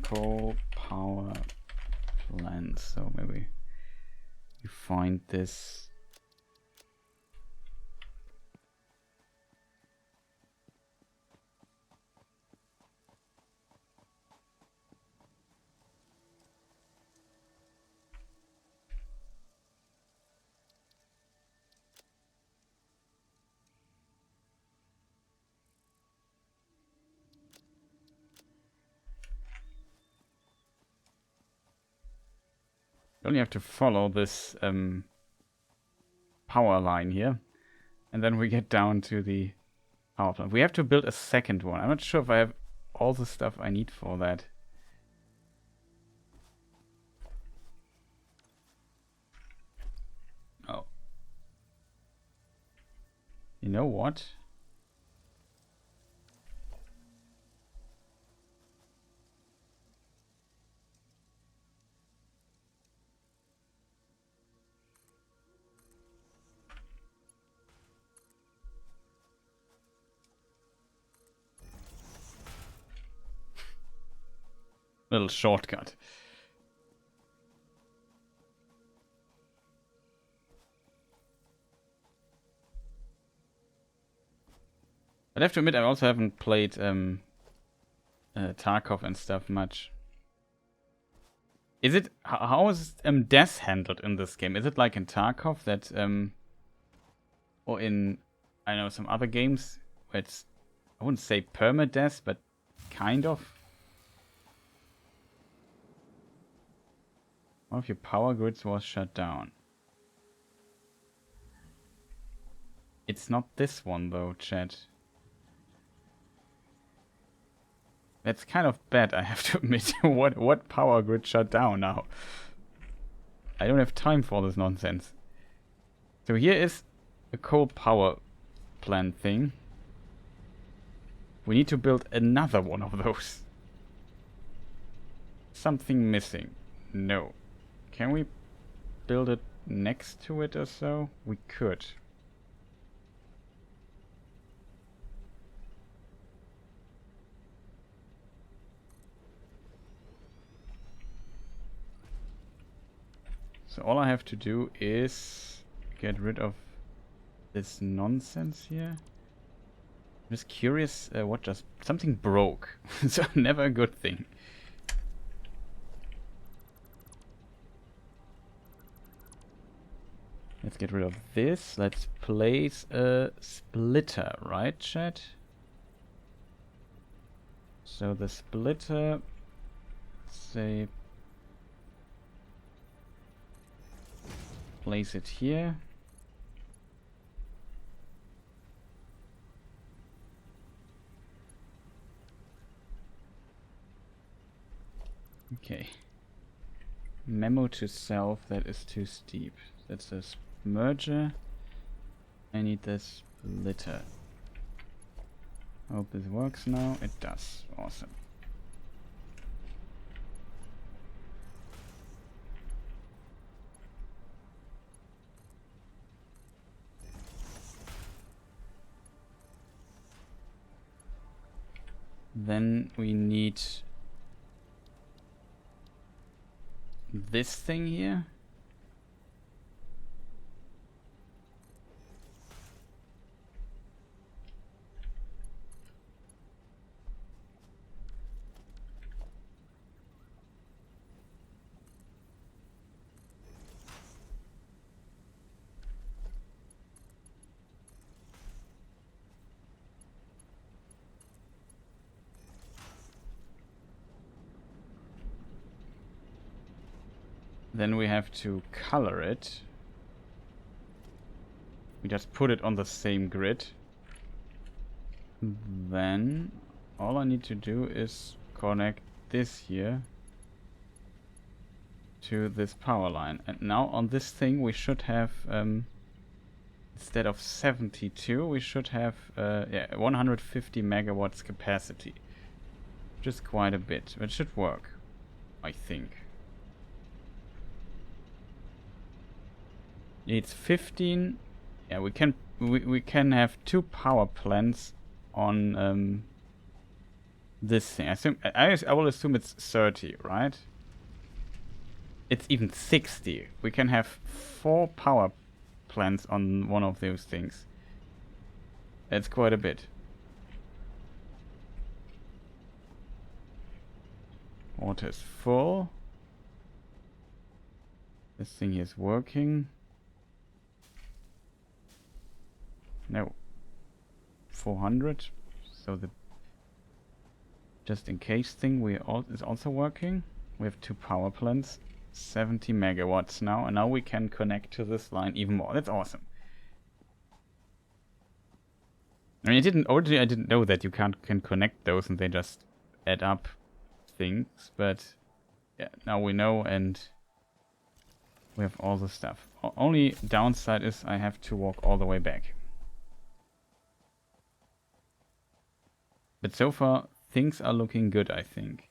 Coal power plant. So maybe you find this. You only have to follow this power line here, and then we get down to the power plant. We have to build a second one. I'm not sure if I have all the stuff I need for that. Oh. You know what? Little shortcut. I have to admit, I also haven't played Tarkov and stuff much. Is it how is death handled in this game? Is it like in Tarkov that or in I know some other games where it's I wouldn't say permadeath, but kind of? One of your power grids was shut down. It's not this one though, chat. That's kind of bad, I have to admit. What power grid shut down now? I don't have time for this nonsense. So here is a coal power plant thing. We need to build another one of those. Something missing. No. Can we build it next to it or so? We could. So all I have to do is get rid of this nonsense here. I'm just curious what just... Something broke. So never a good thing. Let's get rid of this. Let's place a splitter, right, chat? So the splitter... Say... Place it here. Okay. Memo to self, that is too steep. That's a merger. I need the splitter. Hope this works now. It does. Awesome. Then we need this thing here. Then we have to color it. We just put it on the same grid. Then all I need to do is connect this here to this power line. And now on this thing we should have, instead of 72, we should have 150 megawatts capacity. Which is quite a bit. It should work, I think. It's 15. Yeah, we can have 2 power plants on this thing. I will assume it's 30, right? It's even 60. We can have 4 power plants on one of those things. That's quite a bit. Water is full. This thing is working. No. 400. So the just in case thing is also working. We have 2 power plants. 70 megawatts now. And now we can connect to this line even more. That's awesome. I mean, originally I didn't know that you can connect those and they just add up things, but yeah, now we know, and we have all the stuff. Only downside is I have to walk all the way back. But so far, things are looking good, I think.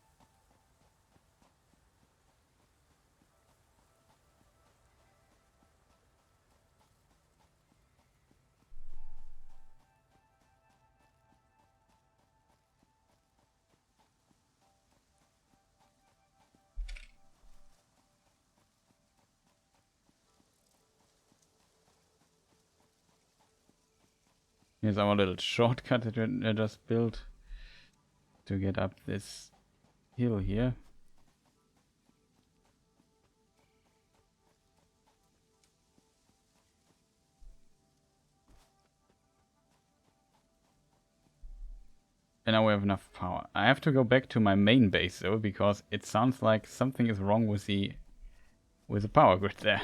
Here's our little shortcut that I just built to get up this hill here. And now we have enough power. I have to go back to my main base though, because it sounds like something is wrong with the power grid there.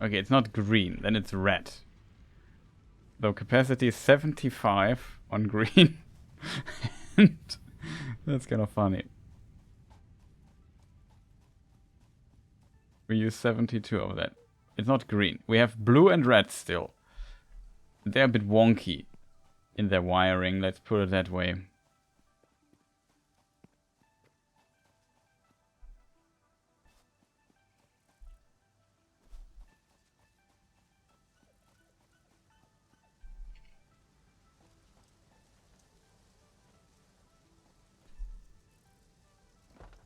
Okay, it's not green, then it's red. Though capacity is 75 on green. And that's kind of funny. We use 72 of that. It's not green. We have blue and red still. They're a bit wonky in their wiring, let's put it that way.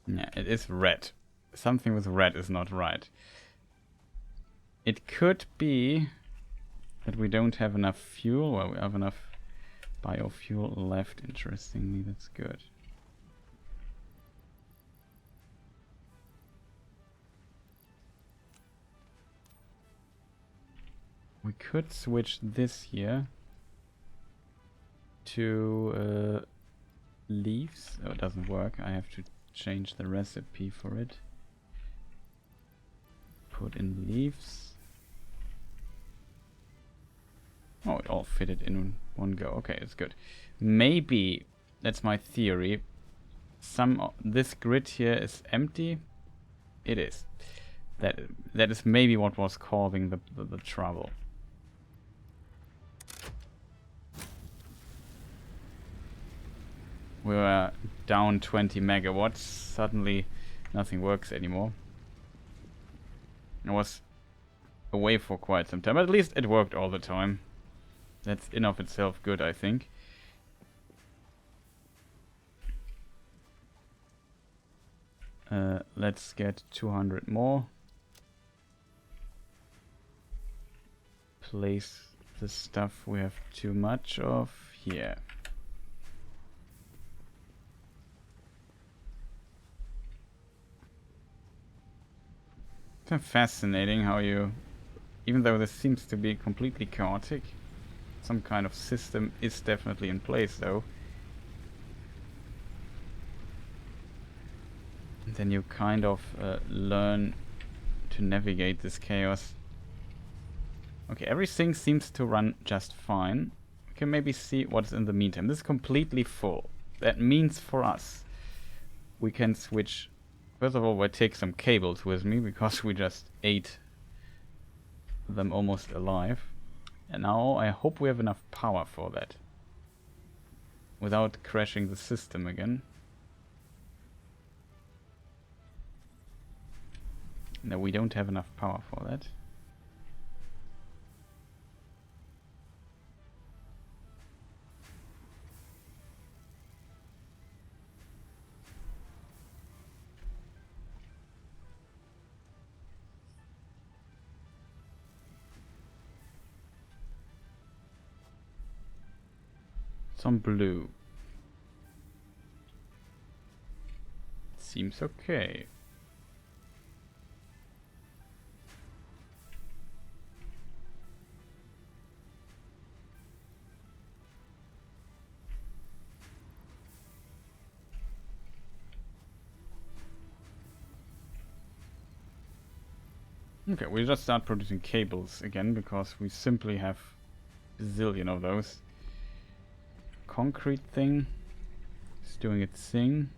Yeah, it is red. Something with red is not right. It could be that we don't have enough fuel. Well, we have enough biofuel left, interestingly. That's good. We could switch this here to leaves. Oh, it doesn't work. I have to change the recipe for it. Put in leaves. Oh, it all fitted in one go. Okay, it's good. Maybe, that's my theory, this grid here is empty. It is. That is maybe what was causing the trouble. We were down 20 megawatts. Suddenly, nothing works anymore. I was away for quite some time. But at least it worked all the time. That's in of itself good, I think. Let's get 200 more. Place the stuff we have too much of here. Kind of fascinating how you, even though this seems to be completely chaotic, some kind of system is definitely in place though. And then you kind of learn to navigate this chaos. Okay, everything seems to run just fine. We can maybe see what's in the meantime. This is completely full. That means for us, we can switch. First of all, I take some cables with me because we just ate them almost alive. And now I hope we have enough power for that. Without crashing the system again. No, we don't have enough power for that. Some blue. Seems okay. Okay, we just start producing cables again because we simply have a zillion of those. Concrete thing is doing its thing.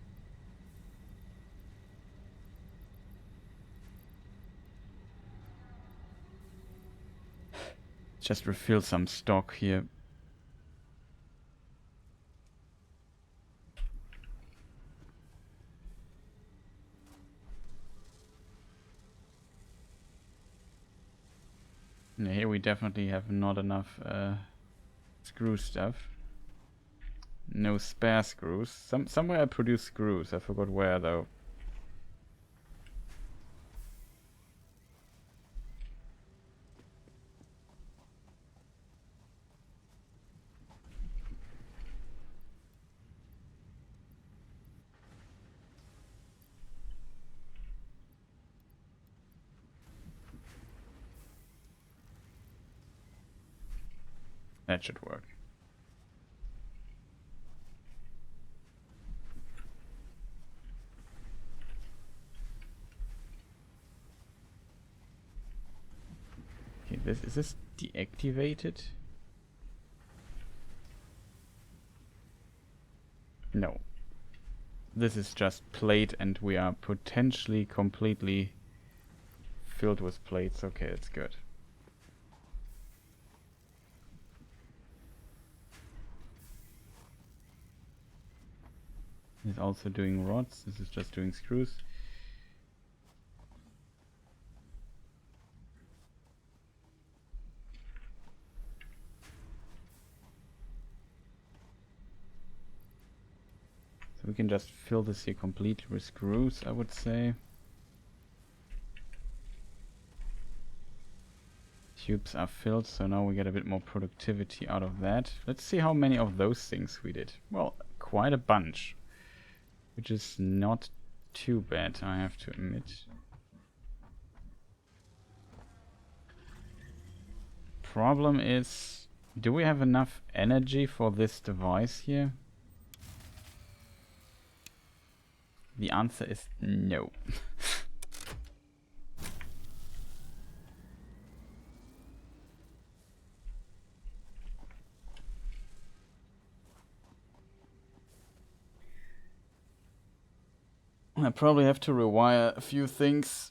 Just refill some stock here. Yeah, here we definitely have not enough screw stuff. No spare screws. Somewhere I produce screws. I forgot where though. That should work. Okay, is this deactivated? No. This is just plate and we are potentially completely filled with plates. Okay, that's good. It's also doing rods. This is just doing screws. So we can just fill this here completely with screws, I would say. Tubes are filled, so now we get a bit more productivity out of that. Let's see how many of those things we did. Well, quite a bunch. Which is not too bad, I have to admit. Problem is, do we have enough energy for this device here? The answer is no. I probably have to rewire a few things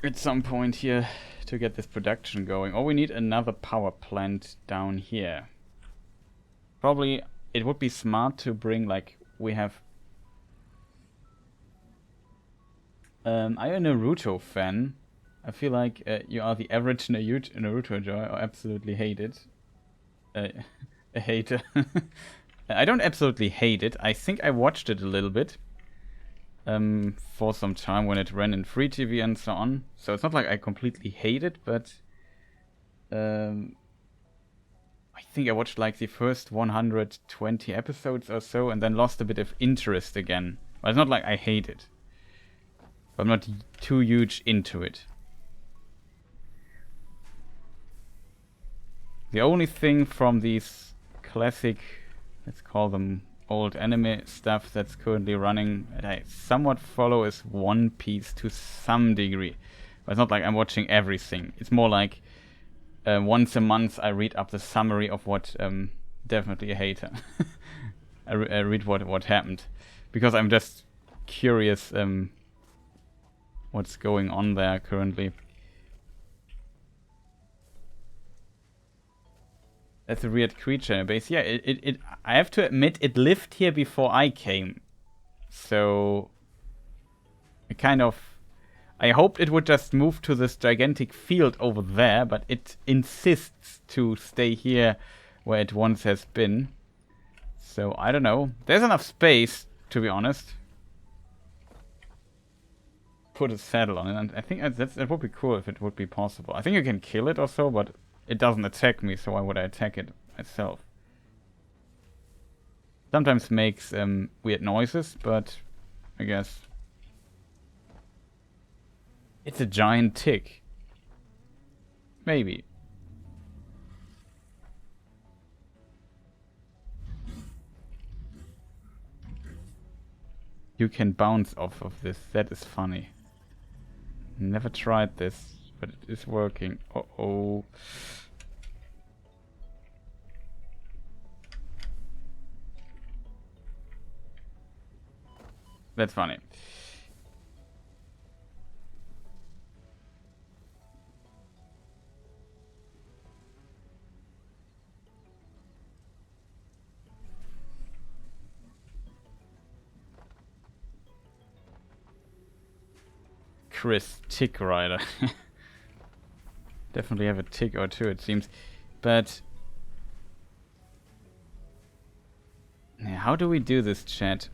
at some point here to get this production going. Or we need another power plant down here. Probably it would be smart to bring, like, we have... are you a Naruto fan? I feel like you are the average Naruto enjoyer or absolutely hate it. A hater. I don't absolutely hate it. I think I watched it a little bit. For some time when it ran in free TV and so on. So it's not like I completely hate it, but I think I watched like the first 120 episodes or so and then lost a bit of interest again. But it's not like I hate it. But I'm not too huge into it. The only thing from these classic, let's call them old anime stuff that's currently running that I somewhat follow is One Piece to some degree. But it's not like I'm watching everything. It's more like once a month I read up the summary of what definitely a hater. I read what happened. Because I'm just curious what's going on there currently. That's a weird creature in a base. Yeah, I have to admit, it lived here before I came. So... it kind of... I hoped it would just move to this gigantic field over there, but it insists to stay here where it once has been. So, I don't know. There's enough space, to be honest. Put a saddle on it, and I think that would be cool if it would be possible. I think you can kill it or so, but it doesn't attack me, so why would I attack it myself? Sometimes makes weird noises, but I guess... it's a giant tick. Maybe. You can bounce off of this. That is funny. Never tried this, but it is working. Uh-oh. That's funny. Chris, tick rider. Definitely have a tick or two, it seems. But... yeah, how do we do this, chat?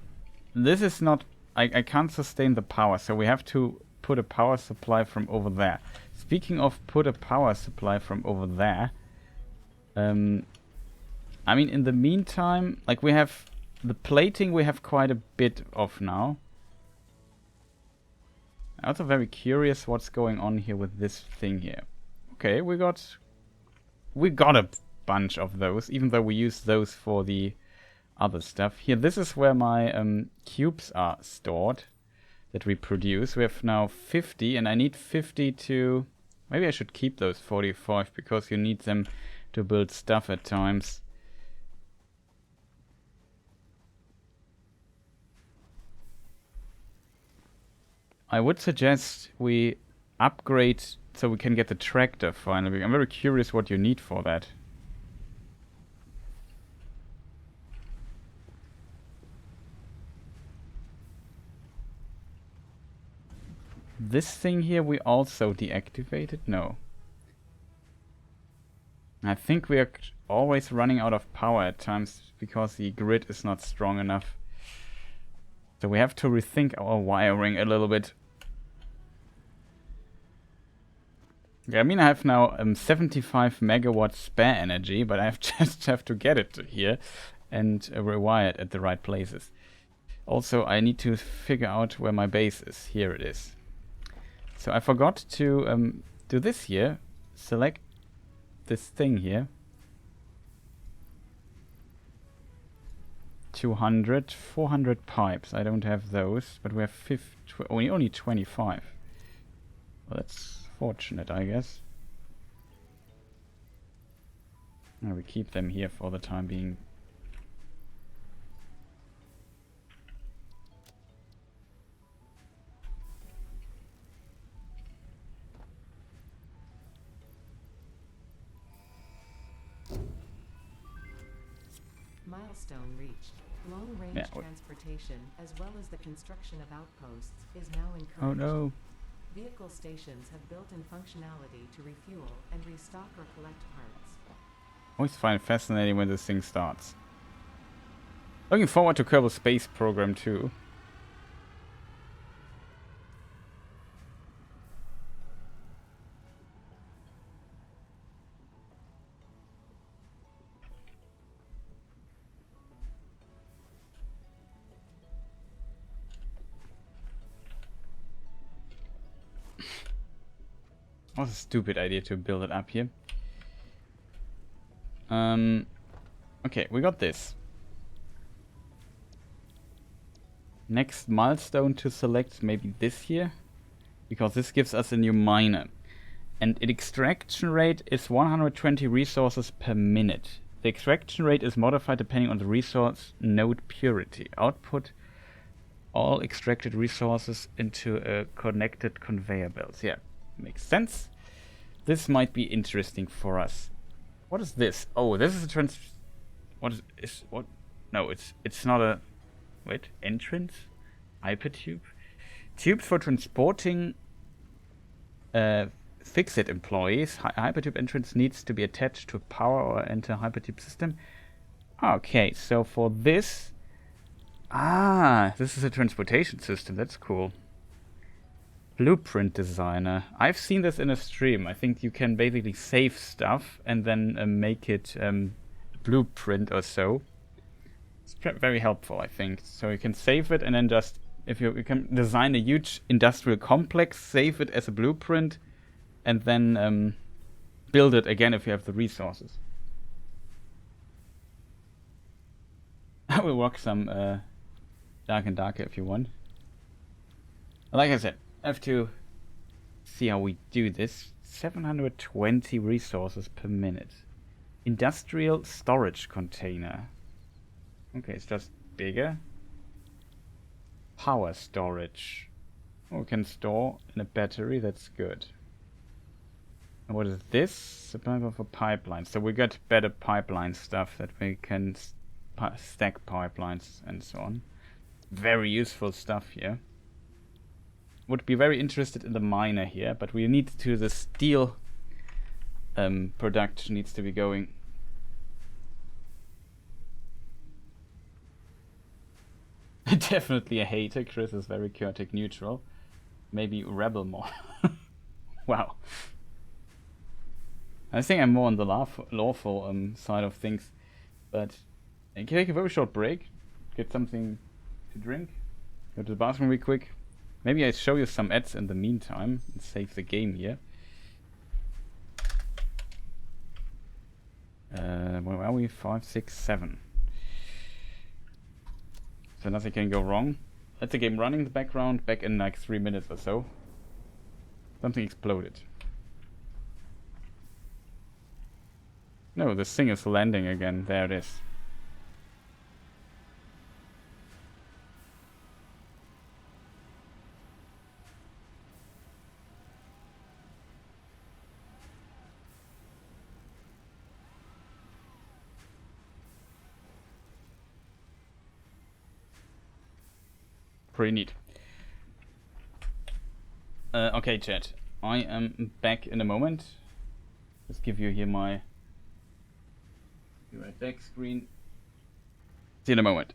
This is not... I can't sustain the power, so we have to put a power supply from over there. Speaking of put a power supply from over there... I mean, in the meantime, like we have... the plating we have quite a bit of now. I'm also very curious what's going on here with this thing here. Okay, we got a bunch of those, even though we use those for the other stuff. Here, this is where my cubes are stored that we produce. We have now 50, and I need 50 to... maybe I should keep those 45, because you need them to build stuff at times. I would suggest we upgrade so we can get the tractor finally. I'm very curious what you need for that. This thing here we also deactivated? No. I think we are always running out of power at times because the grid is not strong enough. So we have to rethink our wiring a little bit. Yeah, I mean, I have now 75 megawatt spare energy, but I just have to get it here and rewire it at the right places. Also, I need to figure out where my base is. Here it is. So I forgot to do this here. Select this thing here. 200, 400 pipes. I don't have those, but we have only 25. Well, that's fortunate, I guess. No, we keep them here for the time being. Milestone reached. Long-range transportation, as well as the construction of outposts, is now encouraged. Oh no. Vehicle stations have built-in functionality to refuel and restock or collect parts. Always find it fascinating when this thing starts. Looking forward to Kerbal Space Program 2. What a stupid idea to build it up here. Okay, we got this. Next milestone to select, maybe this here, because this gives us a new miner. And its extraction rate is 120 resources per minute. The extraction rate is modified depending on the resource node purity. Output all extracted resources into a connected conveyor belt. Yeah, makes sense. This might be interesting for us. What is this? Oh, this is a What what? No, it's not a. Wait, entrance? Hypertube? Tubes for transporting fix-it employees. Hypertube entrance needs to be attached to a power or enter Hypertube system. Okay, so for this... this is a transportation system. That's cool. Blueprint designer. I've seen this in a stream. I think you can basically save stuff and then make it blueprint or so. It's very helpful, I think. So you can save it and then just, if you can design a huge industrial complex, save it as a blueprint, and then build it again if you have the resources. I will walk some Dark and Darker if you want. Like I said, I have to see how we do this. 720 resources per minute. Industrial storage container. Okay, it's just bigger. Power storage. Oh, we can store in a battery, that's good. And what is this? Supply for pipelines. So we got better pipeline stuff that we can stack pipelines and so on. Very useful stuff here. Would be very interested in the miner here, but we need to the steel production needs to be going. Definitely a hater. Chris is very chaotic neutral. Maybe rebel more. Wow. I think I'm more on the lawful side of things. But I can take a very short break. Get something to drink. Go to the bathroom real quick. Maybe I show you some ads in the meantime and save the game here. Where are we? 5, 6, 7. So nothing can go wrong. That's the game running in the background. Back in like 3 minutes or so. Something exploded. No, this thing is landing again. There it is. Pretty neat. Okay, chat. I am back in a moment. Just give you here my deck screen. See you in a moment.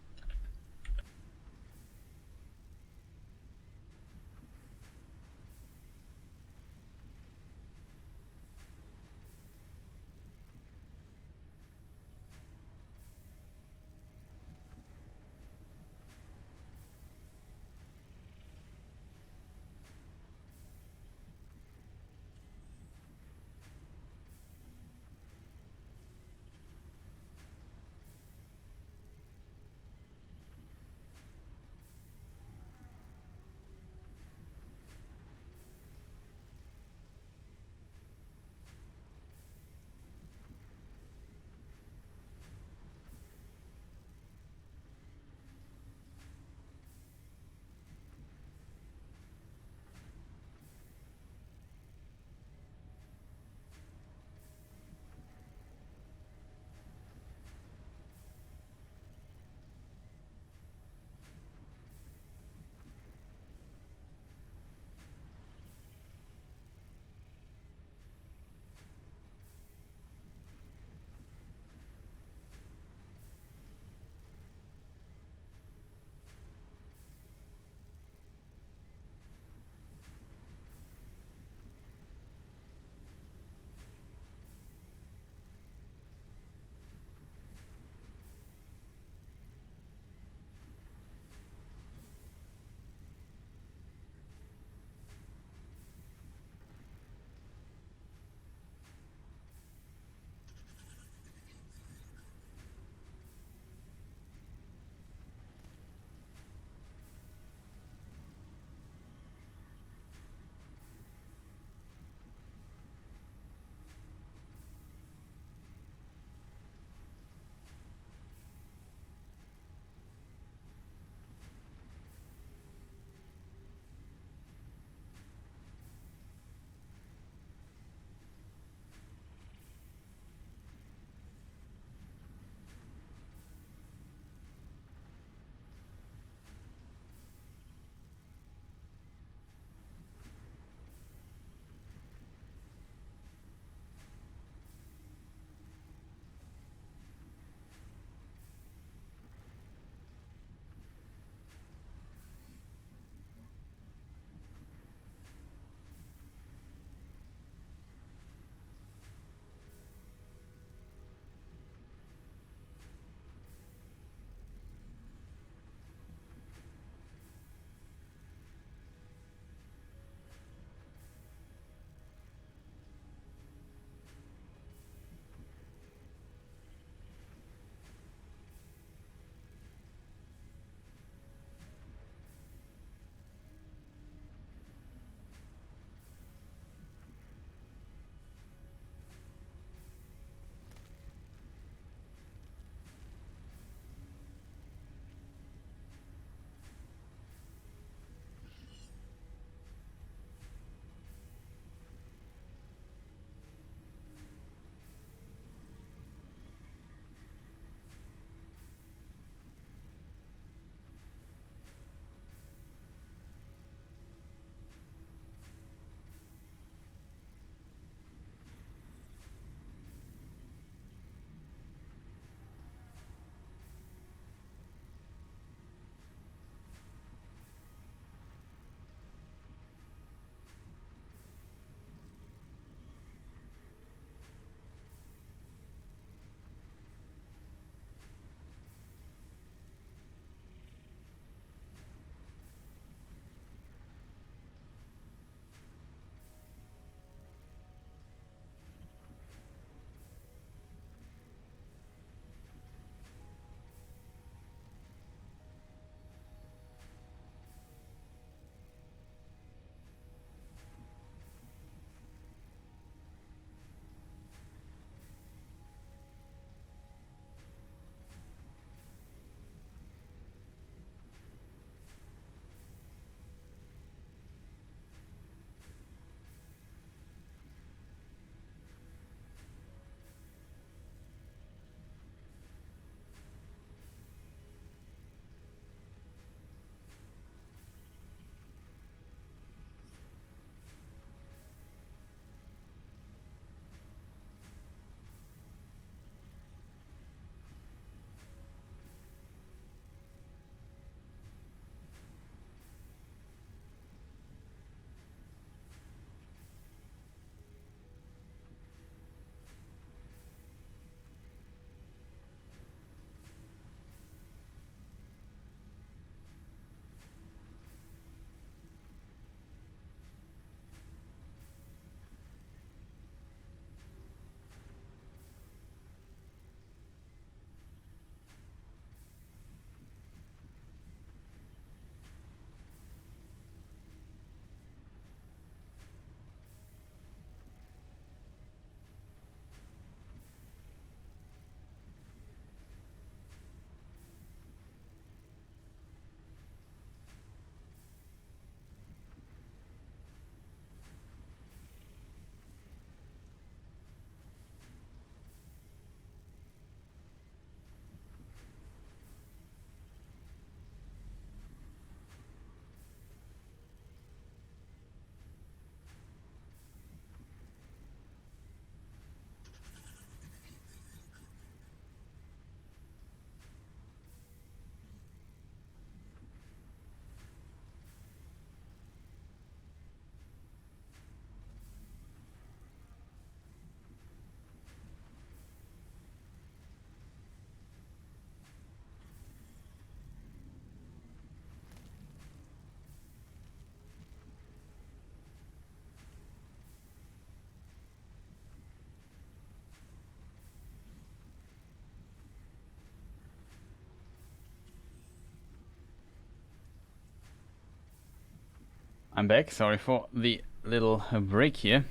I'm back. Sorry for the little break here.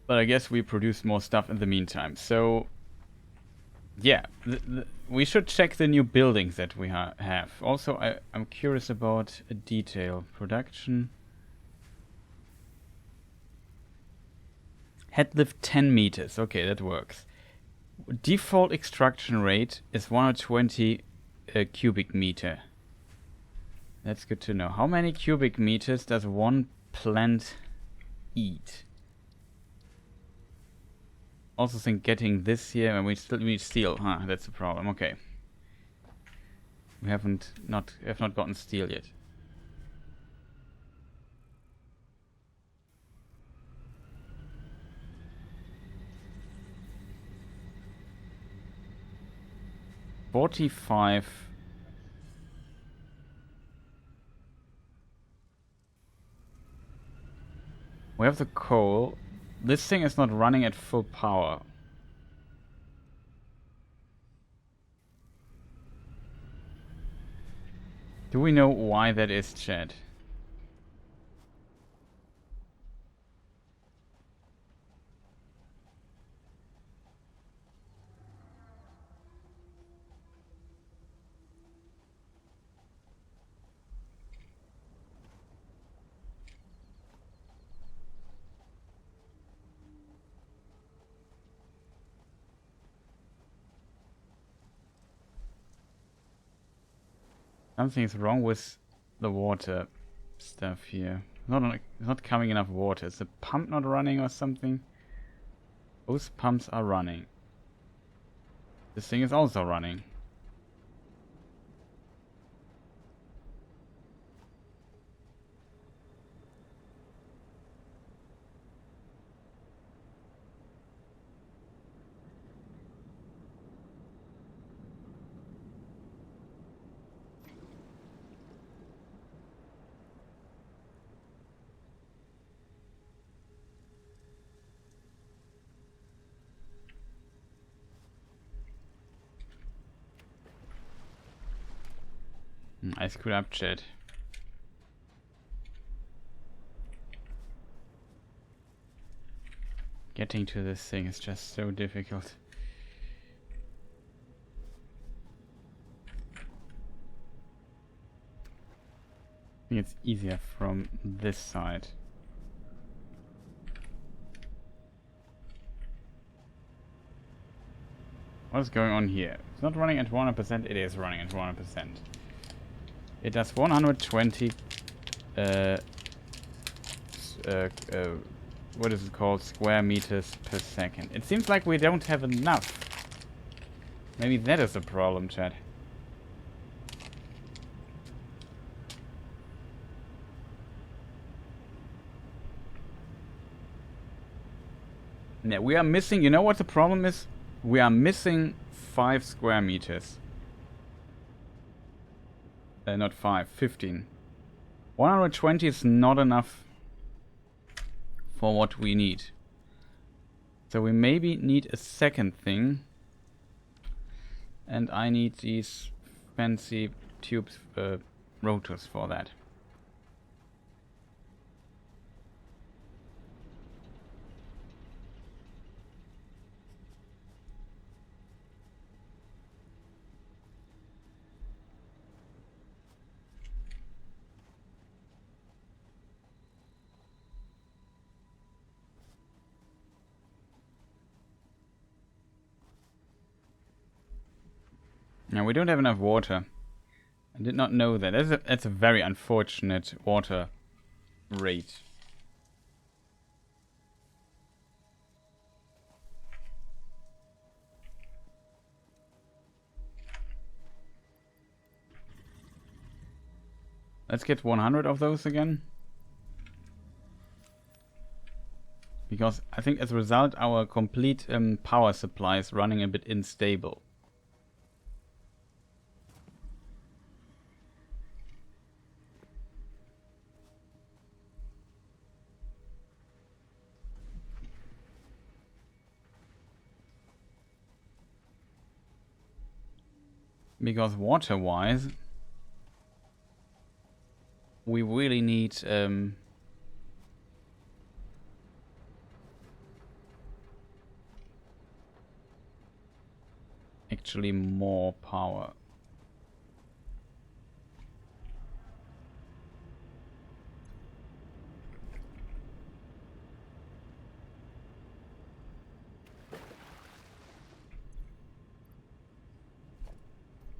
But I guess we produced more stuff in the meantime. So, yeah, we should check the new buildings that we have. Also, I'm curious about a detail. Production. Head lift 10 meters. Okay, that works. Default extraction rate is 120 cubic meter. That's good to know. How many cubic meters does one plant eat? Also think getting this here, and we still need steel. Huh, that's the problem. Okay. We have not gotten steel yet. $45. We have the coal. This thing is not running at full power. Do we know why that is, Chad? Something's wrong with the water stuff here. Not coming enough water. Is the pump not running or something? Both pumps are running. This thing is also running. I screwed up, Chad. Getting to this thing is just so difficult. I think it's easier from this side. What is going on here? It's not running at 100%. It is running at 100%. It does 120 what is it called? Square meters per second. It seems like we don't have enough. Maybe that is the problem, Chad. Yeah, we are missing. You know what the problem is? We are missing 5 square meters. Not 5, 15. 120 is not enough for what we need. So we maybe need a second thing. And I need these fancy tubes, rotors for that. Now we don't have enough water. I did not know that. That's a very unfortunate water rate. Let's get 100 of those again. Because I think as a result our complete power supply is running a bit unstable. Because water-wise, we really need actually more power.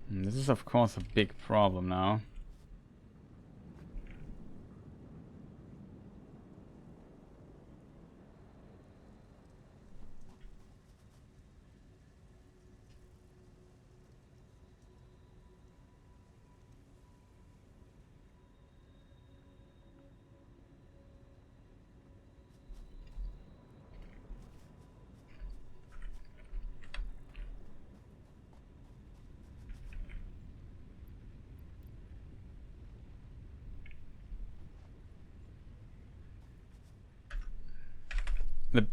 This is of course a big problem now.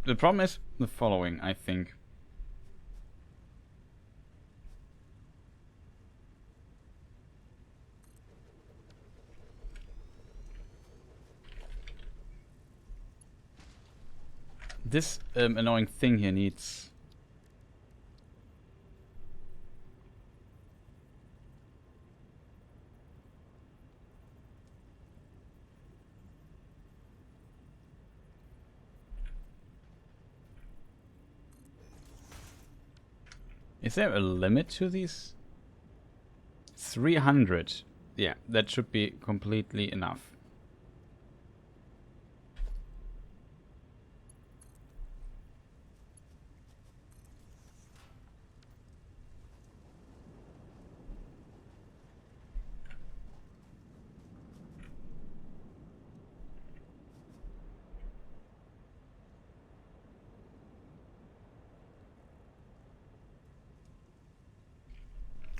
The problem is the following, I think. This annoying thing here needs... Is there a limit to these? 300. Yeah, that should be completely enough.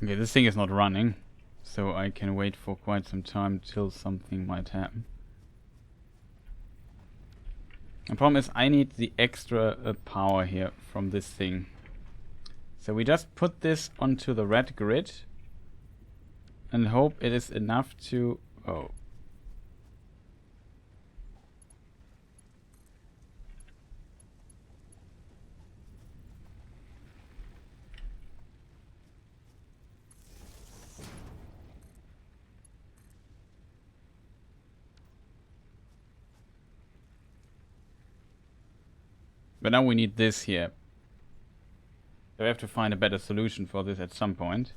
Okay, this thing is not running, so I can wait for quite some time till something might happen. The problem is I need the extra power here from this thing. So we just put this onto the red grid and hope it is enough to... Oh. But now we need this here. So we have to find a better solution for this at some point.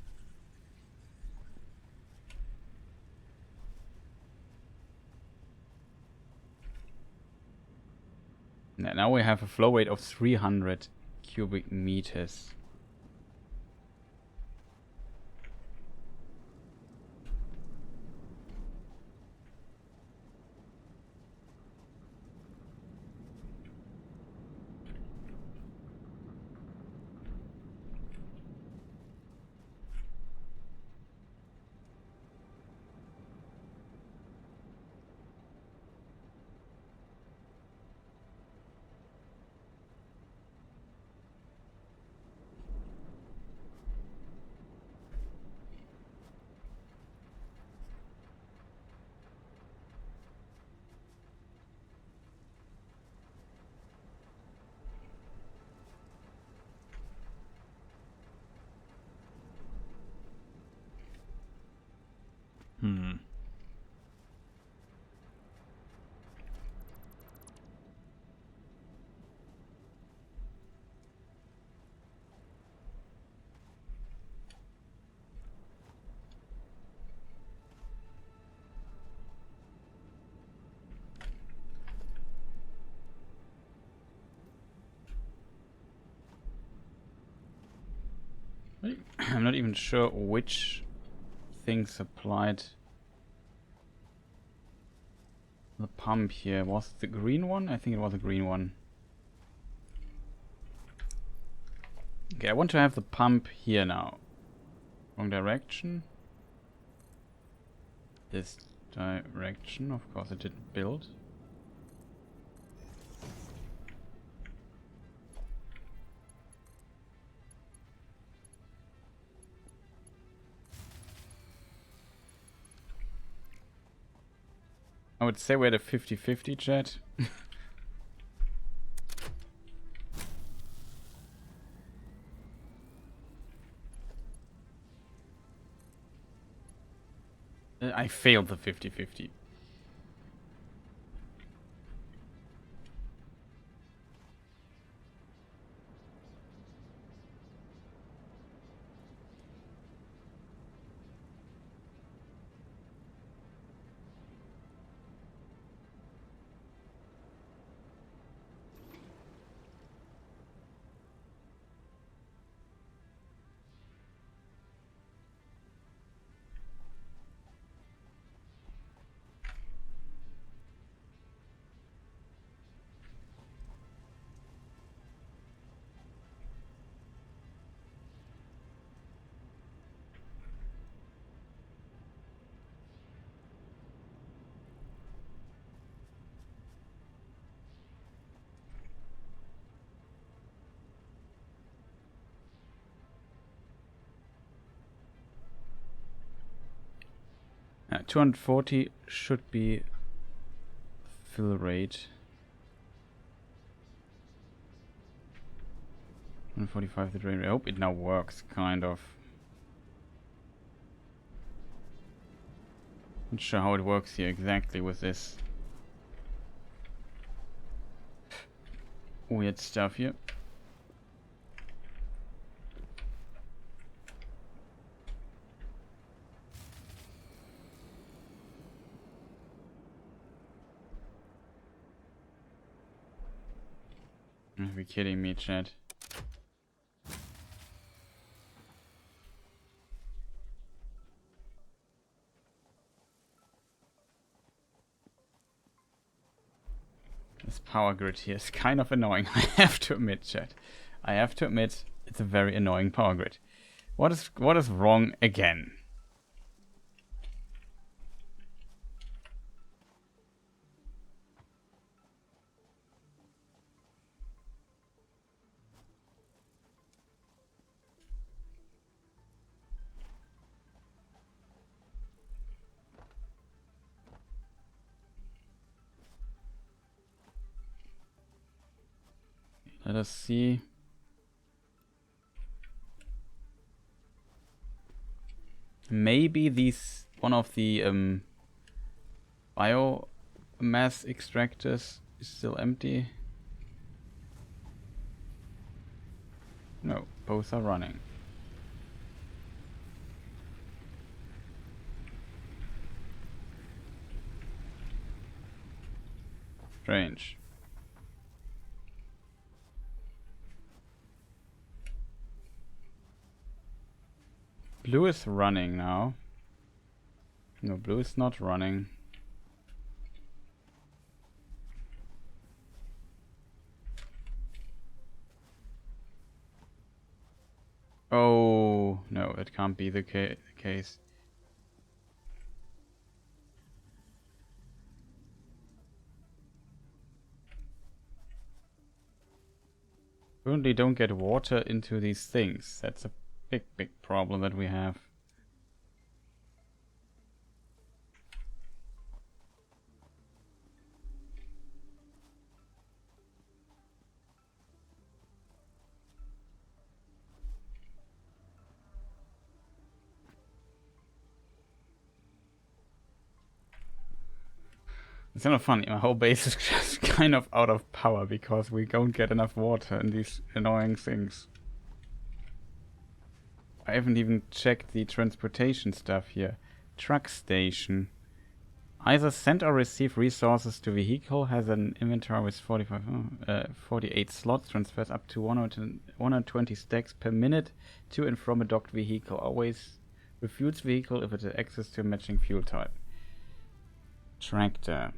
Now we have a flow rate of 300 cubic meters. I'm not even sure which thing supplied the pump here. Was it the green one? I think it was a green one. Okay, I want to have the pump here now. Wrong direction. This direction, of course it didn't build. I would say we're at a 50-50, chat. I failed the 50-50. Yeah, 240 should be fill rate. 145 the drain rate. I hope it now works, kind of. Not sure how it works here exactly with this weird stuff here. Are you kidding me, chat? This power grid here is kind of annoying, I have to admit, chat. I have to admit, it's a very annoying power grid. What is wrong again? Let us see. Maybe one of the biomass extractors is still empty. No, both are running. Strange. Blue is running now. No, blue is not running. Oh, no, it can't be the case. Currently don't get water into these things. That's a big problem that we have. It's kind of funny, my whole base is just kind of out of power because we don't get enough water in these annoying things. I haven't even checked the transportation stuff here. Truck station. Either send or receive resources to vehicle, has an inventory with 48 slots, transfers up to 120 stacks per minute to and from a docked vehicle. Always refuels vehicle if it has access to a matching fuel type. Tractor.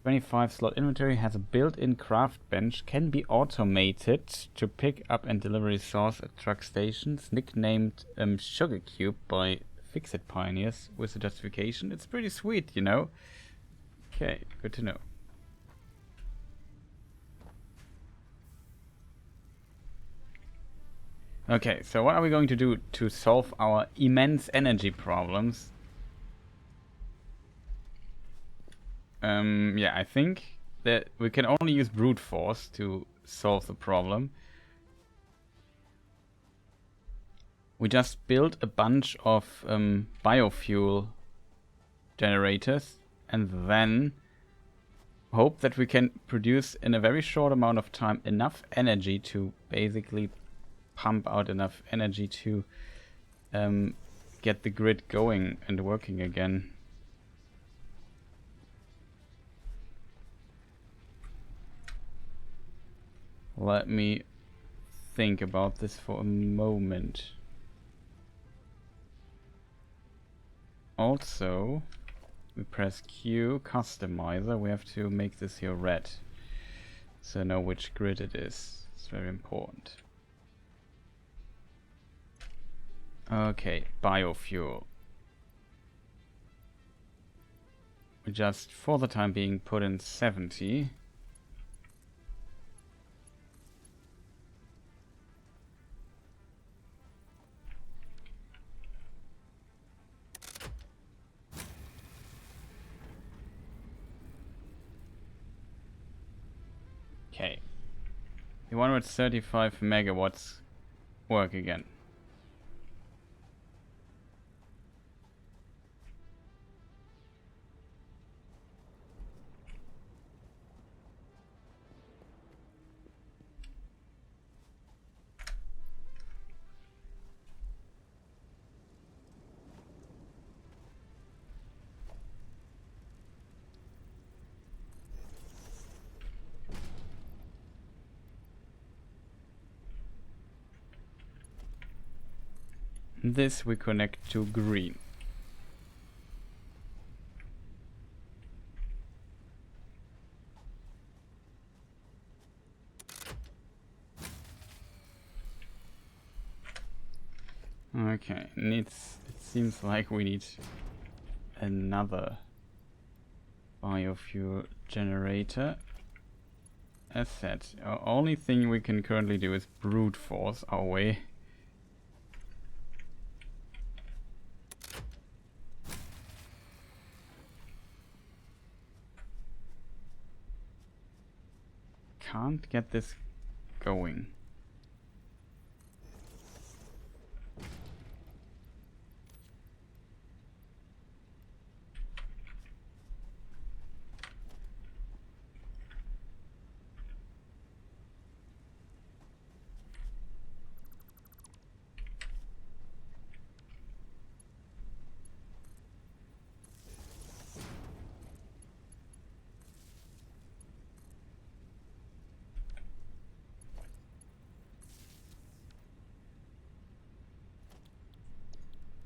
25 slot inventory, has a built-in craft bench, can be automated to pick up and deliver resource at truck stations, nicknamed Sugar Cube by Fix-It Pioneers with the justification. It's pretty sweet, you know. Okay, good to know. Okay, so what are we going to do to solve our immense energy problems? Yeah, I think that we can only use brute force to solve the problem. We just built a bunch of biofuel generators and then hope that we can produce in a very short amount of time enough energy to basically pump out enough energy to get the grid going and working again. Let me think about this for a moment. Also, we press Q, customizer, we have to make this here red. So know which grid it is. It's very important. Okay, biofuel. We just, for the time being, put in 70. Okay. The 135 megawatts work again. This we connect to green. Okay, it seems like we need another biofuel generator. As said, our only thing we can currently do is brute force our way. Can't get this going.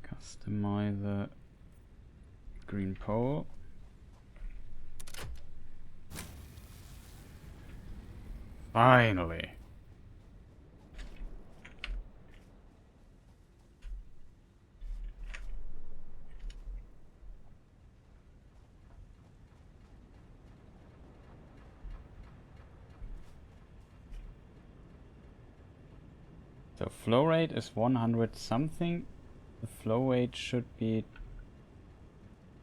Customize the green pole. Finally. So flow rate is 100 something. The flow rate should be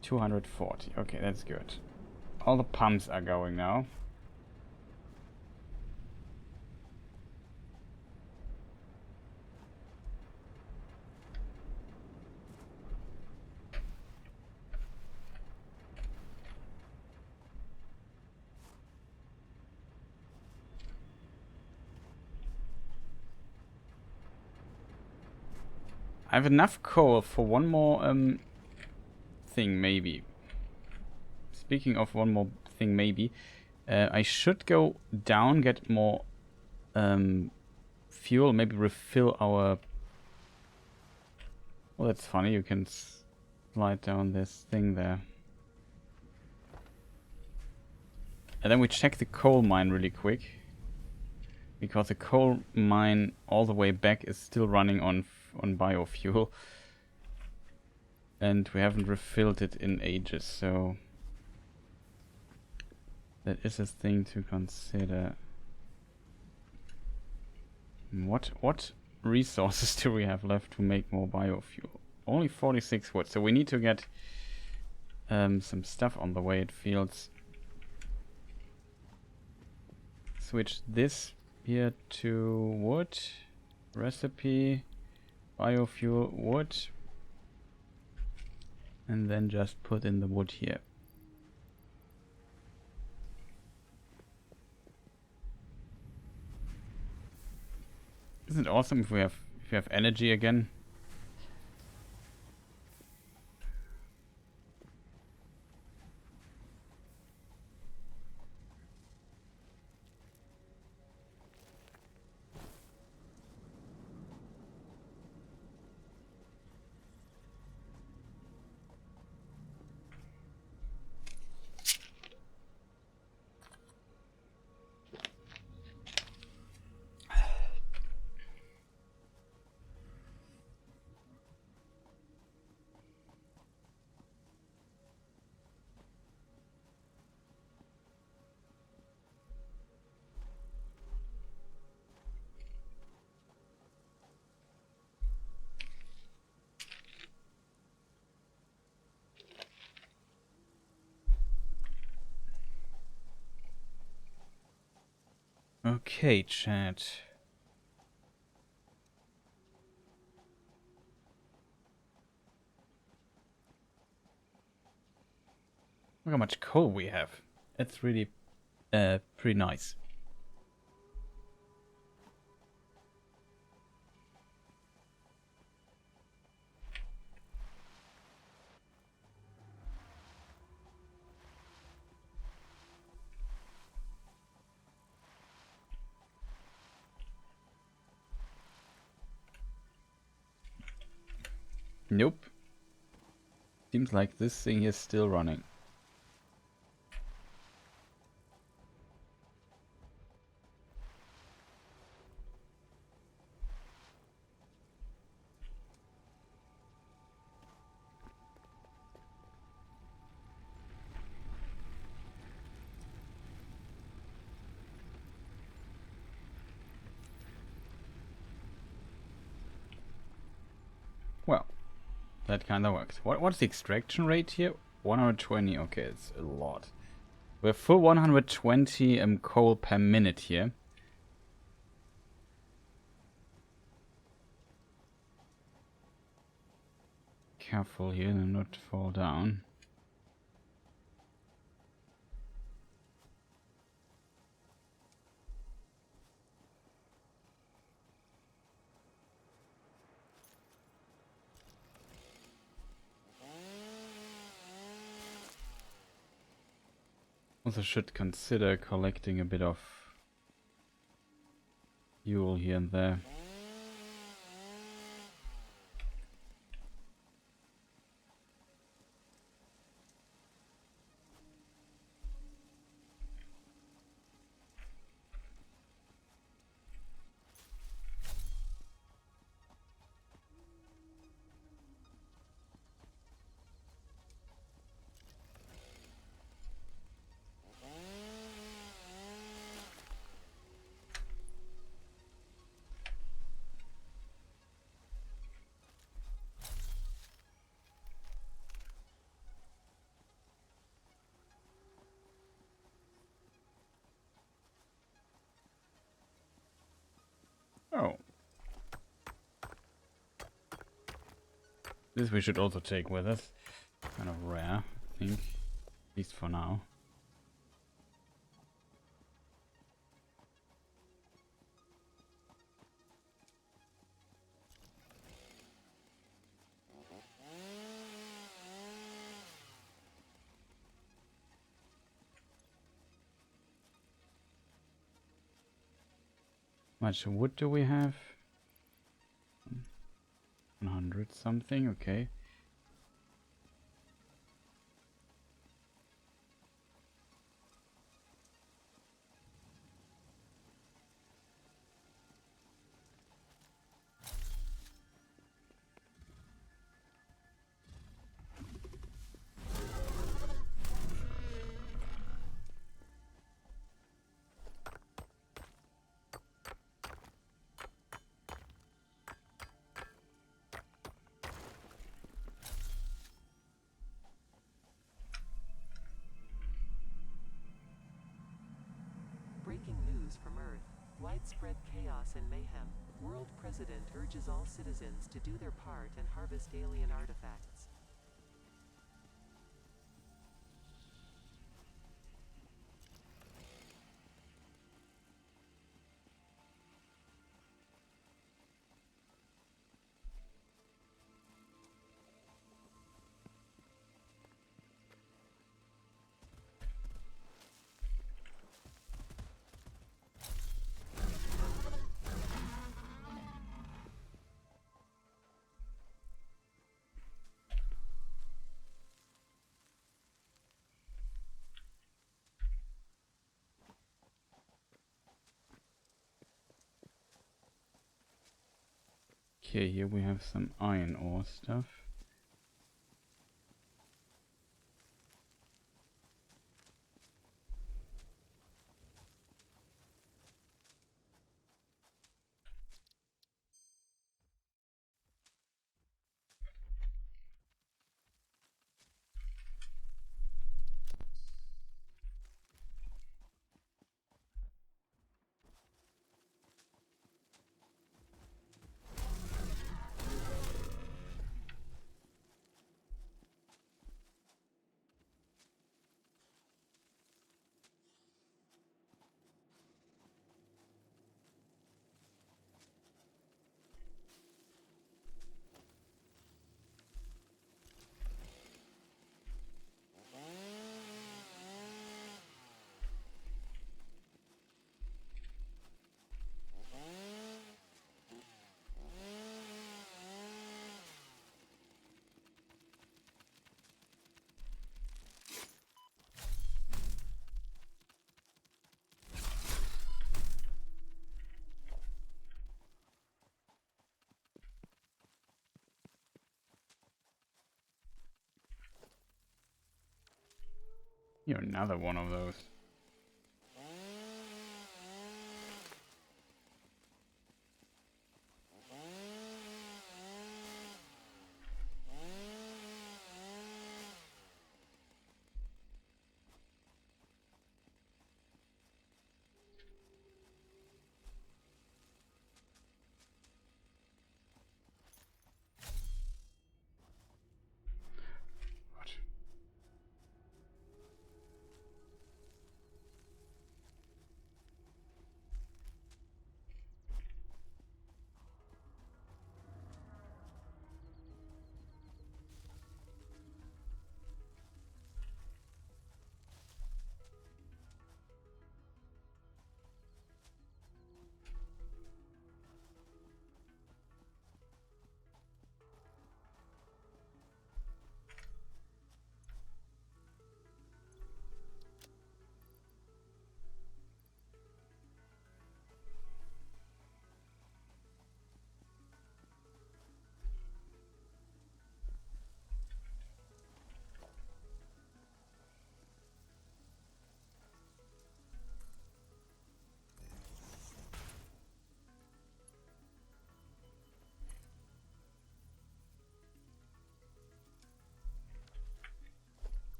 240. Okay, that's good. All the pumps are going now. I have enough coal for one more thing, maybe. Speaking of one more thing, maybe. I should go down, get more fuel, maybe refill our... Well, that's funny, you can slide down this thing there. And then we check the coal mine really quick. Because the coal mine all the way back is still running on biofuel. And we haven't refilled it in ages, so... That is a thing to consider. What resources do we have left to make more biofuel? Only 46 wood, so we need to get some stuff on the way, it feels. switch this here to wood. Recipe, biofuel, wood. And then just put in the wood here. Isn't it awesome if we have energy again? Okay, chat. Look how much coal we have. That's really pretty nice. Nope. Seems like this thing is still running. Well, that kind of works. What's the extraction rate here? 120. Okay, it's a lot. We're full 120 coal per minute here. Careful here and not fall down. Also should consider collecting a bit of fuel here and there. Oh. This we should also take with us. Kind of rare, I think. At least for now. How much wood do we have? 100 something, okay. Widespread chaos and mayhem. World President urges all citizens to do their part and harvest alien artifacts. Okay, here we have some iron ore stuff. You're another one of those. What?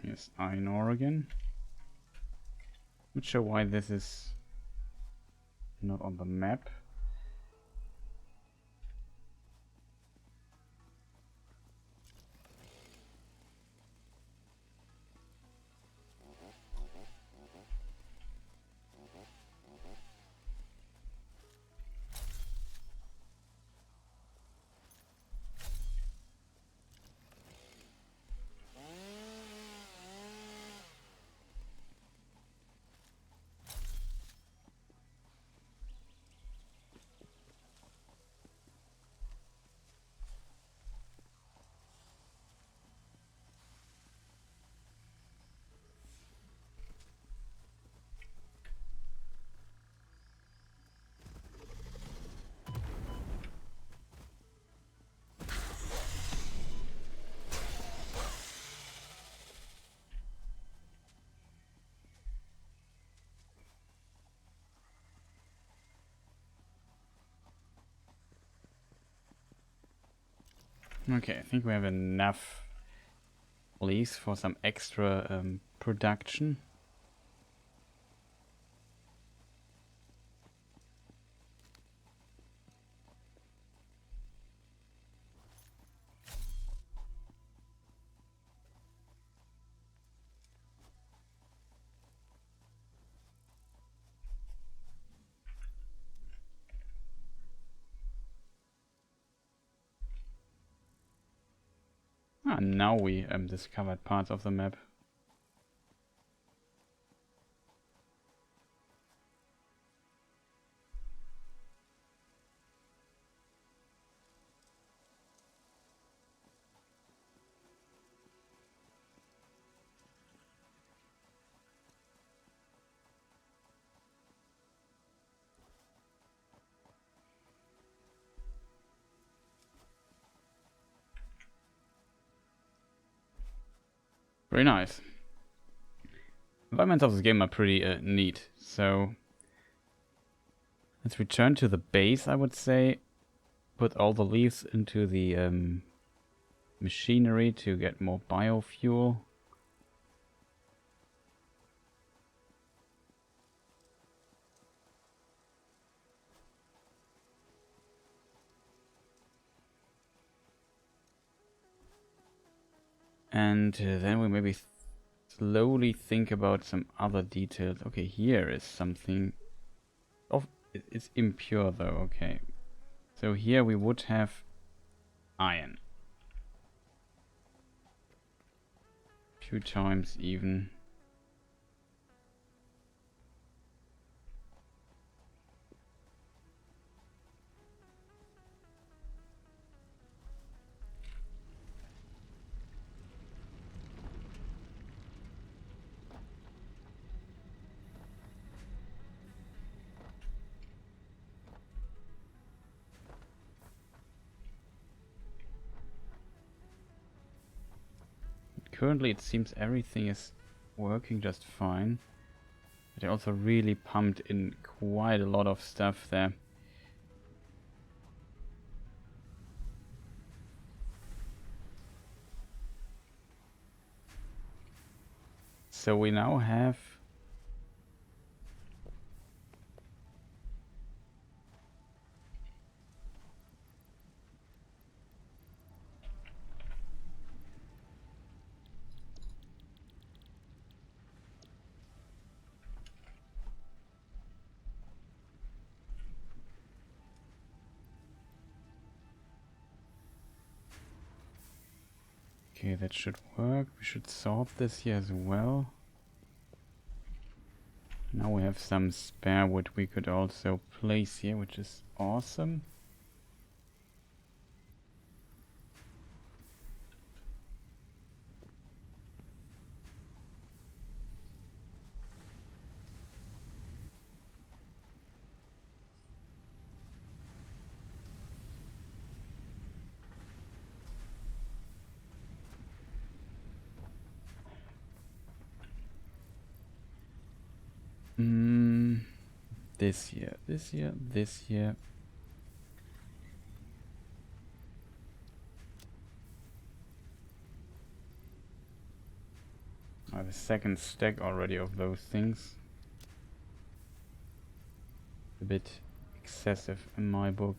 Here's iron ore again. Not sure why this is not on the map. Okay, I think we have enough leaves for some extra production. Now we discovered parts of the map. Very nice. Environments of this game are pretty neat. So let's return to the base, I would say. Put all the leaves into the machinery to get more biofuel. And then we maybe slowly think about some other details. Okay, here is something. Oh, it's impure though, okay. So here we would have iron. 2 times even. Currently it seems everything is working just fine. But I also really pumped in quite a lot of stuff there. So we now have okay, that should work. We should solve this here as well. Now we have some spare wood we could also place here, which is awesome. This here, this here, this here. I have a second stack already of those things. A bit excessive in my book.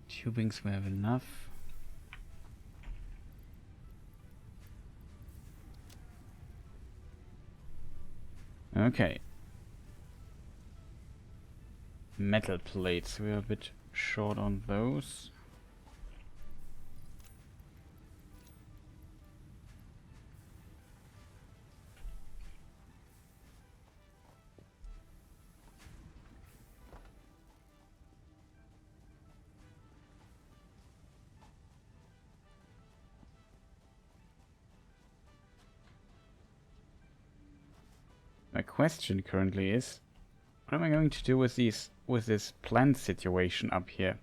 Tubings we have enough. Okay. Metal plates, we're a bit short on those. My question currently is, what am I going to do with this plant situation up here?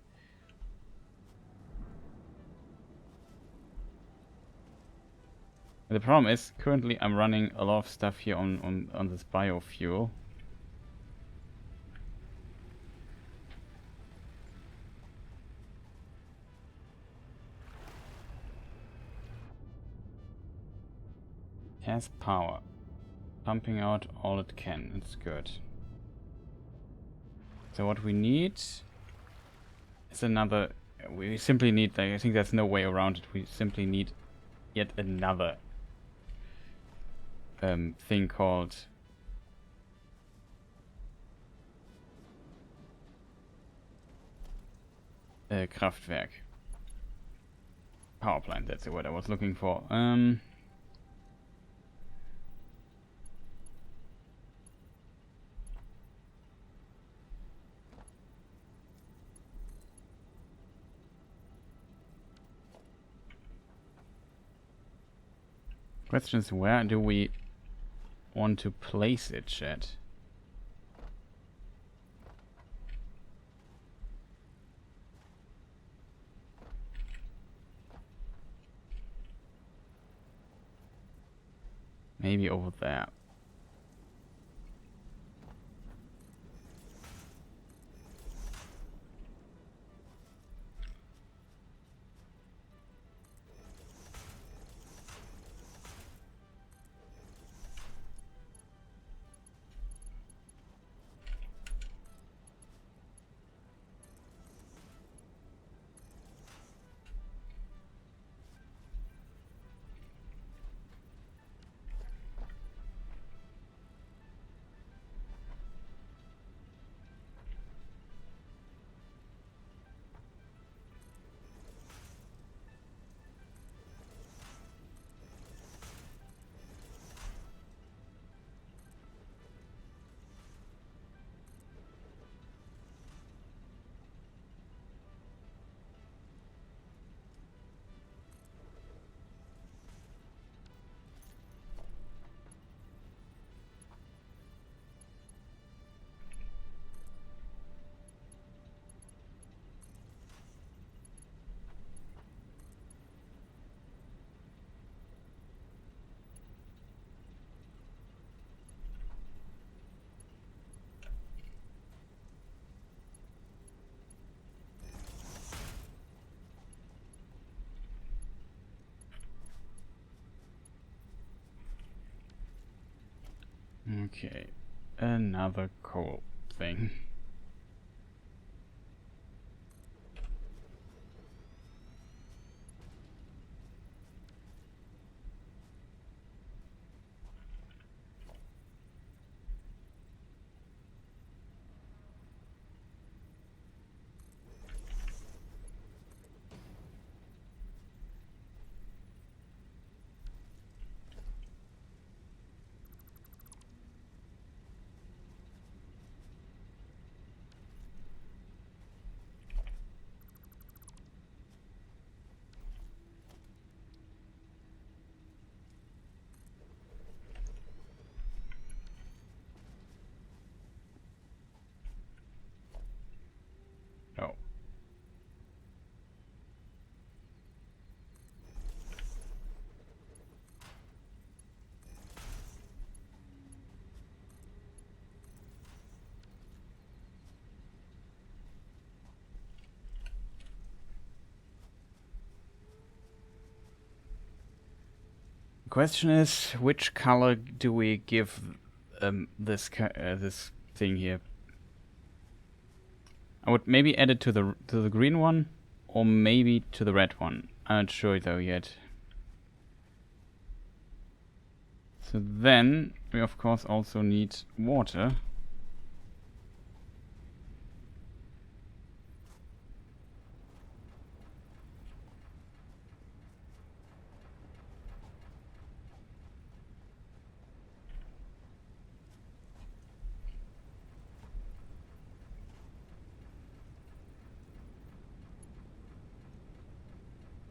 The problem is, currently I'm running a lot of stuff here on this biofuel. It has power. Pumping out all it can. It's good. So what we need is another... We simply need... I think there's no way around it. We simply need yet another thing called... Kraftwerk. Power plant, that's the word I was looking for. Question is, where do we want to place it, chat? Maybe over there. Okay, another coal thing. Oh. The question is, which color do we give this thing here? I would maybe add it to the green one, or maybe to the red one. I'm not sure though yet. So then we of course also need water.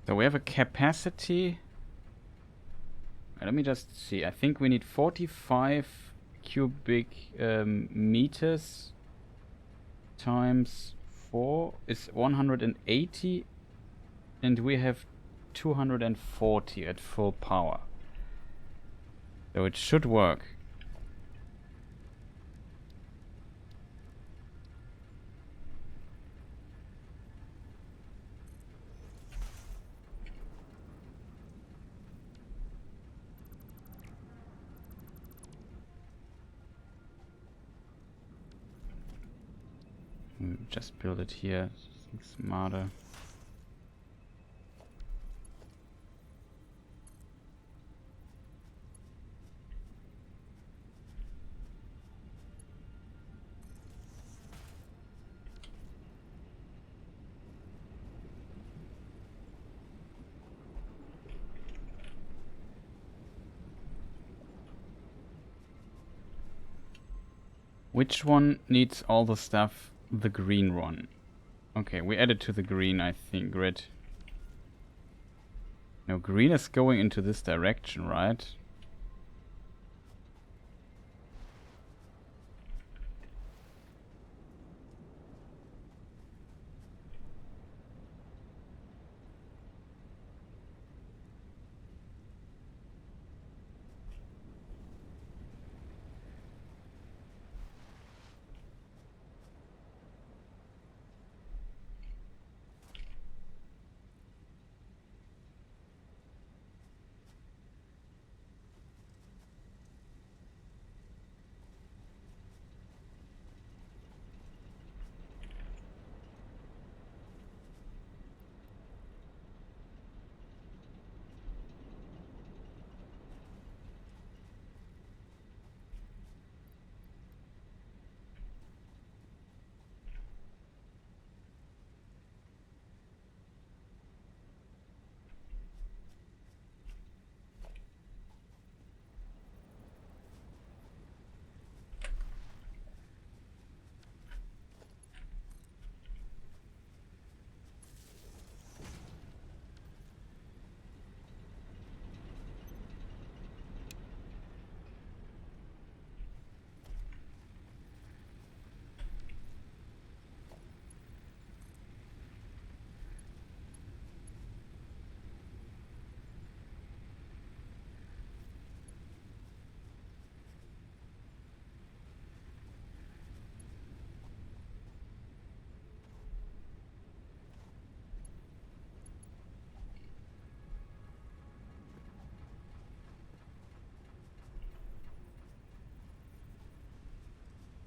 So we have a capacity. Let me just see. I think we need 45 cubic meters times 4 is 180, and we have 240 at full power. So it should work. Just build it here. It's smarter. Which one needs all the stuff? The green one. Okay, we added to the green, I think, grid. No, green is going into this direction, right?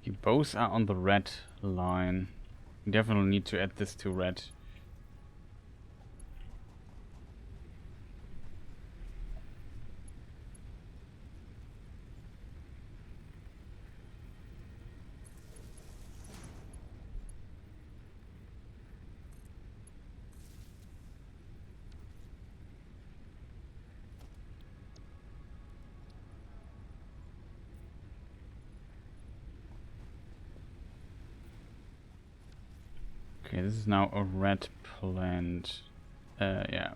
You both are on the red line. You definitely need to add this to red. Okay, this is now a red plant. Yeah.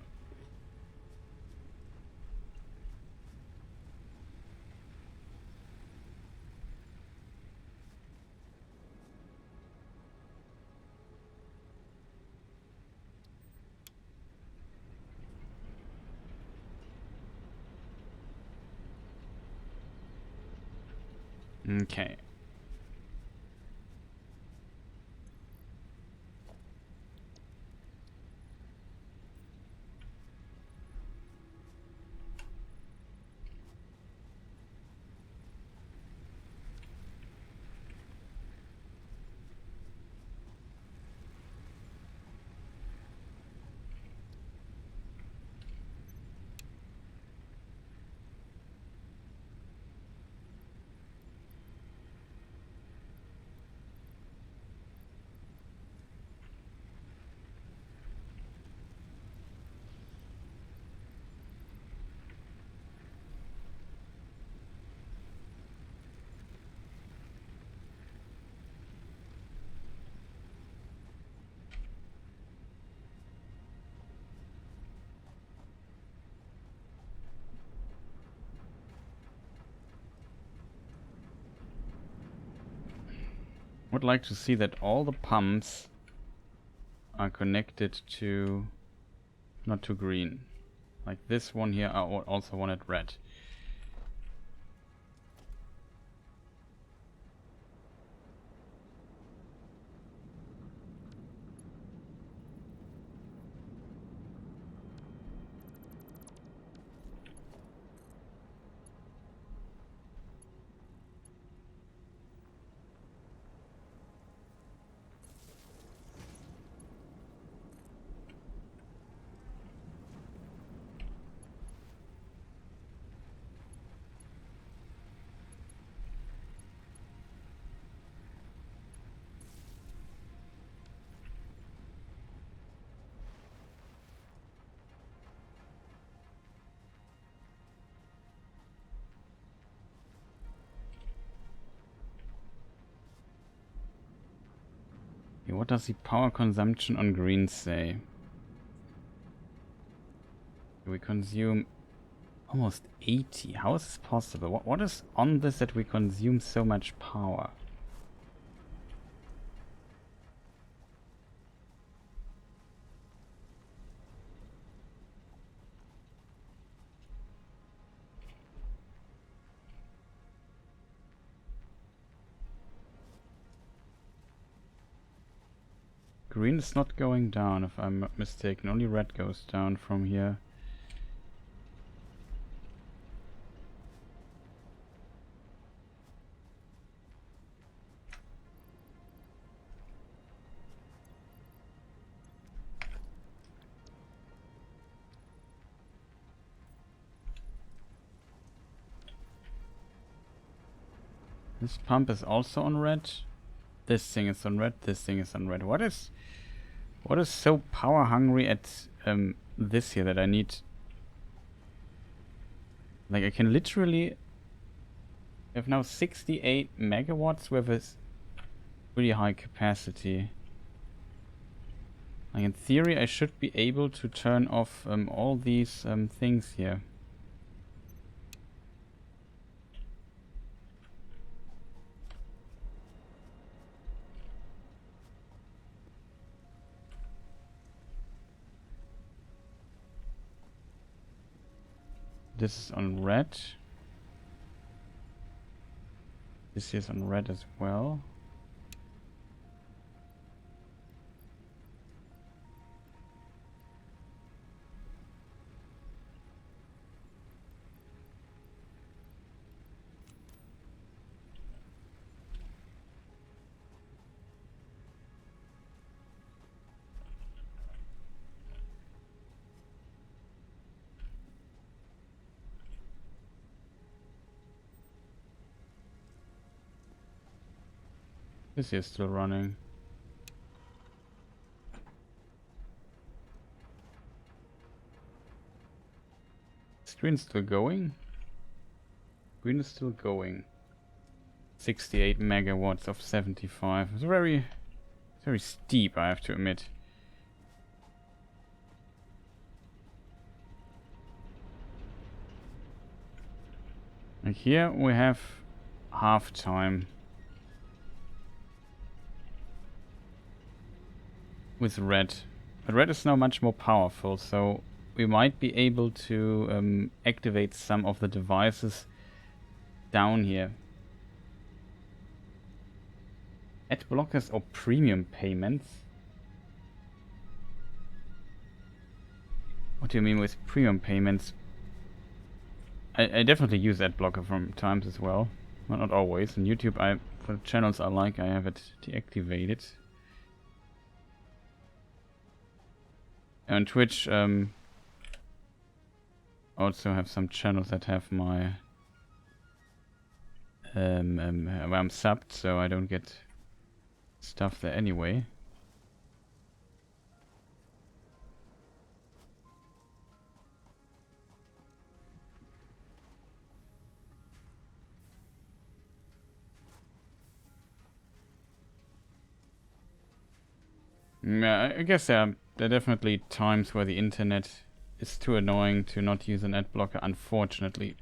Okay. would like to see that all the pumps are connected to... not to green. Like this one here, I also wanted red. What does the power consumption on green say? We consume almost 80. How is this possible? What is on this that we consume so much power? Green is not going down, if I'm not mistaken. Only red goes down from here. This pump is also on red. This thing is on red. This thing is on red. What is so power hungry at this here that I need? Like I can literally have now 68 megawatts with a really high capacity. Like in theory, I should be able to turn off all these things here. This is on red. This is on red as well. This is still running. Screen's still going? Green is still going. 68 megawatts of 75. It's very steep, I have to admit. And here we have half time. With red. But red is now much more powerful, so we might be able to activate some of the devices down here. Ad blockers or premium payments? What do you mean with premium payments? I definitely use ad blocker from times as well. Well, not always. In YouTube, for the channels I like, I have it deactivated. On Twitch, also have some channels that have my where I'm subbed, so I don't get stuff there anyway. Yeah, I guess there are definitely times where the internet is too annoying to not use an ad blocker, unfortunately.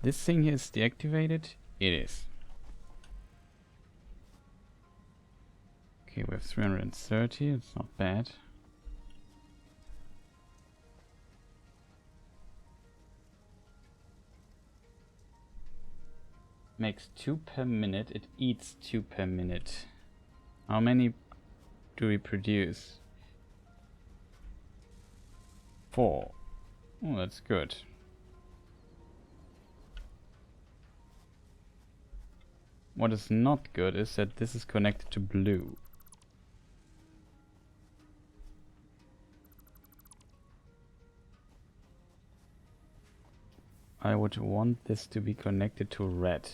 This thing here is deactivated? It is. Okay, we have 330, it's not bad. Makes 2 per minute, it eats 2 per minute. How many do we produce? 4. Oh, that's good. What is not good is that this is connected to blue. I would want this to be connected to red.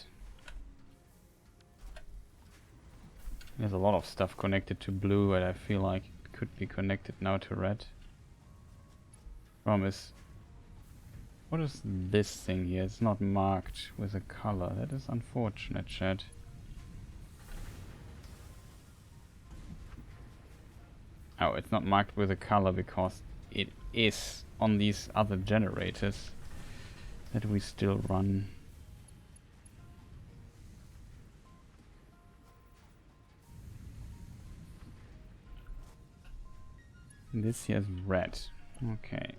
There's a lot of stuff connected to blue, and I feel like it could be connected now to red. Problem is, what is this thing here? It's not marked with a color. That is unfortunate, chat. Oh, it's not marked with a color because it is on these other generators that we still run. This here is red. Okay.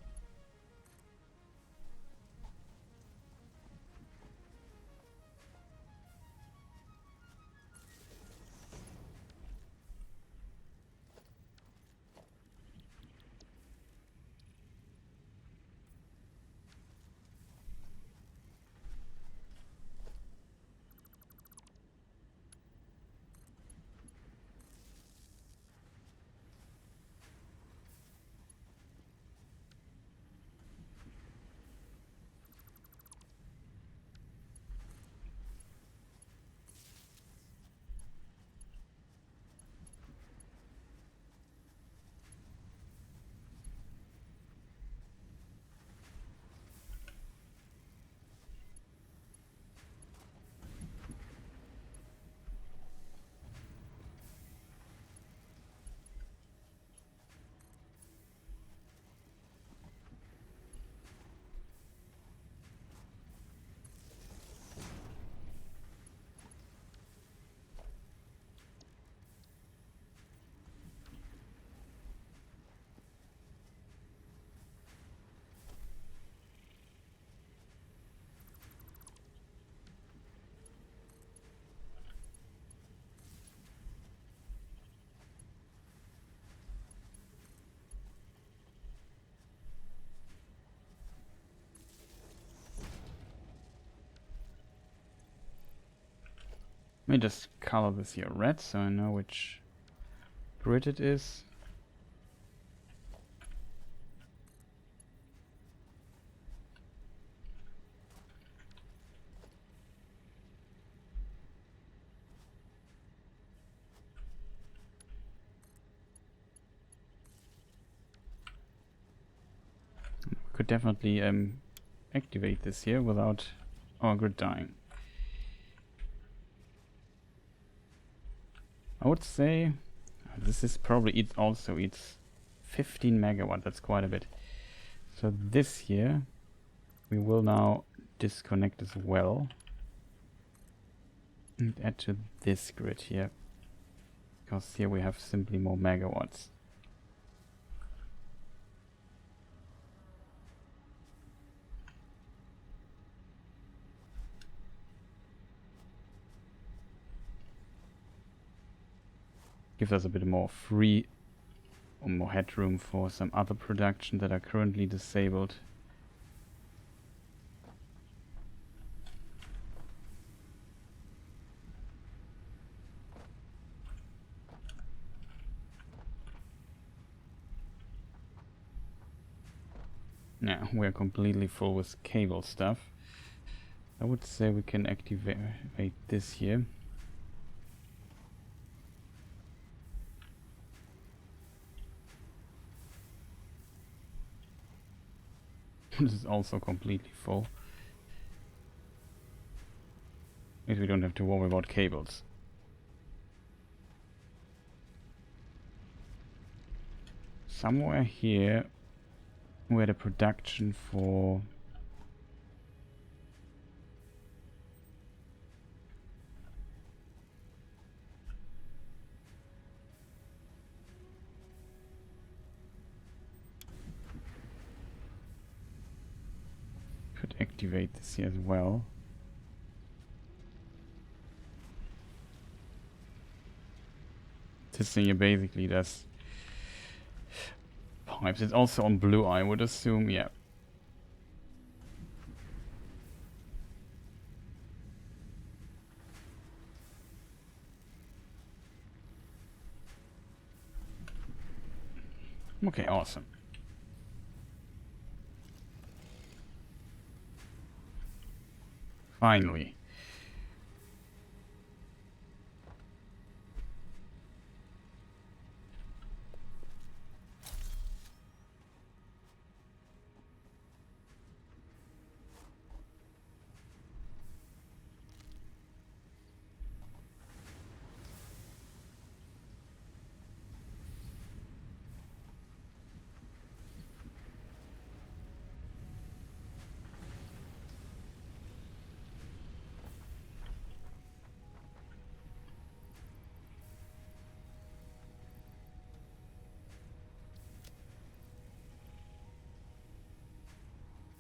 Let me just color this here red so I know which grid it is. Could definitely activate this here without our grid dying. I would say this is probably also eats 15 megawatt. That's quite a bit. So this here we will now disconnect as well and add to this grid here, because here we have simply more megawatts. Gives us a bit more free or more headroom for some other production that are currently disabled. Yeah, we're completely full with cable stuff. I would say we can activate this here. This is also completely full. At least we don't have to worry about cables. Somewhere here where the production for activate this here as well. This thing here basically does pipes. It's also on blue, I would assume, yeah. Okay, awesome. Finally.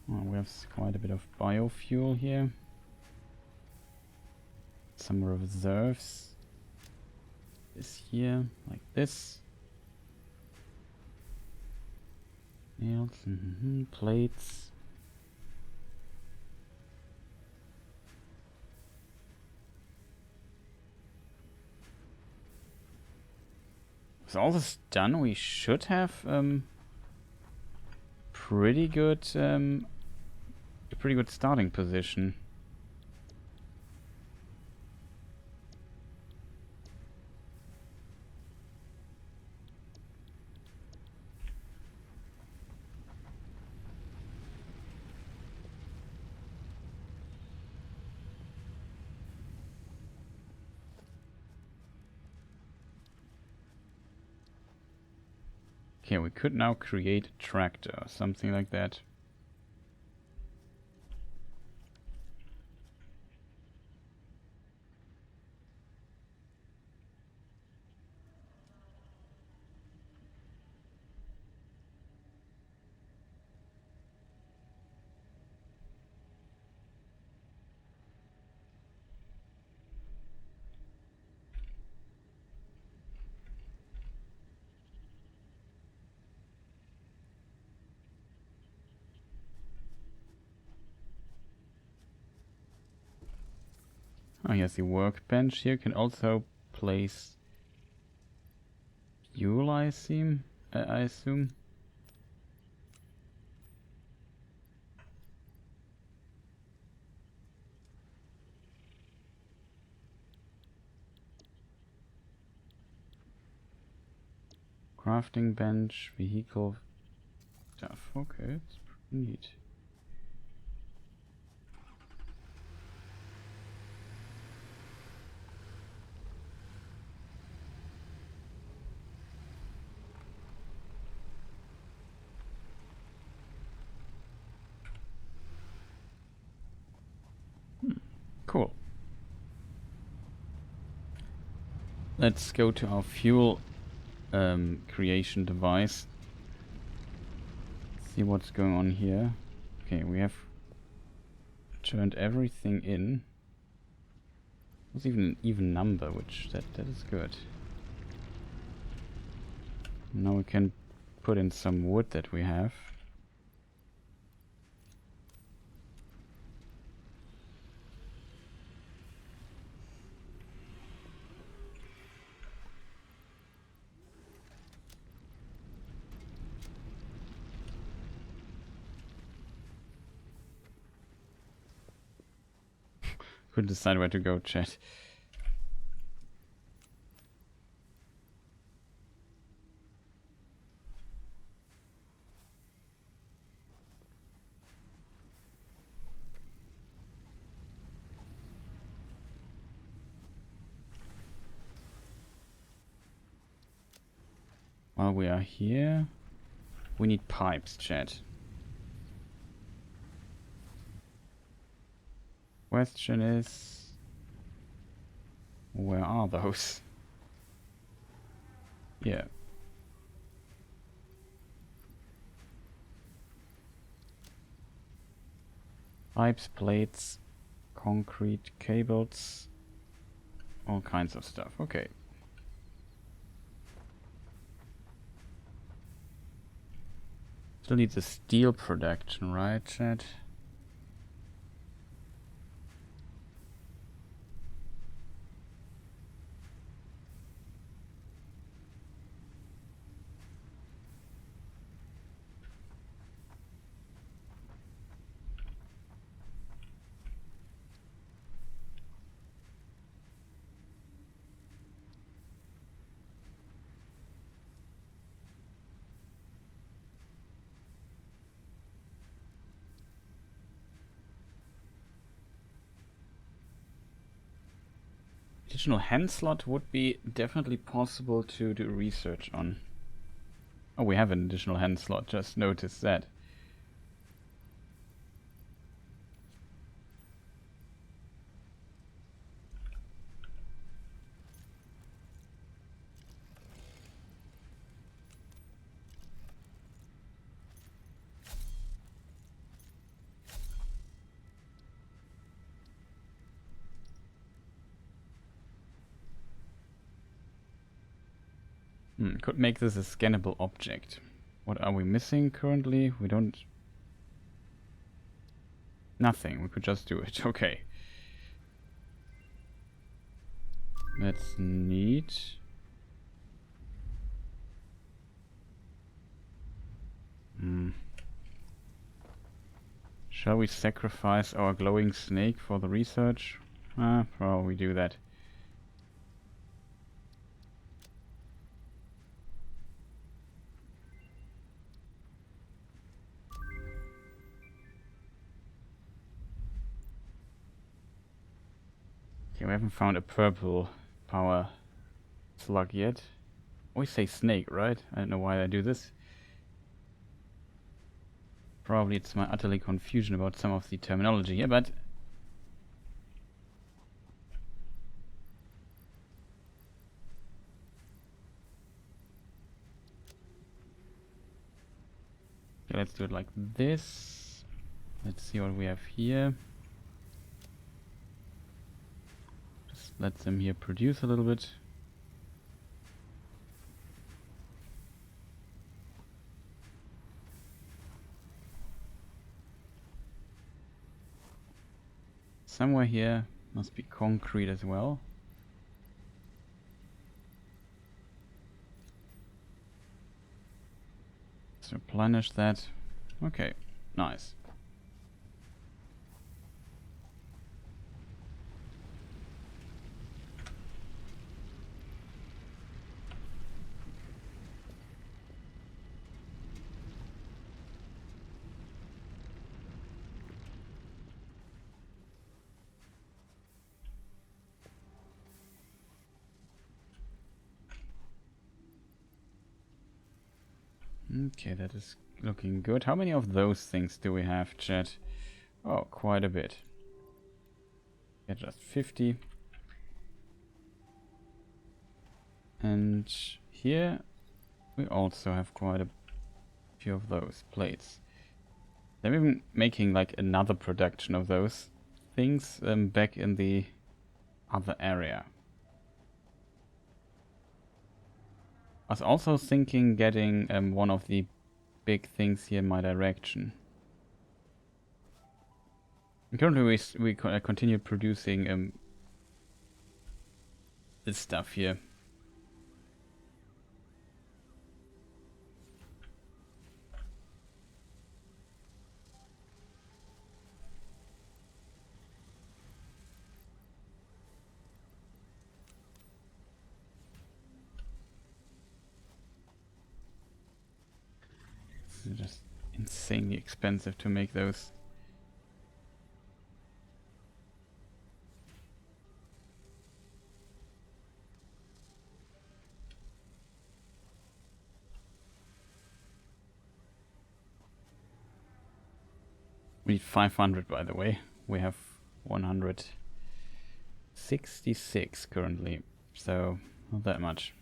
We have quite a bit of biofuel here. Some reserves. This here, like this. Nails, plates. With all this done, we should have pretty good a pretty good starting position. Okay, we could now create a tractor, something like that. Oh, here's the workbench here. Can also place fuel, I assume. Crafting bench, vehicle stuff. Okay, it's pretty neat. Cool. Let's go to our fuel creation device. See what's going on here. Okay, we have turned everything in. There's even an even number, which that is good. Now we can put in some wood that we have. Couldn't decide where to go, chat. While we are here, we need pipes, chat. Question is, where are those? Yeah. Pipes, plates, concrete, cables, all kinds of stuff. Okay. Still need the steel production, right, chat? Additional hand slot would be definitely possible to do research on. Oh, we have an additional hand slot, just noticed that. Could make this a scannable object. What are we missing currently? We don't... Nothing. We could just do it. Okay. That's neat. Shall we sacrifice our glowing snake for the research? Probably do that. Okay, we haven't found a purple power slug yet. Always say snake, right? I don't know why I do this. Probably it's my utterly confusion about some of the terminology here, but... Okay, let's do it like this. Let's see what we have here. Just let them here produce a little bit. Somewhere here must be concrete as well. Let's replenish that. Okay, nice. Okay, that is looking good. How many of those things do we have, chat? Oh, quite a bit. Yeah, just 50. And here we also have quite a few of those plates. They're even making like another production of those things back in the other area. I was also thinking getting one of the big things here in my direction. And currently we continue producing this stuff here. It's just insanely expensive to make those. We need 500, by the way. We have 166 currently, so not that much.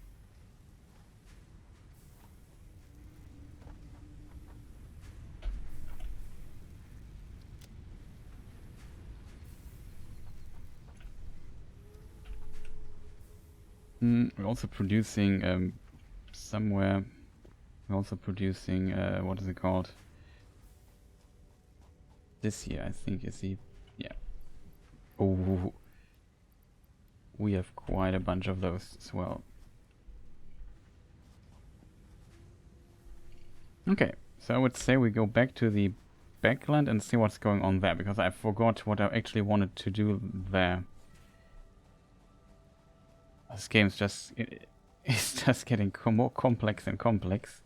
We're also producing somewhere. We're also producing what is it called? This here, I think, is the Oh, we have quite a bunch of those as well. Okay, so I would say we go back to the backland and see what's going on there, because I forgot what I actually wanted to do there. This game's just... it's just getting more complex and complex.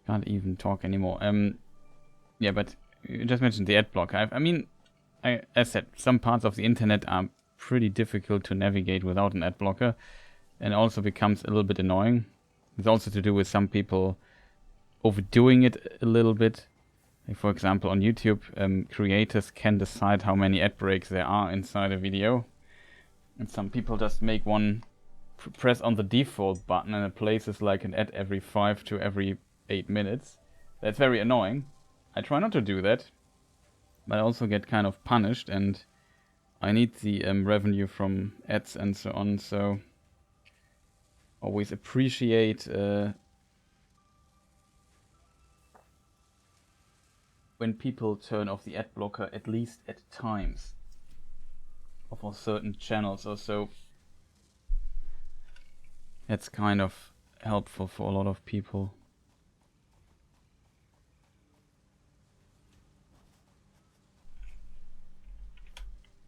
Can't even talk anymore. Yeah, but you just mentioned the ad blocker. As said, some parts of the internet are pretty difficult to navigate without an ad blocker, and also becomes a little bit annoying. It's also to do with some people overdoing it a little bit. Like for example, on YouTube, creators can decide how many ad breaks there are inside a video, and some people just make one press on the default button and it places like an ad every 5 to every 8 minutes. That's very annoying. I try not to do that, but I also get kind of punished, and I need the revenue from ads and so on, so always appreciate when people turn off the ad blocker, at least at times, or for certain channels or so. That's kind of helpful for a lot of people.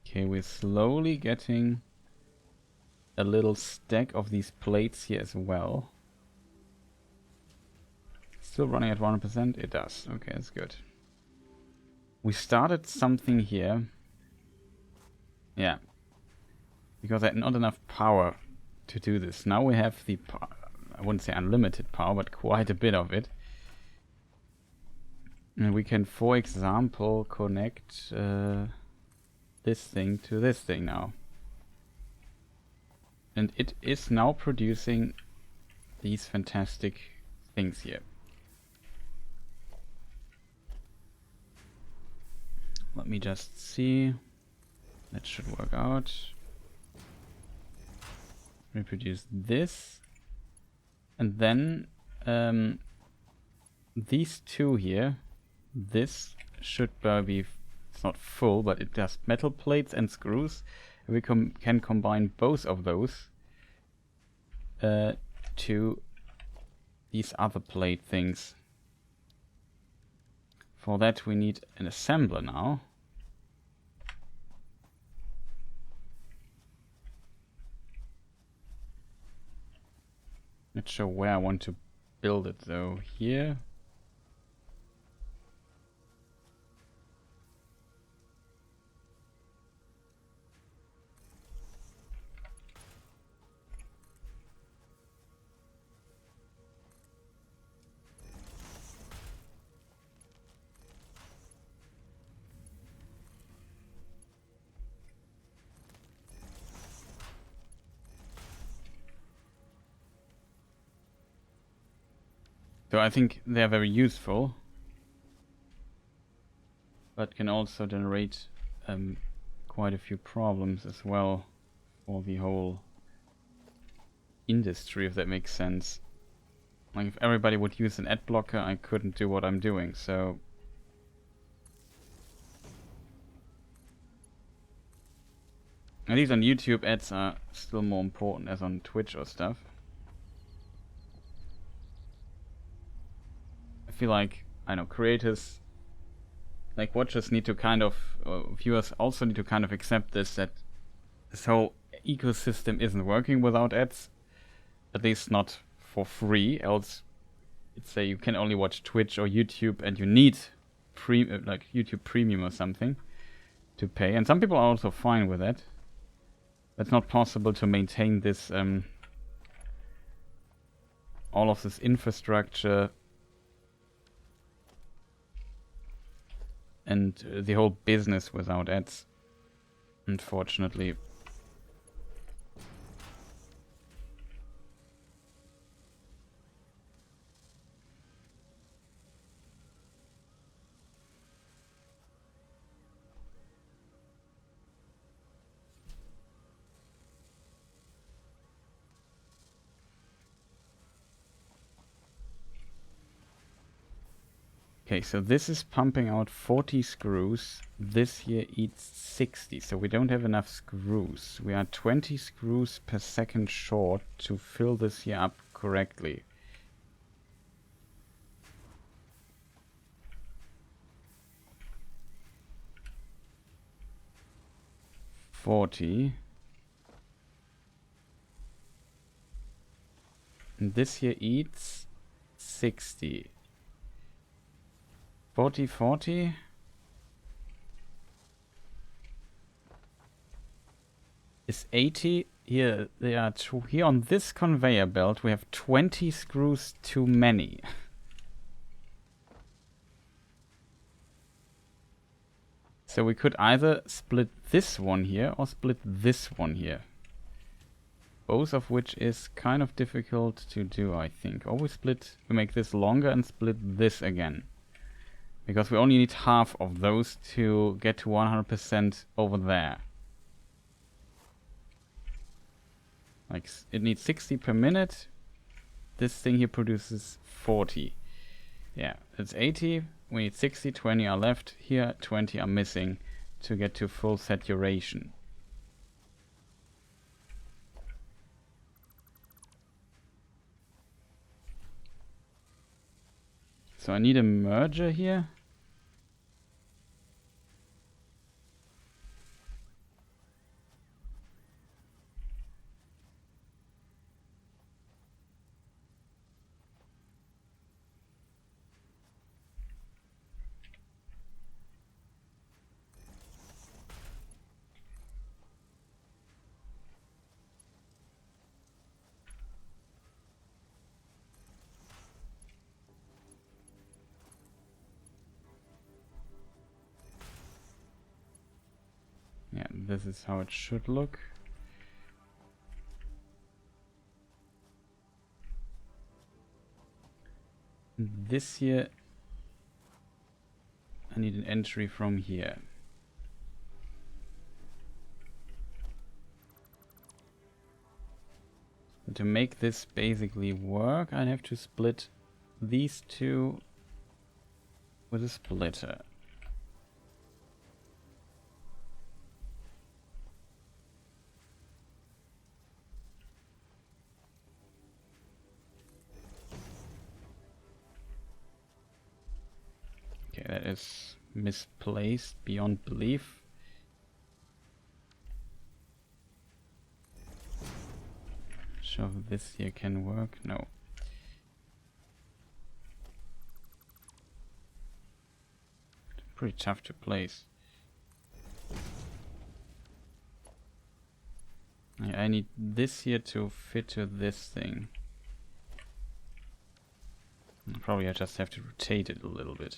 Okay, we're slowly getting a little stack of these plates here as well. Still running at 100%? It does. Okay, that's good. We started something here. Yeah. Because I had not enough power to do this. Now we have the... I wouldn't say unlimited power, but quite a bit of it. And we can, for example, connect this thing to this thing now. And it is now producing these fantastic things here. Let me just see. That should work out. Reproduce this. And then these two here, this should be, it's not full, but it does metal plates and screws. We can combine both of those to these other plate things. For that we need an assembler now. Not sure where I want to build it though. Here. So I think they are very useful, but can also generate quite a few problems as well for the whole industry, if that makes sense. Like if everybody would use an ad blocker, I couldn't do what I'm doing, so... And these on YouTube ads are still more important as on Twitch or stuff. I feel like, I know, creators, like watchers need to kind of, viewers also need to kind of accept this, that this whole ecosystem isn't working without ads. At least not for free, else it's say you can only watch Twitch or YouTube and you need like YouTube Premium or something to pay. And some people are also fine with that. It's not possible to maintain this, all of this infrastructure and the whole business without ads, unfortunately. Okay, so this is pumping out 40 screws. This here eats 60, so we don't have enough screws. We are 20 screws per second short to fill this here up correctly. $40. And this here eats 60. 40, 40. Is 80. Here, there are two. Here on this conveyor belt, we have 20 screws too many. So we could either split this one here or split this one here. Both of which is kind of difficult to do, I think. Or we make this longer and split this again. Because we only need half of those to get to 100% over there. Like, it needs 60 per minute. This thing here produces 40. Yeah, it's 80. We need 60, 20 are left. Here, 20 are missing to get to full saturation. So I need a merger here. Yeah, this is how it should look. This here, I need an entry from here. And to make this basically work, I have to split these two with a splitter. Okay, that is misplaced beyond belief. Sure, this here can work. No. Pretty tough to place. I need this here to fit to this thing. Probably I just have to rotate it a little bit.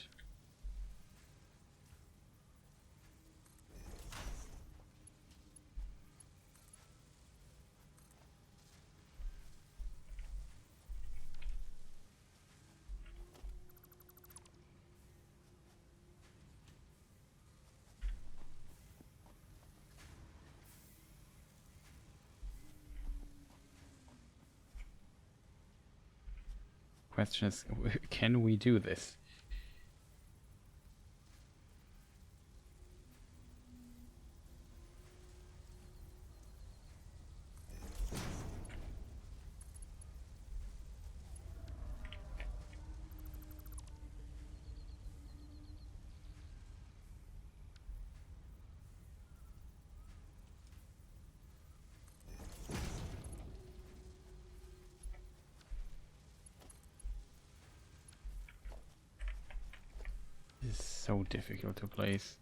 Question is, can we do this? This is so difficult to place.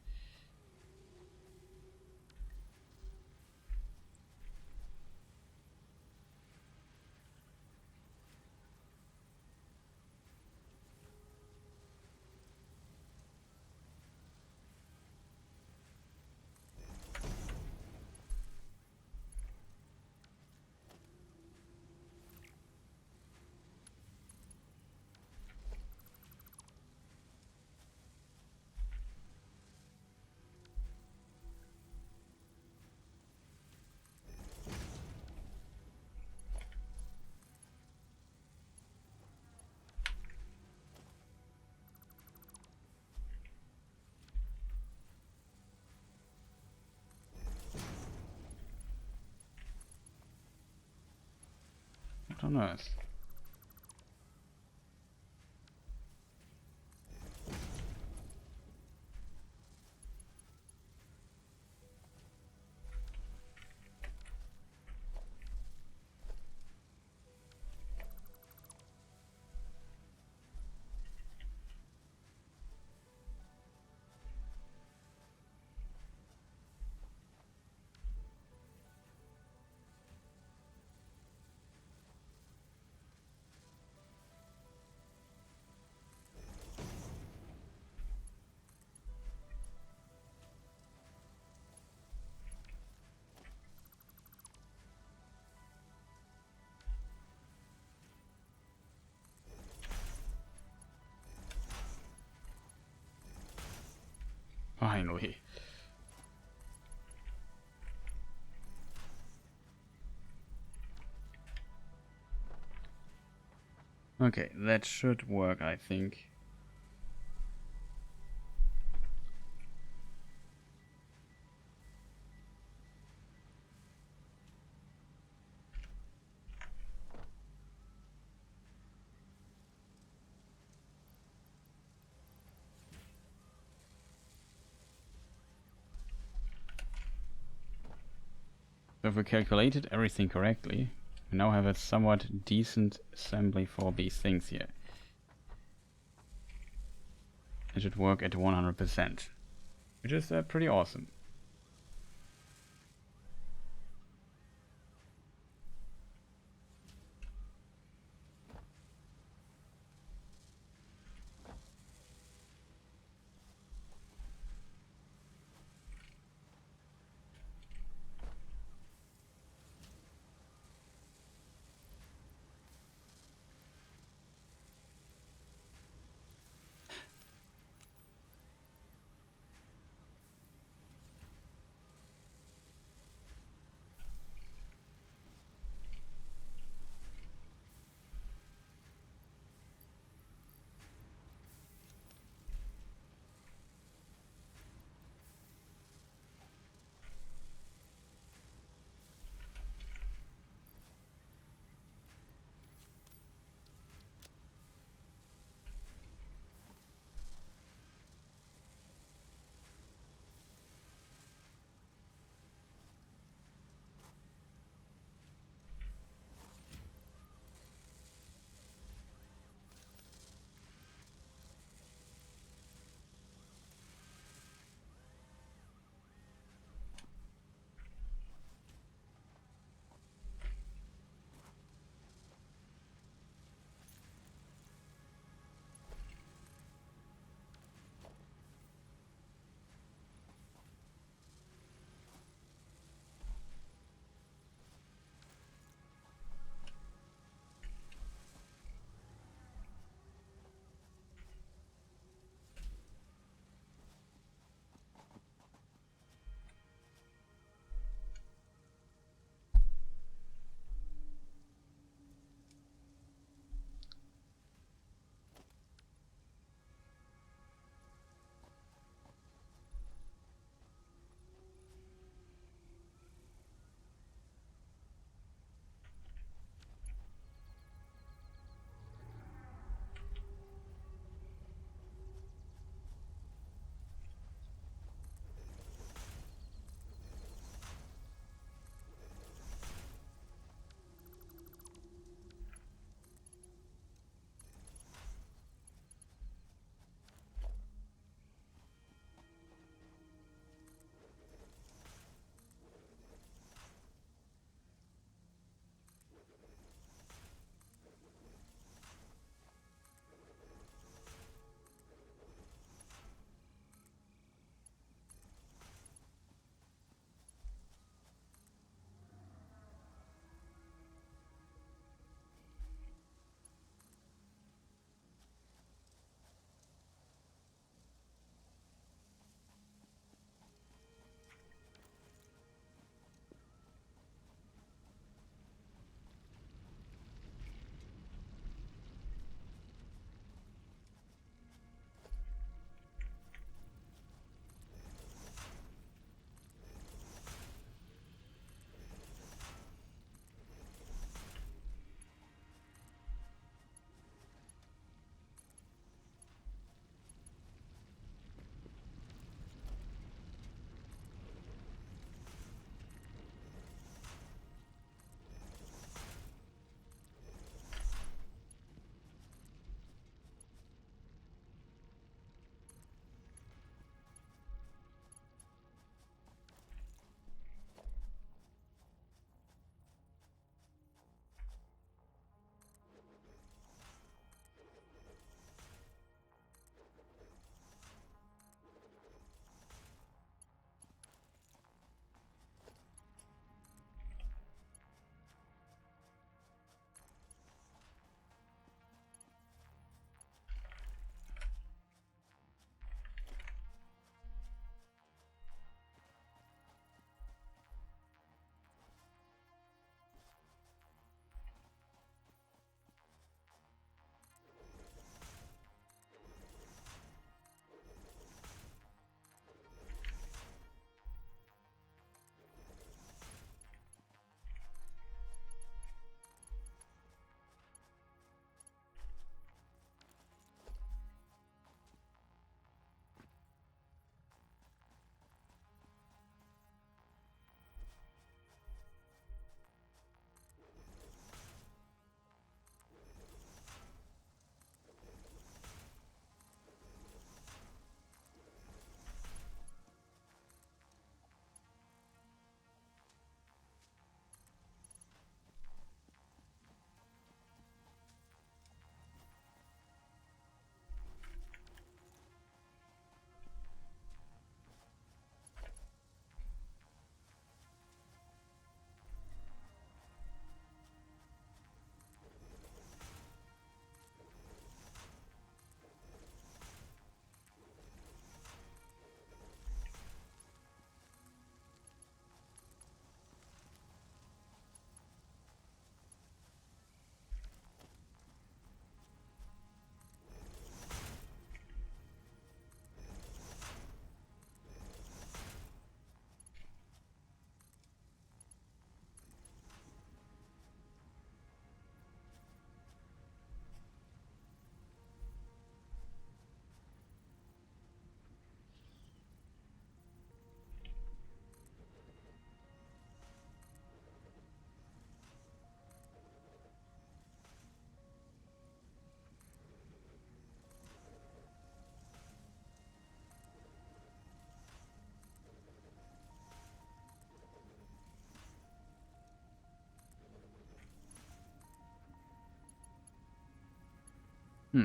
on earth? Finally. Okay, that should work, I think. So if we calculated everything correctly, we now have a somewhat decent assembly for these things here. It should work at 100%, which is pretty awesome.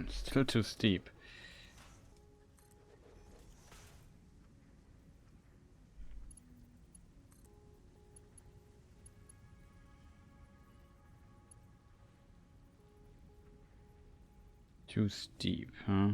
Still too steep. Too steep, huh?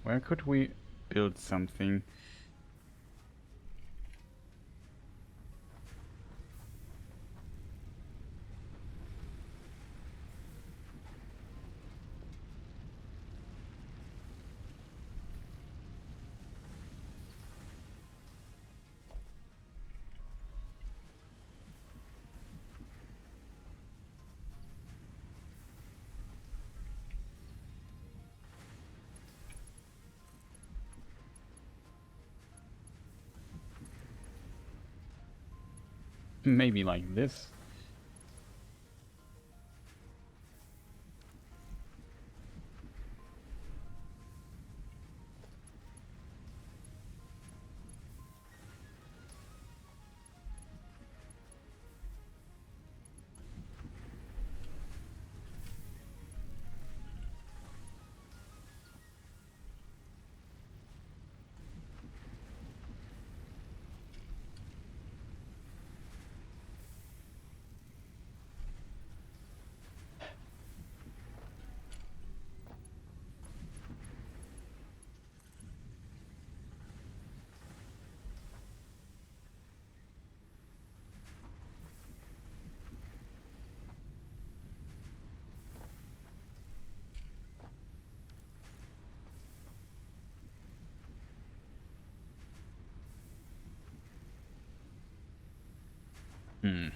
Where could we build something? Maybe like this. Hmm.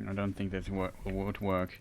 I don't think that would work.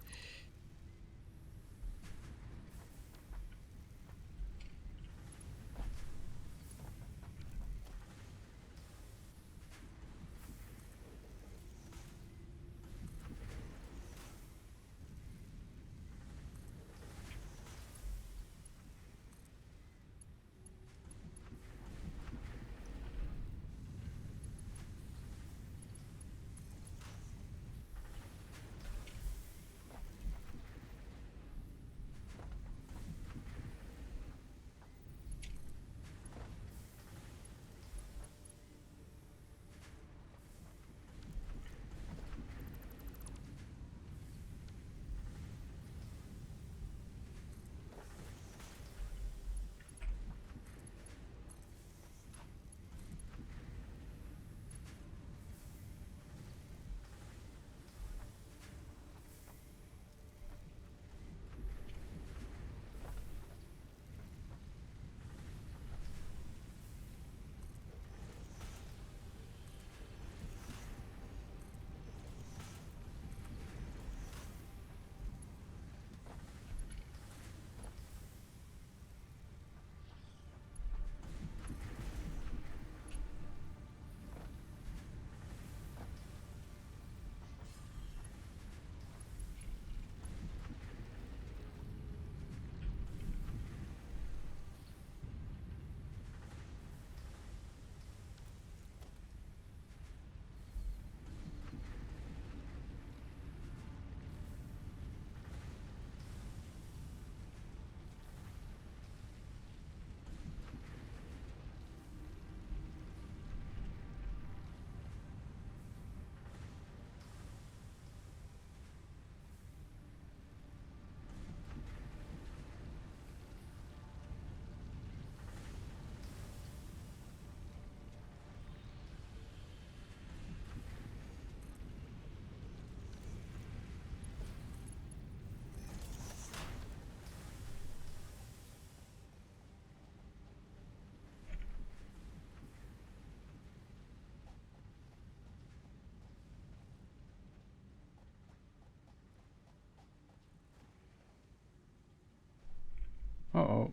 Uh-oh.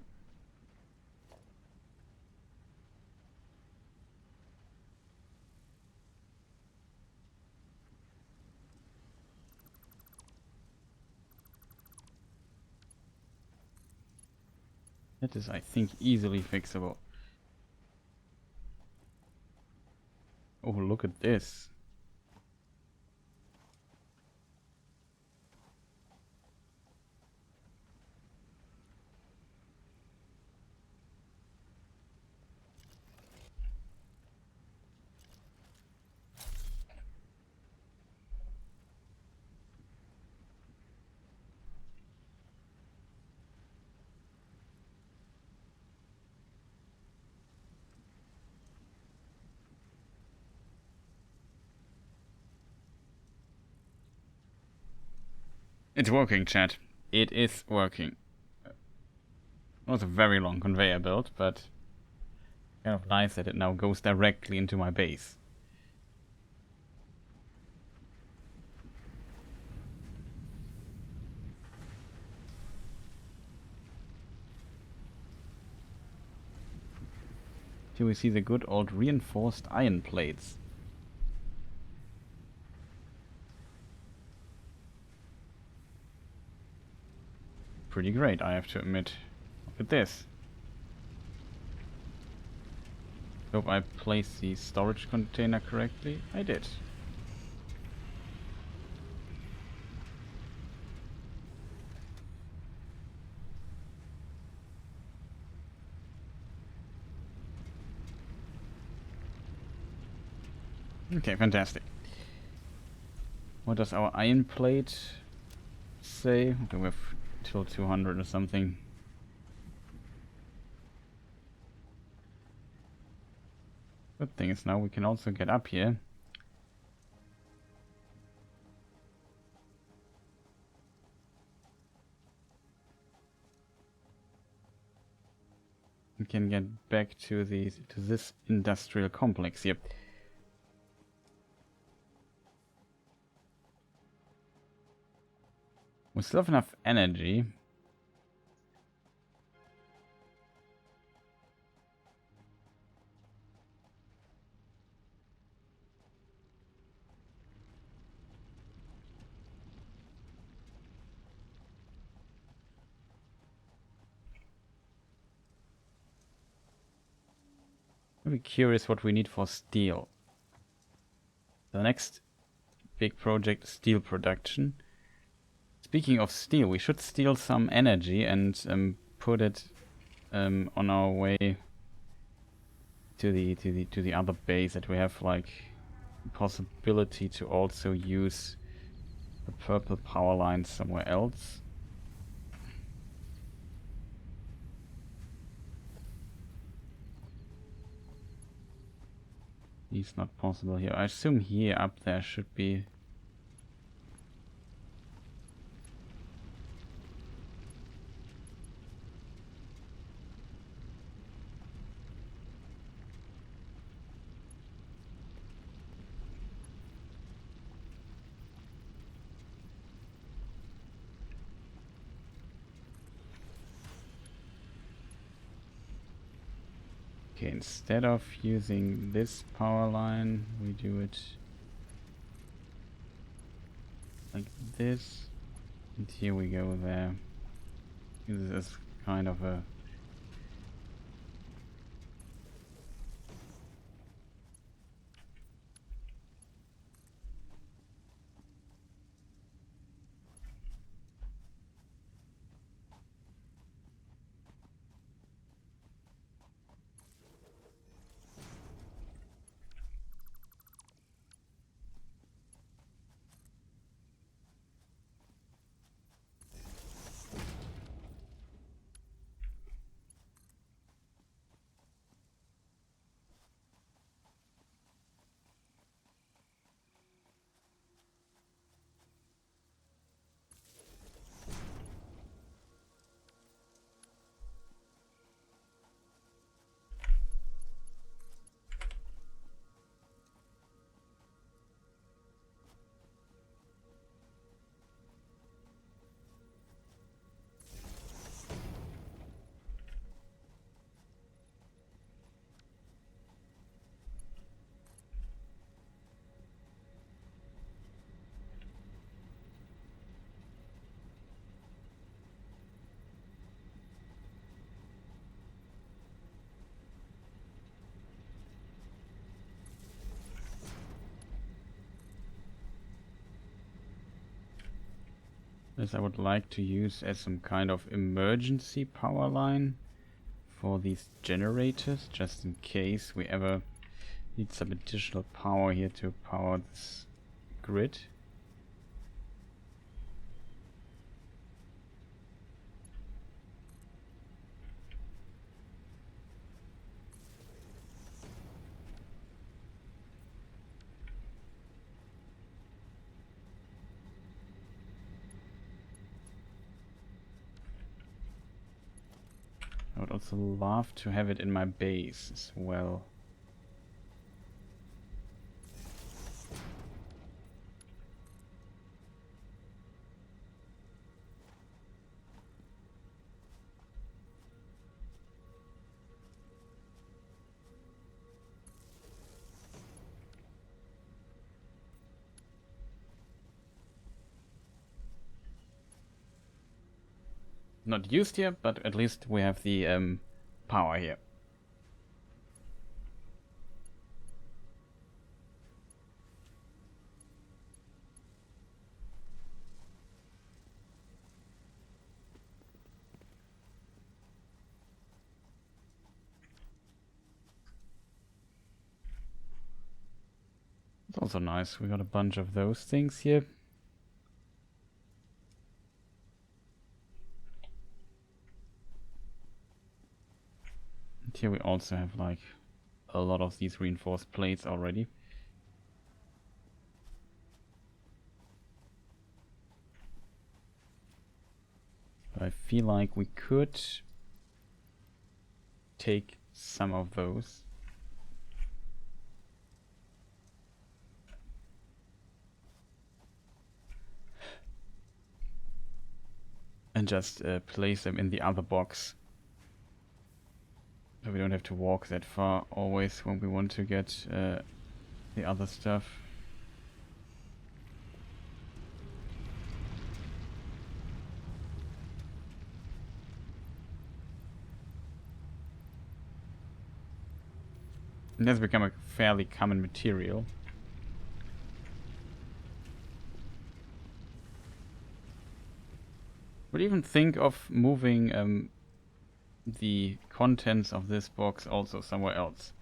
That is, I think, easily fixable. Oh, look at this. It's working, chat. It is working. It was a very long conveyor belt, but kind of nice that it now goes directly into my base. Here we see the good old reinforced iron plates. Pretty great, I have to admit. Look at this. Hope I placed the storage container correctly. I did. Okay, fantastic. What does our iron plate say? Okay, we have till 200 or something. Good thing is now we can also get up here. We can get back to this industrial complex here. We still have enough energy. I'm curious what we need for steel. The next big project is steel production. Speaking of steel, we should steal some energy and put it on our way to the other base that we have like the possibility to also use the purple power line somewhere else. It's not possible here. I assume here up there should be. Okay, instead of using this power line, we do it like this. And here we go there. This is kind of a... This I would like to use as some kind of emergency power line for these generators, just in case we ever need some additional power here to power this grid. I would also love to have it in my base as well. Not used here, but at least we have the power here. It's also nice. We got a bunch of those things here. And here we also have like a lot of these reinforced plates already. But I feel like we could take some of those. And just place them in the other box. So we don't have to walk that far always when we want to get the other stuff. And that's become a fairly common material. Would even think of moving the contents of this box also somewhere else.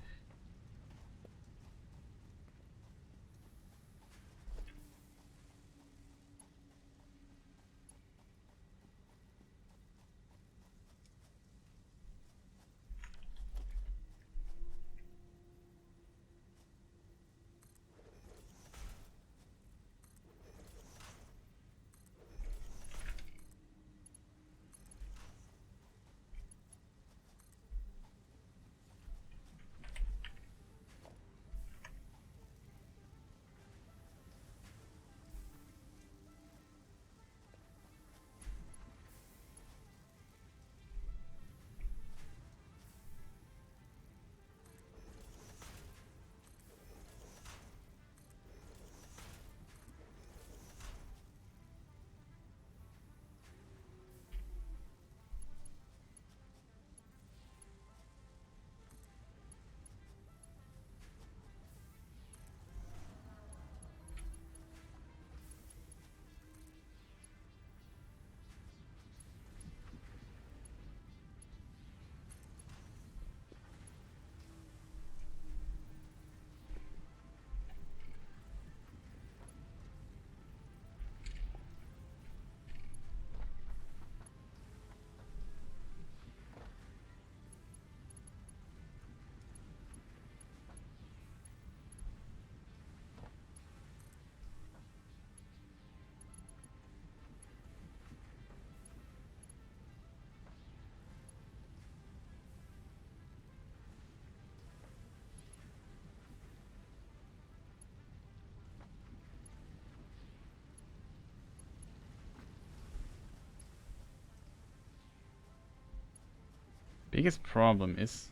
Biggest problem is,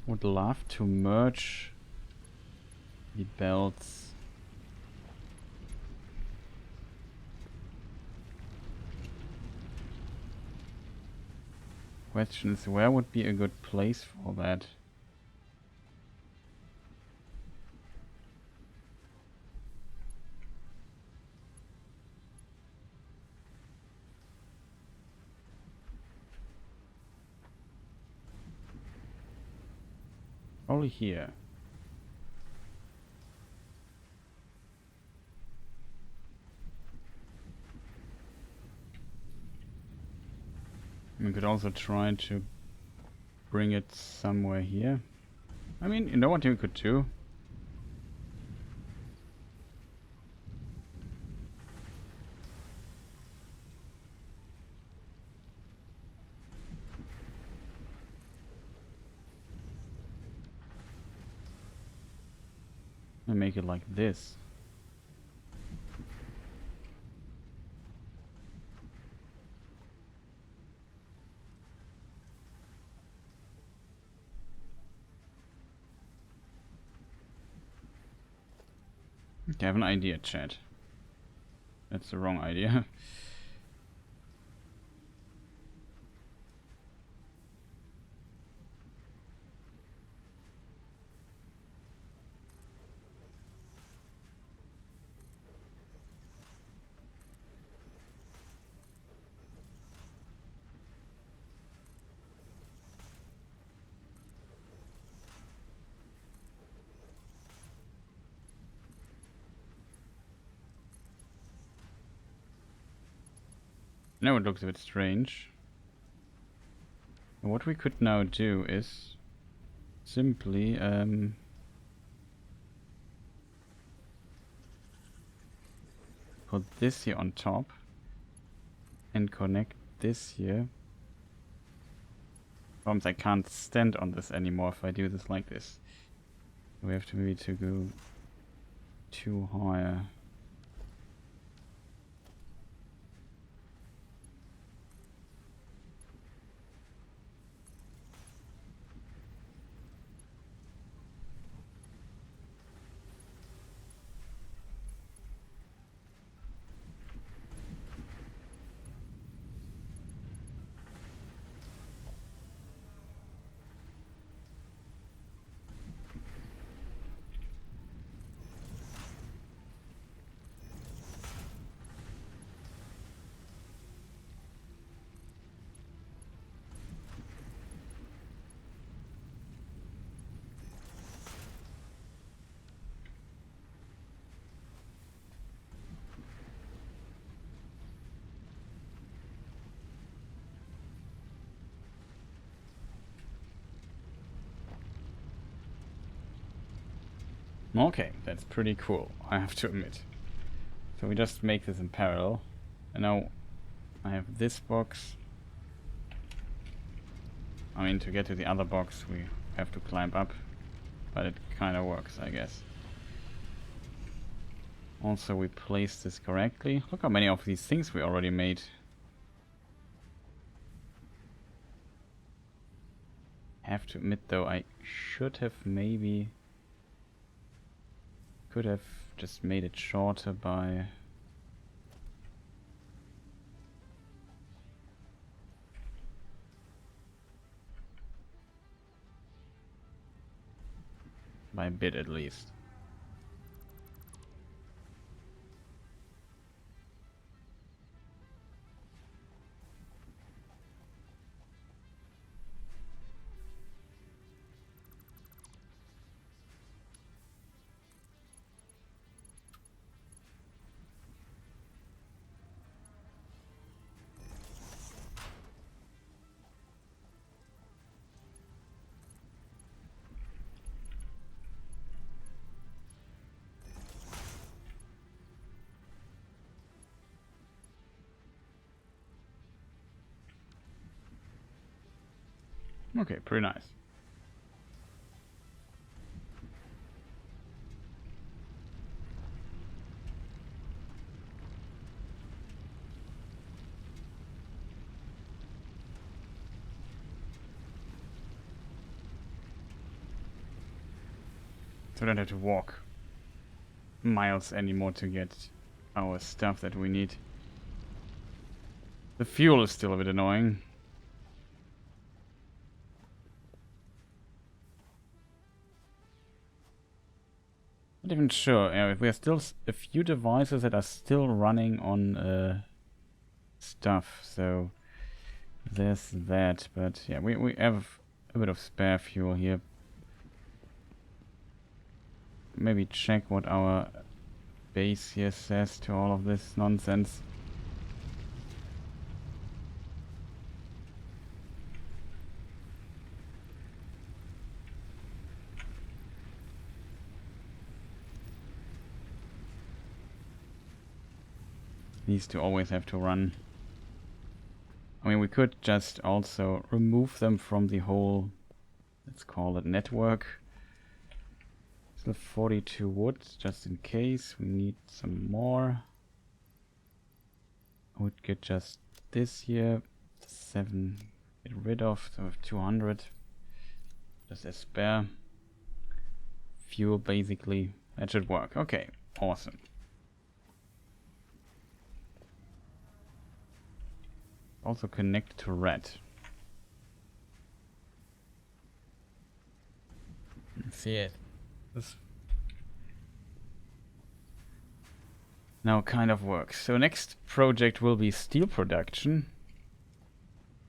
would love to merge the belts. Question is, where would be a good place for that? Probably here. We could also try to bring it somewhere here. I mean, you know what you could do? And make it like this. Okay, I have an idea, chat. That's the wrong idea. Now it looks a bit strange. What we could now do is simply put this here on top and connect this here. Problems, I can't stand on this anymore if I do this like this. We have to maybe to go too higher. Okay, that's pretty cool, I have to admit. So we just make this in parallel. And now I have this box. I mean, to get to the other box we have to climb up. But it kind of works, I guess. Also, we place this correctly. Look how many of these things we already made. I have to admit though, I should have maybe... could have just made it shorter by... by a bit at least. Okay, pretty nice. So I don't have to walk miles anymore to get our stuff that we need. The fuel is still a bit annoying. Not even sure. If we are still a few devices that are still running on stuff, so there's that. But yeah, we have a bit of spare fuel here. maybe check what our base here says to all of this nonsense. These two always have to run. I mean, we could just also remove them from the whole, let's call it network. Still 42 wood, just in case. We need some more. I would get just this here. 7 get rid of, so we have 200. Just as spare. Fuel, basically. That should work. Okay, awesome. Also connect to red. See it. This now kind of works. So next project will be steel production.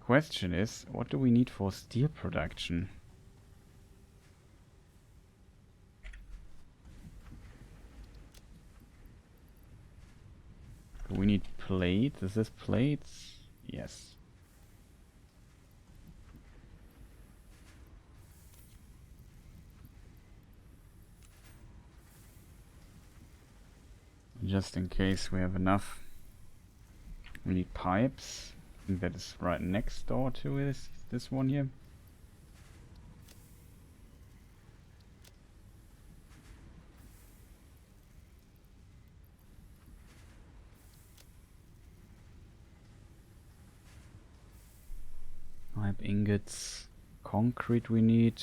Question is, what do we need for steel production? Do we need plate? Is this plates? Yes. Just in case we have enough. We need pipes. I think that is right next door to this one here. Pipe ingots, concrete we need.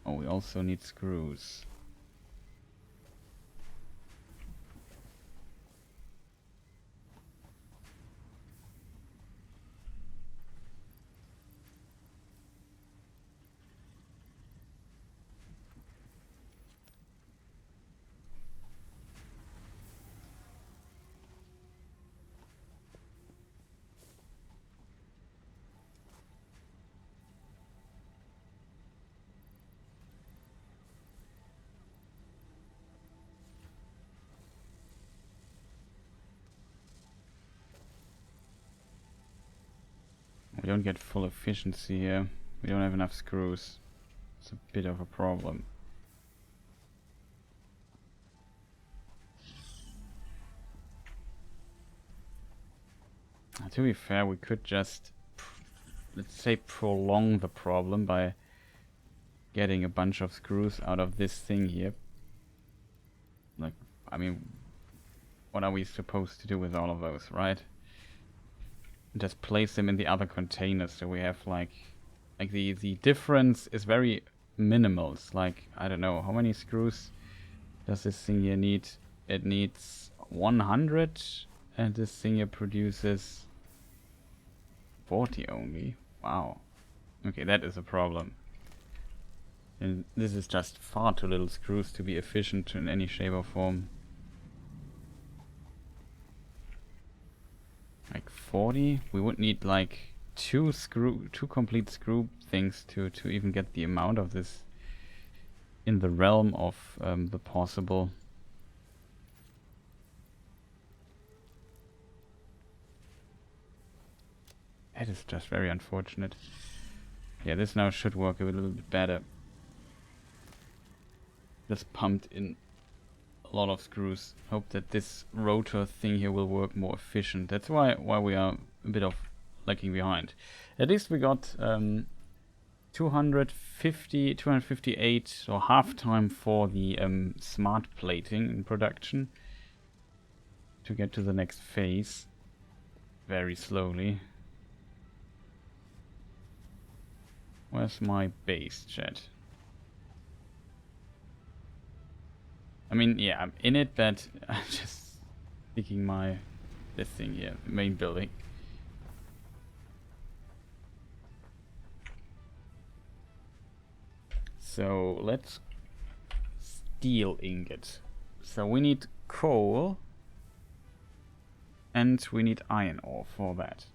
Oh, we also need screws. We don't get full efficiency here. We don't have enough screws. It's a bit of a problem. To be fair, we could just, let's say, prolong the problem by getting a bunch of screws out of this thing here. Like, I mean, what are we supposed to do with all of those, right? Just place them in the other containers, so we have like the difference is very minimal. It's like, I don't know, how many screws does this thing here need? It needs 100, and this thing here produces 40 only. Wow. Okay, that is a problem. And this is just far too little screws to be efficient in any shape or form. Like 40? We would need like two complete screw things to even get the amount of this in the realm of the possible. That is just very unfortunate. Yeah, this now should work a little bit better. Just pumped in a lot of screws. Hope that this rotor thing here will work more efficient. That's why we are a bit of lagging behind. At least we got 258 or half time for the smart plating in production to get to the next phase very slowly. Where's my base, chat? I mean, yeah, I'm in it, but I'm just picking this thing here, main building. So let's steel ingot. So we need coal, and we need iron ore for that.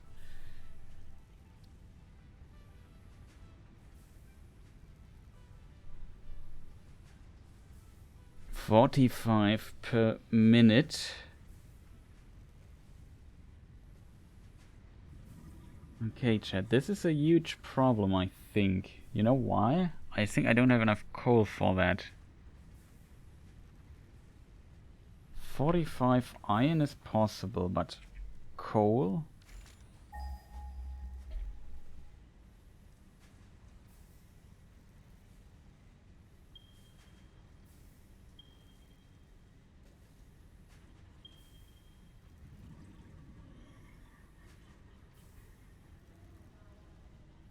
45 per minute. Okay, chat, this is a huge problem, I think. You know why? I think I don't have enough coal for that. 45 iron is possible, but coal?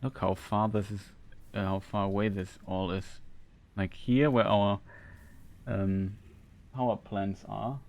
Look how far this is, how far away this all is. Like here, where our power plants are.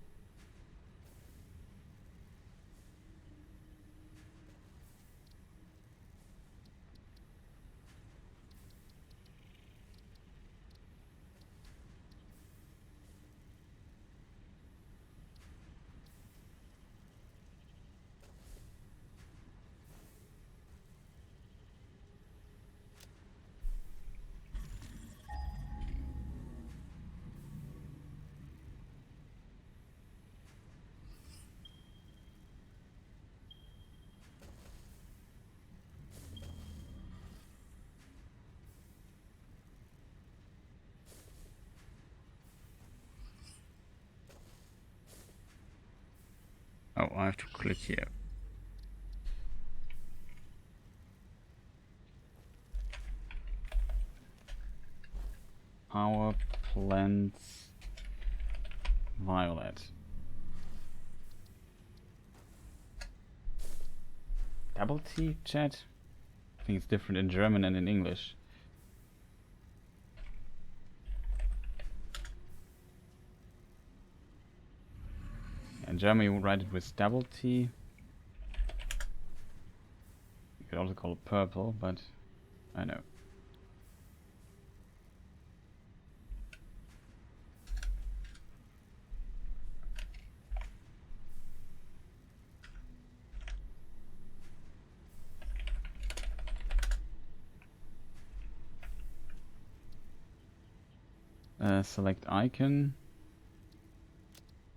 Oh, I have to click here. Power plants violet. Double T, chat? I think it's different in German and in English. In German you would write it with double T. You could also call it purple, but I know. Select icon.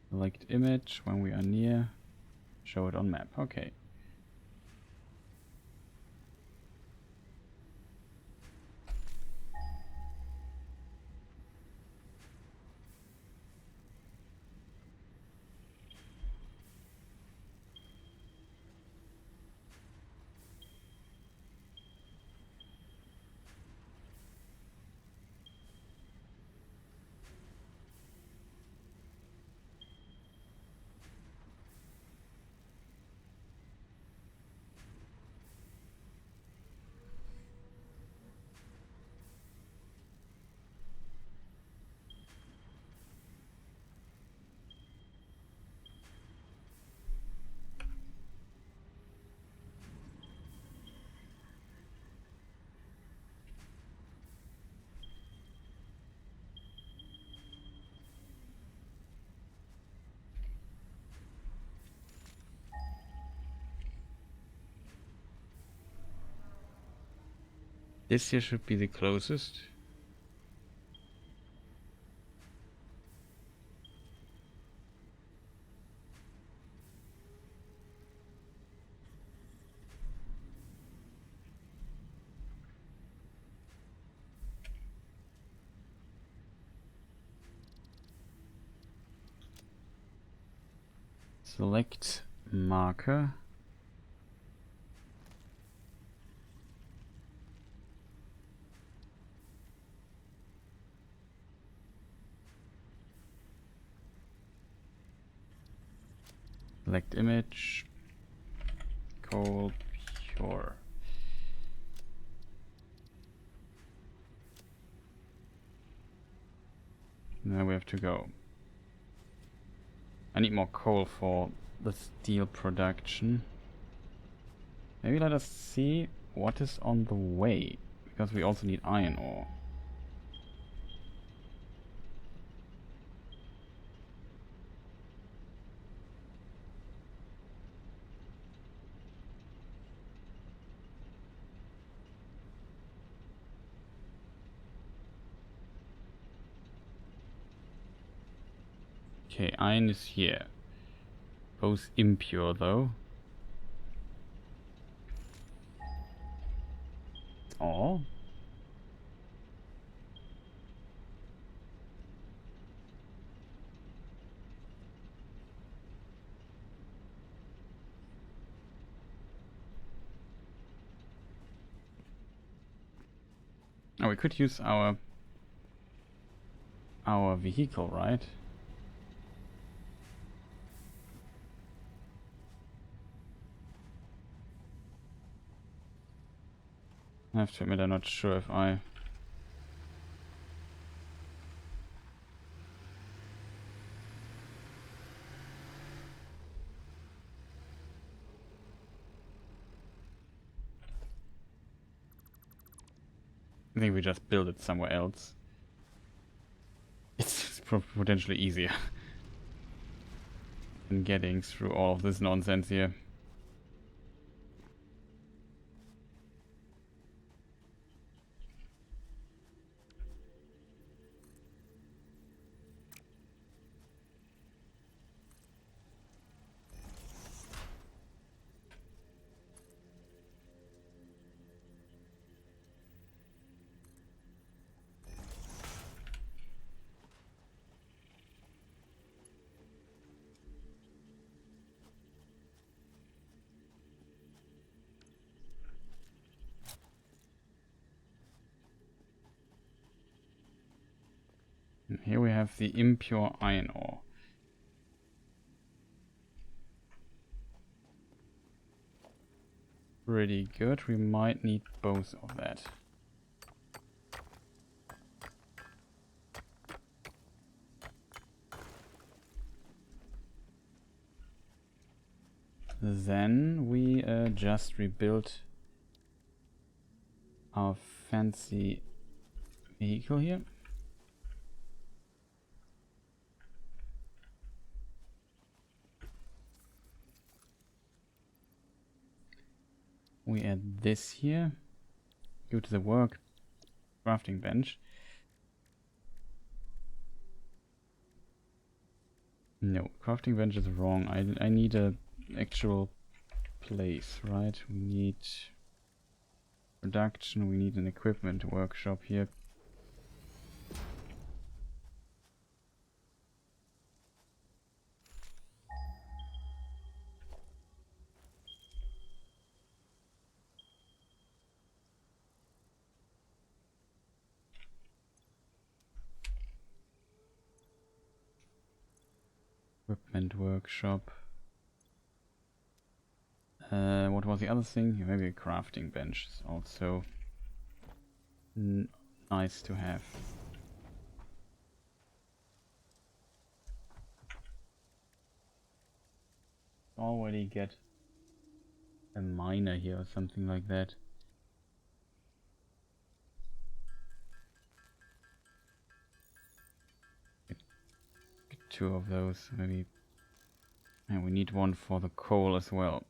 Select image when we are near. Show it on map. Okay. This here should be the closest. Select marker. Select image. Coal pure. Now we have to go. I need more coal for the steel production. Maybe let us see what is on the way, because we also need iron ore. Okay, iron is here. Both impure though. Oh. Oh, we could use our vehicle, right? I have to admit, I'm not sure if I... I think we just build it somewhere else. It's potentially easier than getting through all of this nonsense here. And here we have the impure iron ore. Pretty good. We might need both of that. Then we just rebuilt our fancy vehicle here. We add this here. Go to the work crafting bench. No, crafting bench is wrong. I need a actual place, right? We need production, we need an equipment workshop here. Equipment workshop. What was the other thing? Maybe a crafting bench is also nice to have. Already get a miner here or something like that. Get two of those maybe. And we need one for the coal as well.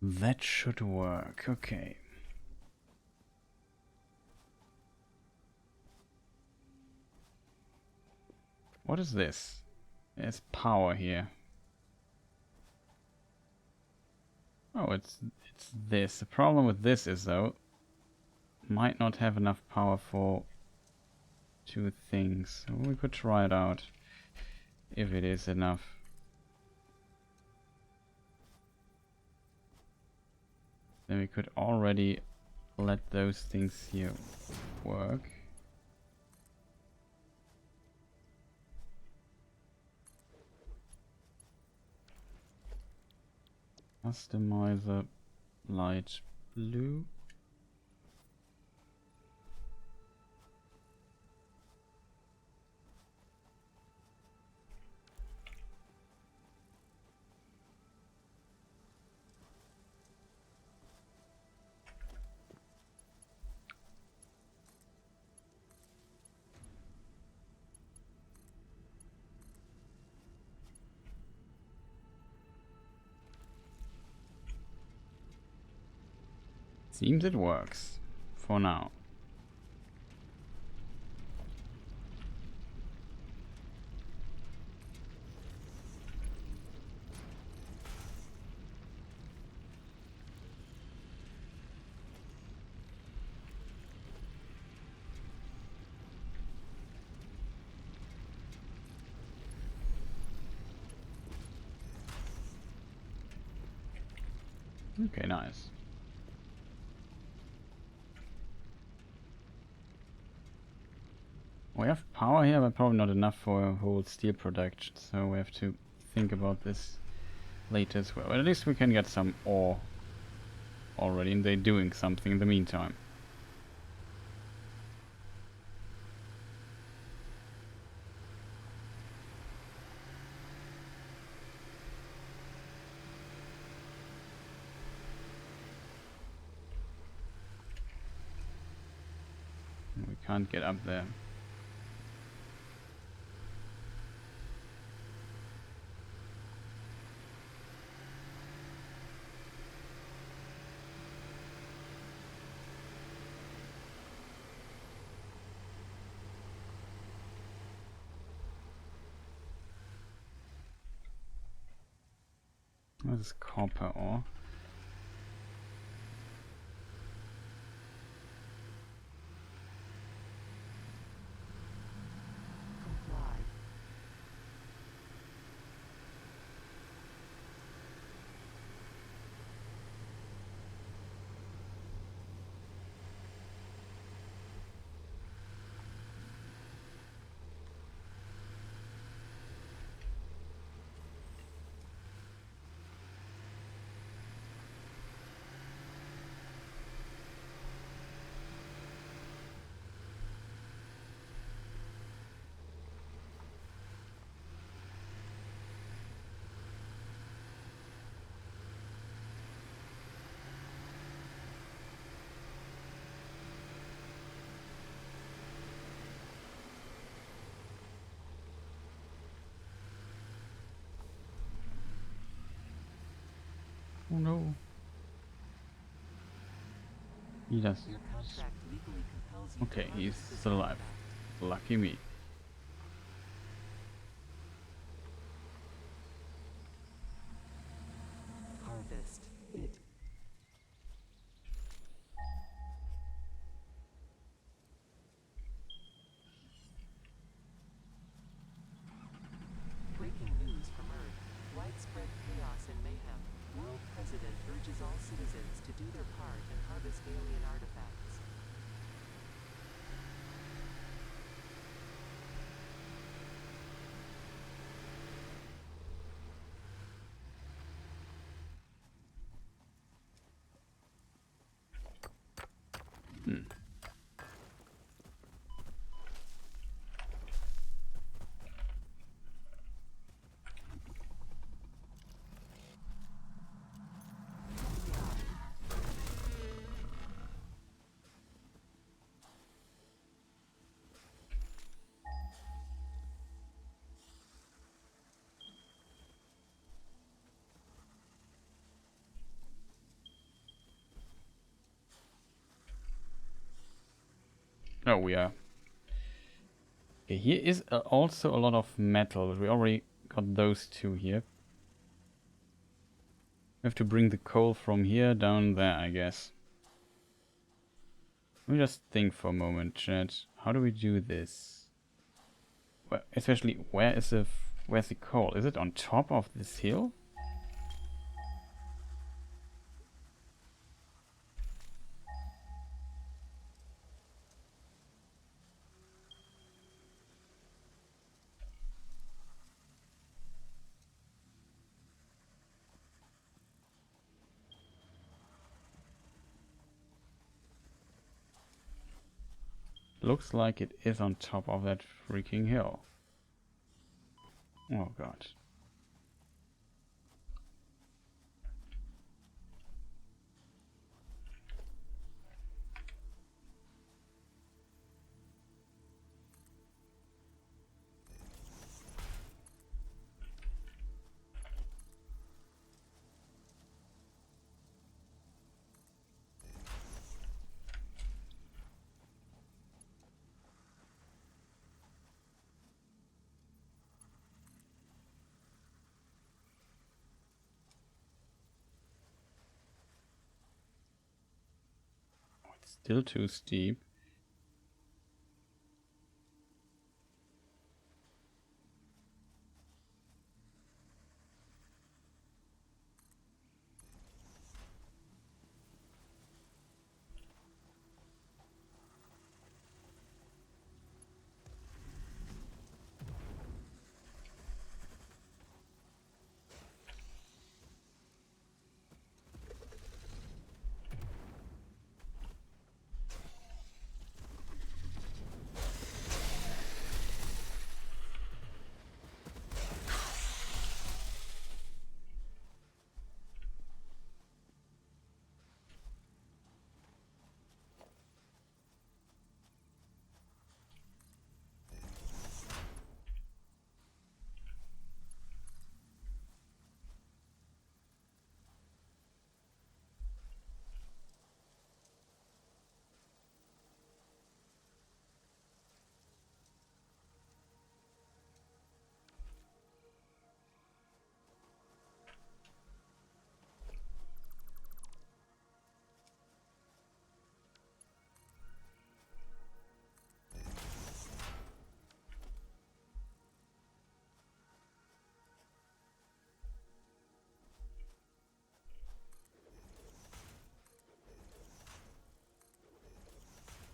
That should work. Okay. What is this? There's power here. Oh, it's this. The problem with this is though, might not have enough power for two things. So we could try it out if it is enough. Then we could already let those things here work. Customizer light blue. Seems it works. For now. Okay, nice. We have power here, but probably not enough for a whole steel production, so we have to think about this later as well. But at least we can get some ore already, and they're doing something in the meantime. We can't get up there. This is copper ore. Comply. Oh no. He does. Your contract legally compels you Okay, to he's harvest this still alive. artifact. Lucky me. Harvest. It. Breaking news from Earth. Widespread chaos and mayhem. World President urges all citizens to do their part and harvest alien artifacts. Hmm. Oh, we are. Okay, here is also a lot of metal, but we already got those two here. We have to bring the coal from here down there, I guess. Let me just think for a moment, chat. How do we do this? Well, especially, where's the coal? Is it on top of this hill? Looks like it is on top of that freaking hill. Oh god. Still too steep.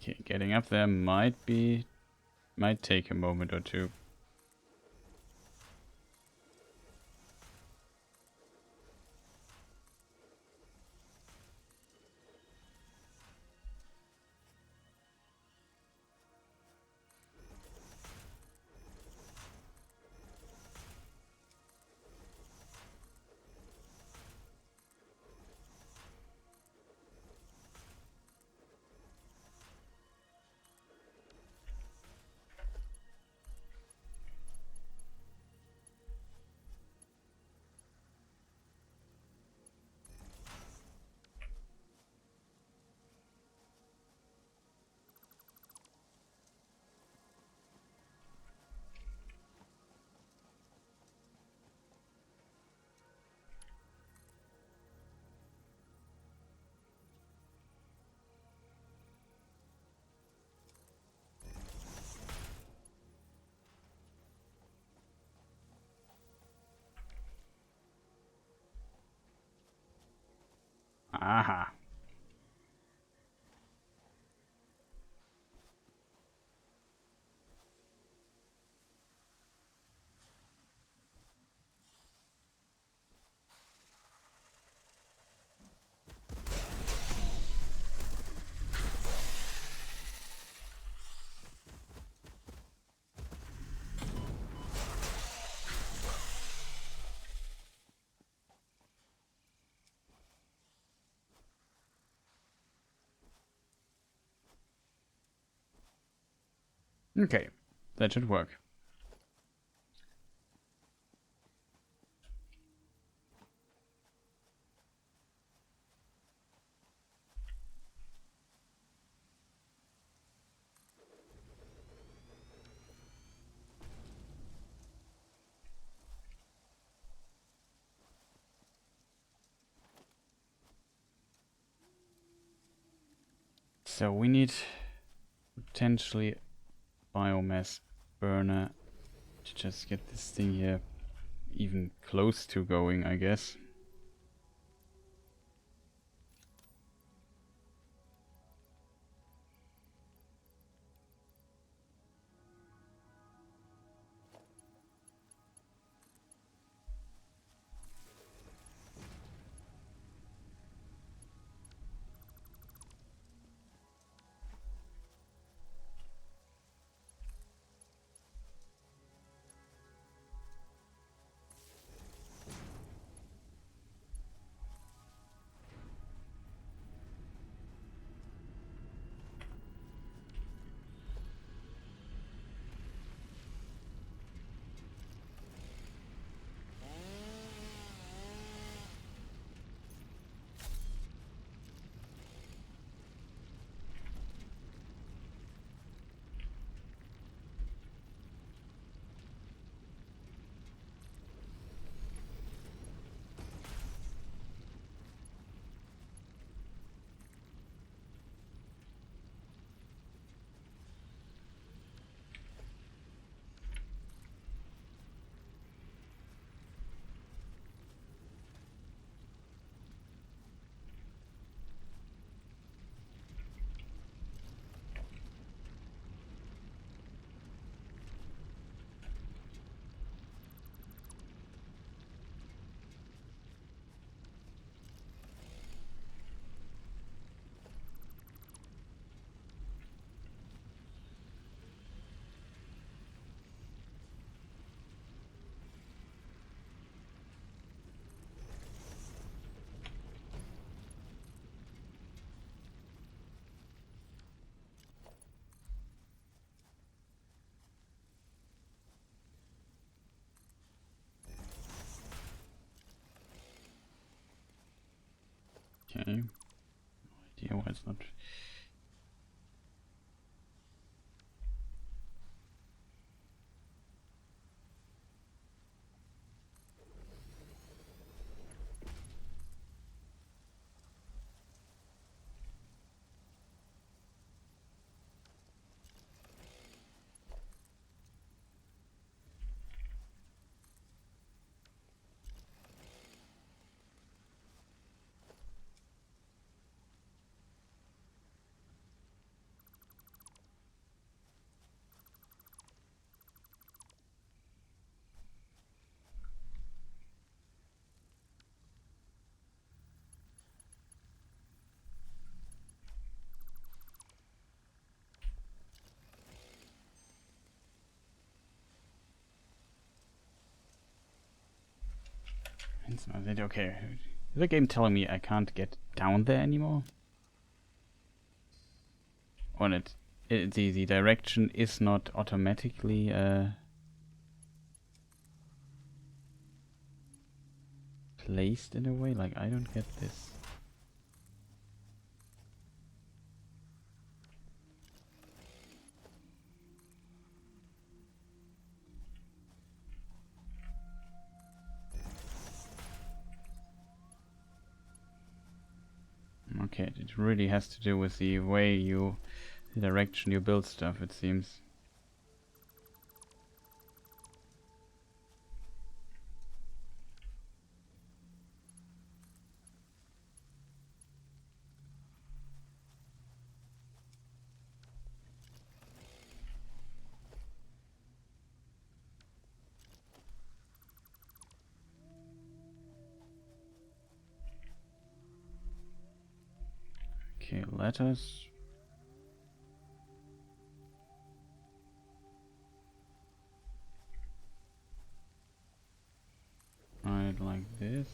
Okay, getting up there might take a moment or two. Aha. Okay, that should work. So we need potentially biomass burner to just get this thing here even close to going, I guess. idea why it's not. It's not that okay. Is the game telling me I can't get down there anymore? Or the direction is not automatically placed in a way? Like, I don't get this. Okay, it really has to do with the way the direction you build stuff, it seems. Okay, letters. Right, like this.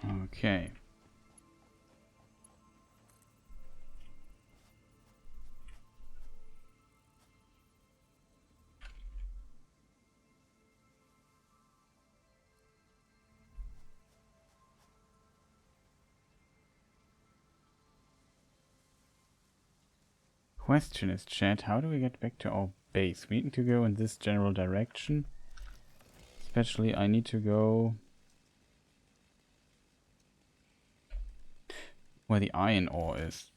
Okay. Question is, chat, how do we get back to our base? We need to go in this general direction. Especially, I need to go where the iron ore is.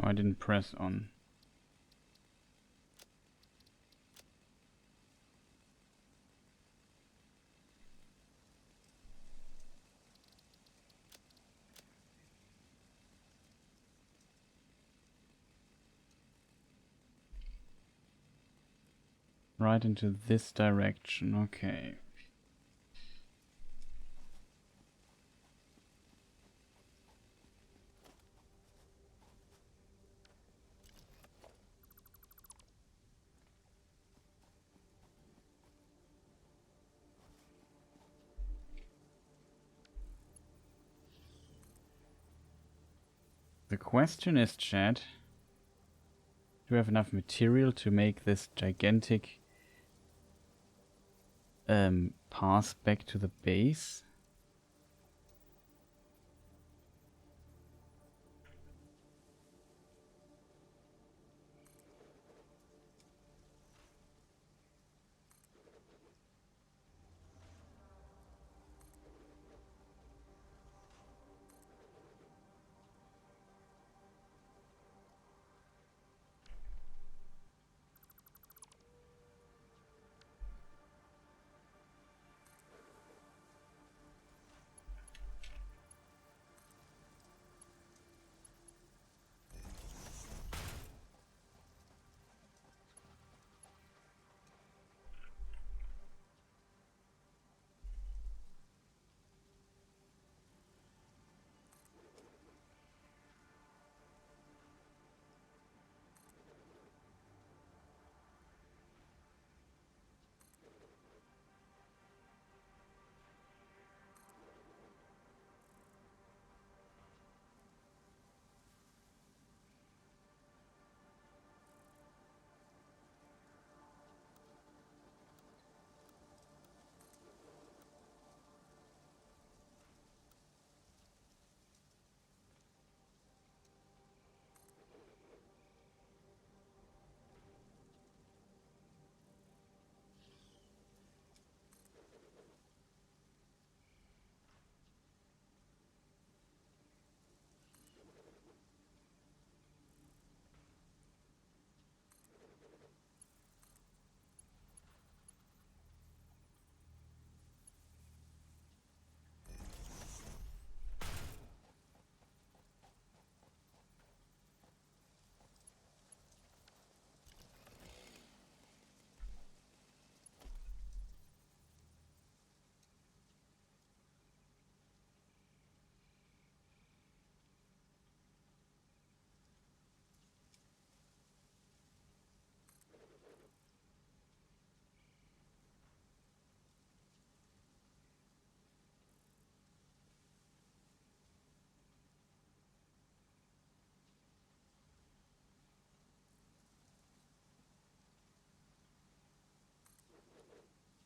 Oh, I didn't press on. Right into this direction, okay. The question is, chat, do we have enough material to make this gigantic path back to the base?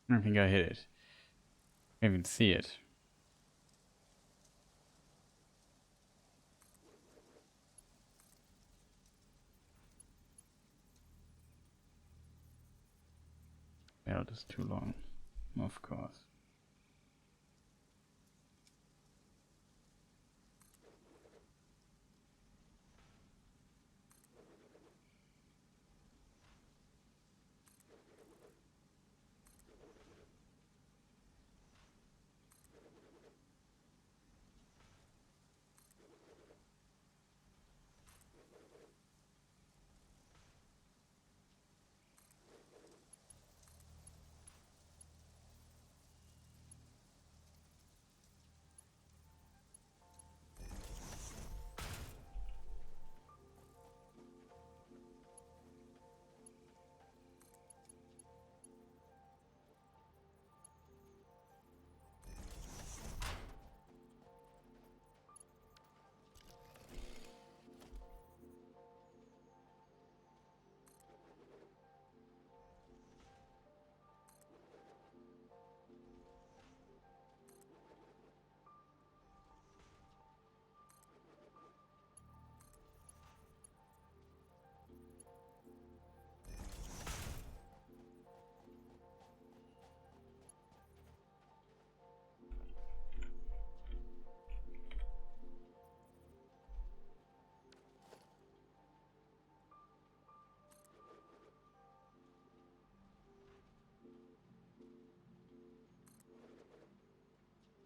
I think I hit it. I can't even see it. belt is too long, of course.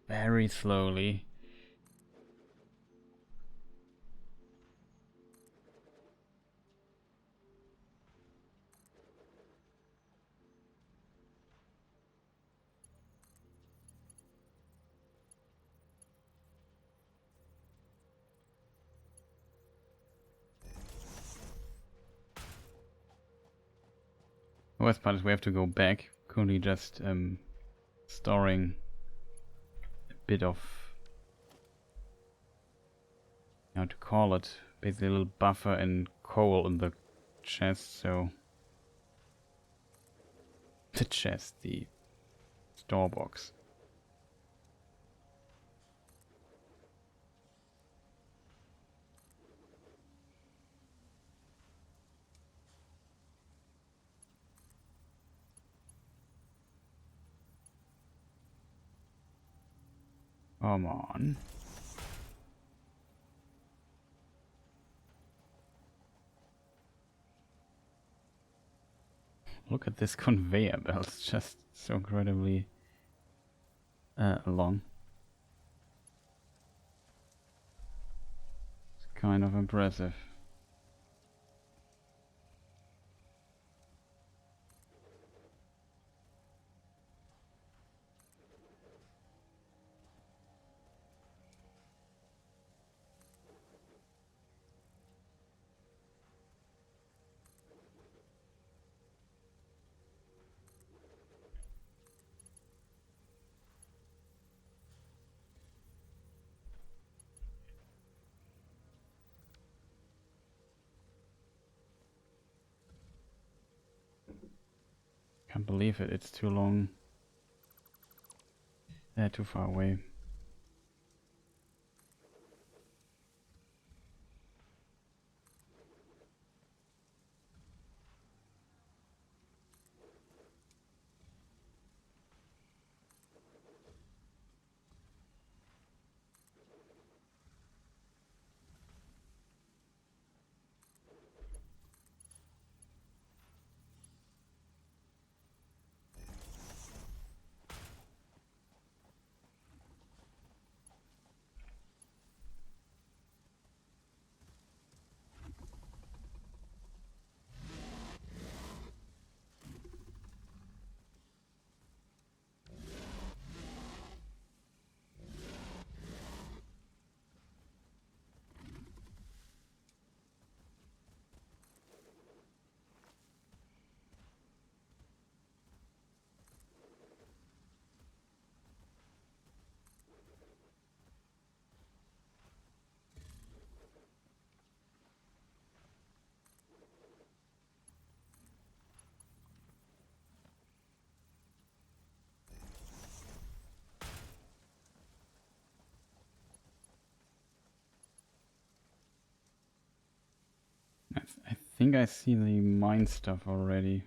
Very slowly. The worst part is we have to go back. Currently just storing a bit of, how to call it, basically a little buffer and coal in the chest, so the chest, the store box. Come on. Look at this conveyor belt, it's just so incredibly long. It's kind of impressive. Can't believe it, it's too long. Too far away. I think I see the mine stuff already.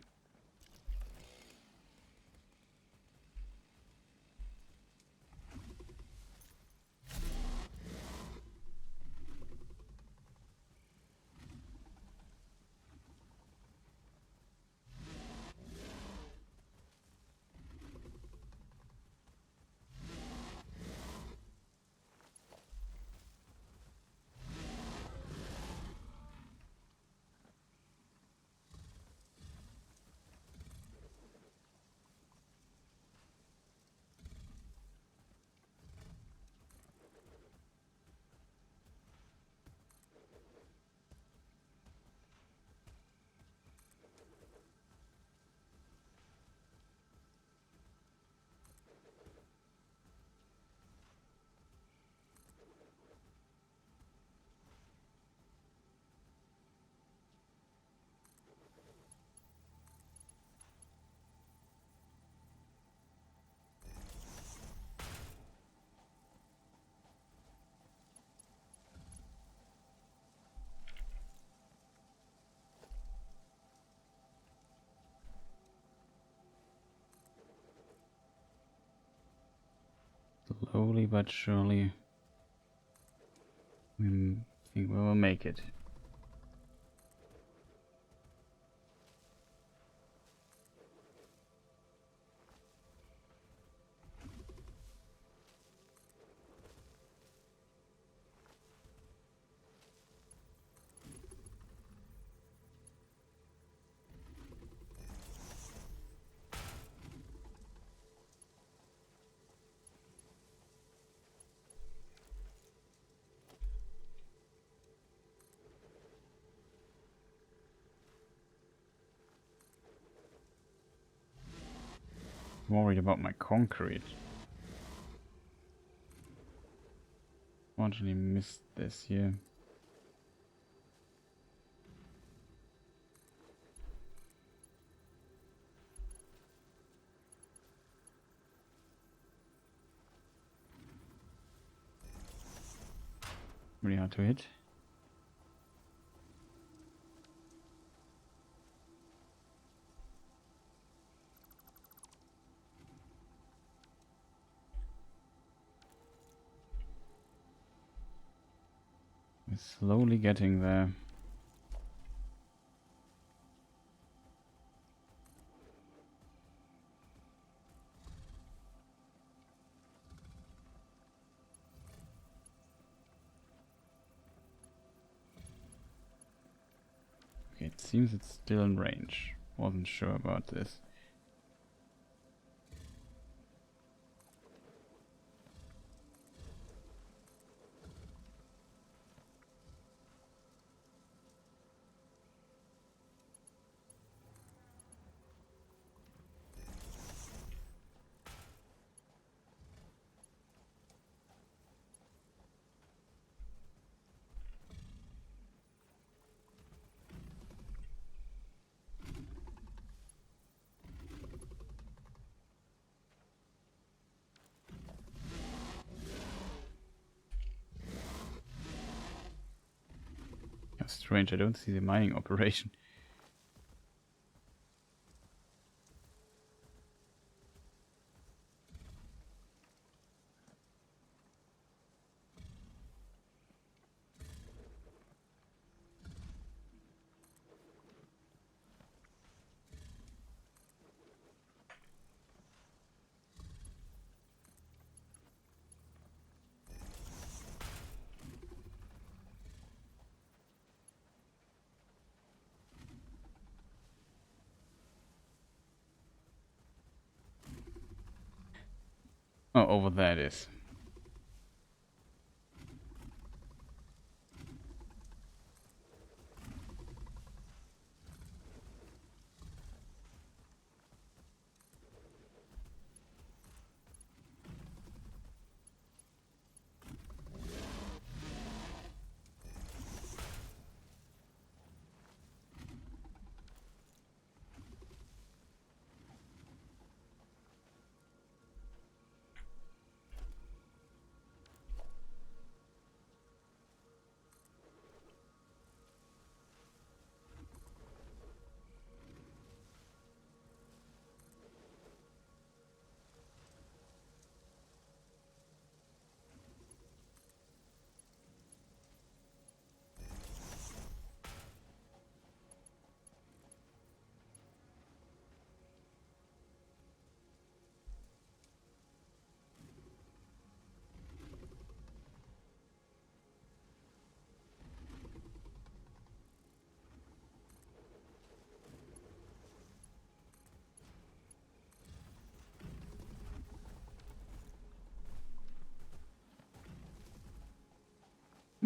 Slowly but surely, we think we will make it. Worried about my concrete. Fortunately missed this here. Really hard to hit. We're slowly getting there. Okay, it seems it's still in range. Wasn't sure about this. Yeah, strange, I don't see the mining operation. Oh, over there it is.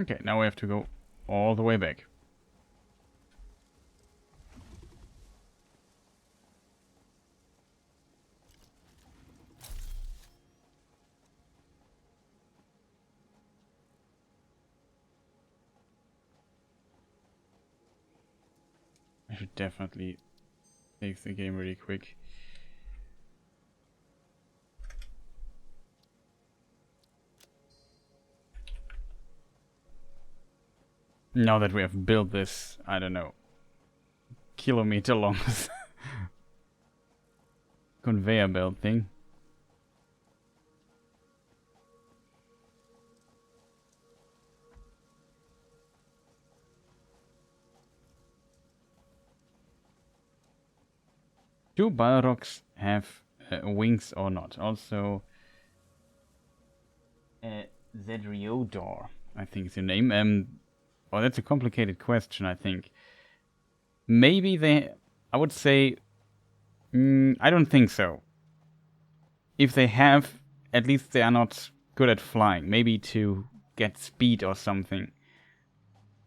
Okay, now we have to go all the way back. I should definitely save the game really quick. Now that we have built this, I don't know, kilometer long conveyor belt thing. Do Balrogs have wings or not? Also, Zedriodor, I think is your name. Oh, that's a complicated question, I think. Maybe they... I would say... I don't think so. If they have, at least they are not good at flying. Maybe to get speed or something.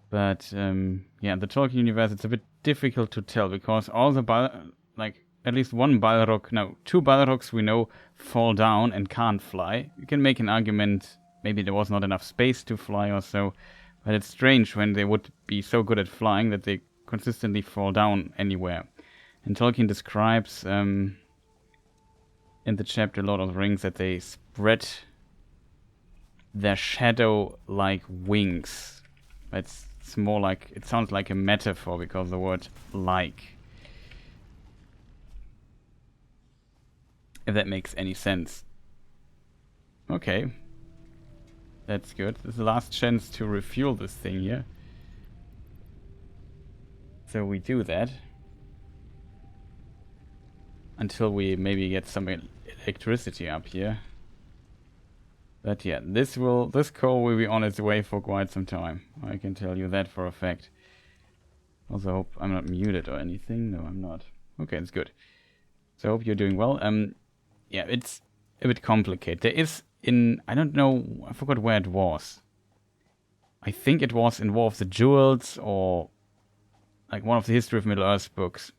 But, yeah, the Tolkien universe, it's a bit difficult to tell, because all the at least one Balrog, no, two Balrogs we know fall down and can't fly. You can make an argument, maybe there was not enough space to fly or so, but it's strange when they would be so good at flying that they consistently fall down anywhere. And Tolkien describes in the chapter Lord of the Rings that they spread their shadow like wings. It's more like, it sounds like a metaphor because of the word like. If that makes any sense. Okay. That's good. This is the last chance to refuel this thing here. So we do that. Until we maybe get some electricity up here. But yeah, this coal will be on its way for quite some time. I can tell you that for a fact. Also hope I'm not muted or anything. No, I'm not. Okay, that's good. So I hope you're doing well. Yeah, it's a bit complicated. There is I don't know, I forgot where it was. I think it was in War of the Jewels or like one of the History of Middle-earth books.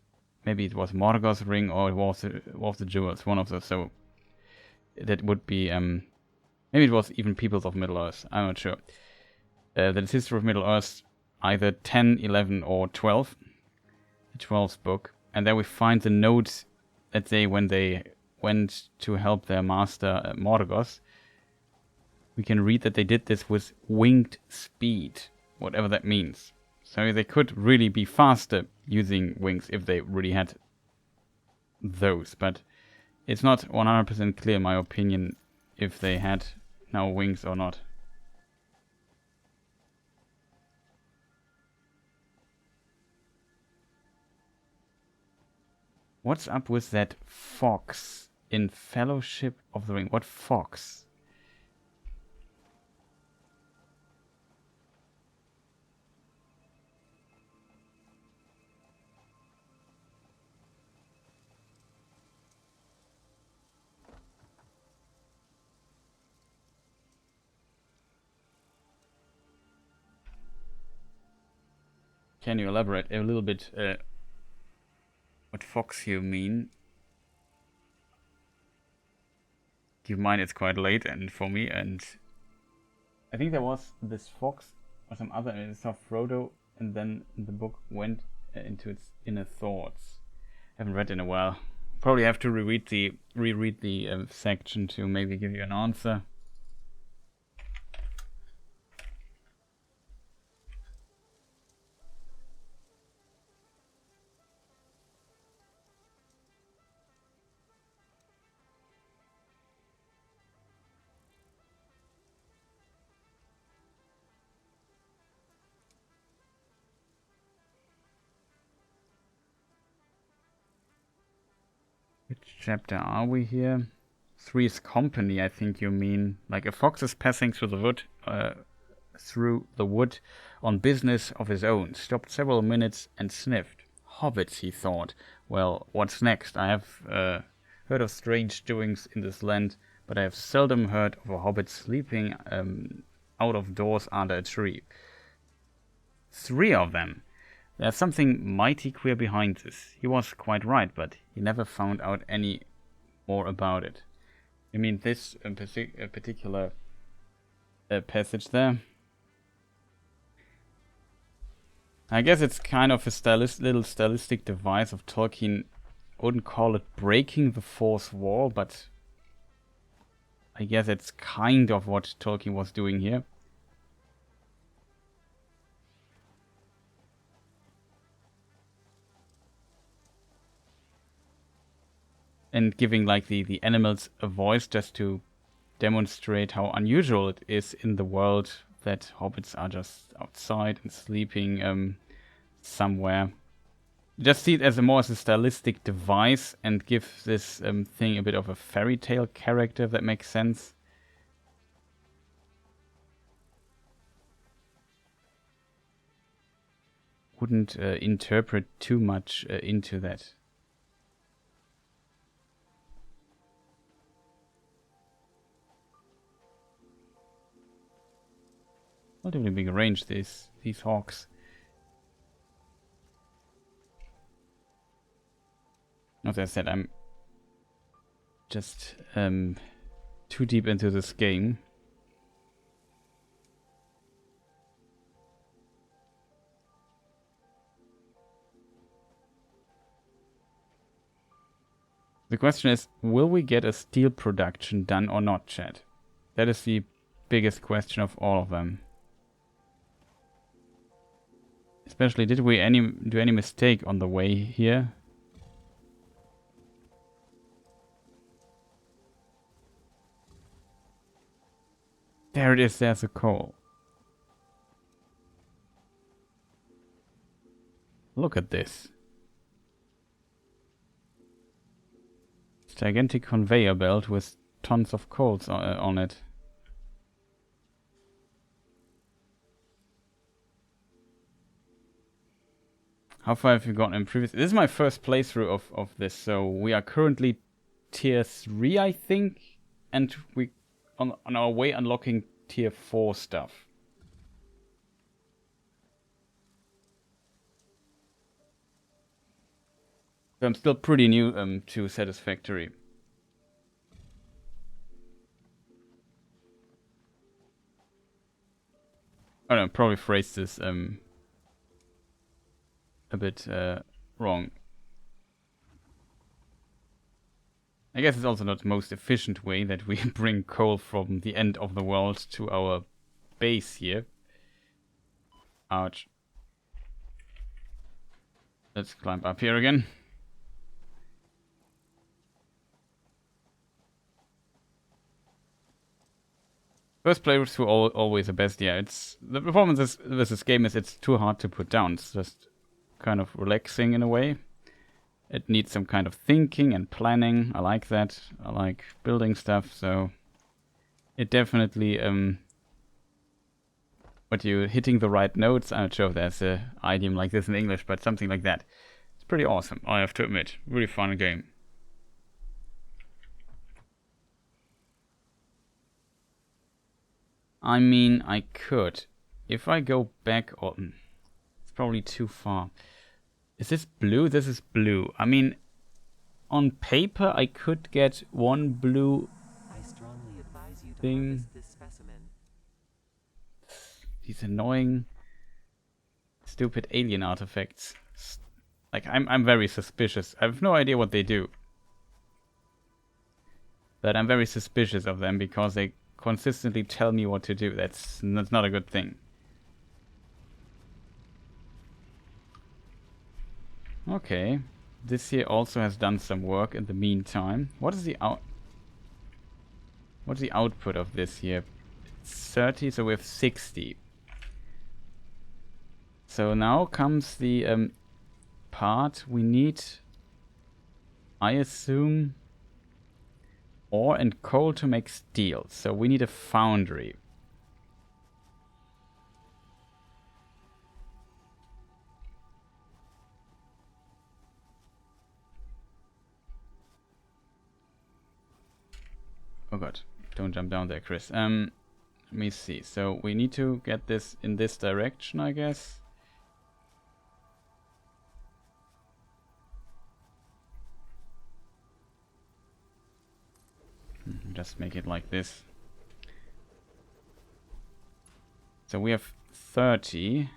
Maybe it was Morgoth's Ring or it was War of the Jewels, one of those. So that would be, maybe it was even Peoples of Middle-earth, I'm not sure. That is History of Middle-earth, either 10, 11 or 12. The 12th book. And there we find the notes that when they went to help their master Morgoth, we can read that they did this with winged speed, whatever that means. So they could really be faster using wings if they really had those, but it's not 100% clear, in my opinion, if they had now wings or not. What's up with that fox in Fellowship of the Ring? What fox? Can you elaborate a little bit what fox you mean? Keep in mind it's quite late and for me, and I think there was this fox or some other, and it saw Frodo, and then the book went into its inner thoughts. I haven't read in a while. Probably have to reread the section to maybe give you an answer. Which chapter are we here? Three's Company, I think you mean. Like a fox is passing through the wood on business of his own. Stopped several minutes and sniffed. Hobbits, he thought. Well, what's next? I have heard of strange doings in this land, but I have seldom heard of a hobbit sleeping out of doors under a tree. 3 of them. There's something mighty queer behind this. He was quite right, but he never found out any more about it. I mean, this particular passage there. I guess it's kind of a little stylistic device of Tolkien. I wouldn't call it breaking the fourth wall, but I guess it's kind of what Tolkien was doing here. And giving like the animals a voice just to demonstrate how unusual it is in the world that hobbits are just outside and sleeping somewhere. just see it as more as a stylistic device and give this thing a bit of a fairy tale character, if that makes sense. Wouldn't interpret too much into that. Relatively big range, these hawks. As I said, I'm just too deep into this game. The question is, will we get a steel production done or not, chat? That is the biggest question of all of them. Especially, did we do any mistake on the way here? There it is, there's a coal. Look at this. Gigantic conveyor belt with tons of coals on it. How far have you gotten in previous? This is my first playthrough of this, so we are currently tier 3, I think, and we on our way unlocking tier 4 stuff. So I'm still pretty new to Satisfactory. I don't know, probably phrased this a bit wrong. I guess it's also not the most efficient way that we bring coal from the end of the world to our base here. Ouch. Let's climb up here again. First playthrough always the best. Yeah, it's the performance with this game is it's too hard to put down. It's just kind of relaxing in a way. It needs some kind of thinking and planning. I like that. I like building stuff, so it definitely but you hitting the right notes. I'm not sure if there's an idiom like this in English, but something like that. It's pretty awesome, I have to admit. Really fun game. I mean, I could. If I go back on... It's probably too far. Is this blue? This is blue. I mean, on paper, I could get one blue thing. These annoying, stupid alien artifacts. Like, I'm very suspicious. I have no idea what they do. But I'm very suspicious of them because they consistently tell me what to do. That's not a good thing. Okay. This here also has done some work in the meantime. What is the What's the output of this here? It's 30, so we have 60. So now comes the part we need, I assume, ore and coal to make steel. So we need a foundry. Oh god, don't jump down there, Chris. Let me see. So we need to get this in this direction, I guess. Just make it like this. So we have 30.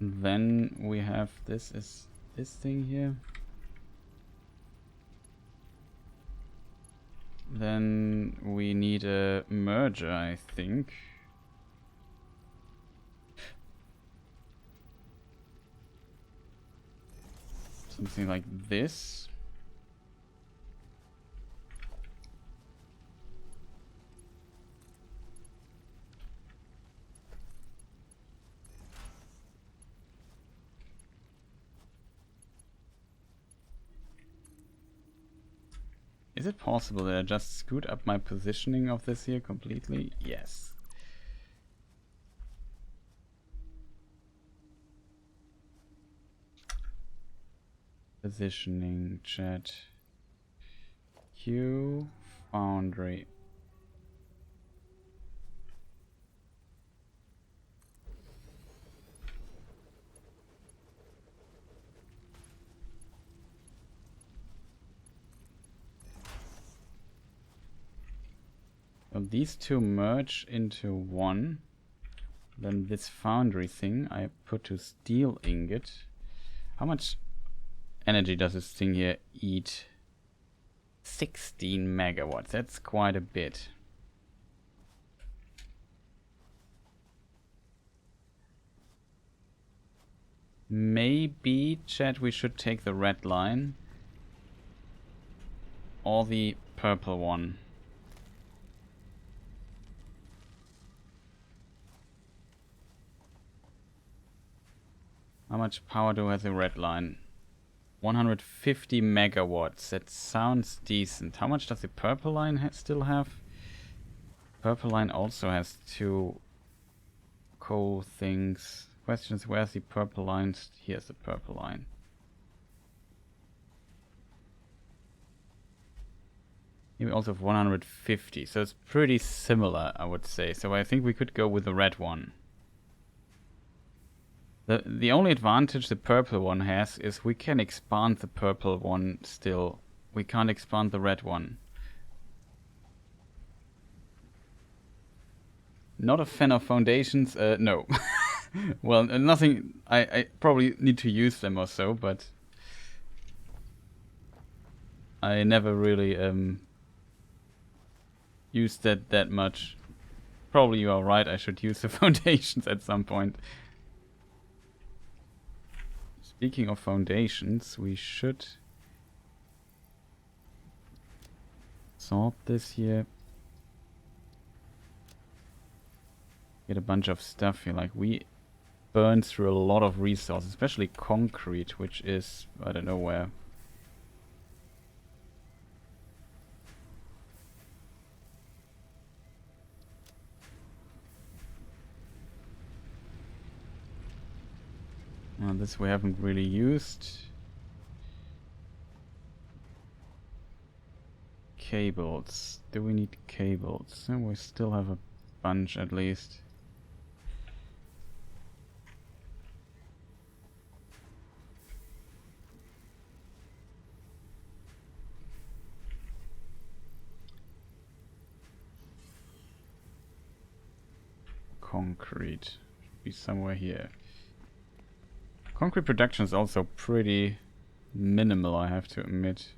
Then we have this thing here. Then we need a merger, I think. Something like this. Is it possible that I just screwed up my positioning of this here completely? Yes. Positioning, chat. Q, Foundry. So these two merge into one. Then this foundry thing I put to steel ingot. How much energy does this thing here eat? 16 megawatts. That's quite a bit. Maybe, chat, we should take the red line. Or the purple one. How much power do I have the red line? 150 megawatts. That sounds decent. How much does the purple line still have? Purple line also has 2 coal things. Question is, where's the purple line? Here's the purple line. We also have 150, so it's pretty similar, I would say. So I think we could go with the red one. The only advantage the purple one has is we can expand the purple one still. We can't expand the red one. Not a fan of foundations, no. Well, nothing, I probably need to use them or so, but I never really used that much. Probably you are right, I should use the foundations at some point. Speaking of foundations, we should sort this here. Get a bunch of stuff here. Like, we burn through a lot of resources, especially concrete, which is, I don't know where. Well, this we haven't really used. Cables. Do we need cables? We still have a bunch at least. Concrete. Should be somewhere here. Concrete production is also pretty minimal, I have to admit.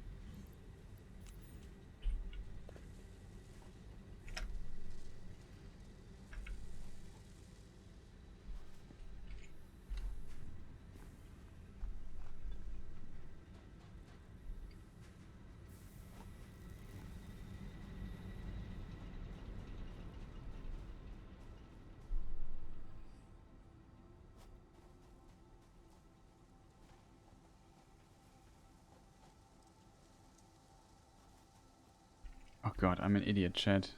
Oh god, I'm an idiot, chat.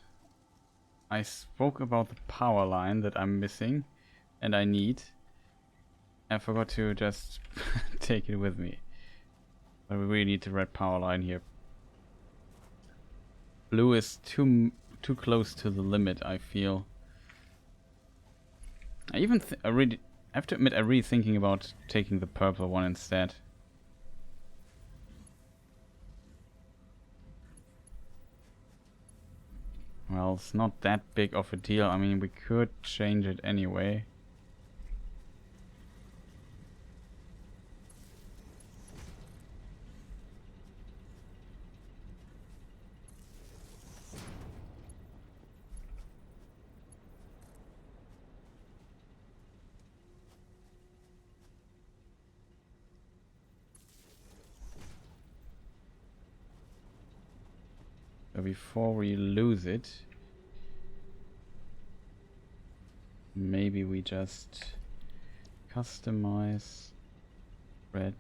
I spoke about the power line that I'm missing and I need. I forgot to just take it with me. But we really need the red power line here. Blue is too close to the limit, I feel. I have to admit, I'm really thinking about taking the purple one instead. Well, it's not that big of a deal. I mean, we could change it anyway. So before we lose it, maybe we just customize red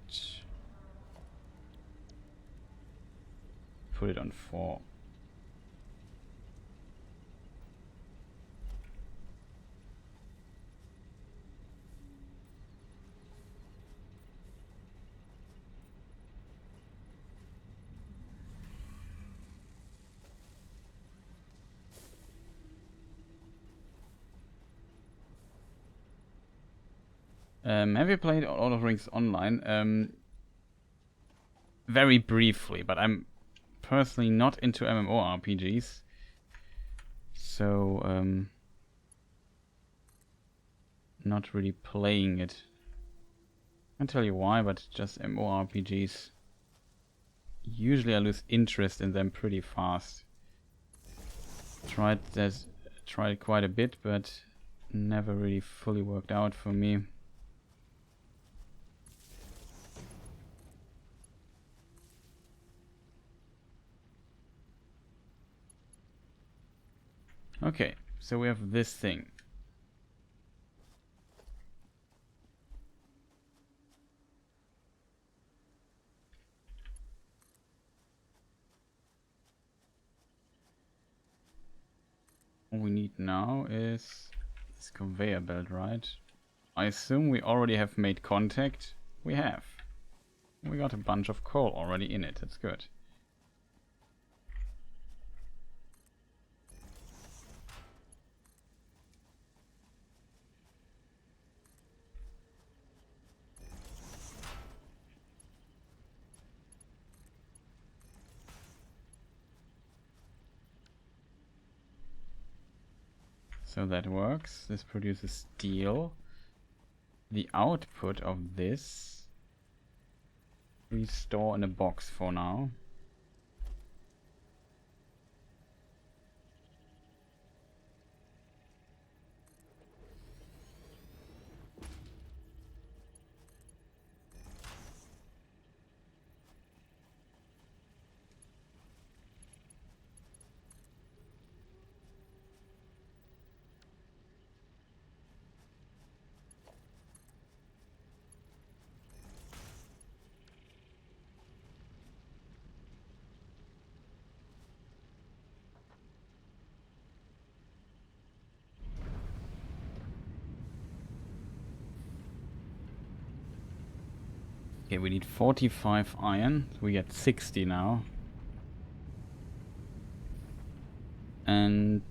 put it on 4. Have you played Lord of the Rings Online? Very briefly, but I'm personally not into MMORPGs. So, not really playing it. I can't tell you why, but just MMORPGs. Usually I lose interest in them pretty fast. Tried quite a bit, but never really fully worked out for me. Okay, so we have this thing. All we need now is this conveyor belt, right? I assume we already have made contact. We have. We got a bunch of coal already in it. That's good. So that works. This produces steel. The output of this we store in a box for now. Okay, we need 45 iron. We get 60 now. And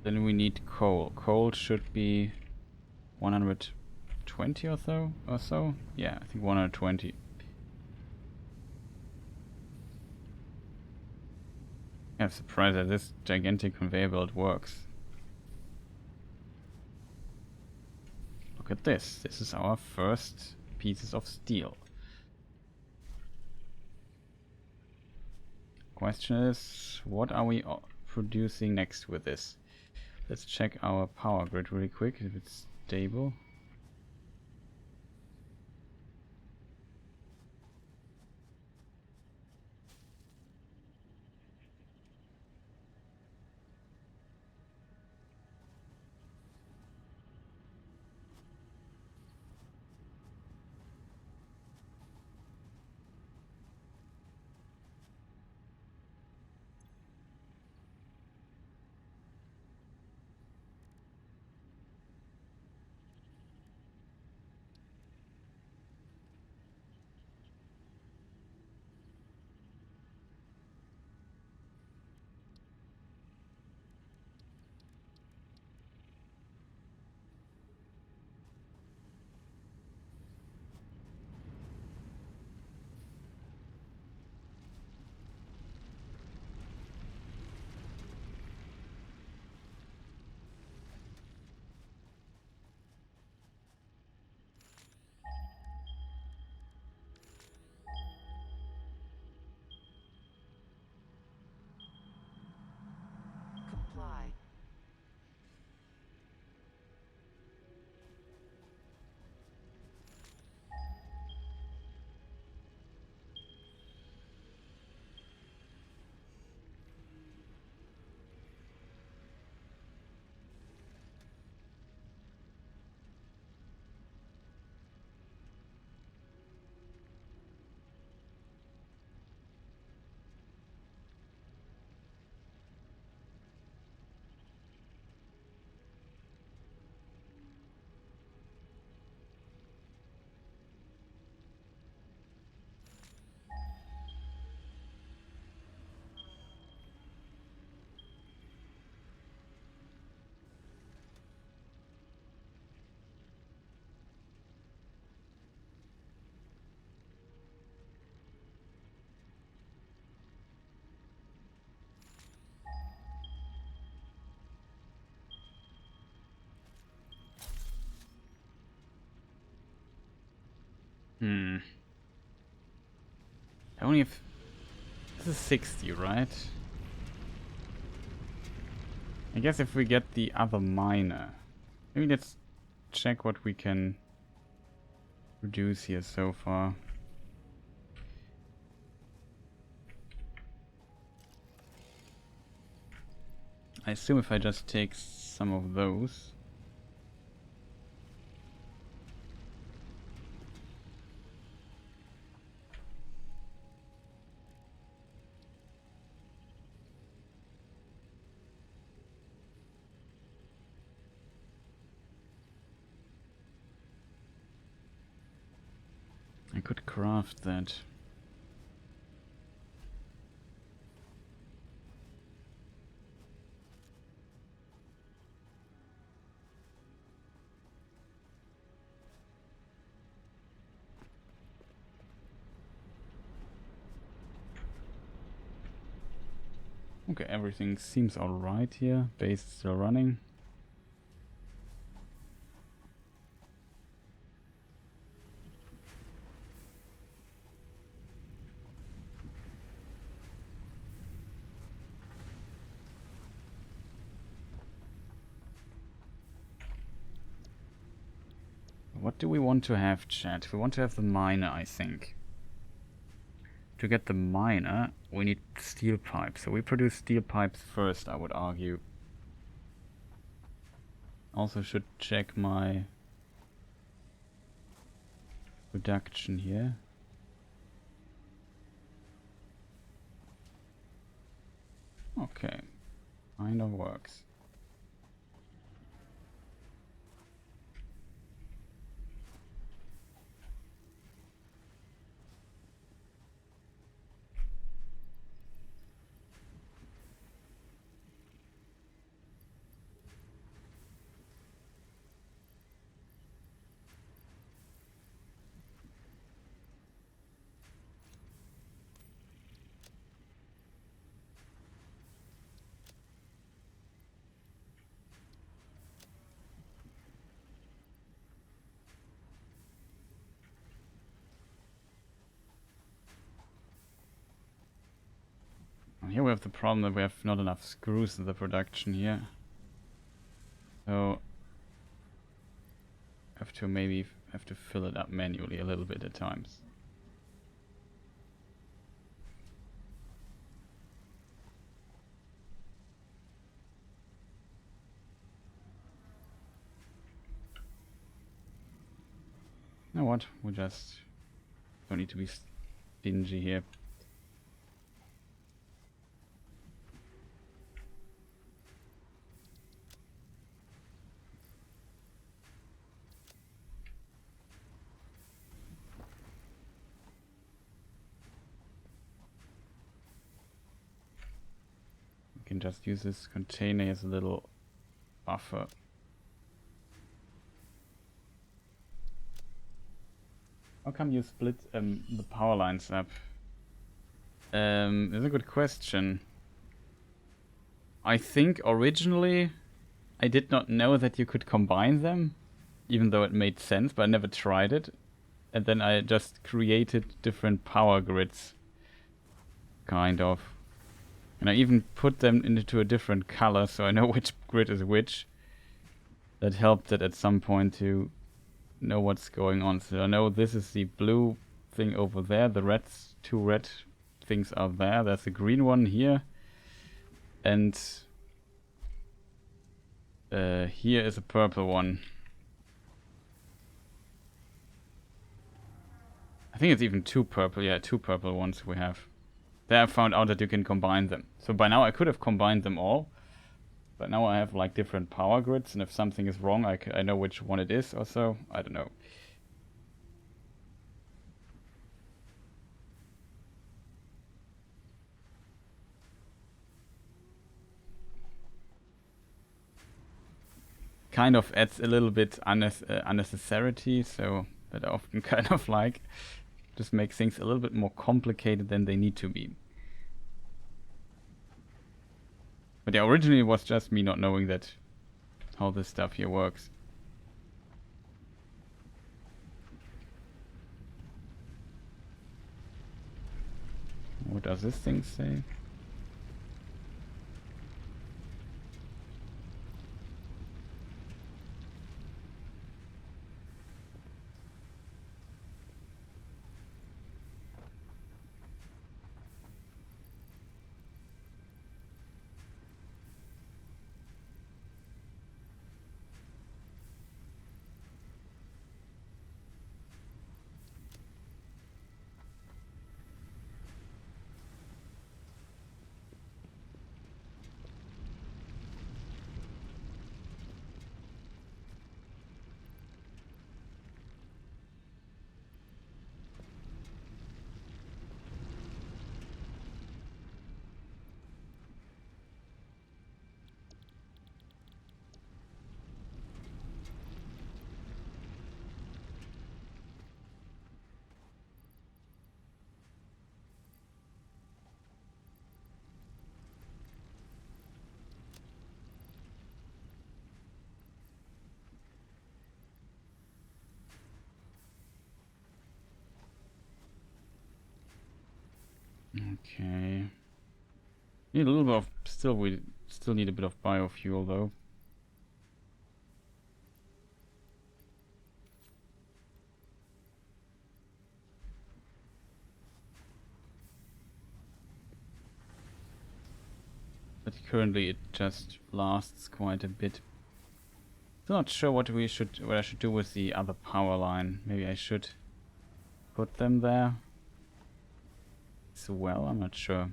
then we need coal. Coal should be 120 or so. Yeah, I think 120. I'm surprised that this gigantic conveyor belt works. Look at this. This is our first pieces of steel. Question is, what are we producing next with this? Let's check our power grid really quick if it's stable. I only have... This is 60, right? I guess if we get the other miner... Maybe let's check what we can produce here so far. I assume if I just take some of those... I could craft that. Okay, everything seems alright here. Base is still running. What do we want to have, chat? We want to have the miner, I think. To get the miner, we need steel pipes. So we produce steel pipes first, I would argue. Also should check my production here. Okay, kind of works. Here we have the problem that we have not enough screws in the production here. So have to fill it up manually a little bit at times. You know what? We just don't need to be stingy here. We can just use this container as a little buffer. How come you split the power lines up? That's a good question. I think originally I did not know that you could combine them, even though it made sense, but I never tried it. And then I just created different power grids, kind of. And I even put them into a different color so I know which grid is which. That helped it at some point to know what's going on. So I know this is the blue thing over there, the two red things are there. There's a green one here. And here is a purple one. I think it's even two purple ones we have. There I found out that you can combine them. So by now I could have combined them all. But now I have like different power grids, and if something is wrong, I know which one it is or so. I don't know. Kind of adds a little bit unnecessity, so that I often kind of like. Just make things a little bit more complicated than they need to be. But yeah, originally it was just me not knowing that how this stuff here works. What does this thing say? Okay. Need a little bit of we still need a bit of biofuel though. But currently it just lasts quite a bit. Still not sure what I should do with the other power line. Maybe I should put them there as well. I'm not sure.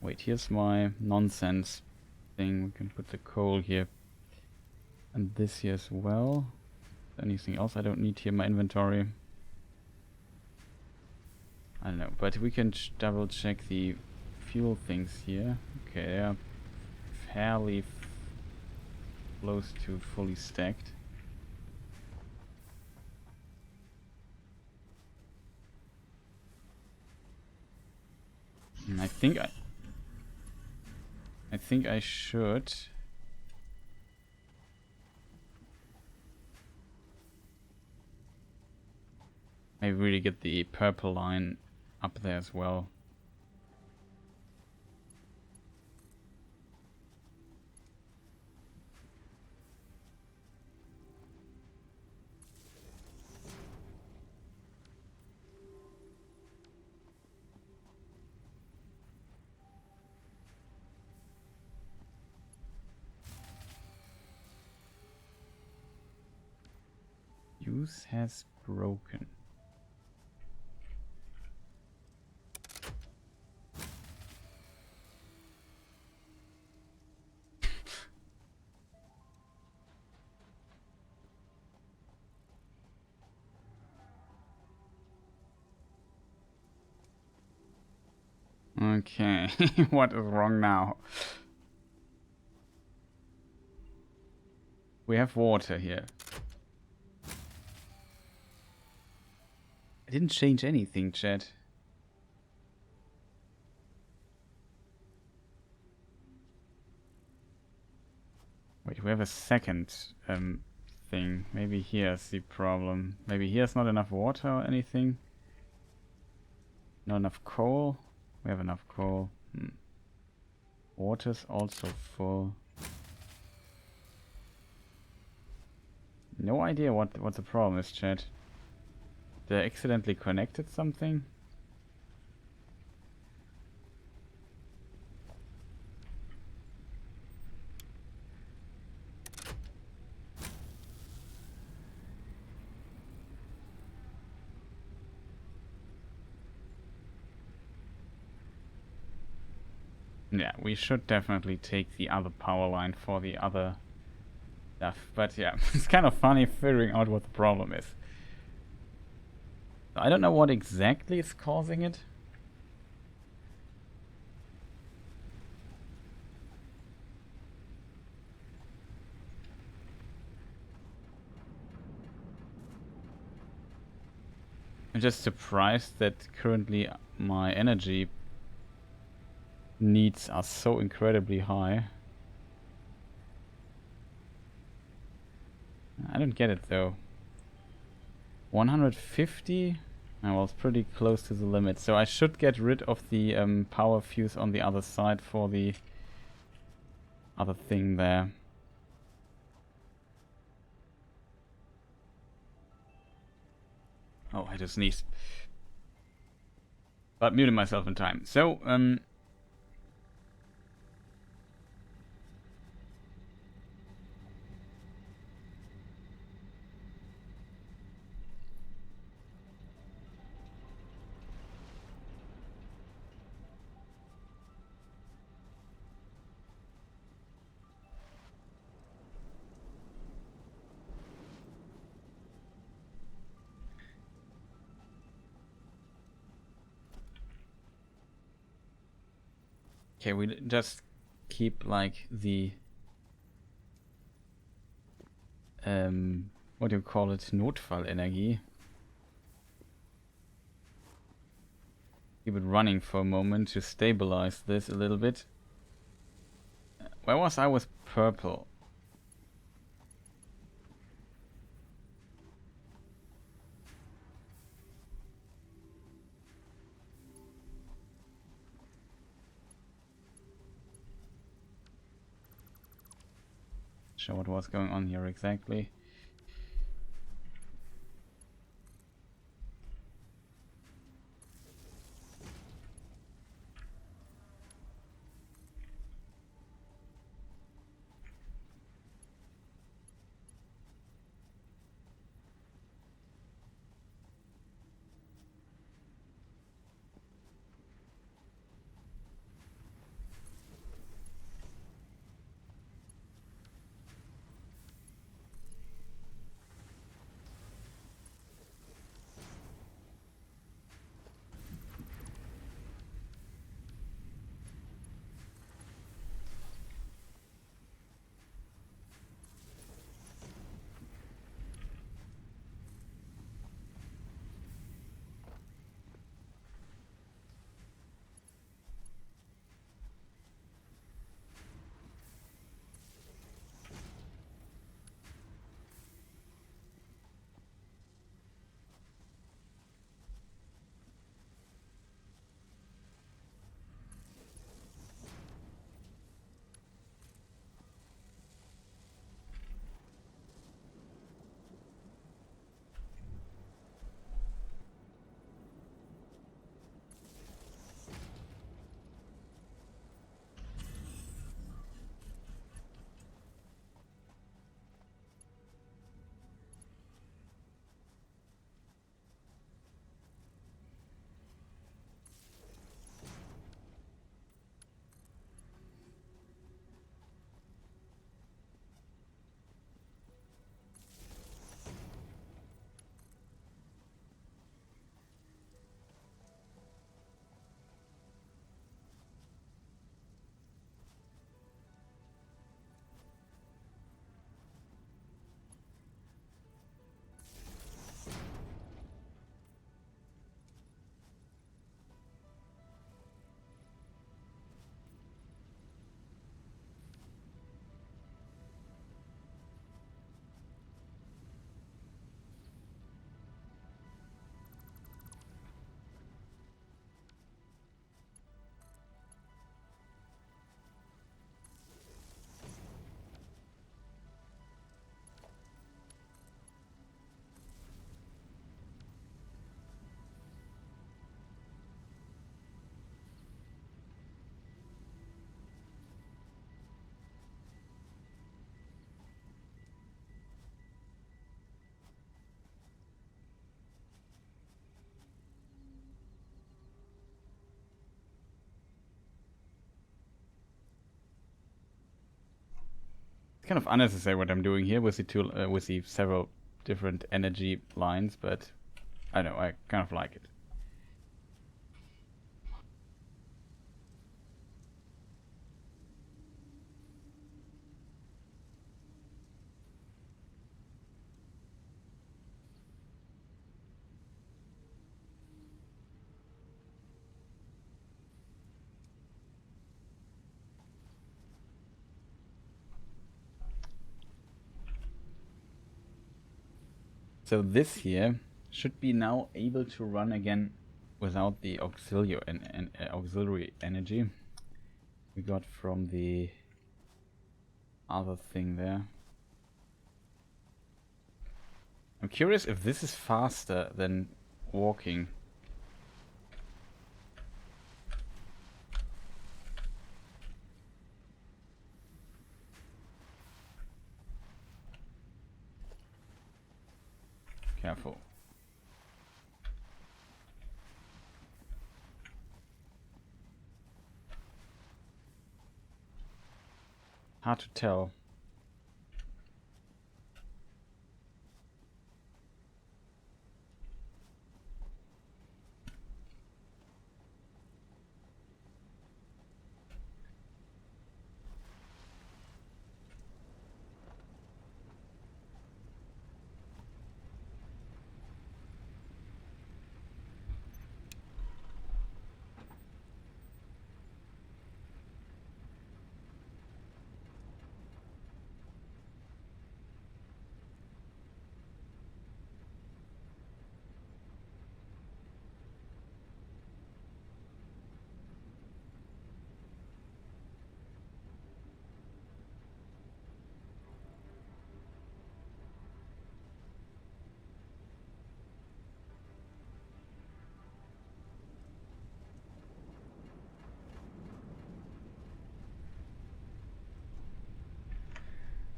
Wait, here's my nonsense thing. We can put the coal here. And this here as well. Anything else I don't need here in my inventory? I don't know, but we can double check the fuel things here. Okay, they are fairly close to fully stacked. And I think I should maybe really get the purple line up there as well. Use has broken. Okay, what is wrong now? We have water here. I didn't change anything, chat. Wait, we have a second thing. Maybe here's the problem. Maybe here's not enough water or anything. Not enough coal. We have enough coal. Water's also full. No idea what the problem is, chat. Did I accidentally connected something? Yeah, we should definitely take the other power line for the other stuff. But yeah, it's kind of funny figuring out what the problem is. I don't know what exactly is causing it. I'm just surprised that currently my energy needs are so incredibly high. I don't get it though. 150? I was pretty close to the limit, so I should get rid of the power fuse on the other side for the other thing there. Oh, I had to sneeze. But muted myself in time. So, okay, we just keep like the what do you call it? Notfallenergie. Keep it running for a moment to stabilize this a little bit. Where was I with purple? Sure what was going on here exactly. It's kind of unnecessary what I'm doing here with the two, with the several different energy lines, but I don't know, I kind of like it. So this here should be now able to run again without the auxiliary energy we got from the other thing there. I'm curious if this is faster than walking. Careful. Hard to tell.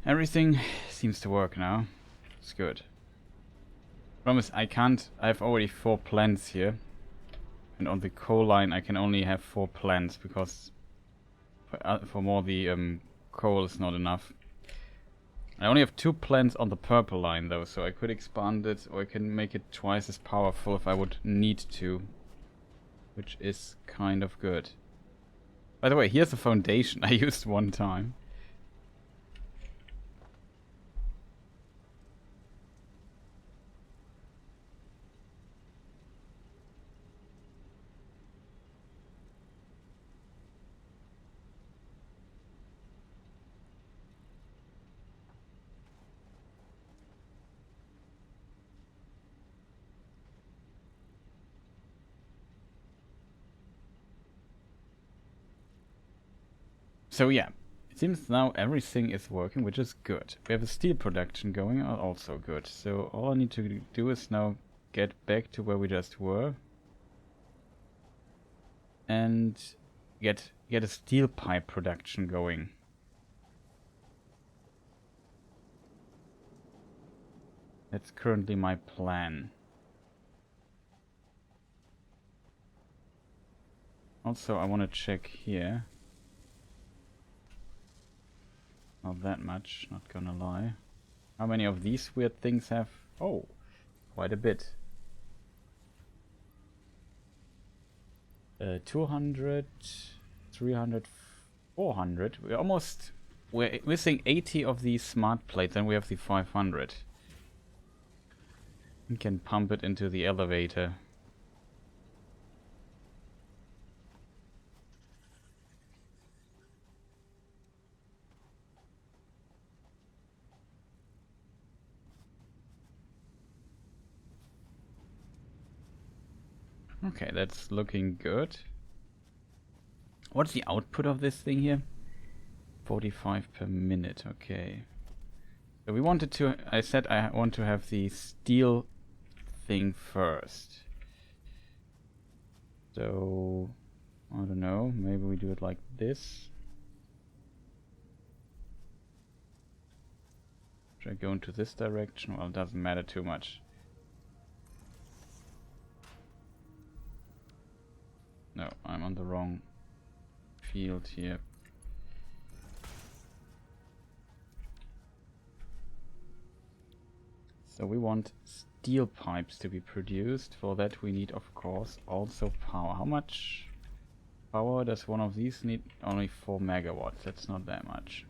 Everything seems to work now. It's good. Promise, I have already 4 plants here. And on the coal line I can only have 4 plants because for more the coal is not enough. I only have 2 plants on the purple line though, so I could expand it or I can make it twice as powerful if I would need to. Which is kind of good. By the way, here's a foundation I used one time. So yeah, it seems now everything is working, which is good. We have a steel production going, also good. So all I need to do is now get back to where we just were. And get a steel pipe production going. That's currently my plan. Also, I want to check here. Not that much, not gonna lie. How many of these weird things have? Oh, quite a bit. 200, 300, 400. We're missing 80 of these smart plates, and we have the 500. We can pump it into the elevator. Okay, that's looking good. What's the output of this thing here? 45 per minute, okay. So we wanted to, I said I want to have the steel thing first. So, I don't know, maybe we do it like this. Should I go into this direction? Well, it doesn't matter too much. No, I'm on the wrong field here. So we want steel pipes to be produced. For that we need, of course, also power. How much power does one of these need? Only 4 megawatts. That's not that much.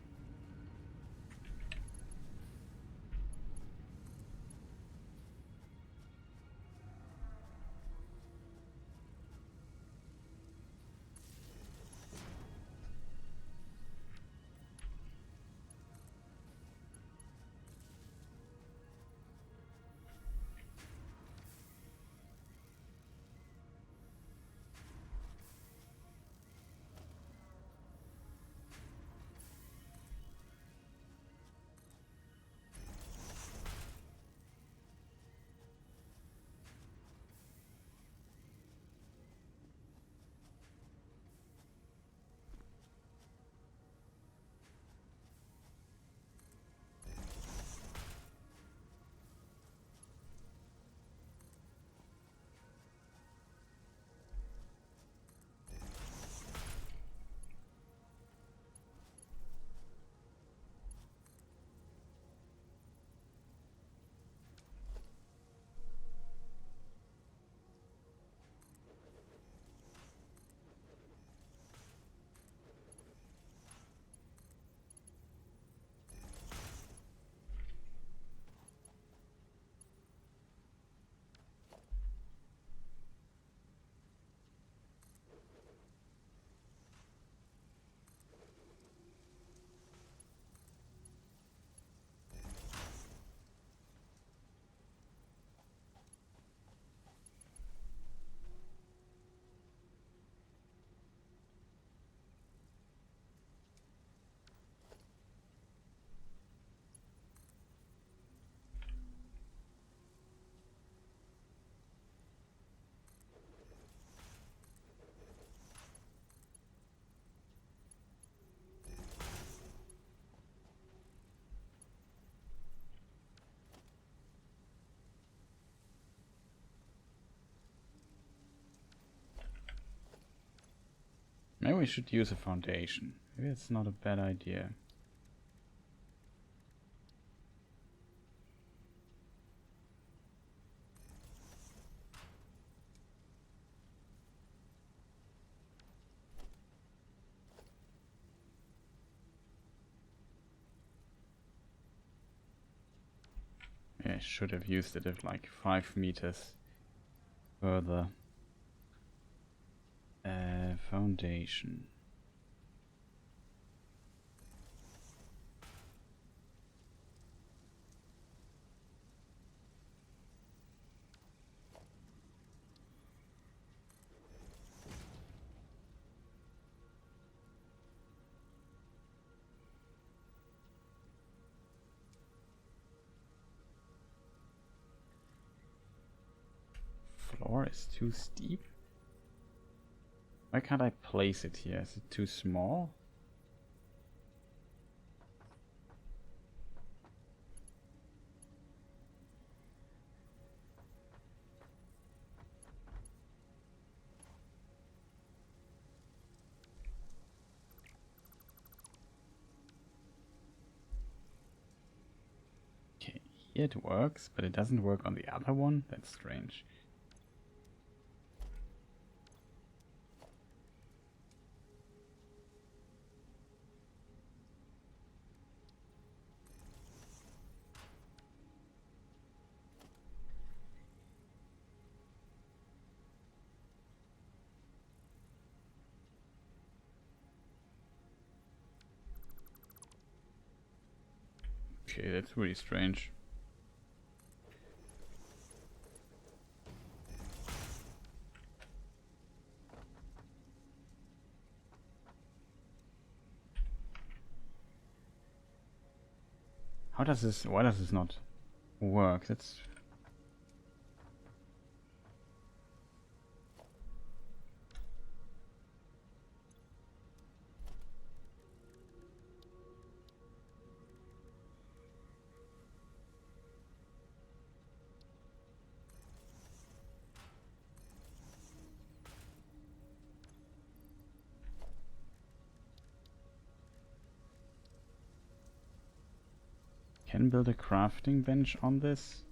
Maybe we should use a foundation. Maybe it's not a bad idea. Yeah, I should have used it at like 5 meters further. Foundation. Floor is too steep? Why can't I place it here? Is it too small? Okay, here it works, but it doesn't work on the other one? That's strange. Okay, that's really strange. How does this, why does this not work? That's... Can build a crafting bench on this?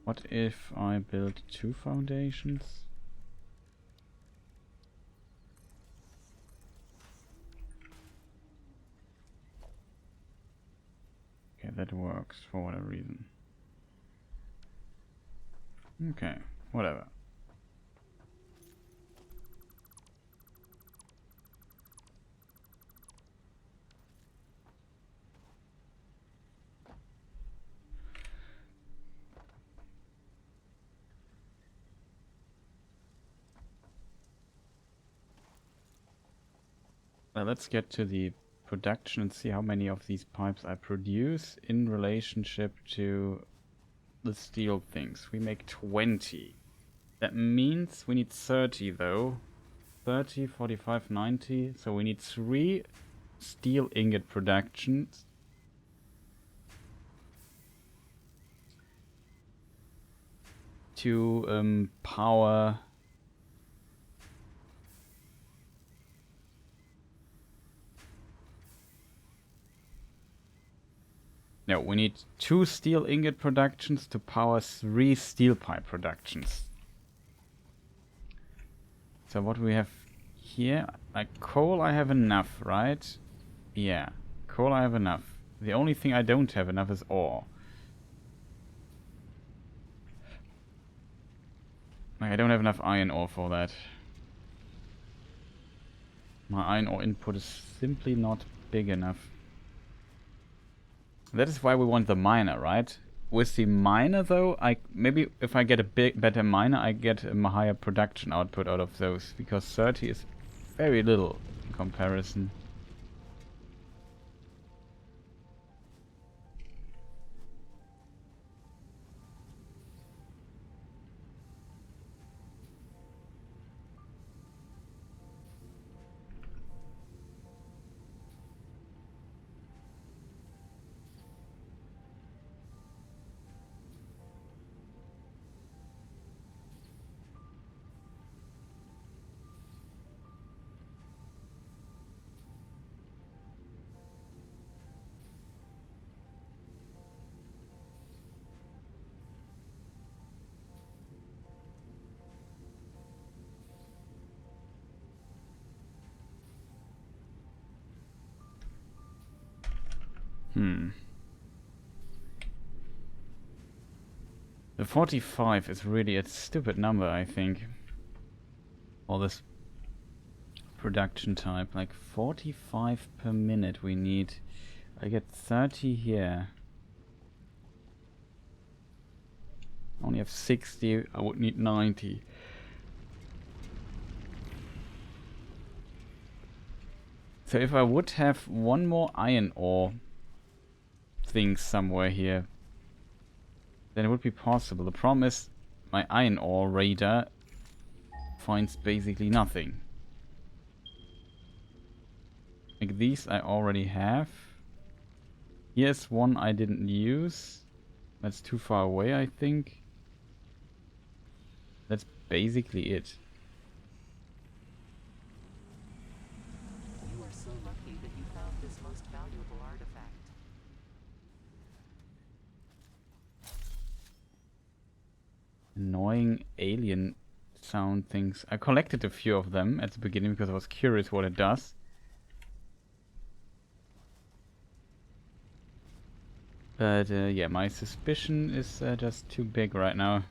What if I build 2 foundations? Okay, that works for whatever reason. Okay, whatever. Well, let's get to the production and see how many of these pipes I produce in relationship to the steel things. We make 20. That means we need 30 though. 30, 45, 90. So we need 3 steel ingot productions. To power... No, we need 2 steel ingot productions to power 3 steel pipe productions. So what we have here, like coal I have enough, right? Yeah, coal I have enough. The only thing I don't have enough is ore. Like, I don't have enough iron ore for that. My iron ore input is simply not big enough. That is why we want the miner, right? With the miner though, maybe if I get a better miner, I get a higher production output out of those, because 30 is very little in comparison. The 45 is really a stupid number, I think. All this production type, like 45 per minute we need. I get 30 here. I only have 60, I would need 90. So if I would have one more iron ore thing somewhere here, then it would be possible. The problem is my iron ore radar finds basically nothing. Like these I already have. Here's one I didn't use. That's too far away, I think. That's basically it. You are so lucky that you found this most valuable artifact. Annoying alien sound things. I collected a few of them at the beginning because I was curious what it does. But yeah, my suspicion is just too big right now.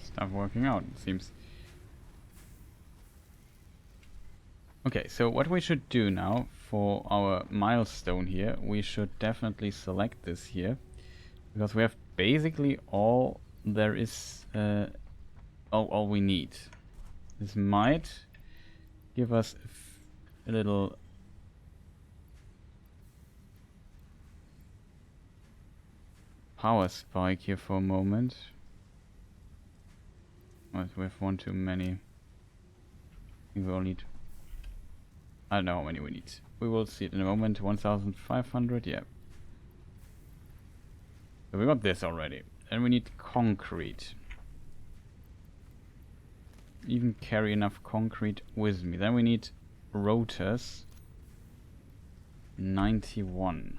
Stuff working out, it seems. Okay, so what we should do now for our milestone here, we should definitely select this here, because we have basically all there is, all we need. This might give us a little power spike here for a moment. Oh, we have one too many. I think we all need... I don't know how many we need. We will see it in a moment. 1,500, yeah. So we got this already. And we need concrete. Even carry enough concrete with me. Then we need rotors. 91.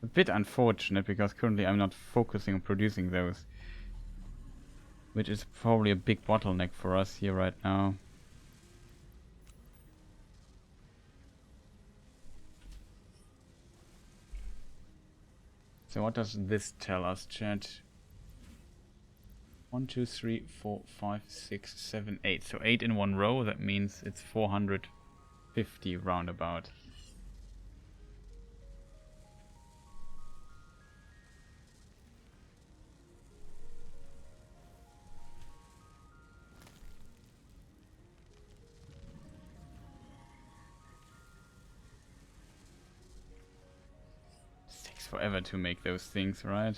A bit unfortunate because currently I'm not focusing on producing those. Which is probably a big bottleneck for us here right now. So what does this tell us, chat? 1, 2, 3, 4, 5, 6, 7, 8. So 8 in one row, that means it's 450 roundabout. It takes forever to make those things, right?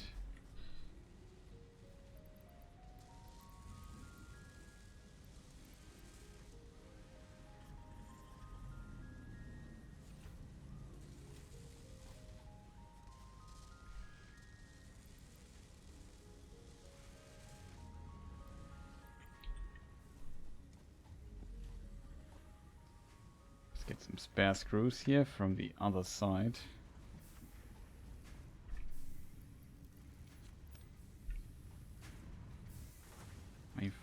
Let's get some spare screws here from the other side.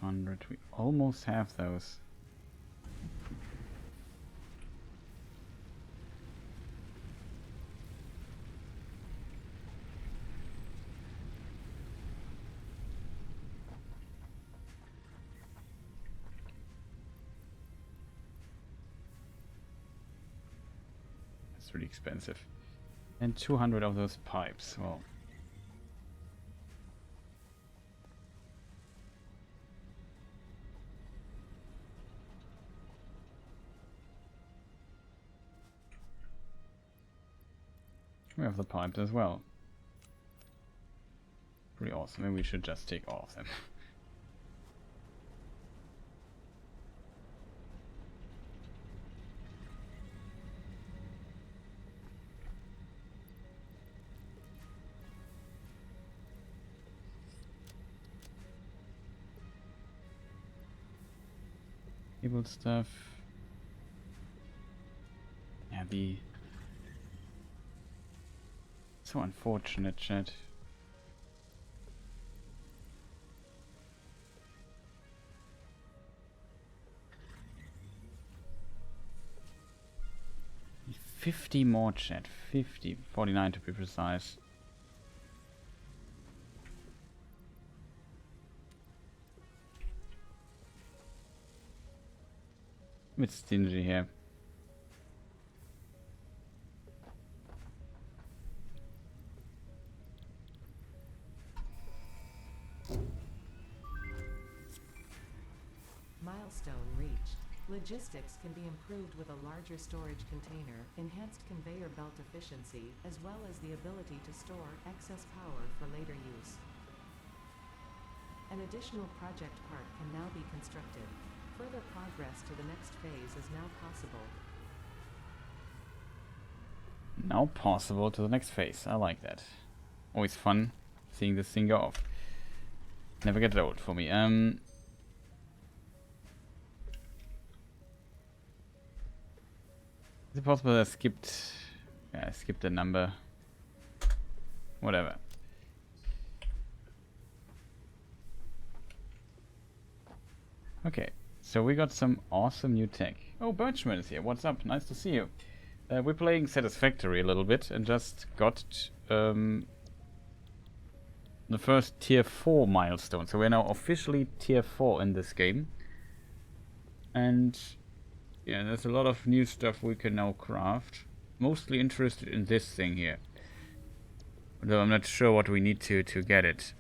$500, we almost have those. That's really expensive. And 200 of those pipes, well. We have the pipes as well. Pretty awesome. Maybe we should just take all of them. Evil stuff. Yeah, so unfortunate, chat. Need 50 more, chat. 50. 49 to be precise. A bit stingy here. Milestone reached. Logistics can be improved with a larger storage container, enhanced conveyor belt efficiency, as well as the ability to store excess power for later use. An additional project part can now be constructed. Further progress to the next phase is now possible. Now possible to the next phase. I like that. Always fun seeing this thing go off. Never gets old for me. Is it possible I skipped... Yeah, I skipped the number. Whatever. Okay, so we got some awesome new tech. Oh, Birchman is here. What's up? Nice to see you. We're playing Satisfactory a little bit and just got the first tier 4 milestone. So we're now officially tier 4 in this game. And yeah, there's a lot of new stuff we can now craft. Mostly interested in this thing here. Though I'm not sure what we need to get it.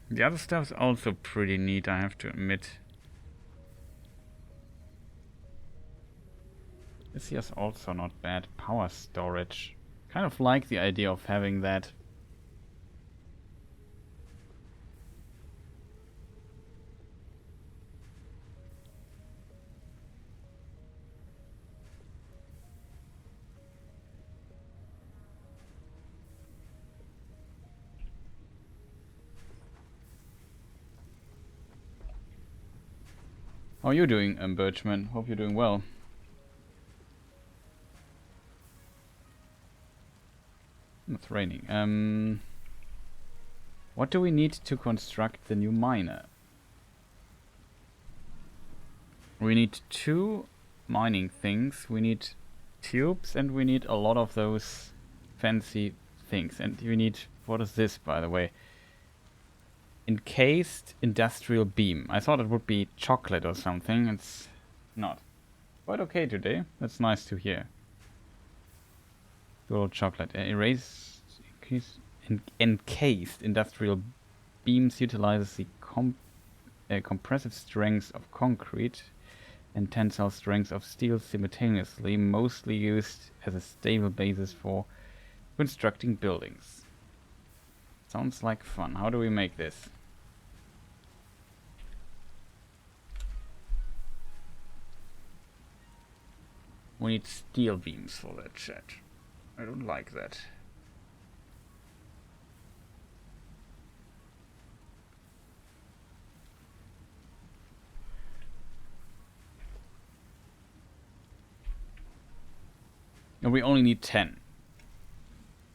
The other stuff's also pretty neat, I have to admit. This here's also not bad. Power storage. Kind of like the idea of having that. How are you doing, Birchman? Hope you're doing well. It's raining. What do we need to construct the new miner? We need 2 mining things. We need tubes and we need a lot of those fancy things. And we need... What is this, by the way? Encased industrial beam. I thought it would be chocolate or something. It's not. Quite okay today. That's nice to hear. Good old chocolate. Encased industrial beams utilizes the compressive strength of concrete and tensile strength of steel simultaneously, mostly used as a stable basis for constructing buildings. Sounds like fun. How do we make this? We need steel beams for that chat. I don't like that. And we only need 10.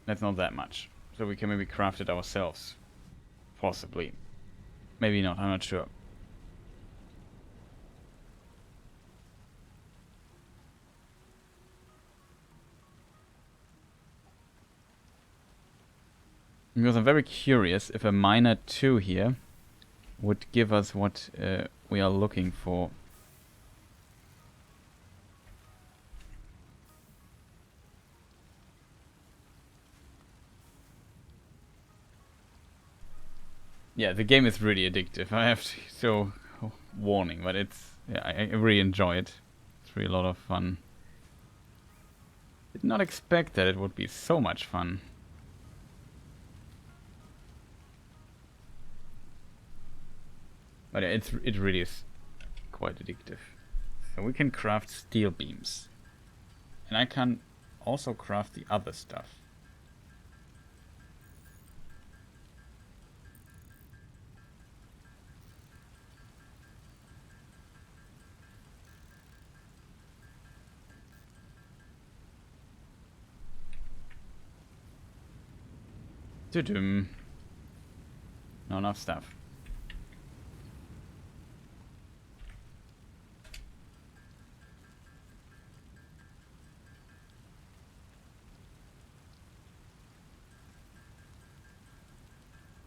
That's not that much. So we can maybe craft it ourselves. Possibly. Maybe not, I'm not sure. Because I'm very curious if a miner 2 here would give us what we are looking for. Yeah, the game is really addictive. I have to, so warning, but it's yeah, I really enjoy it. It's really a lot of fun. Did not expect that it would be so much fun. But yeah, it really is quite addictive. So we can craft steel beams. And I can also craft the other stuff. Not enough stuff.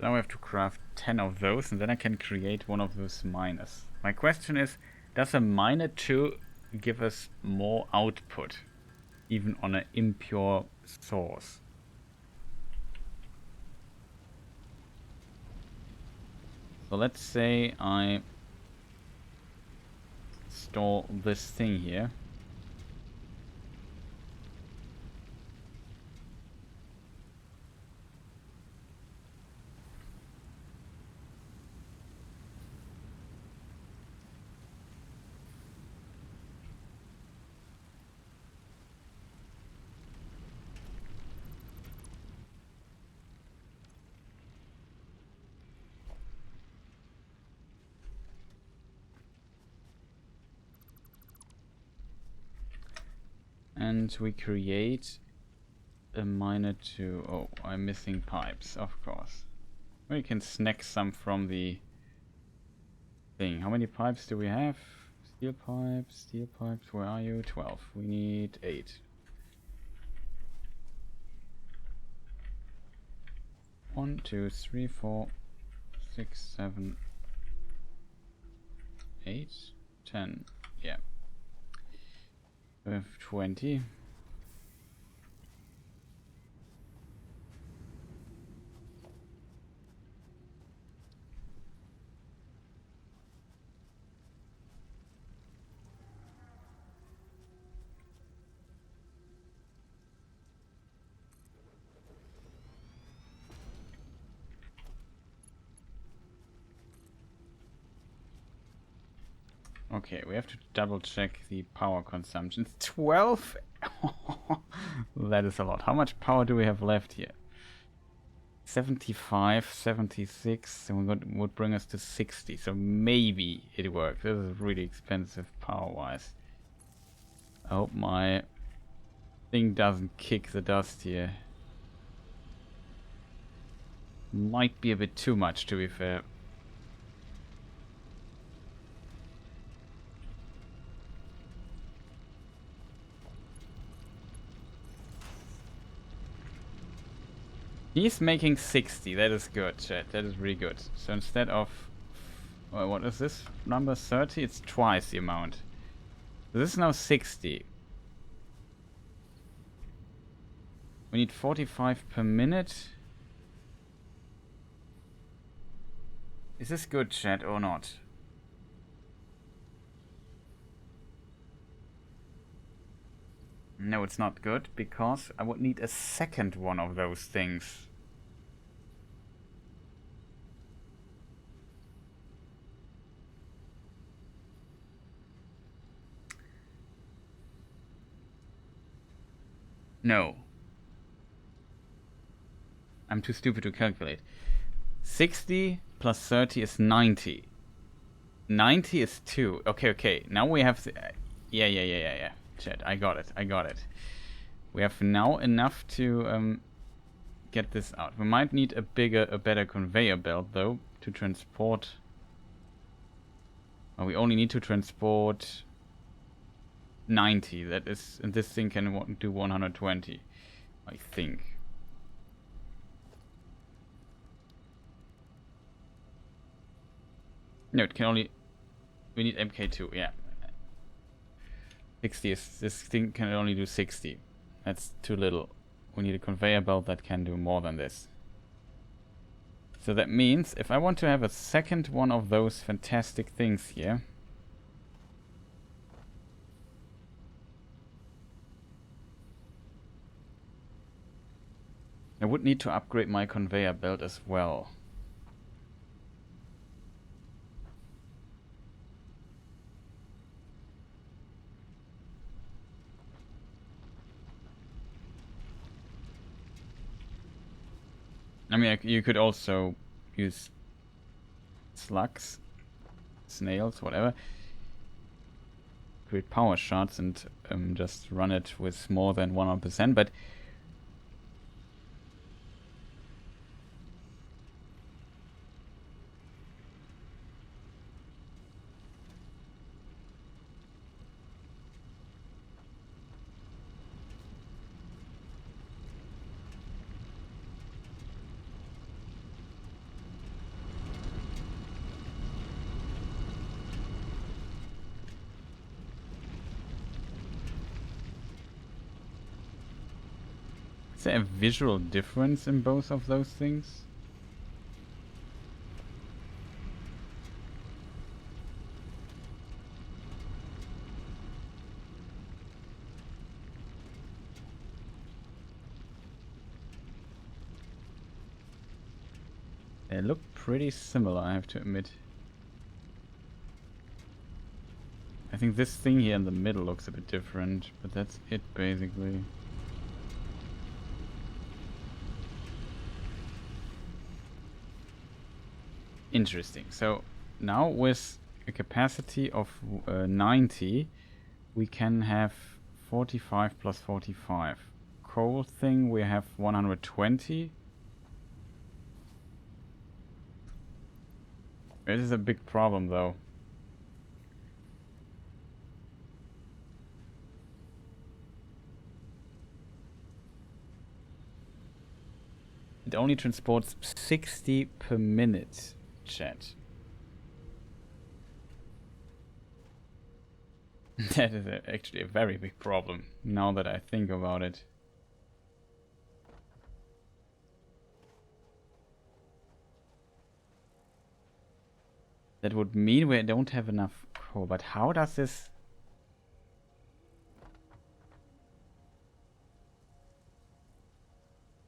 Now I have to craft 10 of those, and then I can create one of those miners. My question is, does a miner 2 give us more output, even on an impure source? So let's say I store this thing here. And we create a miner 2. Oh, I'm missing pipes, of course. We can snack some from the thing. How many pipes do we have? Steel pipes, where are you? 12. We need 8. 1, 2, 3, 4, 6, 7, 8, 10. Yeah. We have 20. Okay, we have to double check the power consumption. 12? That is a lot. How much power do we have left here? 75, 76, and would bring us to 60. So maybe it works. This is really expensive power-wise. I hope my thing doesn't kick the dust here. Might be a bit too much, to be fair. He's making 60. That is good, chat. That is really good. So instead of... what is this number? 30? It's twice the amount. So this is now 60. We need 45 per minute. Is this good, chat, or not? No, it's not good, because I would need a second one of those things. No. I'm too stupid to calculate. 60 plus 30 is 90. 90 is 2. Okay. Now we have... Yeah. Chat, I got it. We have now enough to get this out. We might need a better conveyor belt though to transport. Well, we only need to transport 90. That is, and this thing can do 120, I think. No, it can only. We need MK2. Yeah. 60 is, this thing can only do 60. That's too little. We need a conveyor belt that can do more than this. So that means if I want to have a second one of those fantastic things here, I would need to upgrade my conveyor belt as well. I mean, you could also use slugs, snails, whatever. Create power shards and just run it with more than 100%. But Is there a visual difference in both of those things? They look pretty similar, I have to admit. I think this thing here in the middle looks a bit different, but that's it basically. Interesting. So now with a capacity of 90, we can have 45 plus 45. Coal thing we have 120. This is a big problem though. It only transports 60 per minute, chat. That is actually a very big problem, now that I think about it. That would mean we don't have enough coal, but how does this...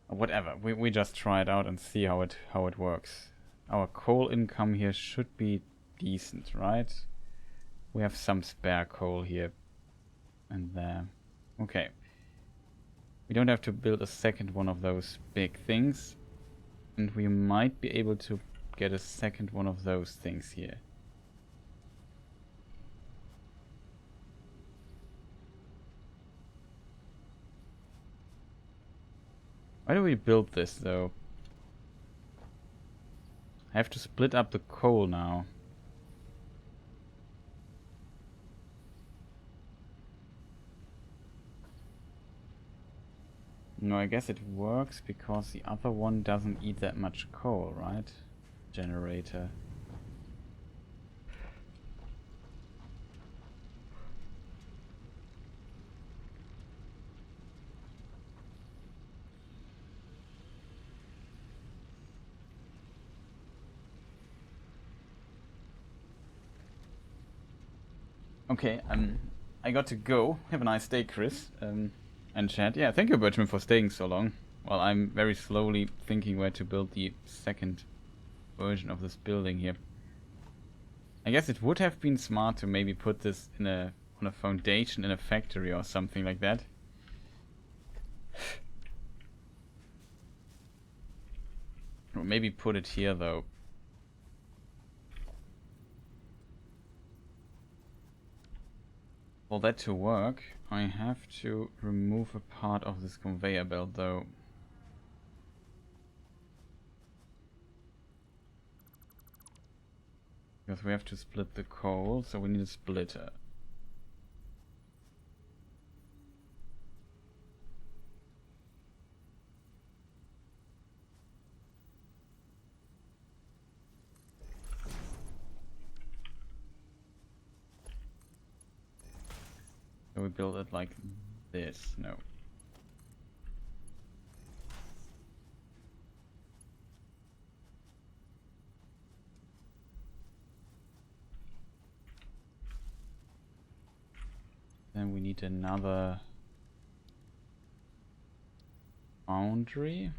Whatever, we just try it out and see how it works. Our coal income here should be decent, right? We have some spare coal here and there. Okay. We don't have to build a second one of those big things. And we might be able to get a second one of those things here. Why do we build this though? I have to split up the coal now. No, I guess it works because the other one doesn't eat that much coal, right? Generator. Okay, I got to go. Have a nice day, Chris. And chat. Yeah, thank you, Bertram, for staying so long. Well, I'm very slowly thinking where to build the second version of this building here. I guess it would have been smart to maybe put this in on a foundation in a factory or something like that. Or maybe put it here though. For that to work, I have to remove a part of this conveyor belt though. Because we have to split the coal, so we need a splitter. So we build it like this. No. Then we need another foundry.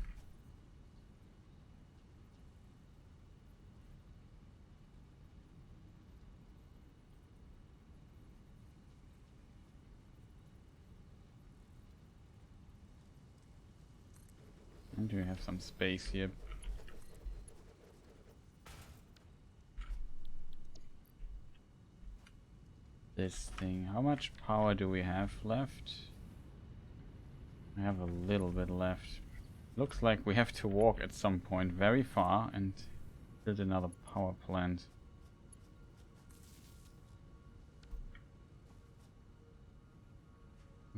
And we have some space here. This thing. How much power do we have left? I have a little bit left. Looks like we have to walk at some point very far and build another power plant.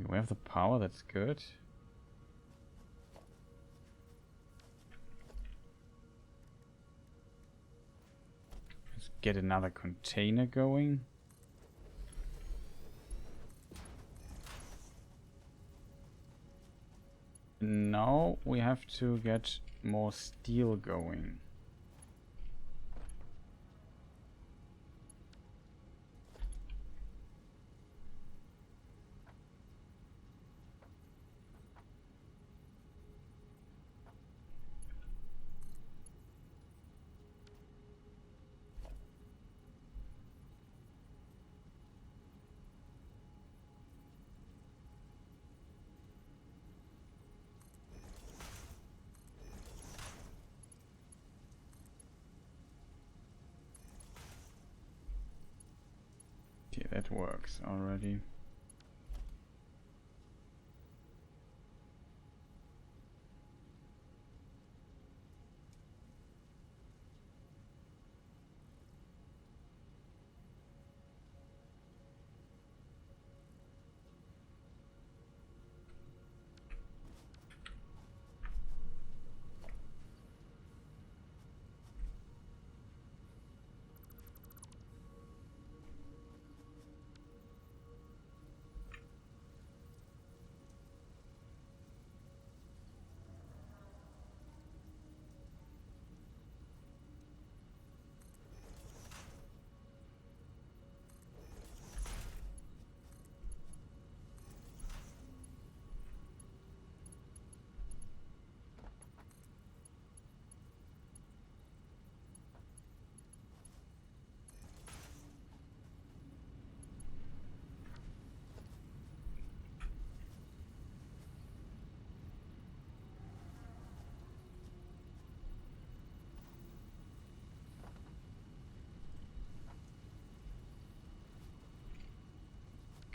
We have the power, that's good. Let's get another container going. now we have to get more steel going. Okay, that works already.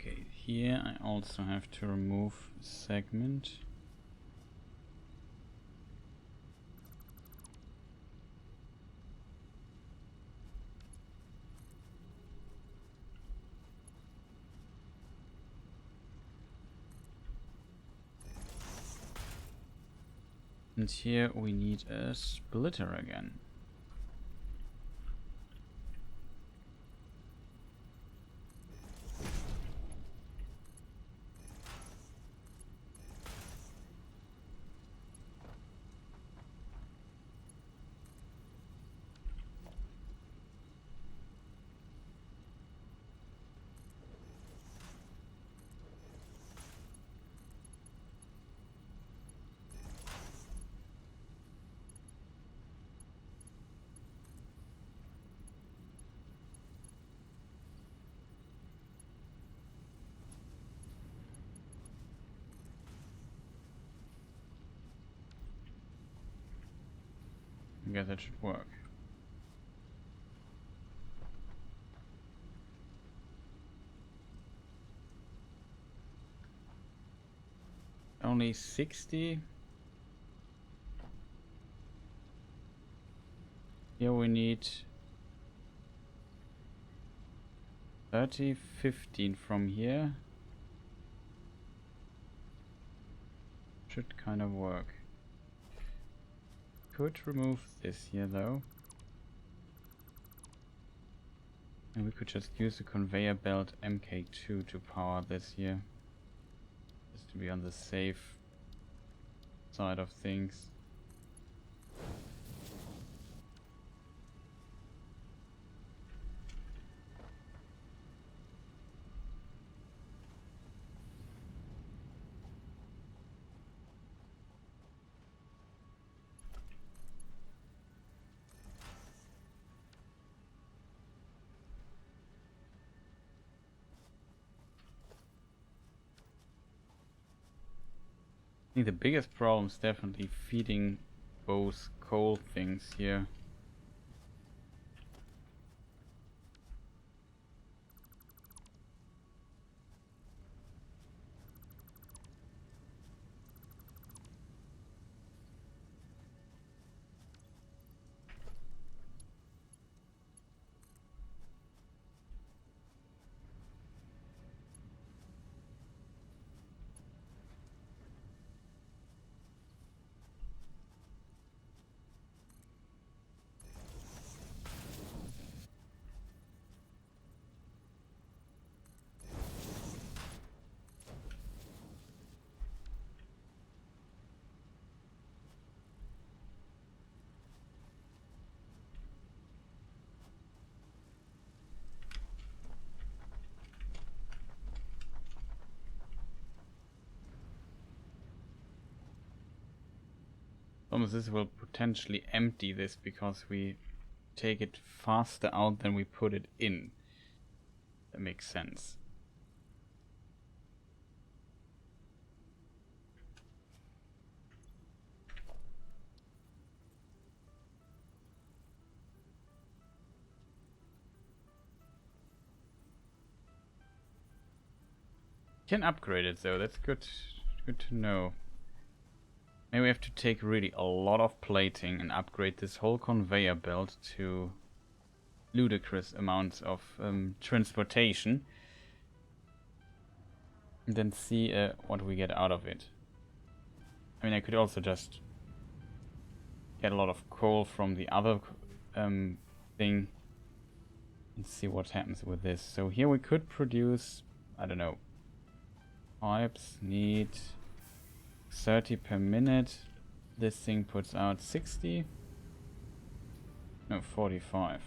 Okay, here I also have to remove a segment. And here we need a splitter again. I guess that should work. Only 60. Here we need 30, 15 from here. Should kind of work. Could remove this here though. And we could just use the conveyor belt MK2 to power this here. Just to be on the safe side of things. I think the biggest problem is definitely feeding both coal things here. Thomas, this will potentially empty this because we take it faster out than we put it in. That makes sense. Can upgrade it though, that's good to know. Maybe we have to take really a lot of plating and upgrade this whole conveyor belt to ludicrous amounts of transportation. And then see what we get out of it. I mean, I could also just get a lot of coal from the other thing and see what happens with this. So here we could produce, I don't know, pipes need 30 per minute. This thing puts out 60. No, 45.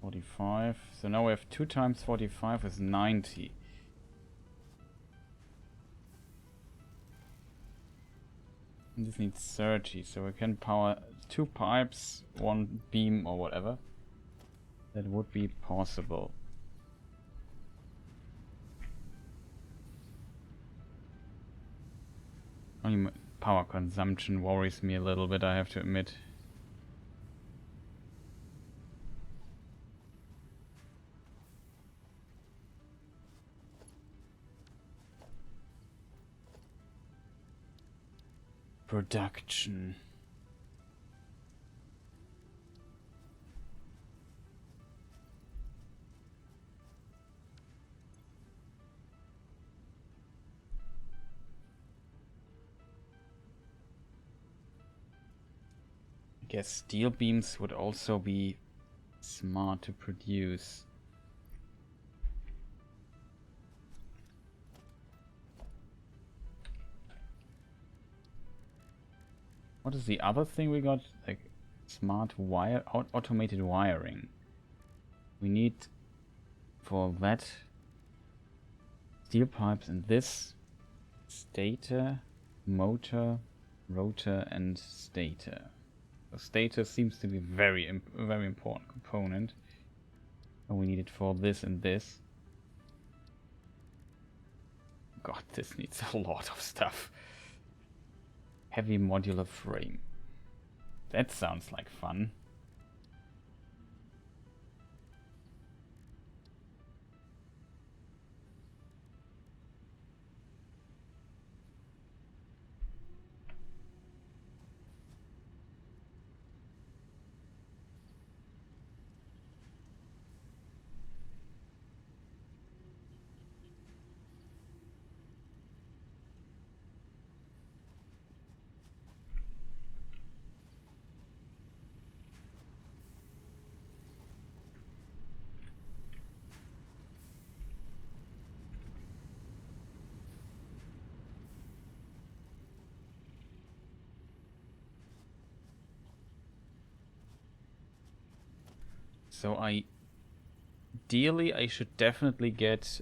45. So now we have 2 times 45 is 90. And this needs 30, so we can power 2 pipes, 1 beam or whatever. That would be possible. Only power consumption worries me a little bit, I have to admit. Production. I guess steel beams would also be smart to produce. What is the other thing we got? Like smart wire, automated wiring. We need for that steel pipes and this stator, motor, rotor and stator. So stator seems to be very important component. And we need it for this and this. God, this needs a lot of stuff. Heavy modular frame. That sounds like fun. So ideally I should definitely get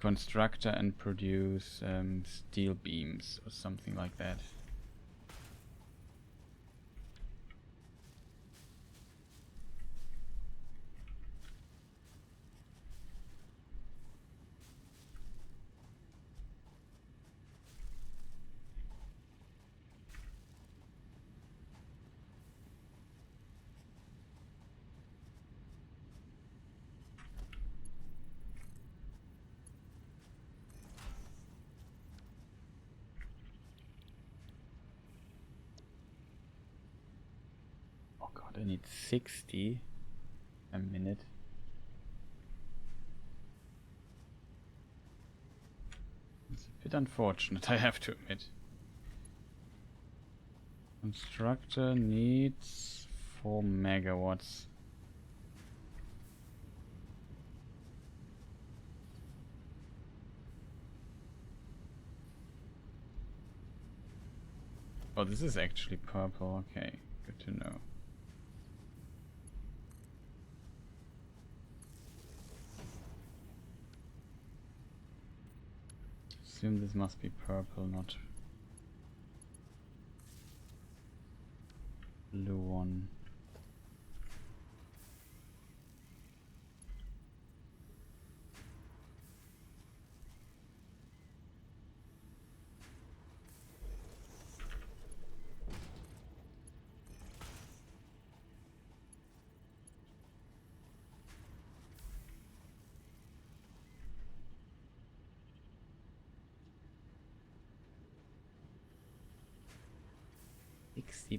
constructor and produce steel beams or something like that. I need 60 a minute. It's a bit unfortunate, I have to admit. Constructor needs 4 megawatts. Oh, this is actually purple. Okay, good to know. assume this must be purple, not blue one.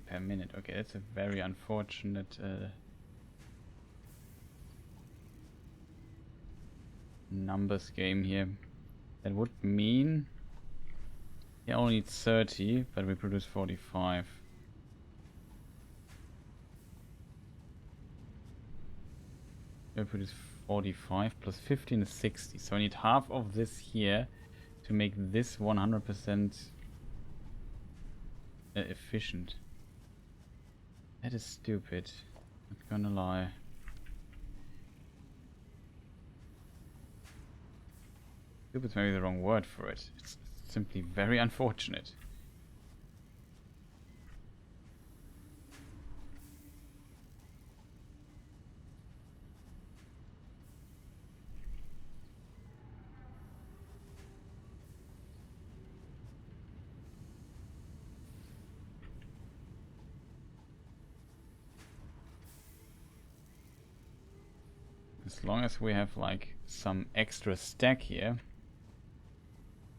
Per minute. Okay, that's a very unfortunate numbers game here. That would mean he only needs 30, but we produce 45. We produce 45 plus 15 is 60. So I need half of this here to make this 100% efficient. That is stupid. Not gonna lie. Stupid's maybe the wrong word for it. It's simply very unfortunate. As long as we have like some extra stack here,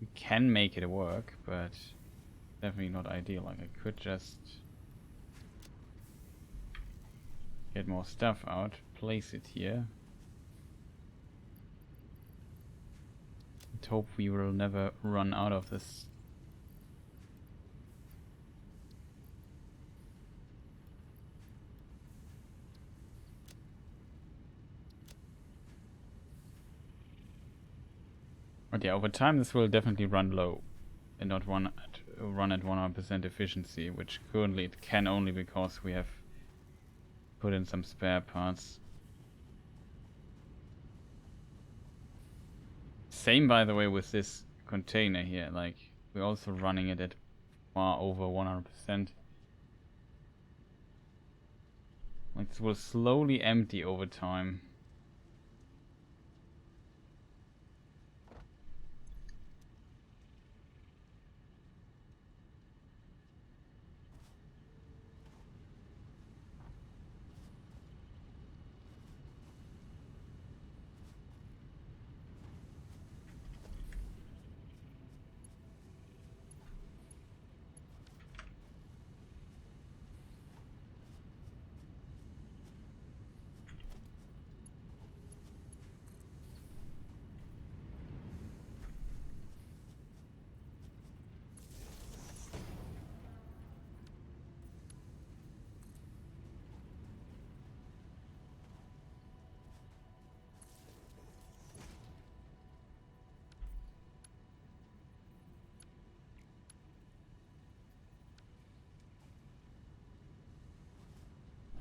we can make it work, but definitely not ideal. Like I could just get more stuff out, place it here, and hope we will never run out of this. But yeah, over time this will definitely run low and not run at 100% efficiency, which currently it can only because we have put in some spare parts. Same, by the way, with this container here. Like, we're also running it at far over 100%. Like, this will slowly empty over time.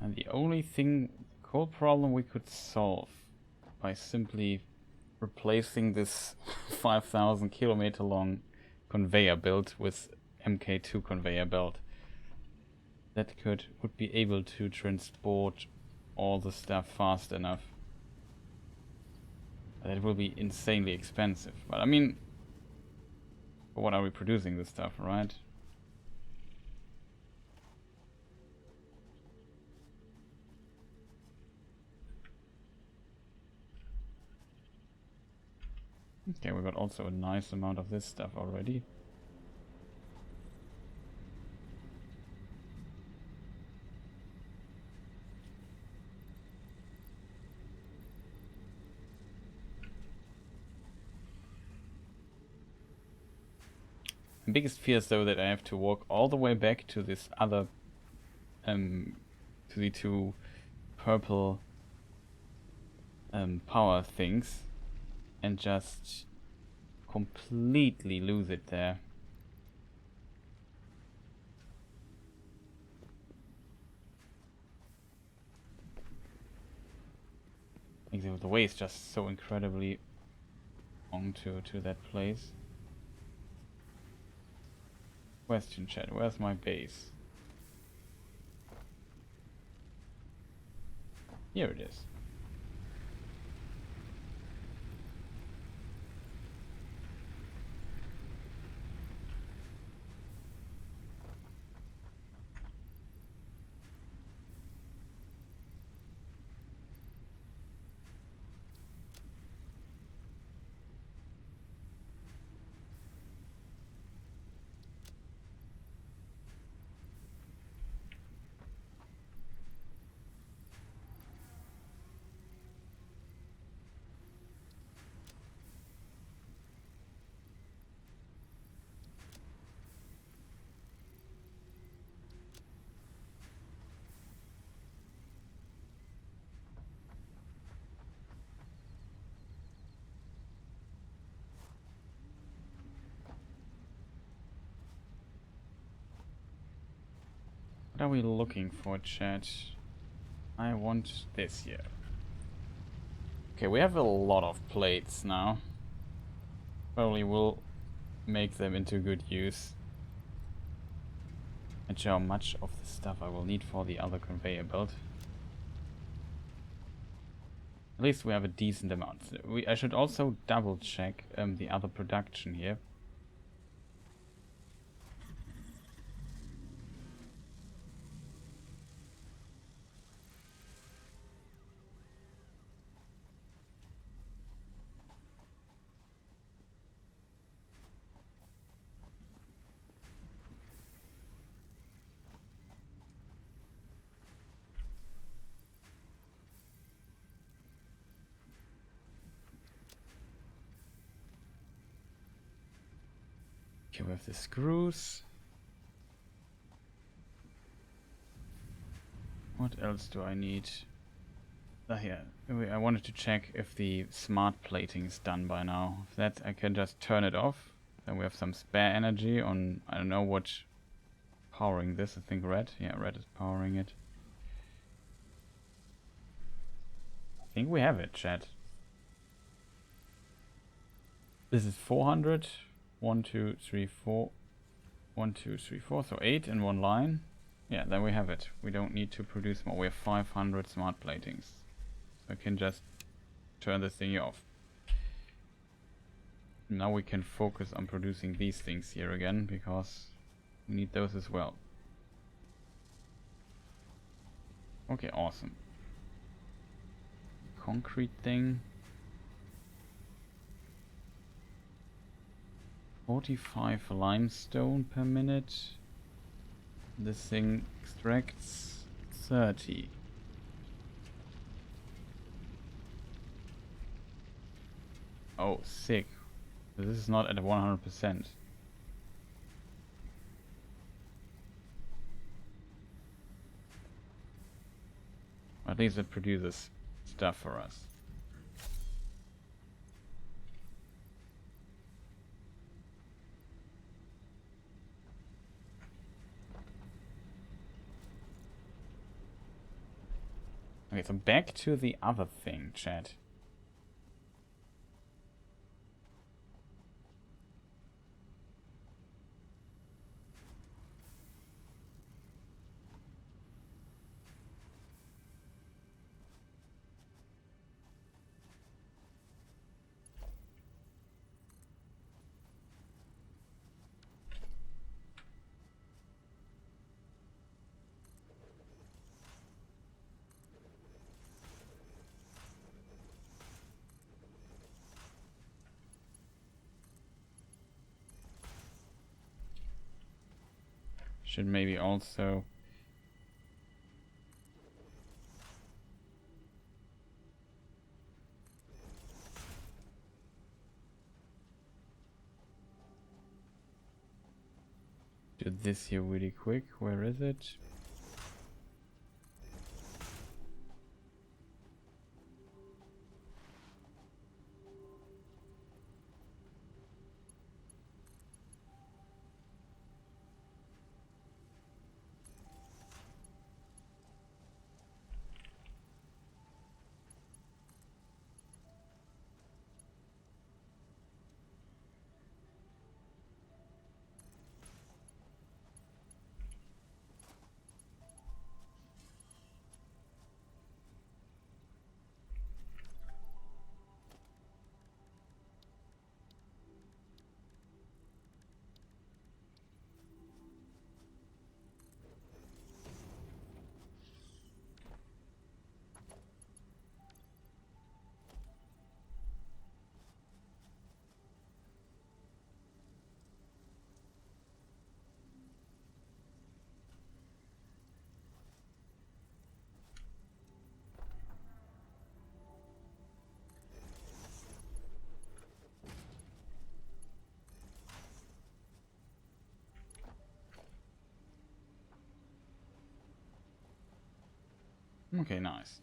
And the only core problem we could solve by simply replacing this 5,000 kilometer long conveyor belt with MK2 conveyor belt that would be able to transport all the stuff fast enough. That will be insanely expensive. But I mean, for what are we producing this stuff, right? Okay, we got also a nice amount of this stuff already. The biggest fear is though that I have to walk all the way back to this other, to the two purple power things and just completely lose it there. The way is just so incredibly long to that place. Question chat, where's my base? Here it is. What are we looking for, chat? I want this here. Okay, we have a lot of plates now. Probably will make them into good use. And show how much of the stuff I will need for the other conveyor belt. At least we have a decent amount. I should also double check the other production here. Okay, we have the screws. What else do I need? Here. I wanted to check if the smart plating is done by now. If that, I can just turn it off. Then we have some spare energy on, I don't know what powering this. I think red. Yeah, red is powering it. I think we have it, chat. This is 400. 1, 2, 3, 4. 1, 2, 3, 4. So 8 in one line. Yeah, then we have it. We don't need to produce more. We have 500 smart platings. So I can just turn this thing off. Now we can focus on producing these things here again, because we need those as well. Okay, awesome. Concrete thing. 45 limestone per minute. This thing extracts 30. Oh, sick. This is not at 100%. At least it produces stuff for us. Okay, so back to the other thing, chat. Should maybe also do this here really quick. Where is it? Okay, nice.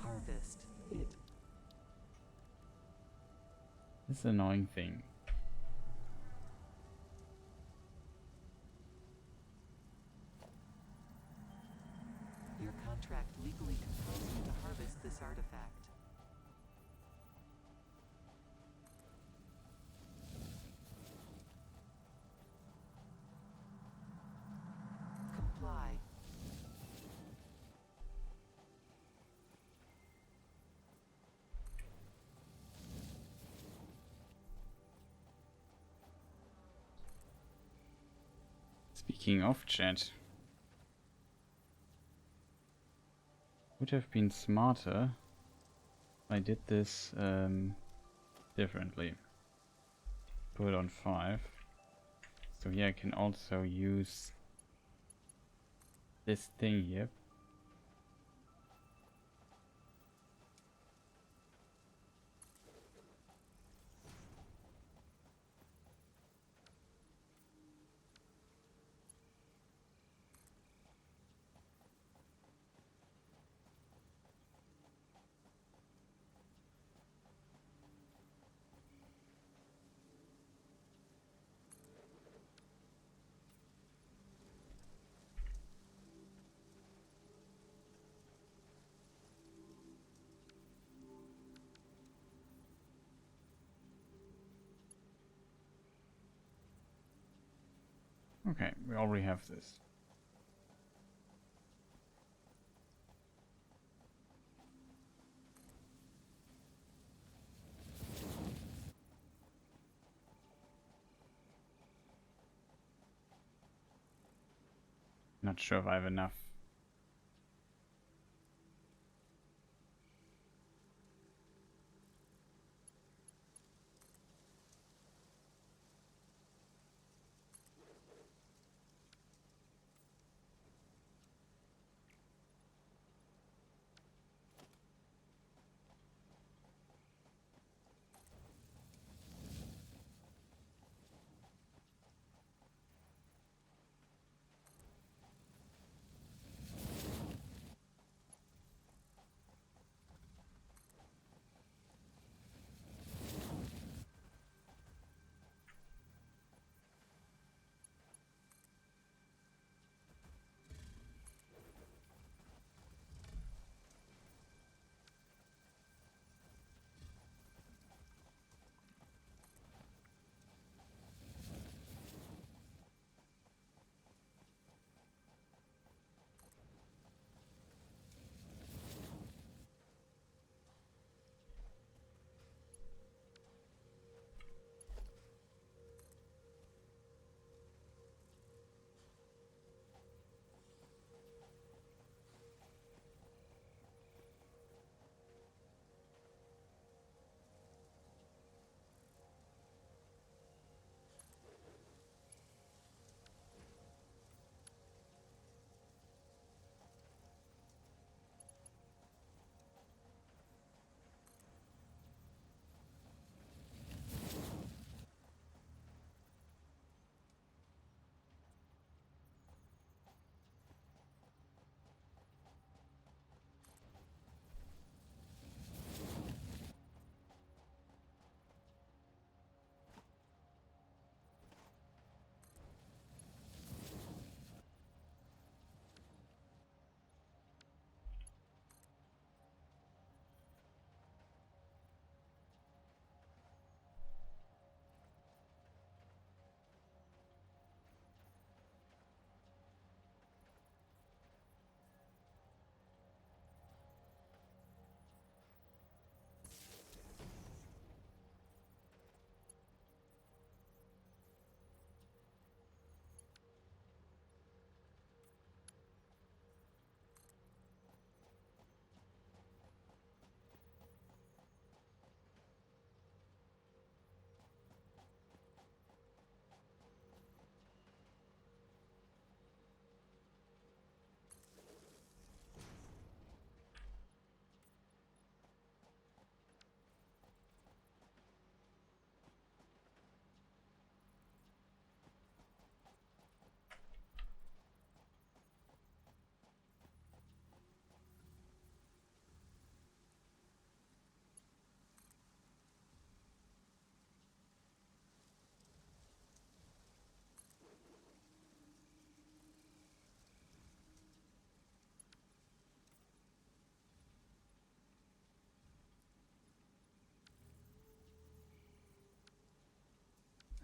Harvest. Hit. This annoying thing. Your contract legally compels you to harvest this artifact. Comply. Speaking of chat, would have been smarter if I did this differently. Put it on 5. So here I can also use this thing here. Okay, we already have this. Not sure if I have enough.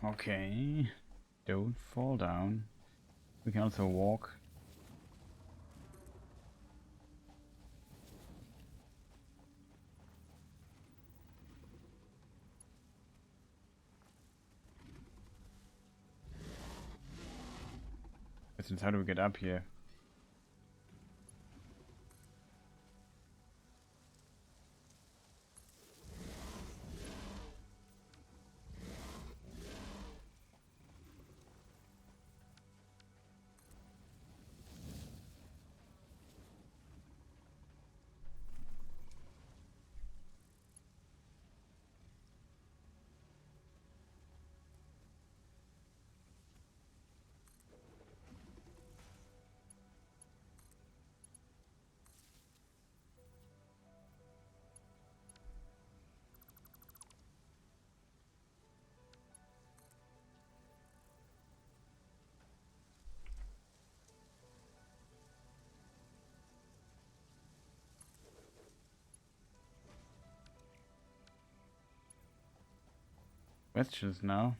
Okay. Don't fall down. We can also walk. Since how do we get up here? Questions now.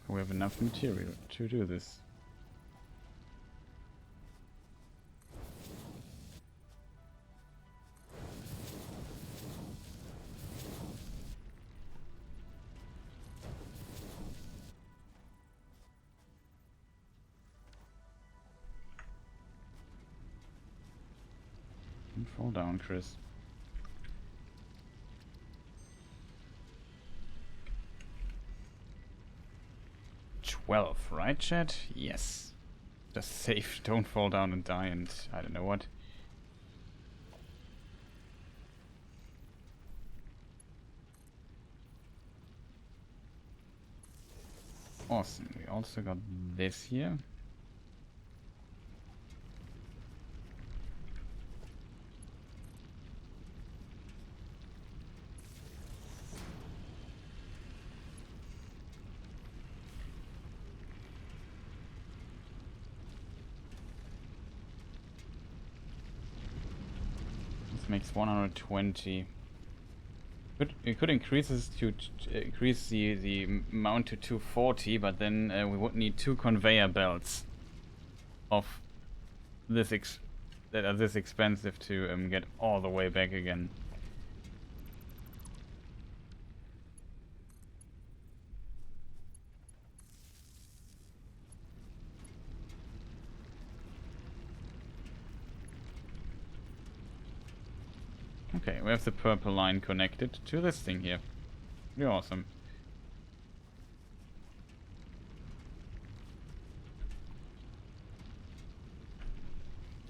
We have enough material to do this. Don't fall down, Chris. 12, right, chat? Yes. Just safe. Don't fall down and die and I don't know what. Awesome. We also got this here. This makes 120. We could increase this to increase the amount to 240, but then we would need 2 conveyor belts of this that are this expensive to get all the way back again. Okay, we have the purple line connected to this thing here. Pretty awesome.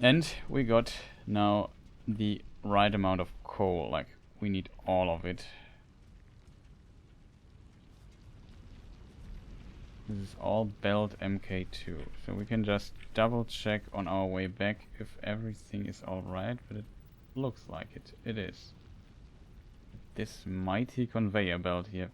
And we got now the right amount of coal, like we need all of it. This is all belt MK2, so we can just double check on our way back if everything is alright, but it looks like it. It is. This mighty conveyor belt here.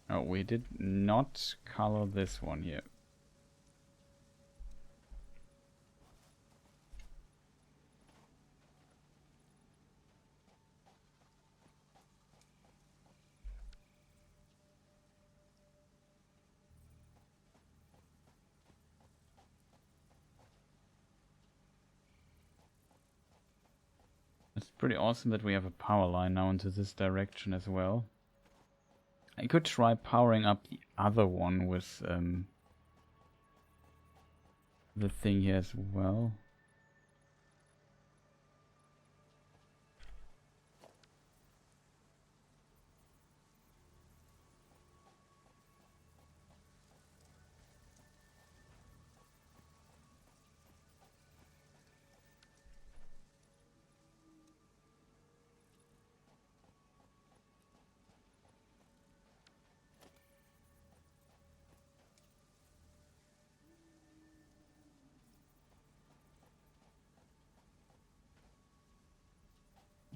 Oh, we did not color this one here. It's pretty awesome that we have a power line now into this direction as well. I could try powering up the other one with the thing here as well.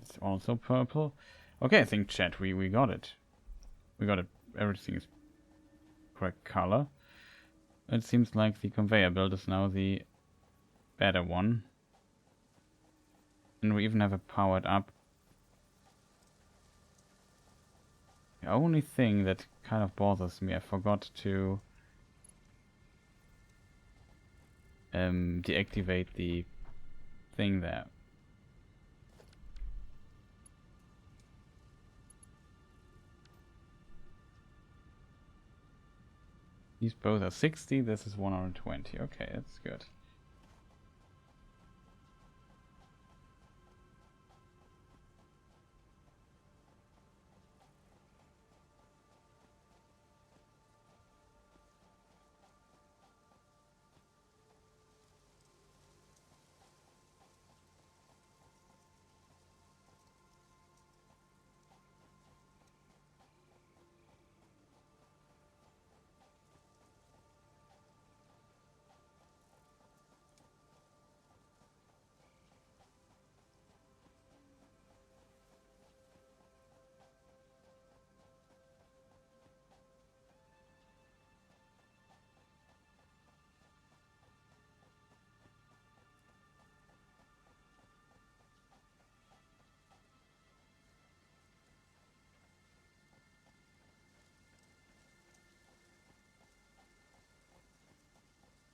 It's also purple. Okay, I think chat, we got it. We got it. Everything is correct color. it seems like the conveyor belt is now the better one. And we even have it powered up. The only thing that kind of bothers me, I forgot to deactivate the thing there. These both are 60, this is 120. Okay, that's good.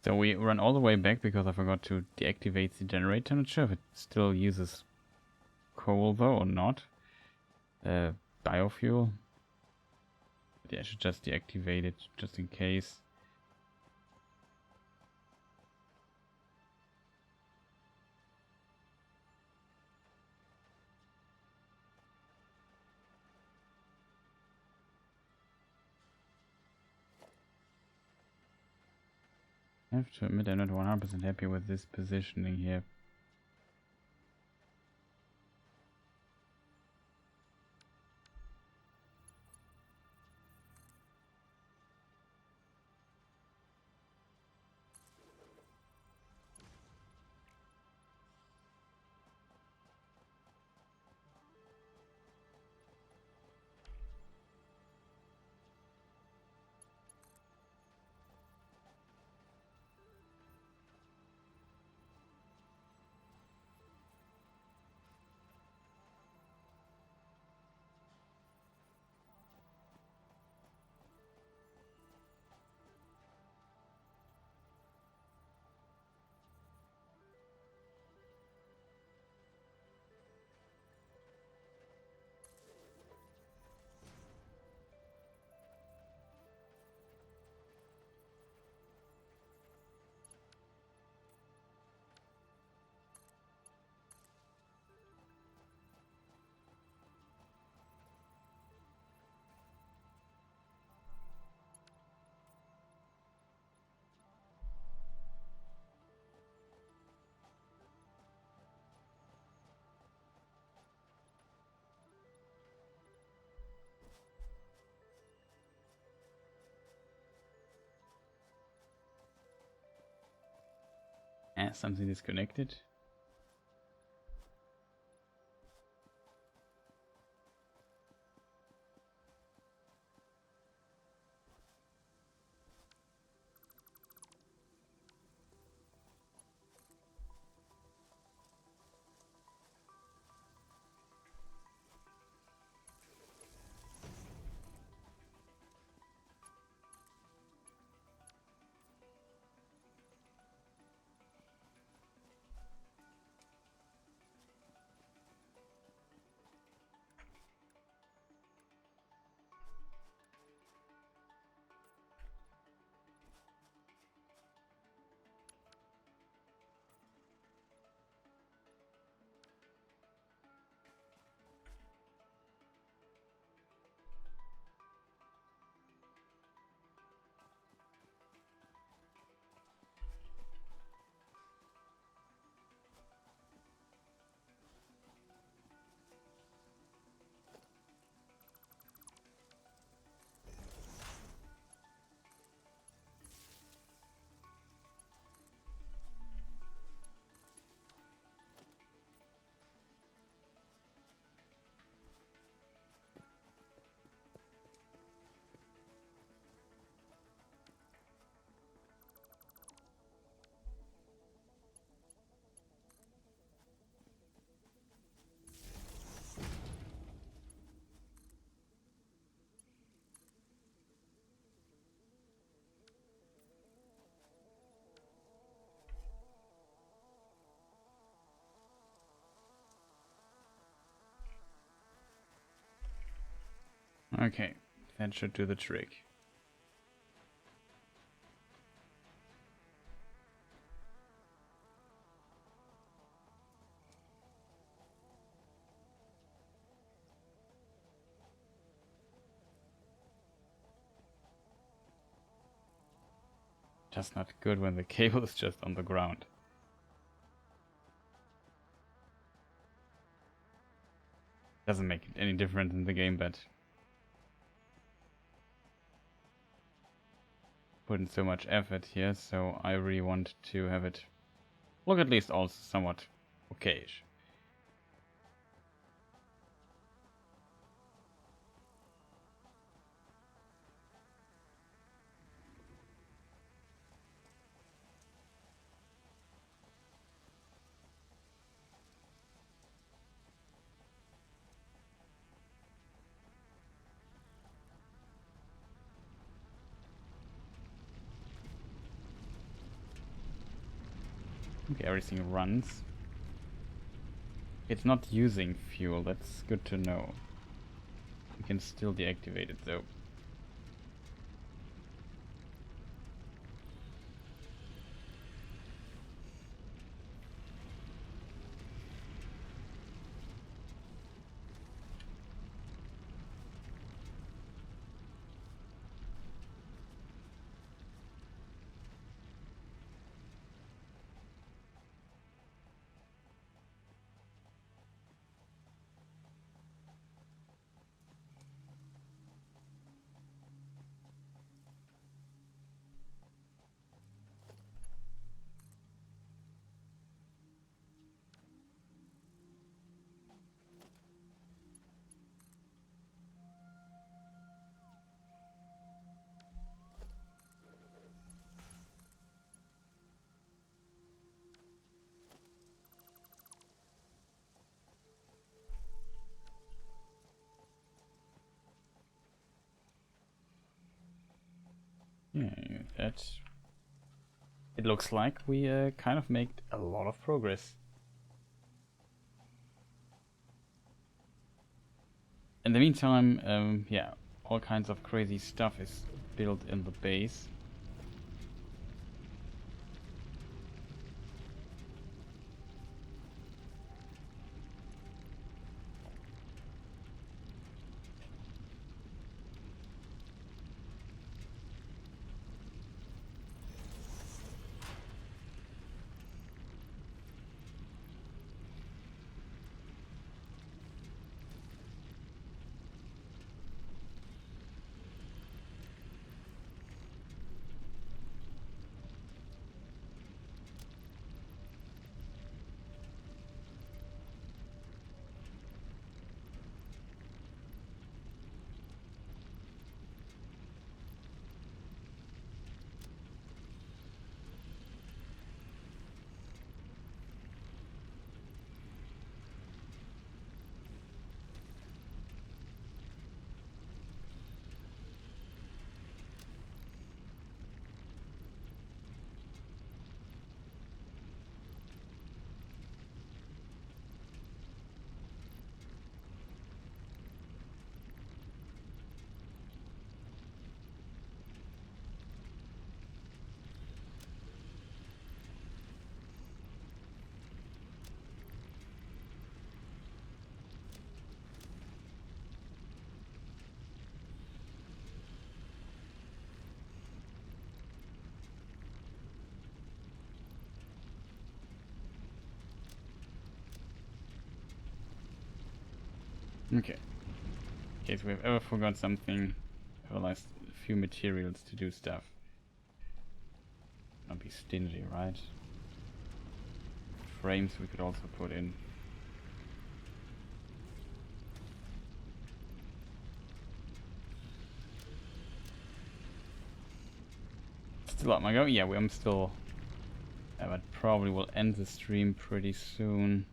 So we run all the way back because I forgot to deactivate the generator. I'm not sure if it still uses coal though or not. Biofuel. But yeah, I should just deactivate it just in case. I have to admit I'm not 100% happy with this positioning here. Something disconnected. Okay, that should do the trick. Just not good when the cable is just on the ground. Doesn't make any difference in the game, but put in so much effort here, so I really want to have it look at least also somewhat okayish. Okay, everything runs. It's not using fuel, that's good to know. We can still deactivate it though. Yeah, that. It looks like we kind of made a lot of progress. In the meantime, yeah, all kinds of crazy stuff is built in the base. Okay. In case we've ever forgot something, realized a few materials to do stuff. Not be stingy, right? Frames we could also put in. Still up my go? Yeah, I'm still... but probably will end the stream pretty soon.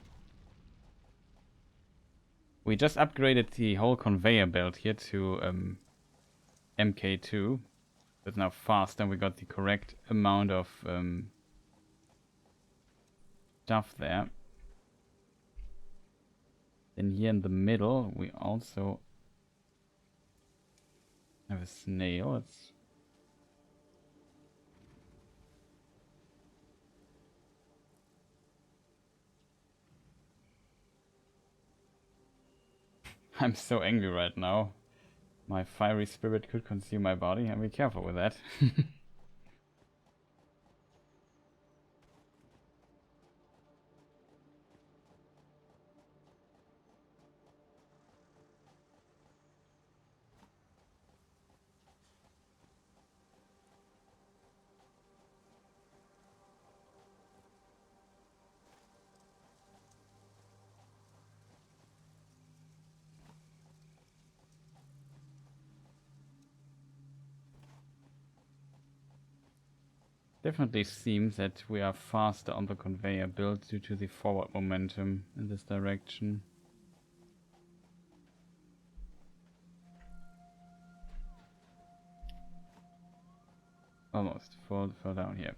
We just upgraded the whole conveyor belt here to MK2. It's now fast and we got the correct amount of stuff there. Then here in the middle we also I have a snail. It's I'm so angry right now. My fiery spirit could consume my body. And be careful with that. Definitely seems that we are faster on the conveyor belt due to the forward momentum in this direction. Almost. Fall down here.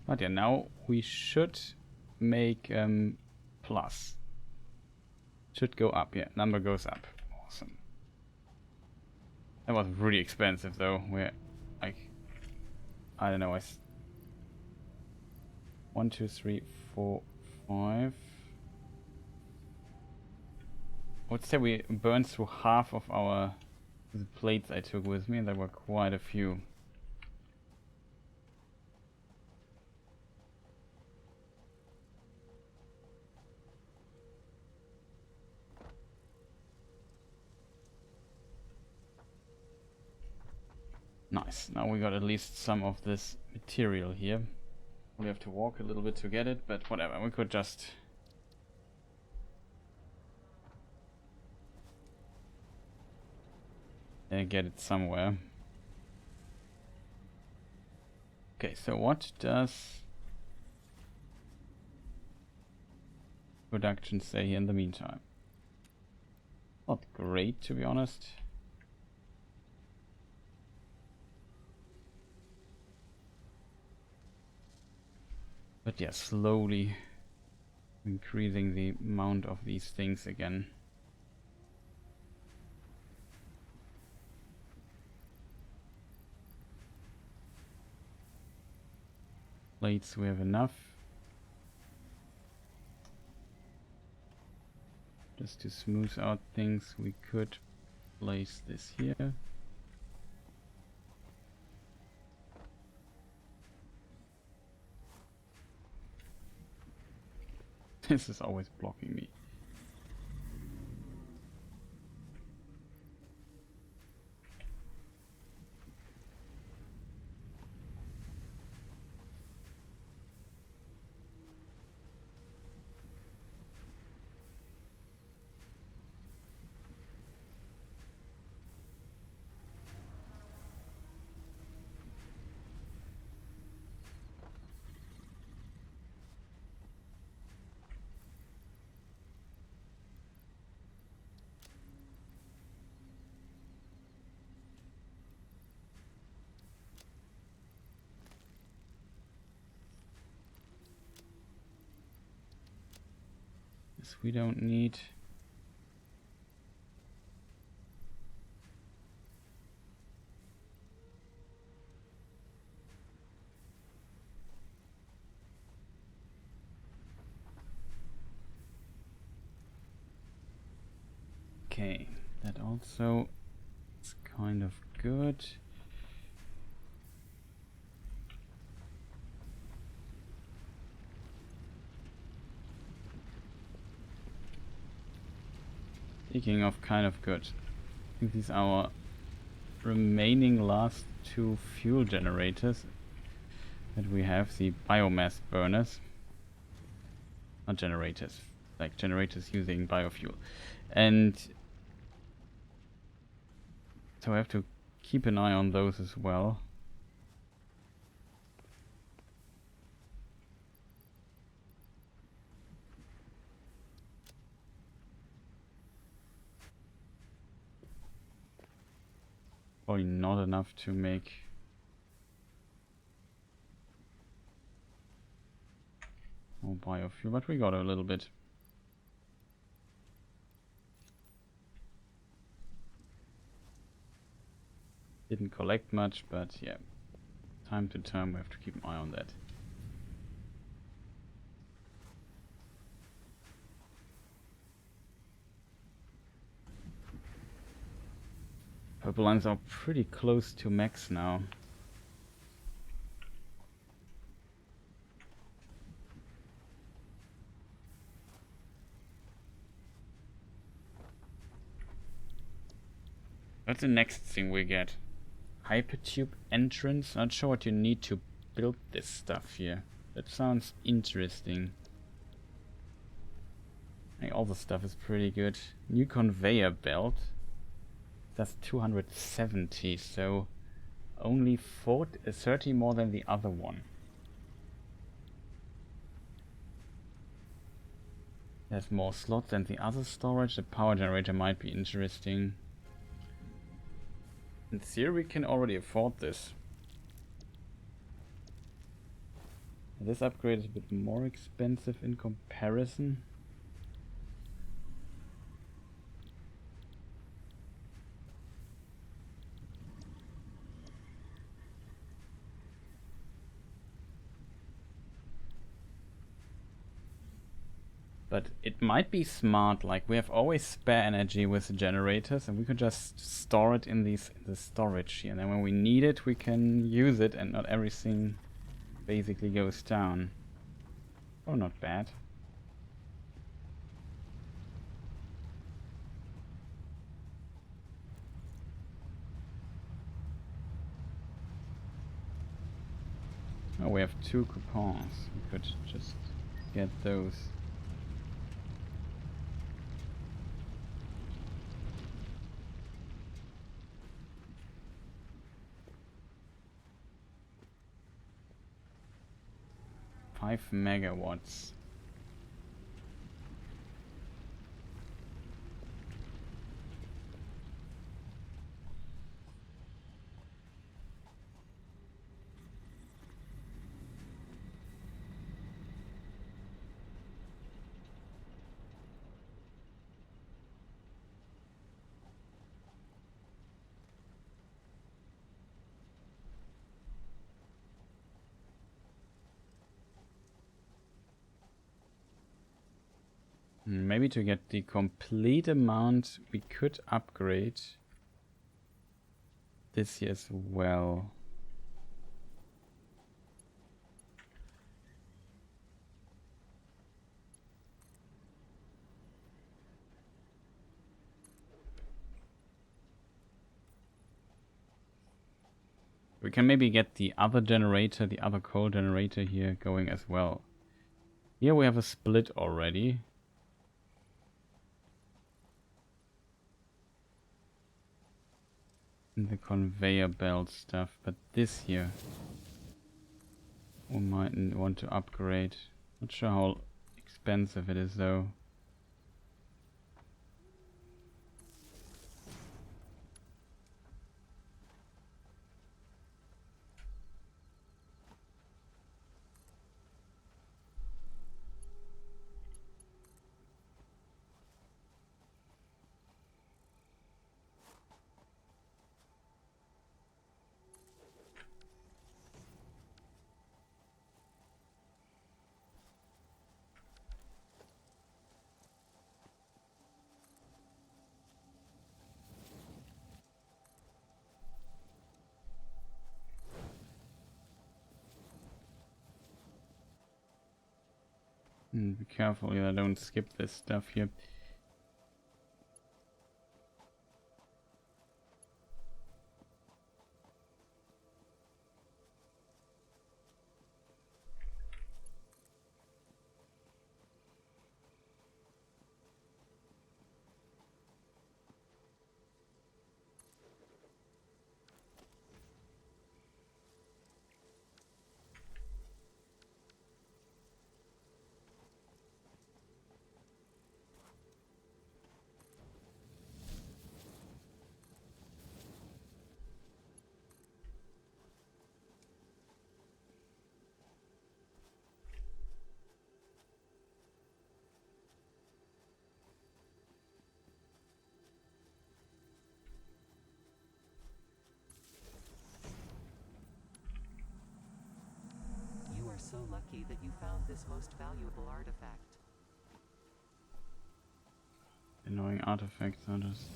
But yeah, now we should make plus. Should go up, yeah. Number goes up. Awesome. That was really expensive though. We're like, I don't know, 1, 2, 3, 4, 5. I would say we burned through half of the plates I took with me, and there were quite a few. Nice. Now we got at least some of this material here. We have to walk a little bit to get it, but whatever. We could just get it somewhere. Okay, so what does production say here in the meantime? Not great, to be honest. But yeah, slowly increasing the amount of these things again. Plates, we have enough. Just to smooth out things, we could place this here. This is always blocking me. This we don't need. Okay, that also is kind of good. Speaking of kind of good, I think these are our remaining last 2 fuel generators that we have, the biomass burners. Not generators, like generators using biofuel. And so I have to keep an eye on those as well. Probably not enough to make... more biofuel, but we got a little bit. Didn't collect much, but yeah. Time to time we have to keep an eye on that. Purple lines are pretty close to max now. What's the next thing we get? Hypertube entrance? Not sure what you need to build this stuff here. That sounds interesting. I think all the stuff is pretty good. New conveyor belt. That's 270, so only 30 more than the other one. There's more slots than the other storage. The power generator might be interesting. In theory we can already afford this. This upgrade is a bit more expensive in comparison. But it might be smart, like we have always spare energy with the generators and we could just store it in the storage here. And then when we need it, we can use it and not everything basically goes down. Oh, not bad. Oh, we have 2 coupons. We could just get those. Five megawatts. Maybe to get the complete amount, we could upgrade this here as well. We can maybe get the other generator, the other coal generator here going as well. Here we have a split already. The conveyor belt stuff, but this here we might want to upgrade. Not sure how expensive it is though. Be careful that I don't skip this stuff here. lucky that you found this most valuable artifact. Annoying artifacts are just...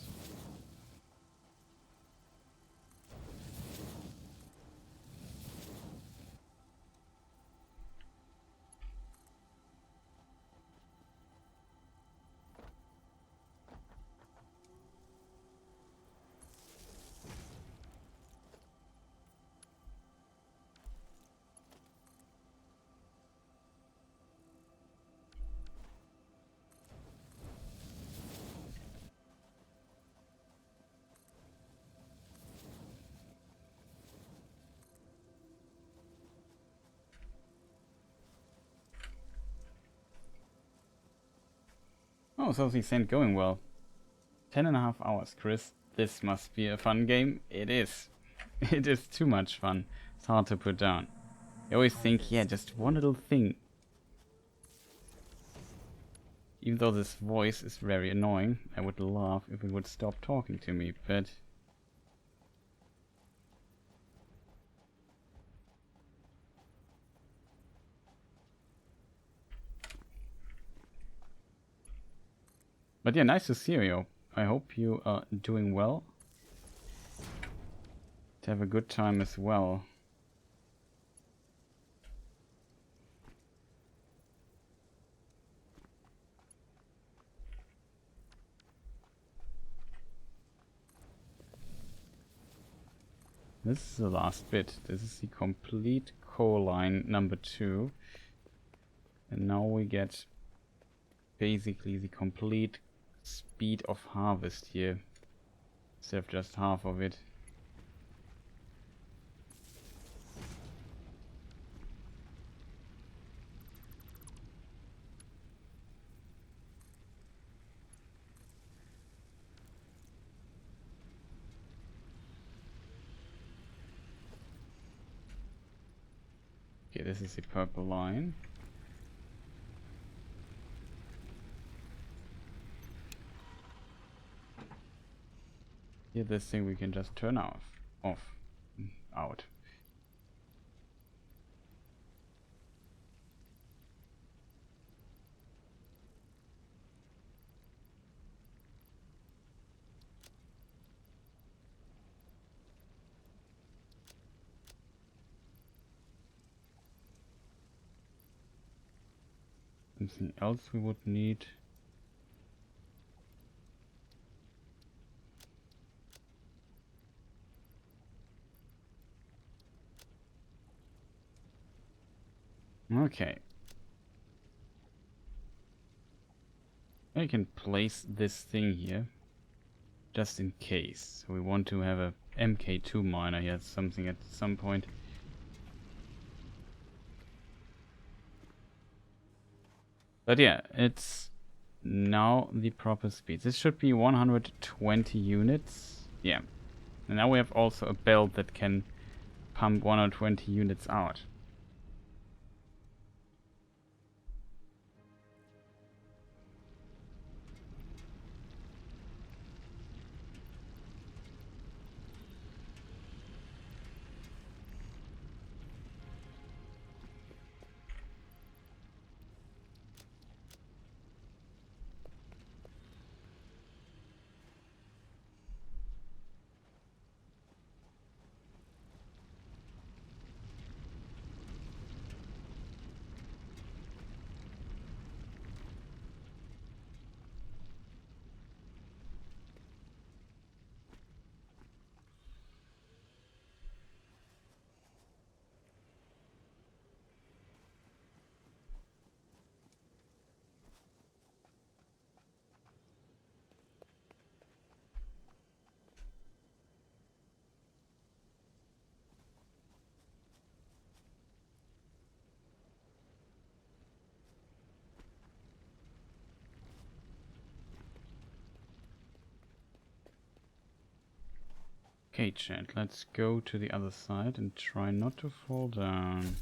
Oh, so this ain't going well. 10.5 hours, Chris. This must be a fun game. It is. It is too much fun. It's hard to put down. I always think, yeah, just one little thing. Even though this voice is very annoying, I would laugh if it would stop talking to me, but... But yeah, nice to see you. I hope you are doing well. To have a good time as well. This is the last bit. This is the complete core line number 2. And now we get basically the complete speed of harvest here. Instead of just half of it. Okay, this is the purple line. Here, this thing we can just turn out. Something else we would need. Okay. I can place this thing here. Just in case. So we want to have a MK2 miner here, something at some point. But yeah, it's now the proper speed. This should be 120 units. Yeah. And now we have also a belt that can pump 120 units out. Okay, chat, let's go to the other side and try not to fall down.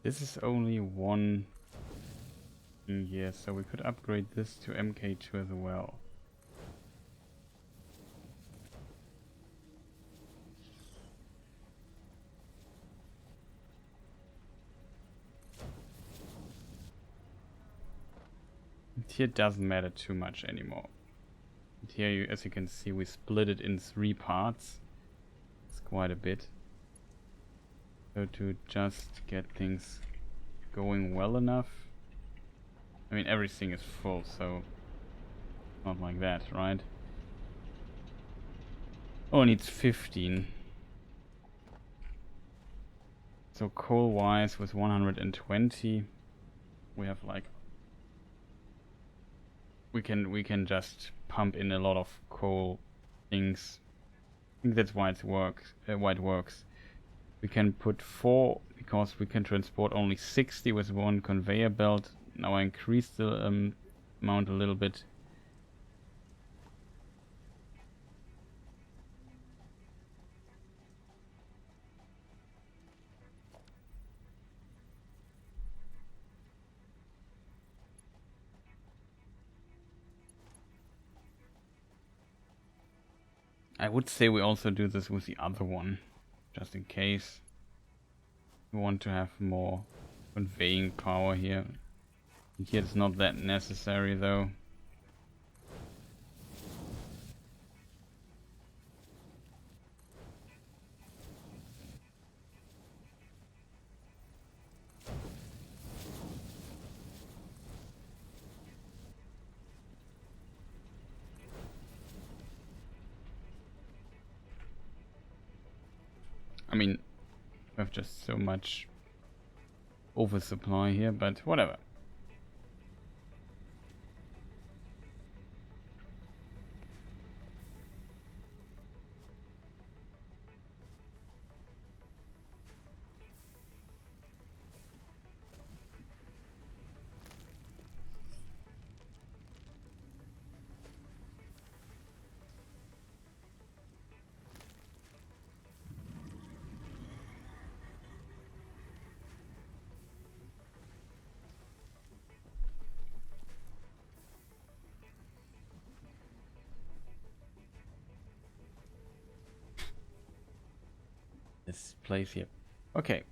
This is only one thing here, so we could upgrade this to MK2 as well. And here doesn't matter too much anymore. And here, as you can see, we split it in 3 parts. It's quite a bit. So to just get things going well enough. I mean, everything is full, so not like that, right? Oh, it needs 15. So coal-wise, with 120, we have like we can just pump in a lot of coal things. I think that's why it works. We can put 4 because we can transport only 60 with one conveyor belt. Now I increased the amount a little bit. I would say we also do this with the other one, just in case we want to have more conveying power here. Here it's not that necessary though. I mean, we have just so much oversupply here, but whatever. This place here. Okay.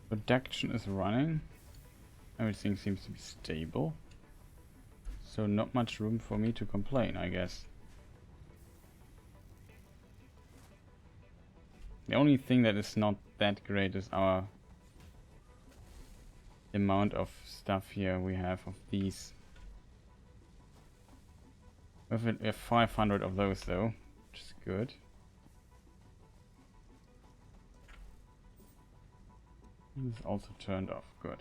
Production is running. Everything seems to be stable. So not much room for me to complain, I guess. The only thing that is not that great is our amount of stuff here we have of these. We have 500 of those though, which is good. This is also turned off, good.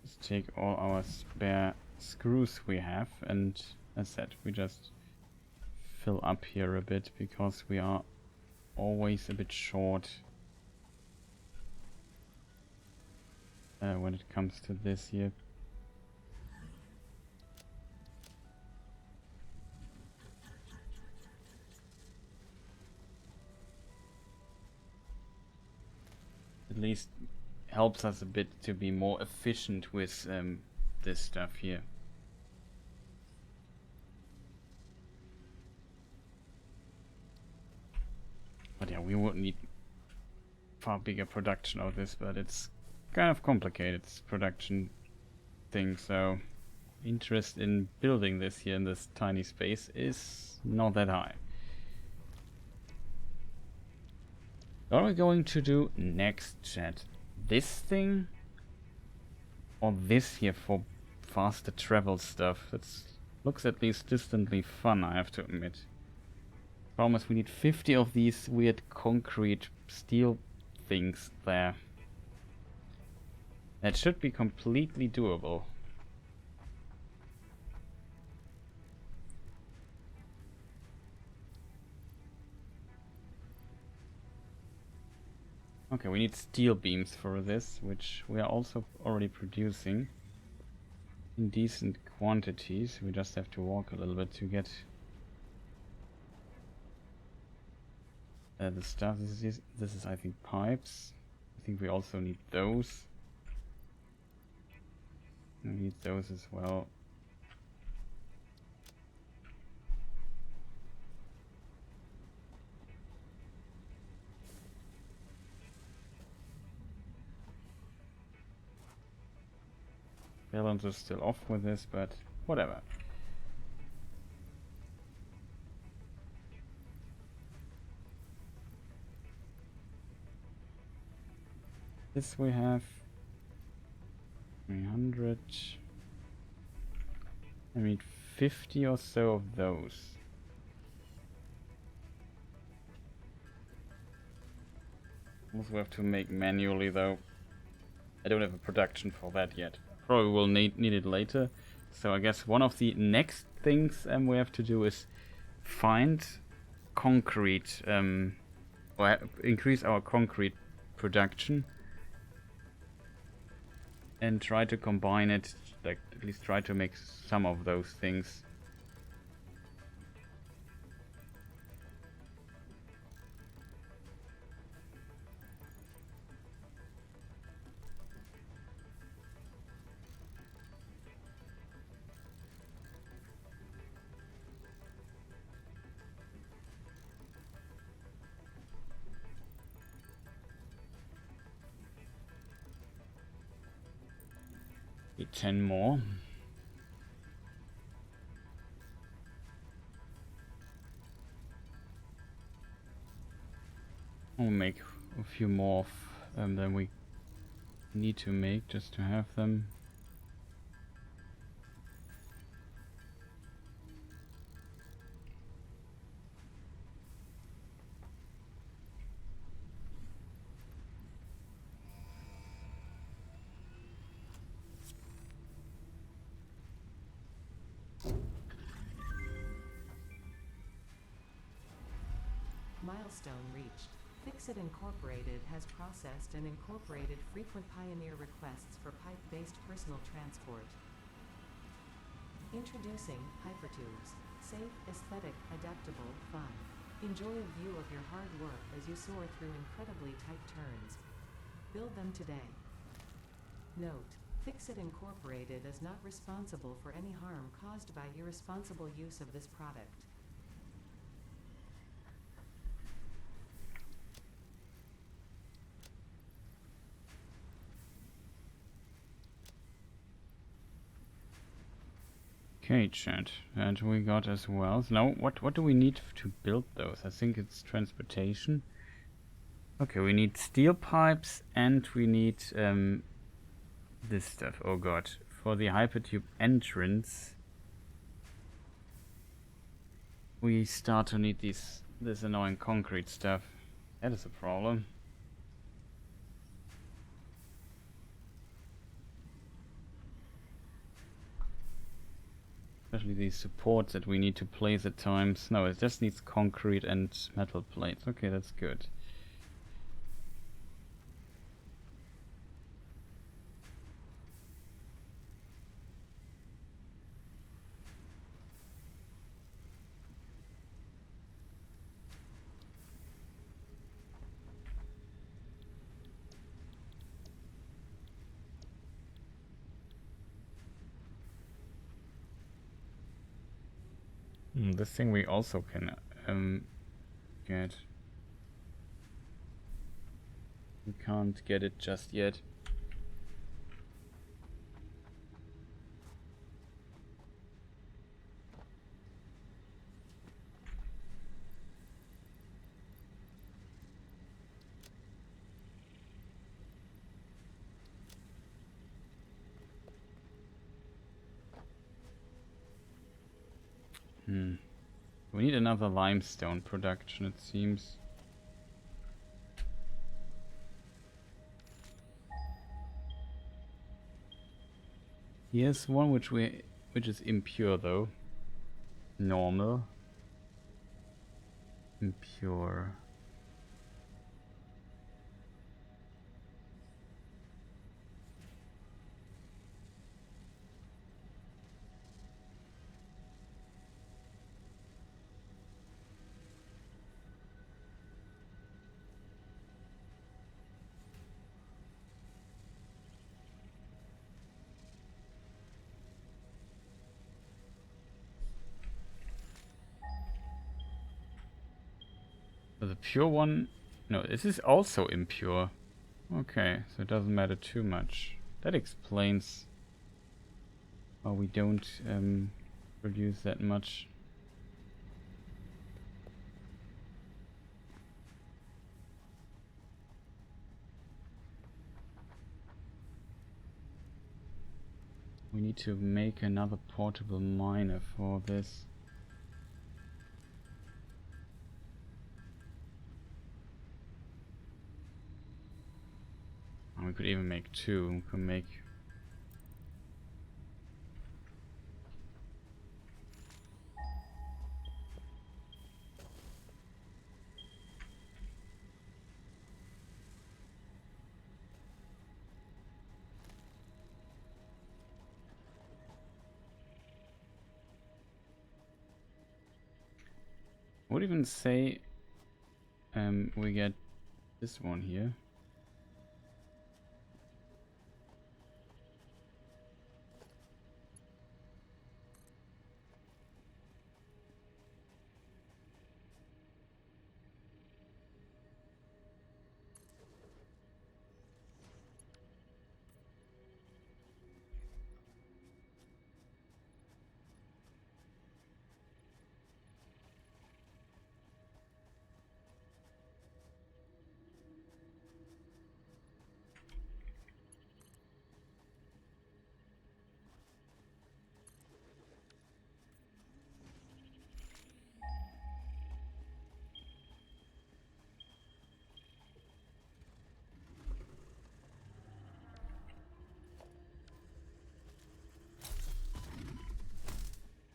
Let's take all our spare screws we have, and as said, we just fill up here a bit because we are always a bit short when it comes to this here. At least helps us a bit to be more efficient with this stuff here. But yeah, we would need far bigger production of this, but it's kind of complicated, this production thing, so interest in building this here in this tiny space is not that high. What are we going to do next, chat? This thing? Or this here for faster travel stuff? That looks at least distantly fun, I have to admit. Problem is we need 50 of these weird concrete steel things there. That should be completely doable. Okay, we need steel beams for this, which we are also already producing in decent quantities. We just have to walk a little bit to get the stuff. This is, I think, pipes. I think we also need those. We need those as well. Balance is still off with this, but whatever. This we have 300. I need 50 or so of those. Also have to make manually though. I don't have a production for that yet. Probably will need it later. So I guess one of the next things we have to do is find concrete, or increase our concrete production, and try to combine it, like at least try to make some of those things. Need 10 more. I'll make a few more than we need to make just to have them. Milestone reached. Fixit Incorporated has processed and incorporated frequent Pioneer requests for pipe-based personal transport. Introducing Hypertubes. Safe, aesthetic, adaptable, fun. Enjoy a view of your hard work as you soar through incredibly tight turns. Build them today. Note: Fixit Incorporated is not responsible for any harm caused by irresponsible use of this product. Okay, chat, and we got as well. So now, what do we need to build those? I think it's transportation. Okay, we need steel pipes and we need this stuff. Oh god, for the hypertube entrance, we start to need this annoying concrete stuff. That is a problem. Especially these supports that we need to place at times. No, it just needs concrete and metal plates. Okay, that's good. This thing we also can get. We can't get it just yet. We need another limestone production, it seems. Here's one which is impure though. Normal. Impure. So the pure one... No, this is also impure. Okay, so it doesn't matter too much. That explains why we don't produce that much. We need to make another portable miner for this. We could even make two. We could make... I would even say we get this one here.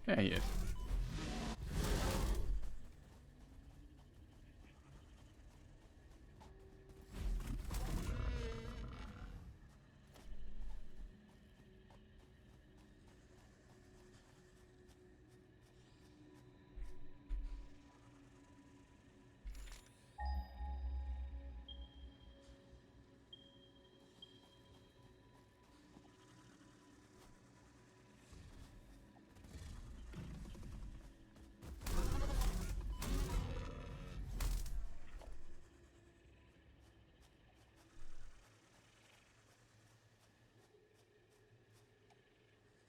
There he is.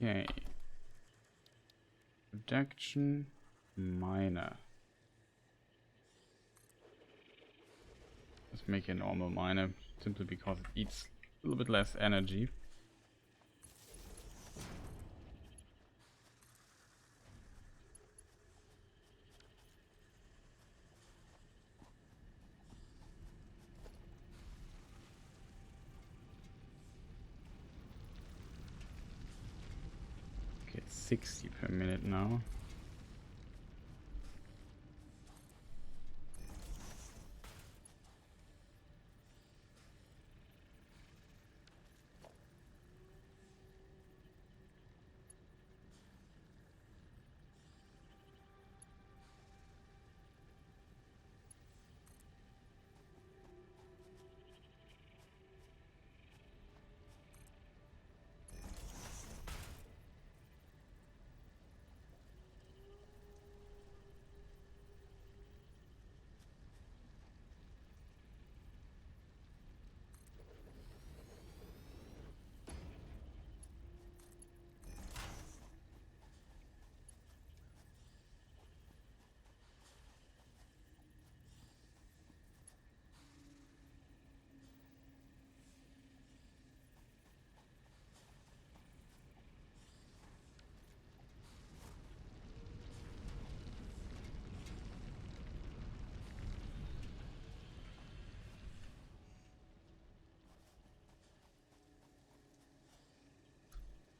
Okay. Production miner. Let's make a normal miner simply because it eats a little bit less energy. Okay, it's 60 per minute now.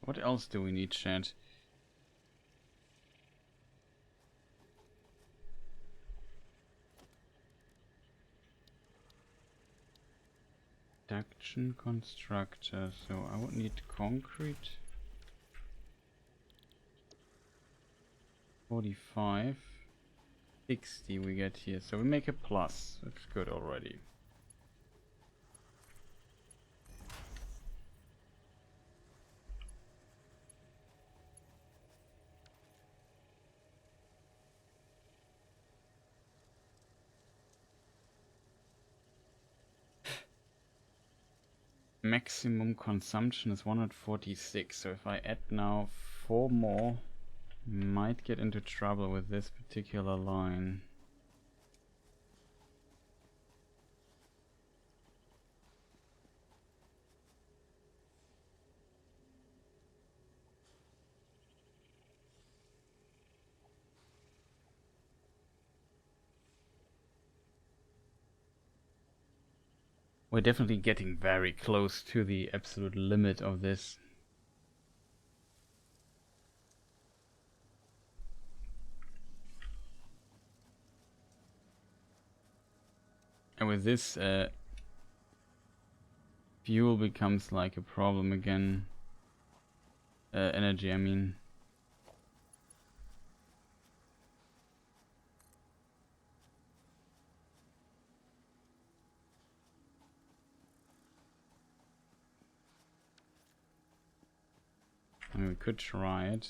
What else do we need, chat? Production constructor, so I would need concrete. 45. 60 we get here, so we make a plus. That's good already. Maximum consumption is 146, so if I add now 4 more, might get into trouble with this particular line. We're definitely getting very close to the absolute limit of this. And with this, fuel becomes like a problem again. Energy, I mean. I mean, we could try it.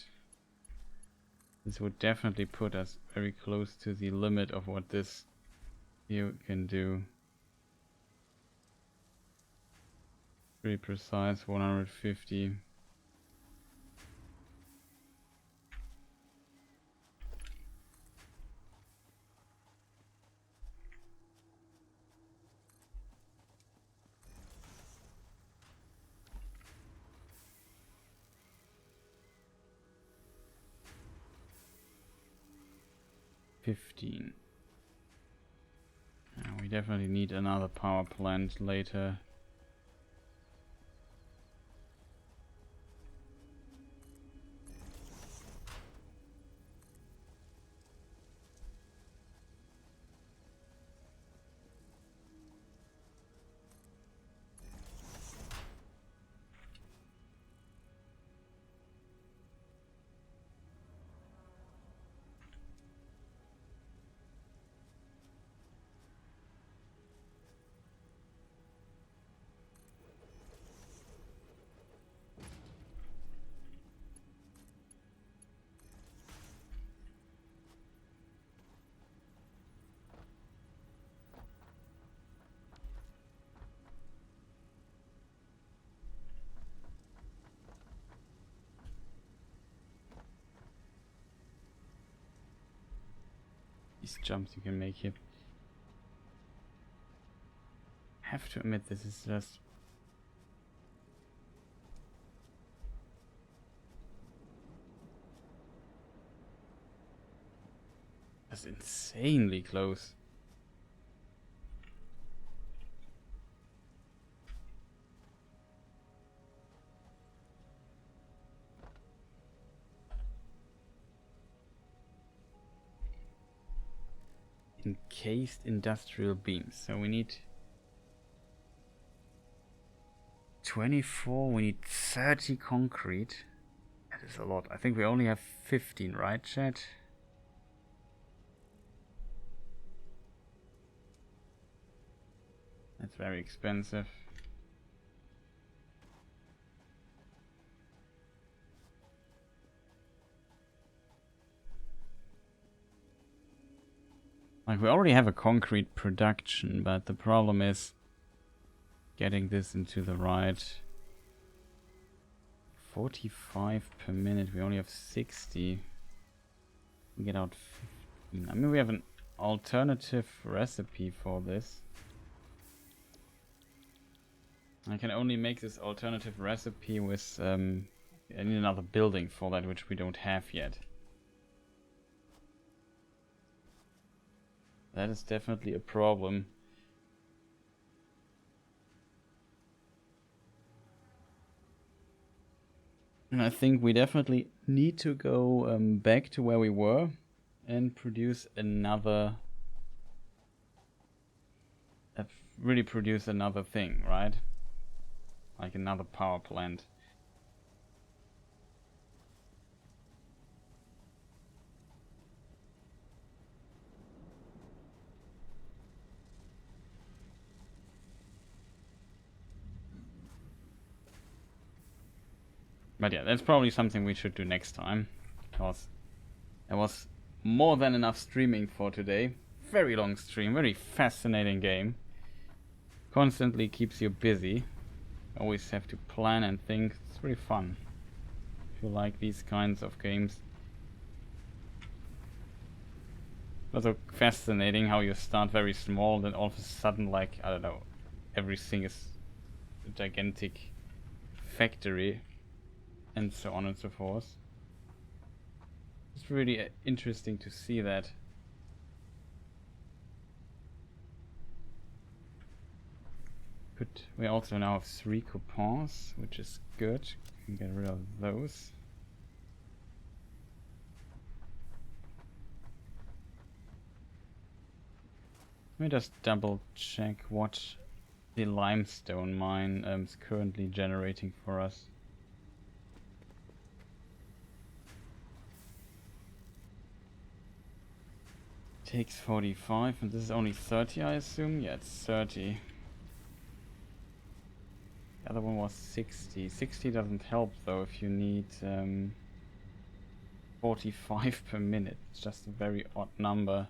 This would definitely put us very close to the limit of what this here can do. Pretty precise, 150. We definitely need another power plant later. These jumps you can make here. Have to admit, this is just insanely close. Encased industrial beams. So we need 24, we need 30 concrete. That is a lot. I think we only have 15, right, chat? That's very expensive. Like, we already have a concrete production, but the problem is getting this into the right. 45 per minute, we only have 60. We get out 15. I mean, we have an alternative recipe for this. I can only make this alternative recipe with I need another building for that, which we don't have yet. That is definitely a problem. And I think we definitely need to go back to where we were and produce another... really produce another thing, right? Like another power plant. But yeah, that's probably something we should do next time, because there was more than enough streaming for today. Very long stream, very fascinating game. Constantly keeps you busy. Always have to plan and think. It's really fun. If you like these kinds of games. Also fascinating how you start very small, then all of a sudden, like, I don't know, everything is a gigantic factory, and so on and so forth. It's really interesting to see that. We also now have 3 coupons, which is good. We can get rid of those. Let me just double check what the limestone mine is currently generating for us. Takes 45, and this is only 30, I assume? Yeah, it's 30. The other one was 60. 60 doesn't help though if you need 45 per minute. It's just a very odd number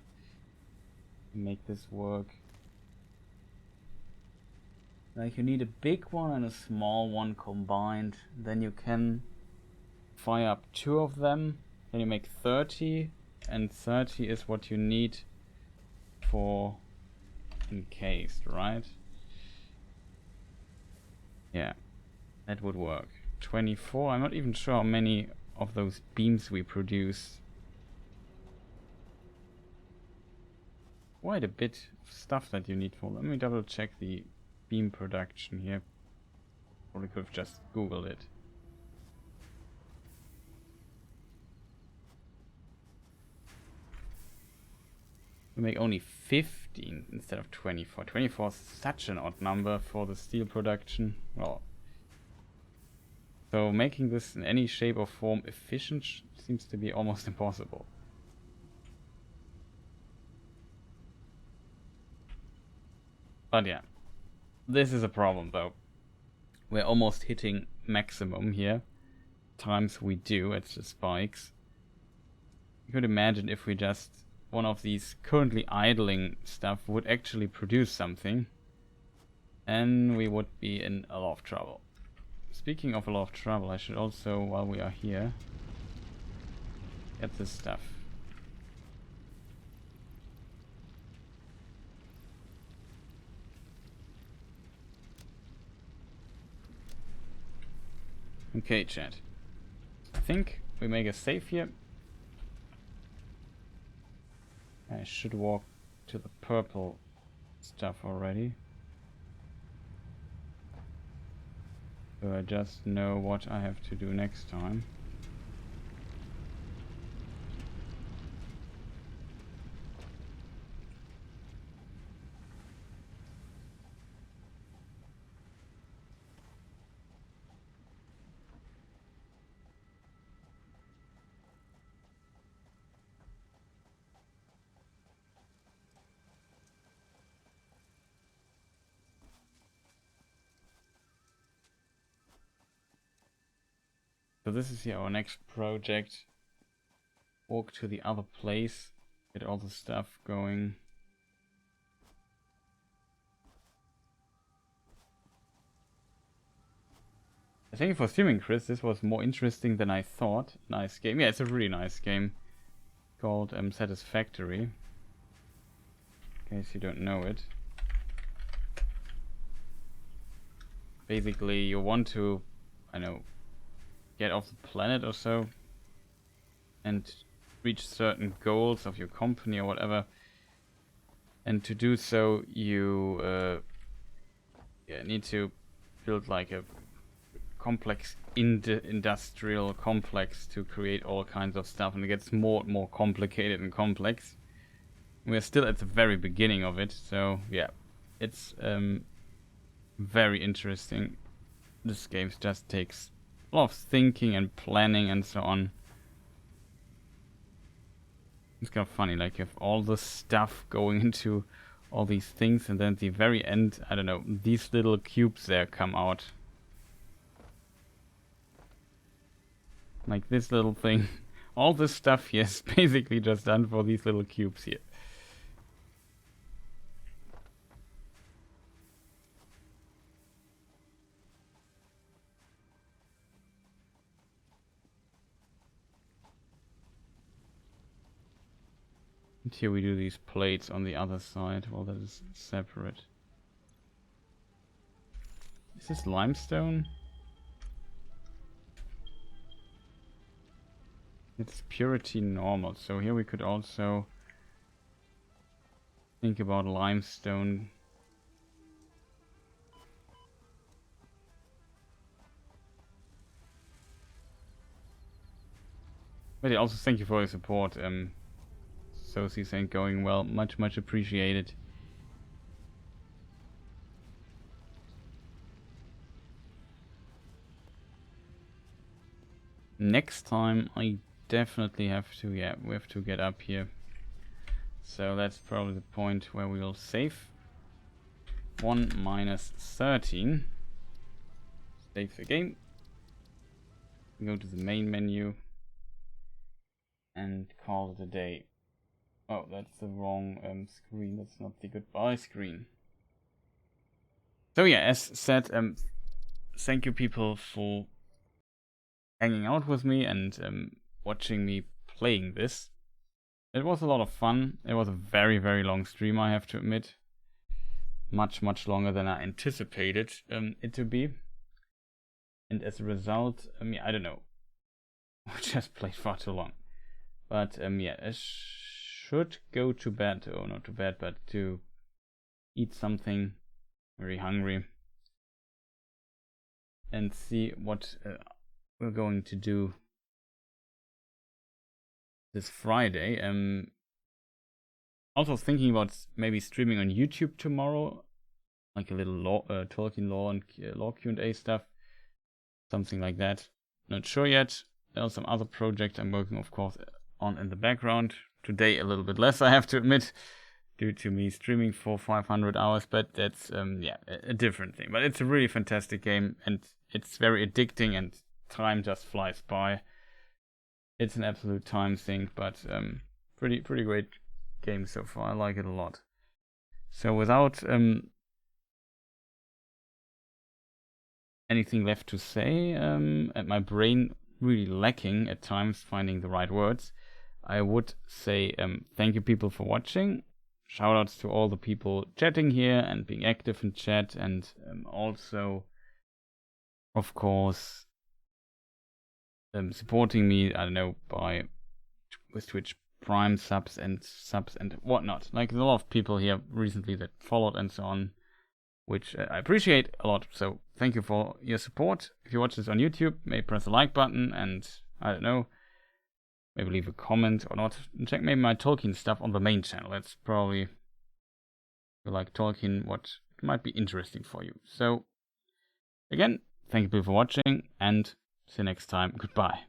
to make this work. Like, you need a big one and a small one combined. Then you can fire up 2 of them. Then you make 30. And 30 is what you need for encased, right? Yeah, that would work. 24, I'm not even sure how many of those beams we produce. Quite a bit of stuff that you need for. Let me double check the beam production here. Probably could have just Googled it. We make only 15 instead of 24. 24 is such an odd number for the steel production. Well, so making this in any shape or form efficient seems to be almost impossible. But yeah, this is a problem though. We're almost hitting maximum here. Times we do at the spikes. You could imagine if we just... one of these currently idling stuff would actually produce something, and we would be in a lot of trouble. Speaking of a lot of trouble, I should also, while we are here, get this stuff. Okay, chat. I think we make a save here. I should walk to the purple stuff already. So I just know what I have to do next time. So this is here our next project. Walk to the other place, get all the stuff going. Thank you for streaming, Chris. This was more interesting than I thought. Nice game. Yeah, it's a really nice game. Called Satisfactory. In case you don't know it. Basically, you want to, I know, get off the planet or so. And reach certain goals of your company or whatever. And to do so, you need to build like a complex industrial complex to create all kinds of stuff, and it gets more and more complicated and complex. We're still at the very beginning of it, so yeah, it's very interesting. This game just takes a lot of thinking and planning and so on. It's kind of funny, like you have all this stuff going into all these things, and then at the very end, I don't know, these little cubes there come out. Like this little thing. All this stuff here is basically just done for these little cubes here. And here we do these plates on the other side. Well, that is separate. Is this limestone? It's purity normal. So here we could also think about limestone. But yeah, also thank you for your support. Sosie saying going well, much appreciated. Next time I definitely have to, yeah, we have to get up here. So that's probably the point where we will save. 1 minus 13. Save the game. Go to the main menu and call it a day. Oh, that's the wrong screen. That's not the goodbye screen. So yeah, as said, thank you people for hanging out with me and watching me playing this. It was a lot of fun. It was a very long stream, I have to admit. Much longer than I anticipated it to be. And as a result, I don't know. I just played far too long. But yeah, I should go to bed. Oh, not to bed, but to eat something. Very hungry. And see what we're going to do this Friday. Also thinking about maybe streaming on YouTube tomorrow, like a little Tolkien law and law Q&A stuff, something like that. Not sure yet. There are some other projects I'm working, of course, on in the background. Today a little bit less, I have to admit, due to me streaming for 500 hours. But that's yeah, a different thing. But it's a really fantastic game, and it's very addicting, and time just flies by. It's an absolute time sink, but pretty great game so far. I like it a lot. So without anything left to say, and my brain really lacking at times finding the right words, I would say thank you people for watching. Shoutouts to all the people chatting here and being active in chat, and also, of course, supporting me, I don't know, with Twitch Prime subs and whatnot. Like, there's a lot of people here recently that followed and so on, which I appreciate a lot. So thank you for your support. If you watch this on YouTube, maybe press the like button and, I don't know, maybe leave a comment or not. And check maybe my Tolkien stuff on the main channel. That's probably, if you like Tolkien, what might be interesting for you. So, again, thank you for watching, and see you next time. Goodbye.